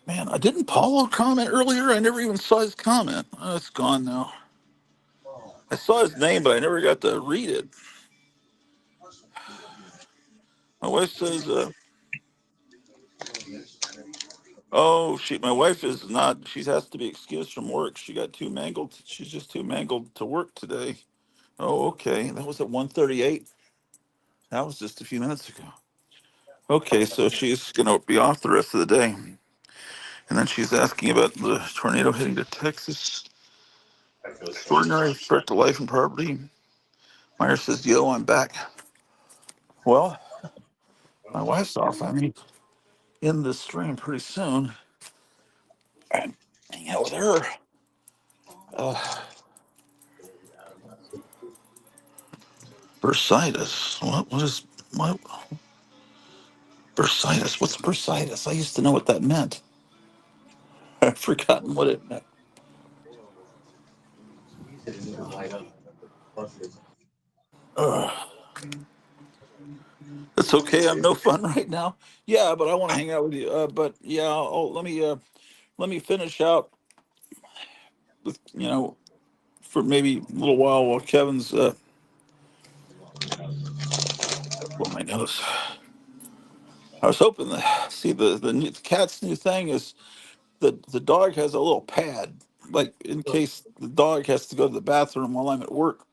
man, I didn't Paulo comment earlier. I never even saw his comment. Oh, it's gone now. I saw his name, but I never got to read it. My wife says, "Oh, my wife is not. She has to be excused from work. She got too mangled. She's just too mangled to work today." Oh, okay. That was at 1:38. That was just a few minutes ago. Okay, so she's going to be off the rest of the day. And then she's asking about the tornado hitting to Texas. Extraordinary threat to life and property. Meyer says, "Yo, I'm back." Well, my wife's off. I mean, in this stream pretty soon. And hang out with her. Uh, bursitis. What is what? Bursitis. What's bursitis? I used to know what that meant. I've forgotten what it meant. Uh, it's okay. I'm no fun right now. Yeah, but I want to hang out with you. But yeah, let me finish out with for maybe a little while Kevin's blow my nose. I was hoping to see the cat's new thing is the dog has a little pad, like in case the dog has to go to the bathroom while I'm at work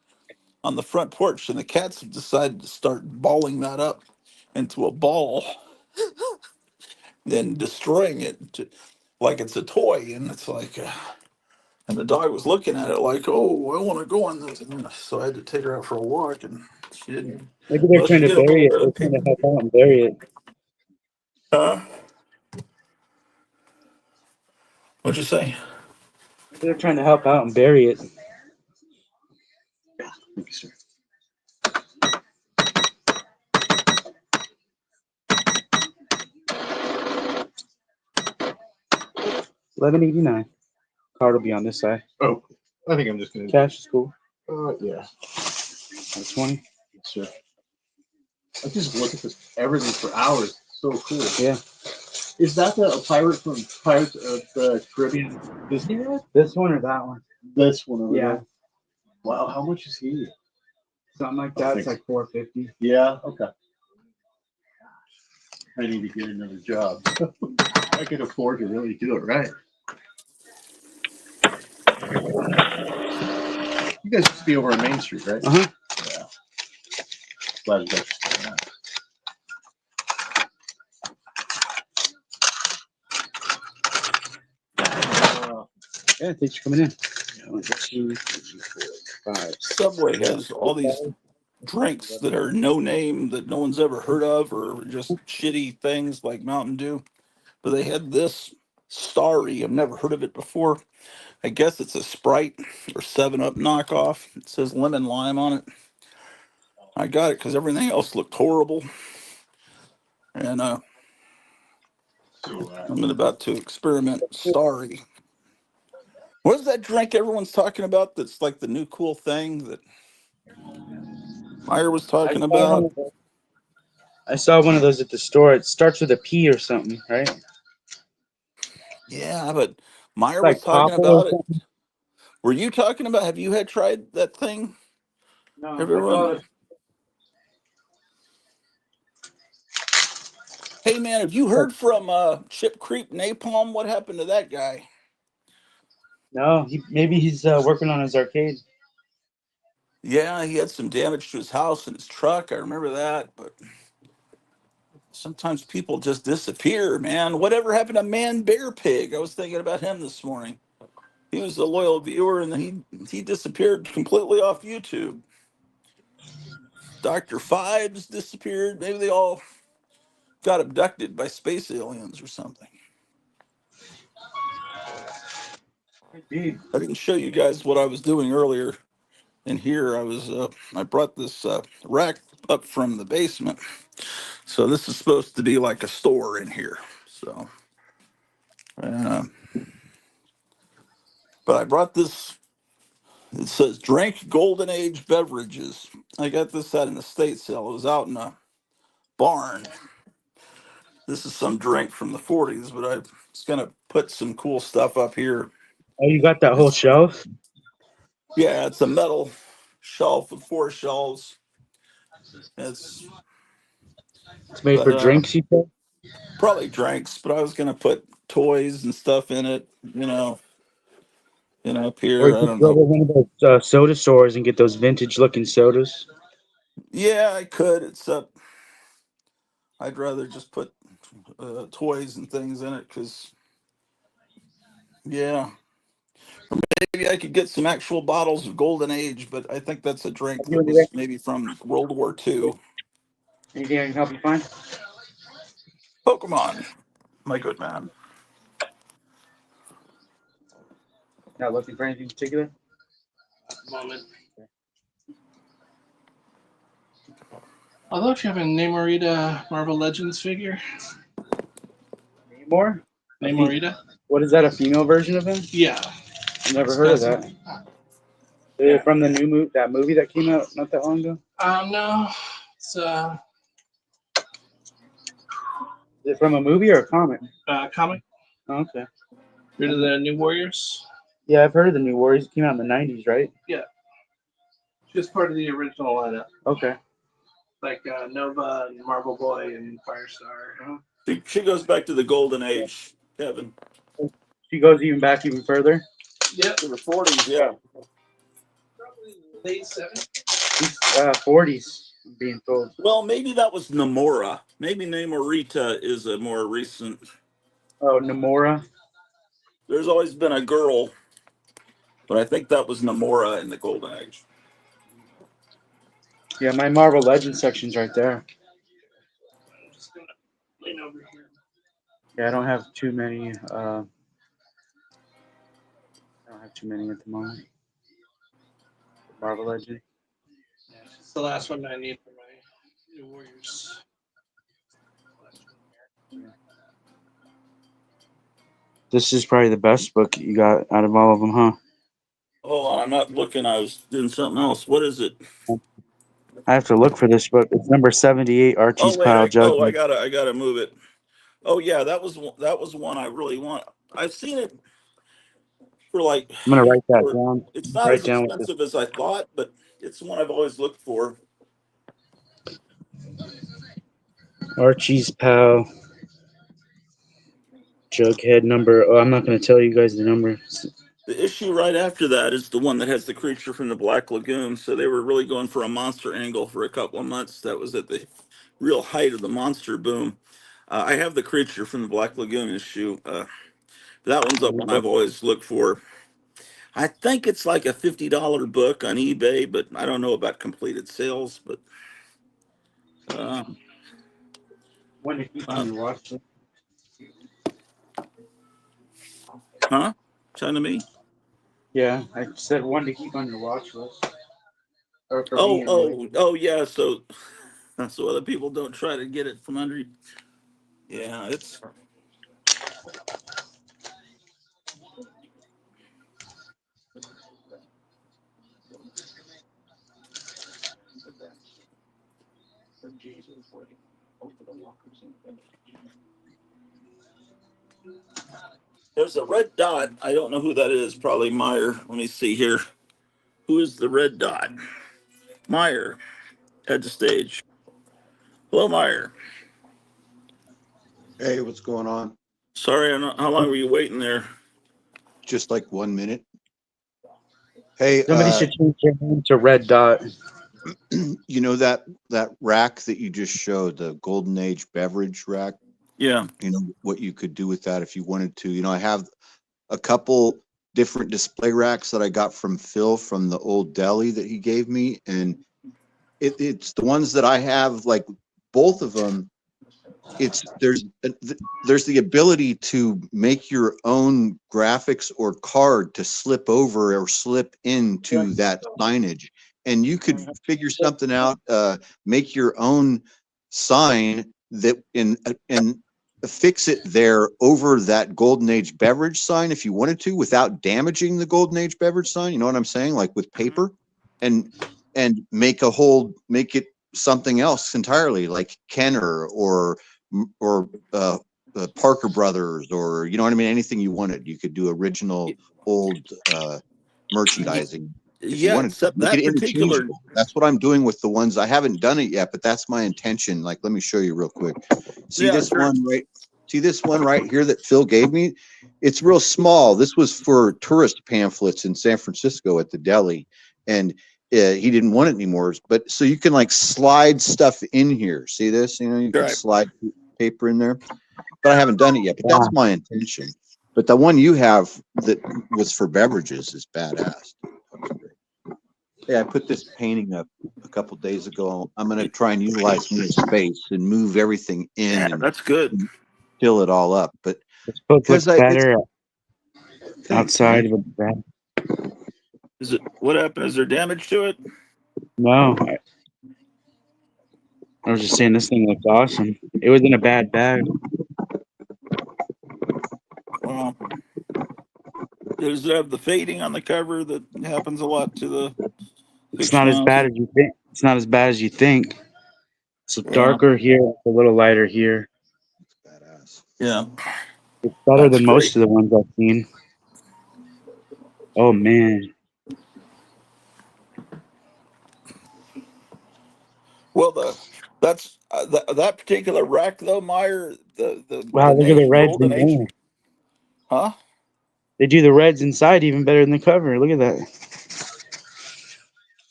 on the front porch, and the cats have decided to start balling that up into a ball, then destroying it like it's a toy, and it's like. And the dog was looking at it like, "Oh, I want to go on this." And so I had to take her out for a walk, and she didn't. Maybe they're Well, she trying to did a bury little it. bit. They're Okay. trying to help out and bury it. Huh? What'd you say? Maybe they're trying to help out and bury it. Thank you, sir. 11.89. Card will be on this side. Oh, I think I'm just gonna. Cash is cool. Yeah, That's 20. sure. I just look at this everything for hours. It's so cool. Yeah. Is that a pirate from Pirates of the Caribbean Disneyland? This one or that one? This one over Yeah. there. Wow, how much is he? Something like that. It's like $4.50. Yeah, okay. I need to get another job. I could afford to really do it right. You guys used to be over on Main Street, right? Uh-huh. Yeah. Glad you guys are doing that. Yeah, thanks for coming in. 1, 2, 3, 4, 5. Subway has all these drinks that are no name that no one's ever heard of, or just shitty things like Mountain Dew. But they had this Starry. I've never heard of it before. I guess it's a Sprite or 7 Up knockoff. It says lemon lime on it. I got it because everything else looked horrible, and I'm about to experiment Starry. What's that drink everyone's talking about? That's like the new cool thing that Meyer was I talking saw one about. of those. I saw one of those at the store. It starts with a P or something, right? Yeah, but Meyer was Like talking popple or about it. something. Were you talking about? Have you had tried that thing? No, I saw Everyone. it. Hey man, have you heard from Chip Creek Napalm? What happened to that guy? No, maybe he's working on his arcade. Yeah, he had some damage to his house and his truck. I remember that, but sometimes people just disappear, man. Whatever happened to Man Bear Pig? I was thinking about him this morning. He was a loyal viewer, and then he disappeared completely off YouTube. Dr. Fibes disappeared. Maybe they all got abducted by space aliens or something. I didn't show you guys what I was doing earlier. In here, I brought this rack up from the basement. So this is supposed to be like a store in here. So, uh, but I brought this. It says drink golden age beverages. I got this at an estate sale. It was out in a barn. This is some drink from the 40s, but I was gonna put some cool stuff up here. Oh, you got that whole It's, shelf? yeah, it's a metal shelf with 4 shelves. It's It's made but for drinks, you said? probably drinks, but I was gonna put toys and stuff in it. Up Or here. you I could don't go know. to one of those soda stores and get those vintage looking sodas. Yeah, I could. It's up. I'd rather just put toys and things in it because, yeah, maybe I could get some actual bottles of Golden Age, but I think that's a drink You that anything, was maybe from World War II. anything I can help you find? Pokemon, my good man. Not looking for anything particular? Moment. Although if you have a Namorita Marvel Legends figure, Namor? Namorita, What is that, a female version of him? yeah, I've never heard of that. Is it from the new that movie that came out not that long ago? No, it's Is it from a movie or a comic? comic. Oh, okay. Rid of the New Warriors. Yeah, I've heard of the New Warriors. It came out in the 90s, right? Yeah, just part of the original lineup, Okay. like Nova and Marvel Boy and Firestar. She goes back to the Golden Age, Kevin. She goes even back even further. Yep, To the 40s, yeah. probably late 70s. 40s, I'm being told. Well, maybe that was Namora. Maybe Namorita is a more recent. Oh, Namora. There's always been a girl, but I think that was Namora in the Golden Age. Yeah, my Marvel Legends section's right there. I'm just gonna lean over here. Yeah, I don't have too many. I don't have too many at the moment. Marvel Legend. Yeah, it's the last one I need for my New Warriors. This is probably the best book you got out of all of them, huh? Oh, I'm not looking. I was doing something else. What is it? I have to look for this book. It's number 78, Archie's Oh wait, Pile I Judgment. gotta move it. Oh yeah, that was one I really want. I've seen it for like, I'm gonna write that for, down. it's not Write as down what this expensive as I thought, but it's one I've always looked for. Archie's Pal Jughead number. Oh, I'm not gonna tell you guys the number. The issue right after that is the one that has the creature from the Black Lagoon. So they were really going for a monster angle for a couple of months. That was at the real height of the monster boom. I have the creature from the Black Lagoon issue. That one's the one I've always looked for. I think it's like a $50 book on eBay, but I don't know about completed sales. But uh, One to keep uh, on your watch list. huh? Talking to me? Yeah, I said one to keep on your watch list. Or for me, Oh, anyway. yeah. So other people don't try to get it from under you. Yeah, it's. There's a red dot. I don't know who that is. Probably Meyer. Let me see here. Who is the red dot? Meyer. Head to stage. Hello, Meyer. Hey, what's going on? Sorry, how long were you waiting there? Just like 1 minute. Hey, Somebody should change their name to Red Dot. you know that rack that you just showed, the Golden Age beverage rack? Yeah. You know what you could do with that if you wanted to. You know, I have a couple different display racks that I got from Phil from the old deli that he gave me, and it's the ones that I have, like both of them. It's there's the ability to make your own graphics or card to slip over or slip into that signage, and you could figure something out, make your own sign that and fix it there over that Golden Age beverage sign if you wanted to, without damaging the Golden Age beverage sign. You know what I'm saying? Like with paper, and make it something else entirely, like Kenner or Parker Brothers, or you know what I mean. Anything you wanted, you could do original old merchandising if you Yeah, wanted. except Make it that particular. interchangeable. That's what I'm doing with the ones. I haven't done it yet, but that's my intention. Like, let me show you real quick. See Yeah, this sure. one right? See this one right here that Phil gave me? It's real small. This was for tourist pamphlets in San Francisco at the deli, and he didn't want it anymore. But so you can like slide stuff in here. See this? You know, you can Right. slide paper in there. But I haven't done it yet. But Yeah. that's my intention. But the one you have that was for beverages is badass. Hey, I put this painting up a couple days ago. I'm going to try and utilize more space and move everything in Yeah, and that's good. fill it all up. But It's supposed to because look better thanks, outside man. of the bag. Is it what happened? Is there damage to it? No, I was just saying this thing looks awesome. It was in a bad bag. Well, does it have the fading on the cover that happens a lot to the It's fixed not as mouse? bad as you think. It's not as bad as you think. It's Yeah. darker here, a little lighter here. Badass. Yeah, It's better that's than great. most of the ones I've seen. Oh man, Well, that particular rack though, Meyer, wow! the Look at the name reds Golden in Age, there. huh? They do the reds inside even better than the cover. Look at that.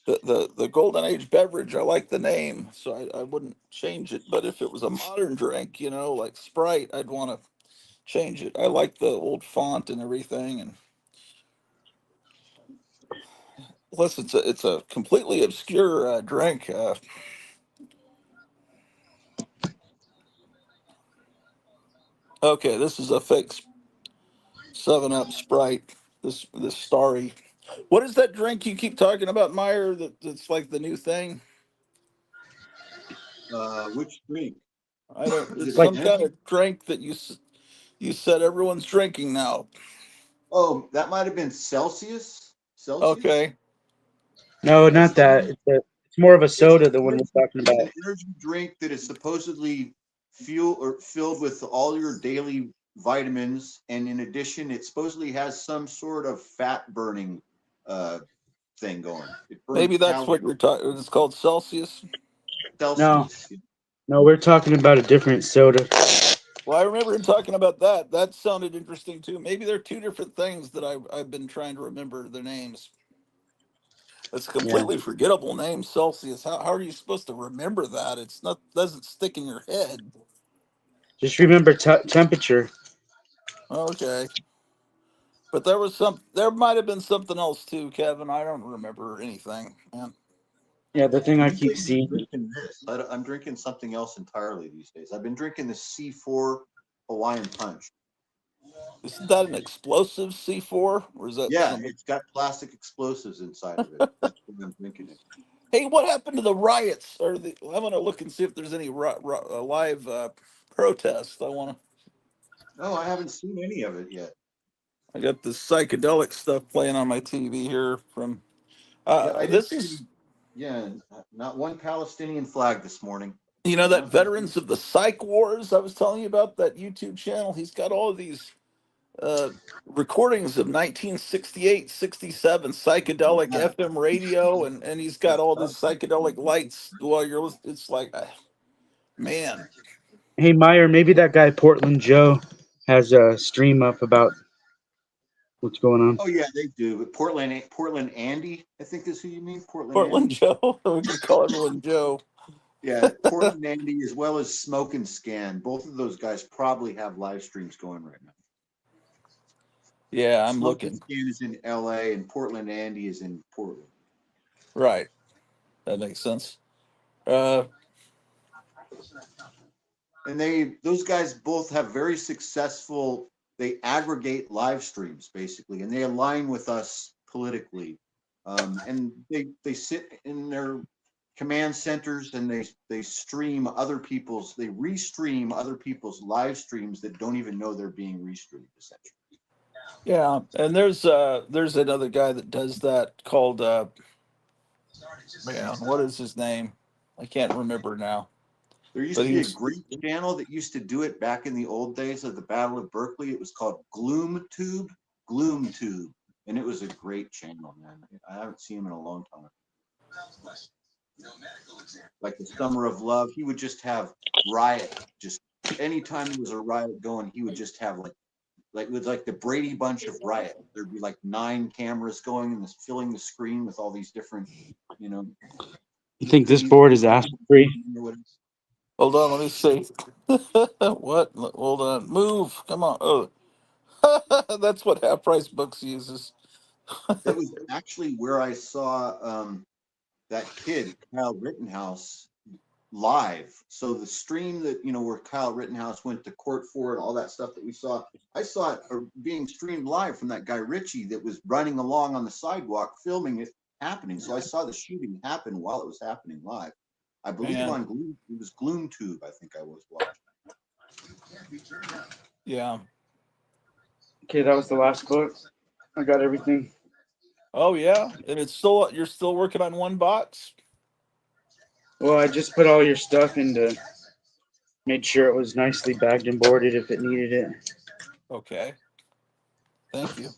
The Golden Age beverage. I like the name, so I wouldn't change it. But if it was a modern drink, you know, like Sprite, I'd want to change it. I like the old font and everything, and plus it's a completely obscure drink. Okay, this is a fake 7-Up Sprite. This starry. What is that drink you keep talking about, Meyer? That's like the new thing. Which drink? I don't. Is It's it Like some energy? kind of drink that you said everyone's drinking now. Oh, that might have been Celsius. Celsius. Okay. no, That's not that. It's more of a soda. The one we're talking it's about. an energy drink that is supposedly filled with all your daily vitamins, and in addition, it supposedly has some sort of fat burning uh, thing going. It burns Maybe that's calories. what you're talking. It's called Celsius. No, Celsius. no, we're talking about a different soda. Well, I remember him talking about that. That sounded interesting too. Maybe they're two different things that I've been trying to remember their names. It's a Yeah, completely forgettable name, Celsius. How are you supposed to remember that? It's not doesn't stick in your head. just remember temperature. Okay. But there might have been something else too, Kevin. I don't remember anything. Man. Yeah, the thing I These keep days I'm seeing. drinking this. I'm drinking something else entirely these days. I've been drinking the C4 Hawaiian Punch. Isn't that an explosive C4? Or is that Yeah, some it's got plastic explosives inside of it. That's what I'm drinking it. Hey, what happened to the riots? I want to look and see if there's any live protests. No, I haven't seen any of it yet. I got this psychedelic stuff playing on my TV here from Yeah, I didn't this see. is Yeah, not one Palestinian flag this morning. Not that one veterans of the psych wars I was telling you about, that YouTube channel. He's got all of these uh, recordings of 1968, 67 psychedelic Yeah, FM radio, and he's got good all stuff. this psychedelic lights while you're it's like man. Hey Meyer, maybe that guy Portland Joe has a stream up about what's going on. Oh yeah, they do. But Portland Andy, I think is who you mean. Portland Portland Andy. Joe. We can call everyone Joe. Yeah, Portland Andy as well as Smoke and Scan. Both of those guys probably have live streams going right now. Yeah, I'm Smoke and looking. Scan is in LA and Portland Andy is in Portland. Right. That makes sense. Uh, And those guys both have very successful, they aggregate live streams basically, and they align with us politically. And they sit in their command centers and they stream they restream other people's live streams that don't even know they're being restreamed essentially. yeah, and there's another guy that does that called man, what is his name? I can't remember now. There used But to be a he's Greek channel that used to do it back in the old days of the Battle of Berkeley. It was called Gloom Tube, and it was a great channel, man. I haven't seen him in a long time. Like the Summer of Love, he would just have riot. Just anytime there was a riot going, he would just have like with like the Brady Bunch of riot. There'd be like 9 cameras going and filling the screen with all these different, you know. You think this board is acid free? hold on, let me see. What? Hold on. Move. Come on. Oh. That's what Half Price Books uses. That was actually where I saw that kid, Kyle Rittenhouse, live. So the stream that, where Kyle Rittenhouse went to court for and all that stuff that we saw, I saw it being streamed live from that guy Richie that was running along on the sidewalk filming it happening. So I saw the shooting happen while it was happening live. I believe Man. on Gloom, it was Gloom Tube, I think I was watching. Yeah. Okay, that was the last book. I got everything. Oh yeah, and you're still working on one box. Well, I just put all your stuff into, made sure it was nicely bagged and boarded if it needed it. Okay. Thank you.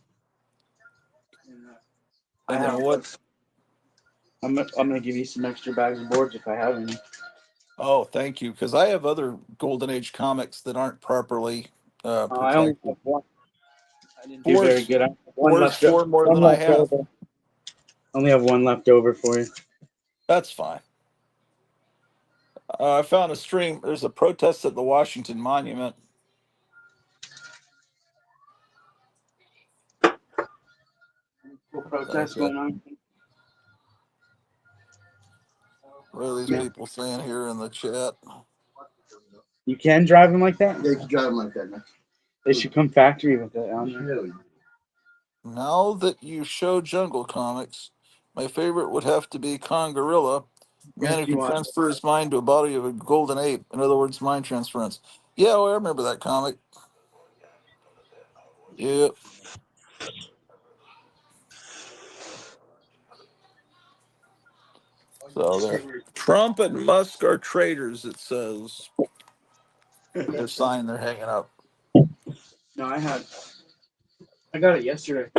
I And then have. what? I'm gonna give you some extra bags and boards if I have any. Oh, thank you, because I have other Golden Age comics that aren't properly I only have protected. one. I didn't do very good. I have one Four's left. four more One than I left have. over. Only have one left over for you. That's fine. I found a stream. There's a protest at the Washington Monument. Cool protest going on. What are these Yeah. people saying here in the chat? You can drive them like that? Yeah, you can drive them like that, man. They should come factory with it on there. Now that you show Jungle Comics, my favorite would have to be Kong Gorilla, man who You can want? transfer his mind to a body of a golden ape. In other words, mind transference. Yeah, well, I remember that comic. Yep. So there. Trump and Musk are traitors, it says. Their sign they're hanging up. No, I got it yesterday.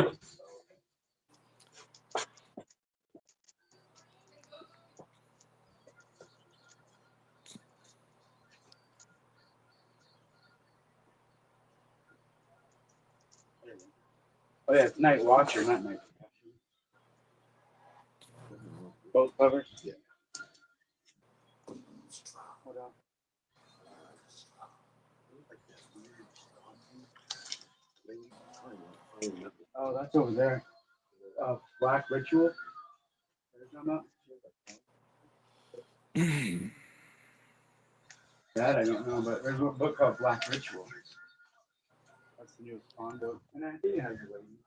Oh yeah, it's Night Watcher, not Night. Both covers. Yeah. Hold on. Oh, that's over there. Black Ritual. That I don't know, but there's a book called Black Ritual. That's the newest Bond book, and I think it has a rating.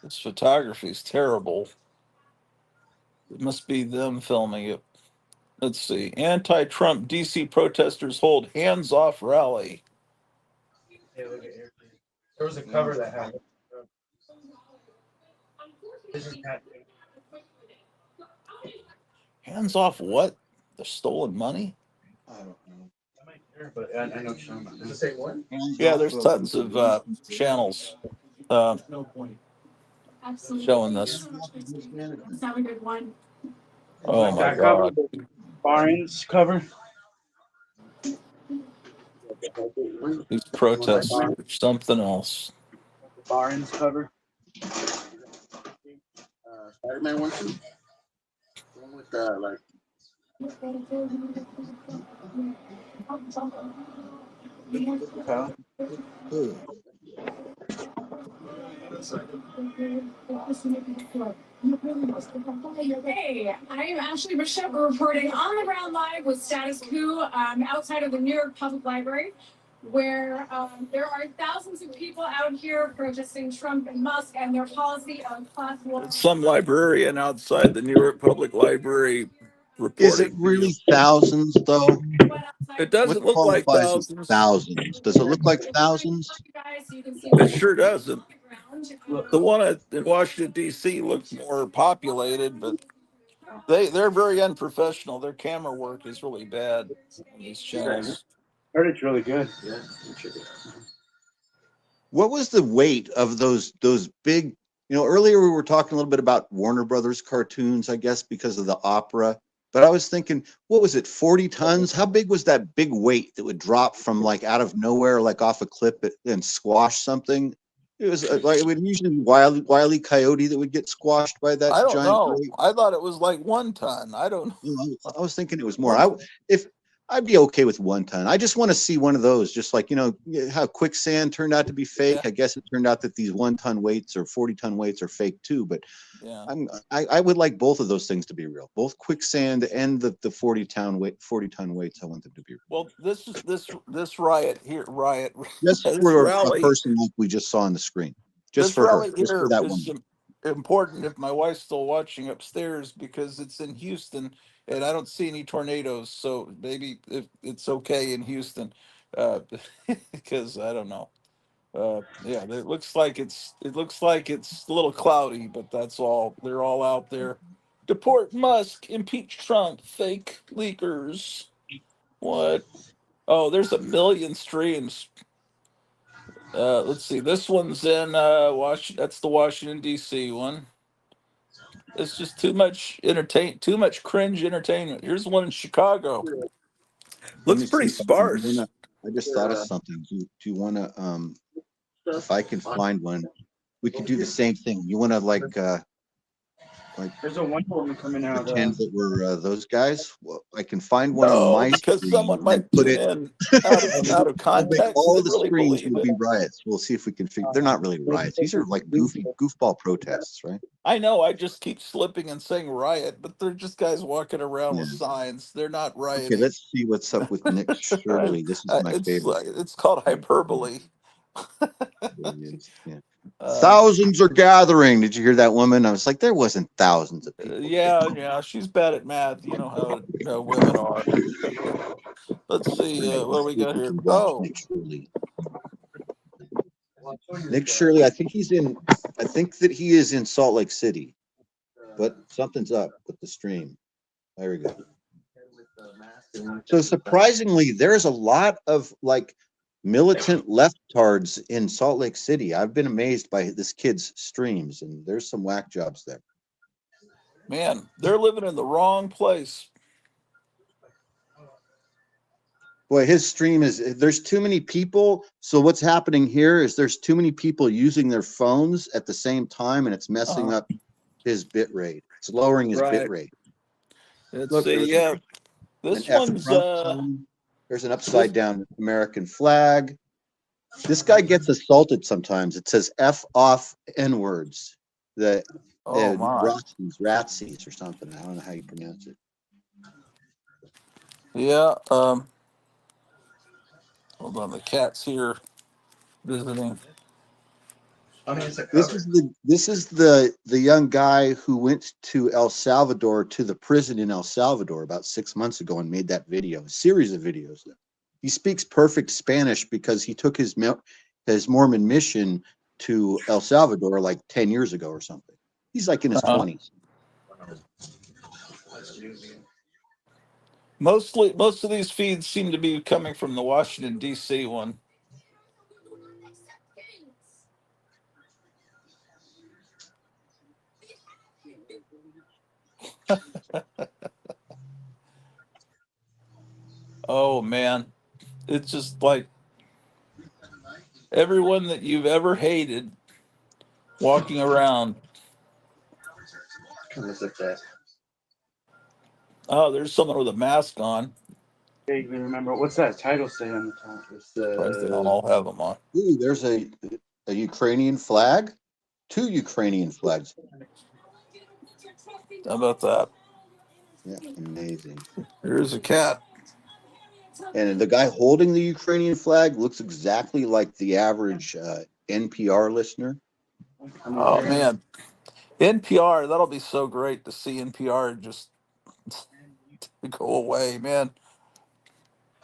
This photography is terrible. It must be them filming it. Let's see. Anti-Trump DC protesters hold hands-off rally. Hey, look at here. There was a cover that had it. This is not. Hands off what? The stolen money? I don't know. But I know what you're talking about. Does it say what? Yeah, there's tons of channels. showing this. Oh my That cover, God. the Barnes cover. These protests are something else. The Barnes cover. Spider-Man one too. The one with like. Hey, I'm Ashley Bishop reporting on the ground live with Status Quo outside of the New York Public Library, where there are thousands of people out here protesting Trump and Musk and their policy of class war. Some librarian outside the New York Public Library Is it reporting to really you. thousands though? It What doesn't look like qualifies as thousands. thousands? Does it look like thousands? It sure doesn't. Look. The one in Washington D.C. looks more populated, but they're very unprofessional. Their camera work is really bad on these channels. Heard it's really good. Yeah. What was the weight of those big? You know, earlier we were talking a little bit about Warner Brothers cartoons, I guess, because of the opera. But I was thinking, what was it, 40 tons? How big was that big weight that would drop from like out of nowhere, like off a cliff and squash something? It was like it would usually be Wile E. Coyote that would get squashed by that I don't giant know. weight. I thought it was like 1 ton. I don't You know, know. I was thinking it was more. If I'd be okay with 1 ton. I just want to see one of those, just like, you know, how quicksand turned out to be fake. Yeah. I guess it turned out that these 1 ton weights or 40 ton weights are fake too. But Yeah. I would like both of those things to be real, both quicksand and the 40 ton weights. I want them to be real. Well, this riot here, Just this for a rally, person like we just saw on the screen, just this for her, rally just for here that is woman. important if my wife's still watching upstairs because it's in Houston and I don't see any tornadoes. So maybe if it's okay in Houston, uh, because I don't know. Yeah, it looks like it's a little cloudy, but that's all. They're all out there. Deport Musk, impeach Trump, fake leakers. What? Oh, there's a million streams. Let's see. This one's in Washington. That's the Washington D.C. one. It's just too much cringe entertainment. Here's one in Chicago. Let Looks me see pretty if I can. sparse. I just thought of something. Do you want to if I can find one, we could do the same thing. You want to like There's a Wonder Woman coming out. pretend that we're those guys? Well, I can find one on No, my because screen someone and might put tune it. in out of We'll make context all and the really screens believe will it. be riots. We'll see if we can figure. They're not really riots. These are like goofball protests, right? I know. I just keep slipping and saying riot, but they're just guys walking around Yeah. with signs. They're not Okay, rioting. let's see what's up with Nick Shirley. This is my favorite. It's called hyperbole. There he is. Yeah. Uh, Thousands are gathering. Did you hear that woman? I was like, there wasn't thousands of people. yeah, she's bad at math. You know how women are. Let's see. What do Let's we see if got we here? can watch Oh, Nick Shirley. Nick Shirley, I think that he is in Salt Lake City, but something's up with the stream. There we go. So surprisingly, there's a lot of like militant leftards in Salt Lake City. I've been amazed by this kid's streams, and there's some whack jobs there. man, they're living in the wrong place. Boy, his stream there's too many people. So what's happening here is there's too many people using their phones at the same time, and it's messing up his bit rate. It's lowering his bit Right. rate. Let's Look, see. Yeah, this an F one's Trump sign. There's an upside down American flag. This guy gets assaulted sometimes. It says F off N words. The oh my. Ratsies or something. I don't know how you pronounce it. Yeah. Hold on, the cat's here visiting. This is the young guy who went to El Salvador, to the prison in El Salvador about 6 months ago, and made that video, a series of videos. He speaks perfect Spanish because he took his Mormon mission to El Salvador like 10 years ago or something. He's like in his 20s. Most of these feeds seem to be coming from the Washington D.C. one. Oh man, it's just like everyone that you've ever hated walking around. Look at that. Oh, there's someone with a mask on. Vaguely remember. What's that title say on the top? It's Surprised they don't all have them on. Ooh, there's a Ukrainian flag. 2 Ukrainian flags. How about that? Yeah, amazing. Here's a cat. And the guy holding the Ukrainian flag looks exactly like the average NPR listener. Oh man, NPR. That'll be so great to see NPR just go away, man.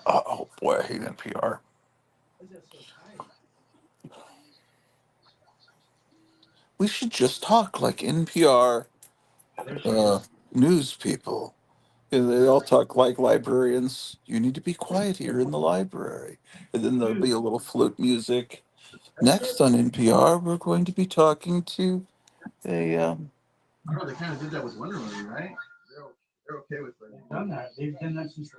Oh boy, I hate NPR. We should just talk like NPR news people. And they all talk like librarians. You need to be quiet here in the library. And then there'll be a little flute music. Next on NPR, we're going to be talking to a. I know they kind of did that with Wonder Woman, right? They're okay with that. They've done that. They've done that since the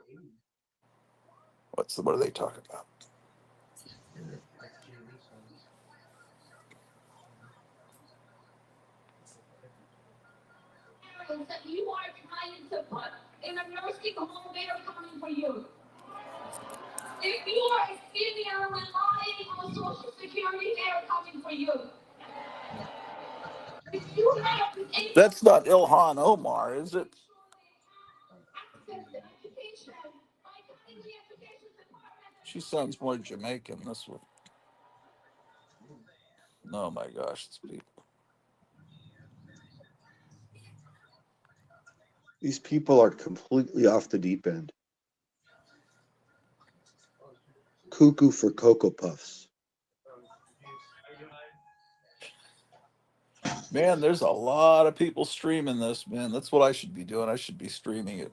80s. What are they talking about? That you are trying to put in a nursing home, they are coming for you. If you are a senior relying on Social Security, they are coming for you. If you have That's not Ilhan Omar, is it? She sounds more Jamaican. This one. Oh my gosh, it's people. These people are completely off the deep end. Cuckoo for Cocoa Puffs. Man, there's a lot of people streaming this, man. That's what I should be doing. I should be streaming it.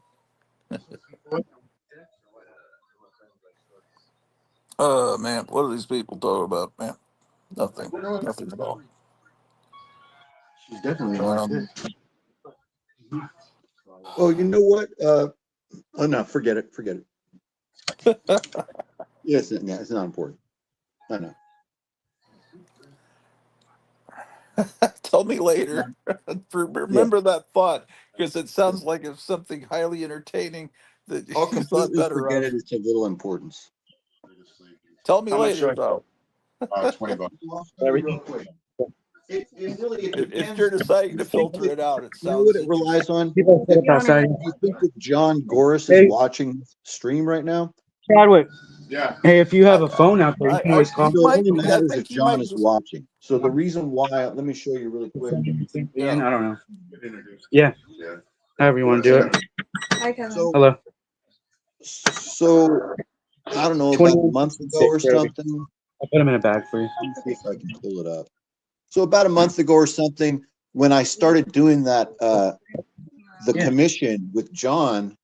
Oh man, what are these people talking about, man? Nothing. Nothing at all. She's definitely like this. Oh, you know what? Oh no, forget it. Forget it. Yes, yeah, it's not important. I know. Tell me later. Remember that thought, because it sounds like it's something highly entertaining that I'll you thought completely better forget of. it. It's of little importance. Tell me How much later, should I- though. $20. Real quick. It really it If depends. you're deciding to filter it out, it You know what sounds it relies on? People sit up outside. Do you think that John Goris Hey. is watching the stream right now? Chadwick. Yeah. Hey, if you have a phone out there, you can always call. He So it might only be. I matters think if he John might is just. watching. So the reason why, let me show you really quick. Yeah. I don't know. Introduce. Yeah. Yeah. However you want to do it. Hi, Kevin. So, Hello. so I don't know, about a month ago or something. I'll put them in a bag for you. Let me see if I can pull it up. So about a month ago or something, when I started doing that, the commission with John,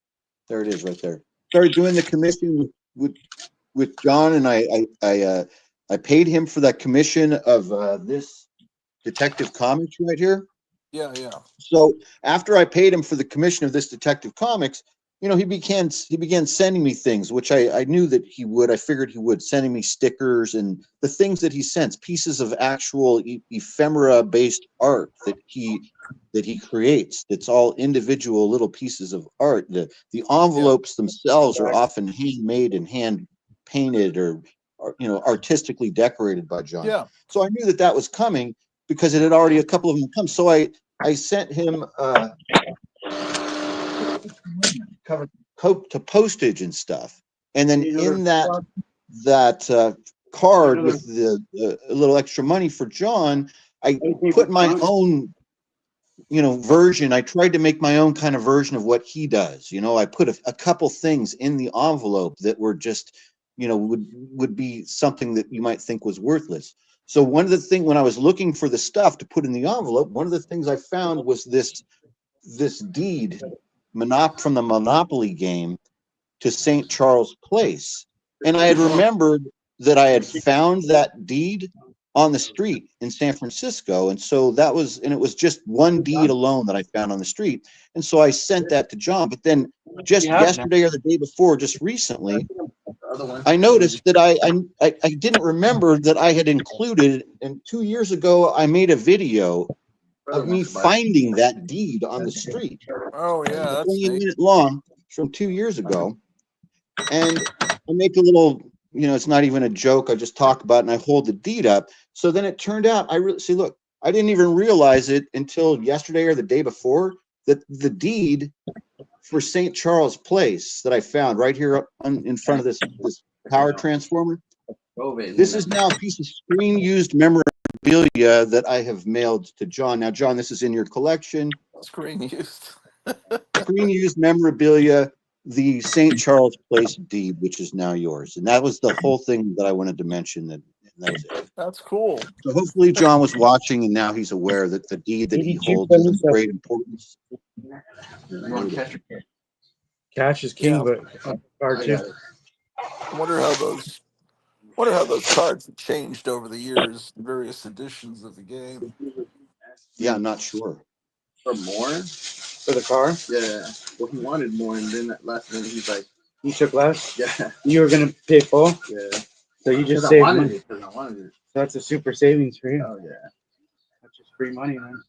there it is right there. Started doing the commission with John, and I paid him for that commission of this Detective Comics right here. Yeah, yeah. So after I paid him for the commission of this Detective Comics, you know, he began sending me things, which I knew that he would. I figured he would, sending me stickers and the things that he sends, pieces of actual ephemera-based art that he creates. That's all individual little pieces of art. The envelopes themselves are often handmade and hand painted or you know, artistically decorated by John. Yeah. So I knew that was coming because it had already a couple of them come. So I sent him covered to postage and stuff, and then in that card with the little extra money for John, I put my own, you know, version. I tried to make my own kind of version of what he does. You know, I put a couple things in the envelope that were just, you know, would be something that you might think was worthless. So one of the things, when I was looking for the stuff to put in the envelope, one of the things I found was this deed from the Monopoly game to St. Charles Place. And I had remembered that I had found that deed on the street in San Francisco. And so that was, and it was just one deed alone that I found on the street. And so I sent that to John. But then just yesterday or the day before, just recently, I noticed that I didn't remember that I had included, and 2 years ago, I made a video of me finding that deed on the street. Oh yeah, It's that's only a neat. minute long from 2 years ago. And I make a little, it's not even a joke. I just talk about it and I hold the deed up. So then it turned out, I really see, look, I didn't even realize it until yesterday or the day before that the deed for St. Charles Place that I found right here in front of this power transformer. This is now a piece of screen used memorabilia that I have mailed to John. Now, John, this is in your collection. Screen used. Screen used memorabilia, the St. Charles Place deed, which is now yours. And that was the whole thing that I wanted to mention. That was it. That's cool. So hopefully John was watching and now he's aware that the deed that he holds is of great importance. Cash is king, but card too. Wonder how those cards have changed over the years, various editions of the game. Yeah, I'm not sure. For more? For the car? Yeah. Well, he wanted more, and then that last minute he's like, You took less? yeah. You were gonna pay full? Yeah. So you just Because I saved wanted money. it. Because I wanted it. That's a super savings for you. Oh, yeah. That's just free money, man.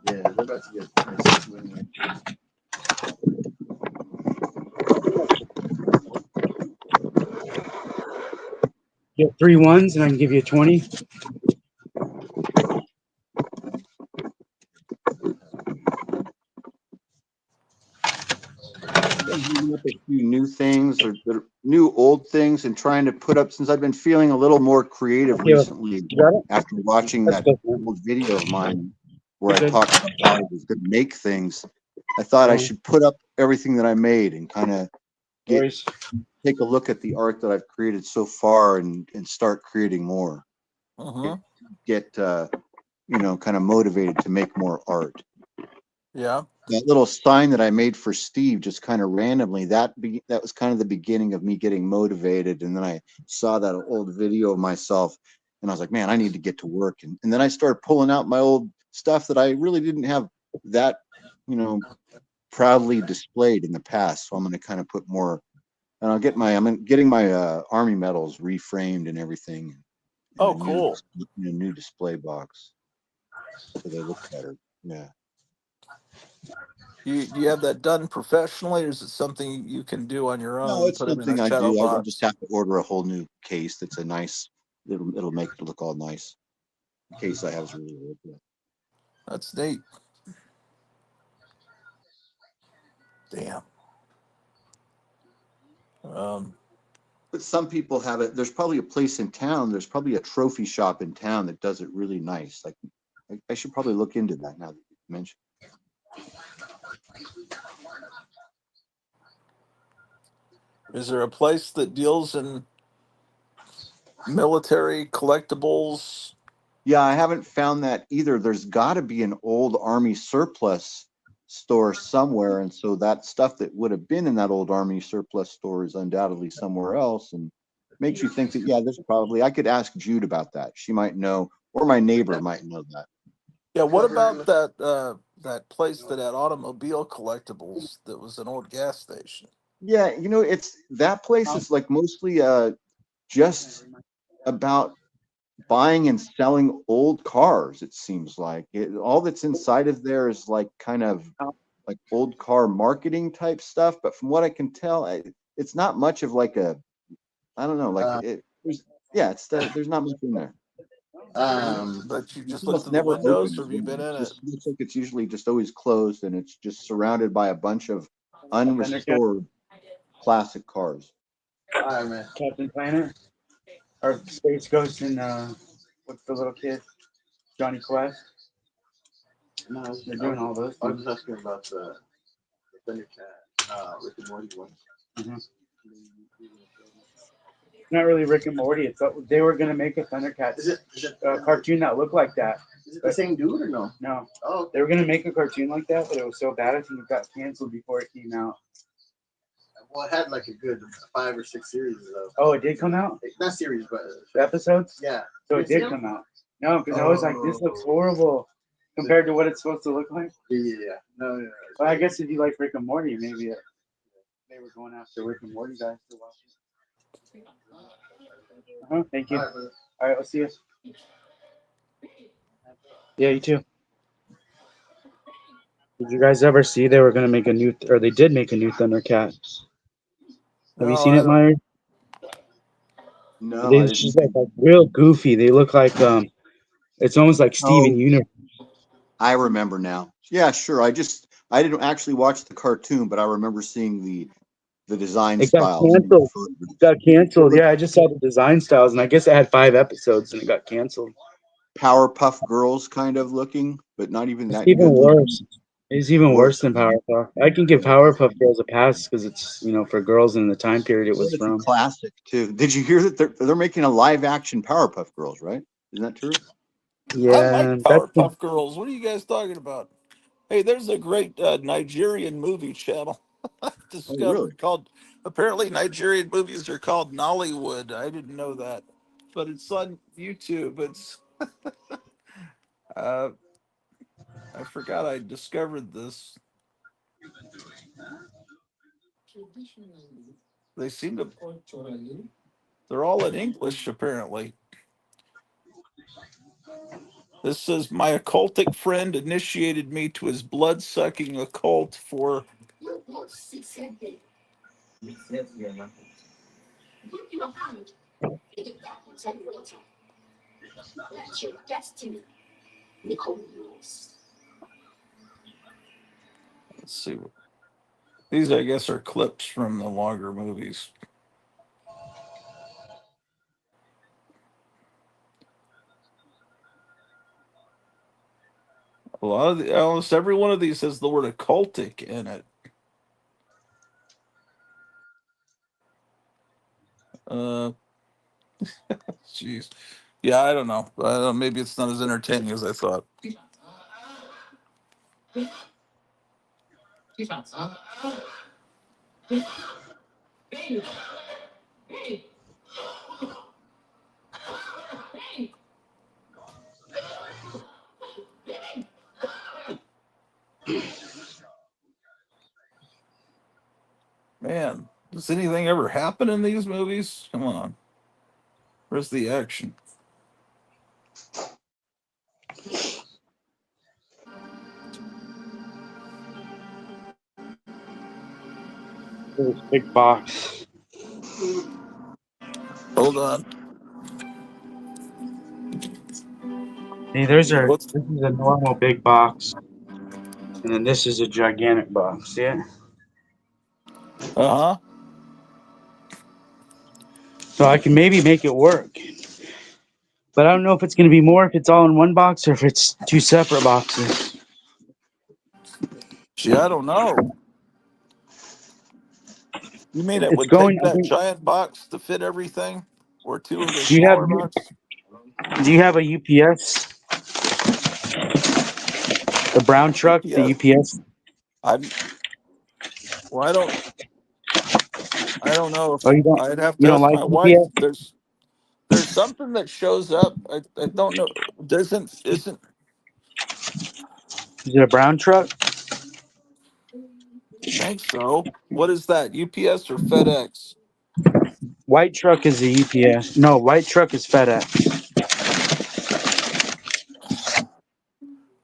Yeah, they're about to get prices anyway. Get 3 ones and I can give you 20. Up a few new things or new old things and trying to put up, since I've been feeling a little more creative recently after watching that old video of mine where I talked about how I was going to make things. I thought I should put up everything that I made and kind of take a look at the art that I've created so far and start creating more. Get kind of motivated to make more art. Yeah. That little sign that I made for Steve, just kind of randomly, that was kind of the beginning of me getting motivated. And then I saw that old video of myself and I was like, man, I need to get to work. And then I started pulling out my old stuff that I really didn't have that, proudly displayed in the past. So I'm going to kind of put more, and I'm getting my Army medals reframed and everything. Oh, cool. In a new display box. So they look better. Yeah. Do you have that done professionally, or is it something you can do on your own? No, it's put them in something a I shadow do. I'll box? just have to order a whole new case. That's a nice. It'll make it look all nice. The case I have is really old. Yeah. That's neat. Damn. But some people have it. There's probably a place in town. There's probably a trophy shop in town that does it really nice. Like, I should probably look into that now that you mentioned. Is there a place that deals in military collectibles? Yeah, I haven't found that either. There's got to be an old Army surplus store somewhere, and so that stuff that would have been in that old Army surplus store is undoubtedly somewhere else, and makes you think that there's probably. I could ask Jude about that. She might know, or my neighbor might know that. Yeah. What about that place that had automobile collectibles? That was an old gas station. Yeah, it's that place is like mostly just about buying and selling old cars. It seems like all that's inside of there is like kind of like old car marketing type stuff. But from what I can tell, it's not much of like I don't know, like there's not much in there. But you just looked in the never windows, open. or have you been in it? Looks like it's usually just always closed, and it's just surrounded by a bunch of unrestored classic cars. Captain Planet or Space Ghost and what's the little kid? Johnny Quest. No, They're doing all those. I was just asking about the Thundercat, Rick and Morty one. Not really Rick and Morty. It's they were gonna make a Thundercat cartoon that looked like that. Is it the same dude or no? No. Oh, They were gonna make a cartoon like that, but it was so bad I think it got canceled before it came out. well, it had like a good 5 or 6 series though. Oh, it did come out? Not series, but The episodes? yeah. So it did come out. No, because I was like, this looks horrible compared to what it's supposed to look like. Yeah. No. But I guess if you like Rick and Morty, maybe they were going after Rick and Morty guys to watch it. Thank you. All right, brother. All right, I'll see you. Yeah, you too. Did you guys ever see they were gonna make a new, or they did make a new Thundercat? Have you seen it, Myers? No, They I just didn't. like real goofy. They look like it's almost like Steven Oh, Universe. I remember now. Yeah, sure. I didn't actually watch the cartoon, but I remember seeing the design It got styles. canceled. Got canceled. Yeah, I just saw the design styles, and I guess it had 5 episodes, and it got canceled. Powerpuff Girls kind of looking, but not even It's that even good looking. worse. It's even worse than Powerpuff. I can give Powerpuff Girls a pass because it's for girls in the time period it was It's a from. classic too. Did you hear that they're making a live action Powerpuff Girls, right? Isn't that true? I like Yeah, that's Powerpuff Girls. What are you guys talking about? Hey, there's a great Nigerian movie channel I Oh, really? discovered called. Apparently, Nigerian movies are called Nollywood. I didn't know that, but it's on YouTube. It's uh, I forgot I discovered this. They seem to. They're all in English apparently. This says my occultic friend initiated me to his blood-sucking occult for. Let's see. These, I guess, are clips from the longer movies. A lot of almost every one of these has the word occultic in it. Uh, jeez. Yeah, I don't know. Maybe it's not as entertaining as I thought. Man, does anything ever happen in these movies? Come on. Where's the action? this big box. Hold on. See, Yeah, what's this is a normal big box, and then this is a gigantic box. See it? uh-huh. So I can maybe make it work, but I don't know if it's gonna be more if it's all in one box or if it's 2 separate boxes. Gee, I don't know. You mean it It's would take going. I that think. giant box to fit everything? Or 2 of the Do you have smaller boxes? Do you have a UPS? The brown truck, the UPS. UPS. I'm well, I don't know if Oh, I'd have you to don't ask like my wife. UPS? There's something that shows up. I don't know. Isn't Is it a brown truck? think so. What is that? UPS or FedEx? White truck is the UPS. No, white truck is FedEx.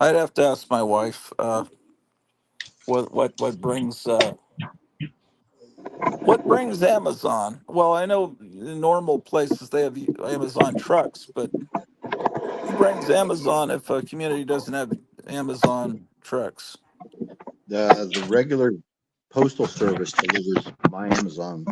I'd have to ask my wife. What brings Amazon? Well, I know in normal places they have Amazon trucks, but who brings Amazon if a community doesn't have Amazon trucks? The regular postal service delivers my Amazon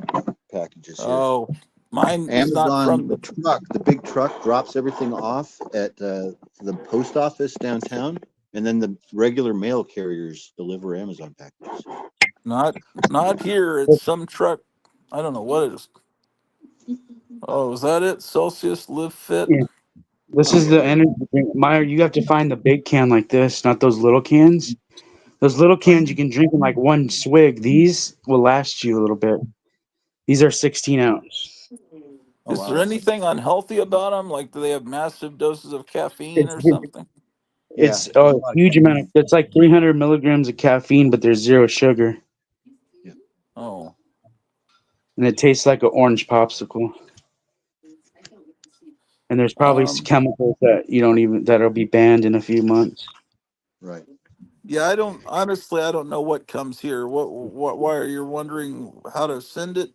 packages here. Oh, mine is not Amazon, from the the. truck, the big truck drops everything off at the post office downtown, and then the regular mail carriers deliver Amazon packages. Not here. It's some truck. I don't know what it is. Oh, is that it? Celsius Live Fit. Yeah. This is the energy drink. Meyer, you have to find the big can like this, not those little cans. Those little cans you can drink in like one swig. These will last you a little bit. These are 16 ounce. Oh Is there wow. anything unhealthy about them? Like, do they have massive doses of caffeine It's or something? Yeah. it's There's a a lot of huge amount of. caffeine. It's like 300 milligrams of caffeine, but there's zero sugar, Yeah. Oh, and it tastes like an orange popsicle. And there's probably um, chemicals that you don't even that'll be banned in a few months. Right. yeah. I don't honestly. I don't know what comes here. What? Why are you wondering how to send it?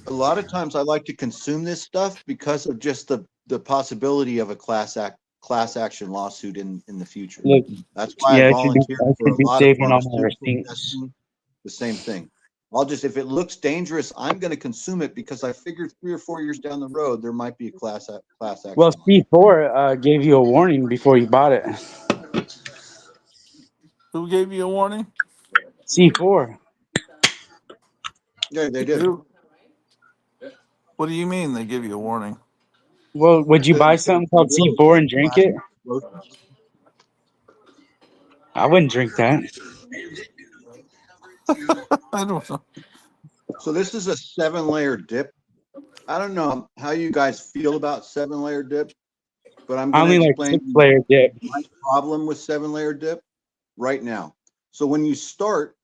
A lot of times I like to consume this stuff because of just the possibility of a class action lawsuit in the future. Look, That's why I yeah, volunteered I for should a be lot of saving all my pharmaceutical receipts. testing. The same thing. I'll just, if it looks dangerous, I'm going to consume it because I figured 3 or 4 years down the road there might be a class Well, action lawsuit. C4 gave you a warning before you bought it. Who gave you a warning? C4. Yeah, they did. Who? What do you mean they give you a warning? Well, would you buy They said something called C4 and drink it? explosives. I wouldn't drink that. I don't know. So this is a 7-layer dip. I don't know how you guys feel about 7-layer dip, but I'm I going to only like explain 6-layer dip. my problem with 7-layer dip right now. So when you start,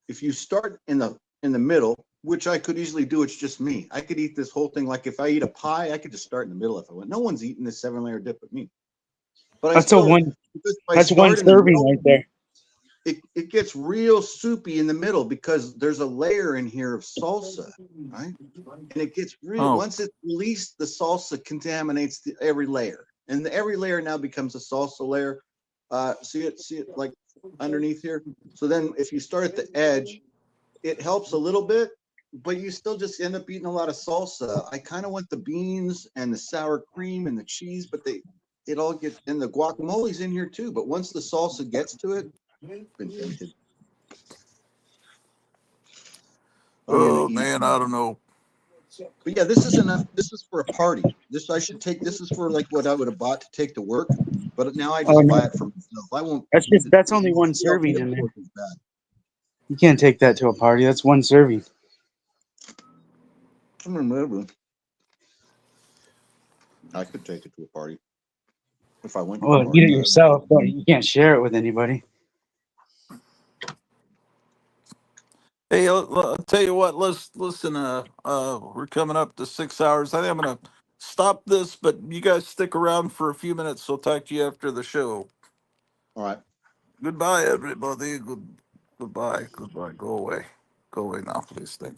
if you start in the middle, which I could easily do, it's just me. I could eat this whole thing. Like if I eat a pie, I could just start in the middle if I want. No one's eating this 7-layer dip but me. But I That's a still, one. because if I That's one start in the serving middle, right there. it gets real soupy in the middle because there's a layer in here of salsa, right? And it gets real, Oh, once it's released, the salsa contaminates every layer. And every layer now becomes a salsa layer. See it like underneath here. So then if you start at the edge, it helps a little bit, but you still just end up eating a lot of salsa. I kind of want the beans and the sour cream and the cheese, but it all gets, and the guacamole's in here too. But once the salsa gets to it, been tempted. I'm gonna oh eat. man, I don't know. But yeah, this is enough. This is for a party. This I should take. This is for like what I would have bought to take to work. But now I Oh just buy no, it for myself. I won't. that's only one See how serving good in there. pork is bad. You can't take that to a party. That's one serving. I could take it to a party if I went to a Well, eat party. it yourself, but you can't share it with anybody. Hey, I'll tell you what. Let's listen. We're coming up to 6 hours. I think I'm gonna stop this, but you guys stick around for a few minutes. So I'll talk to you after the show. All right. Goodbye, everybody. Goodbye. Goodbye. Go away. Go away now, please. Thank you.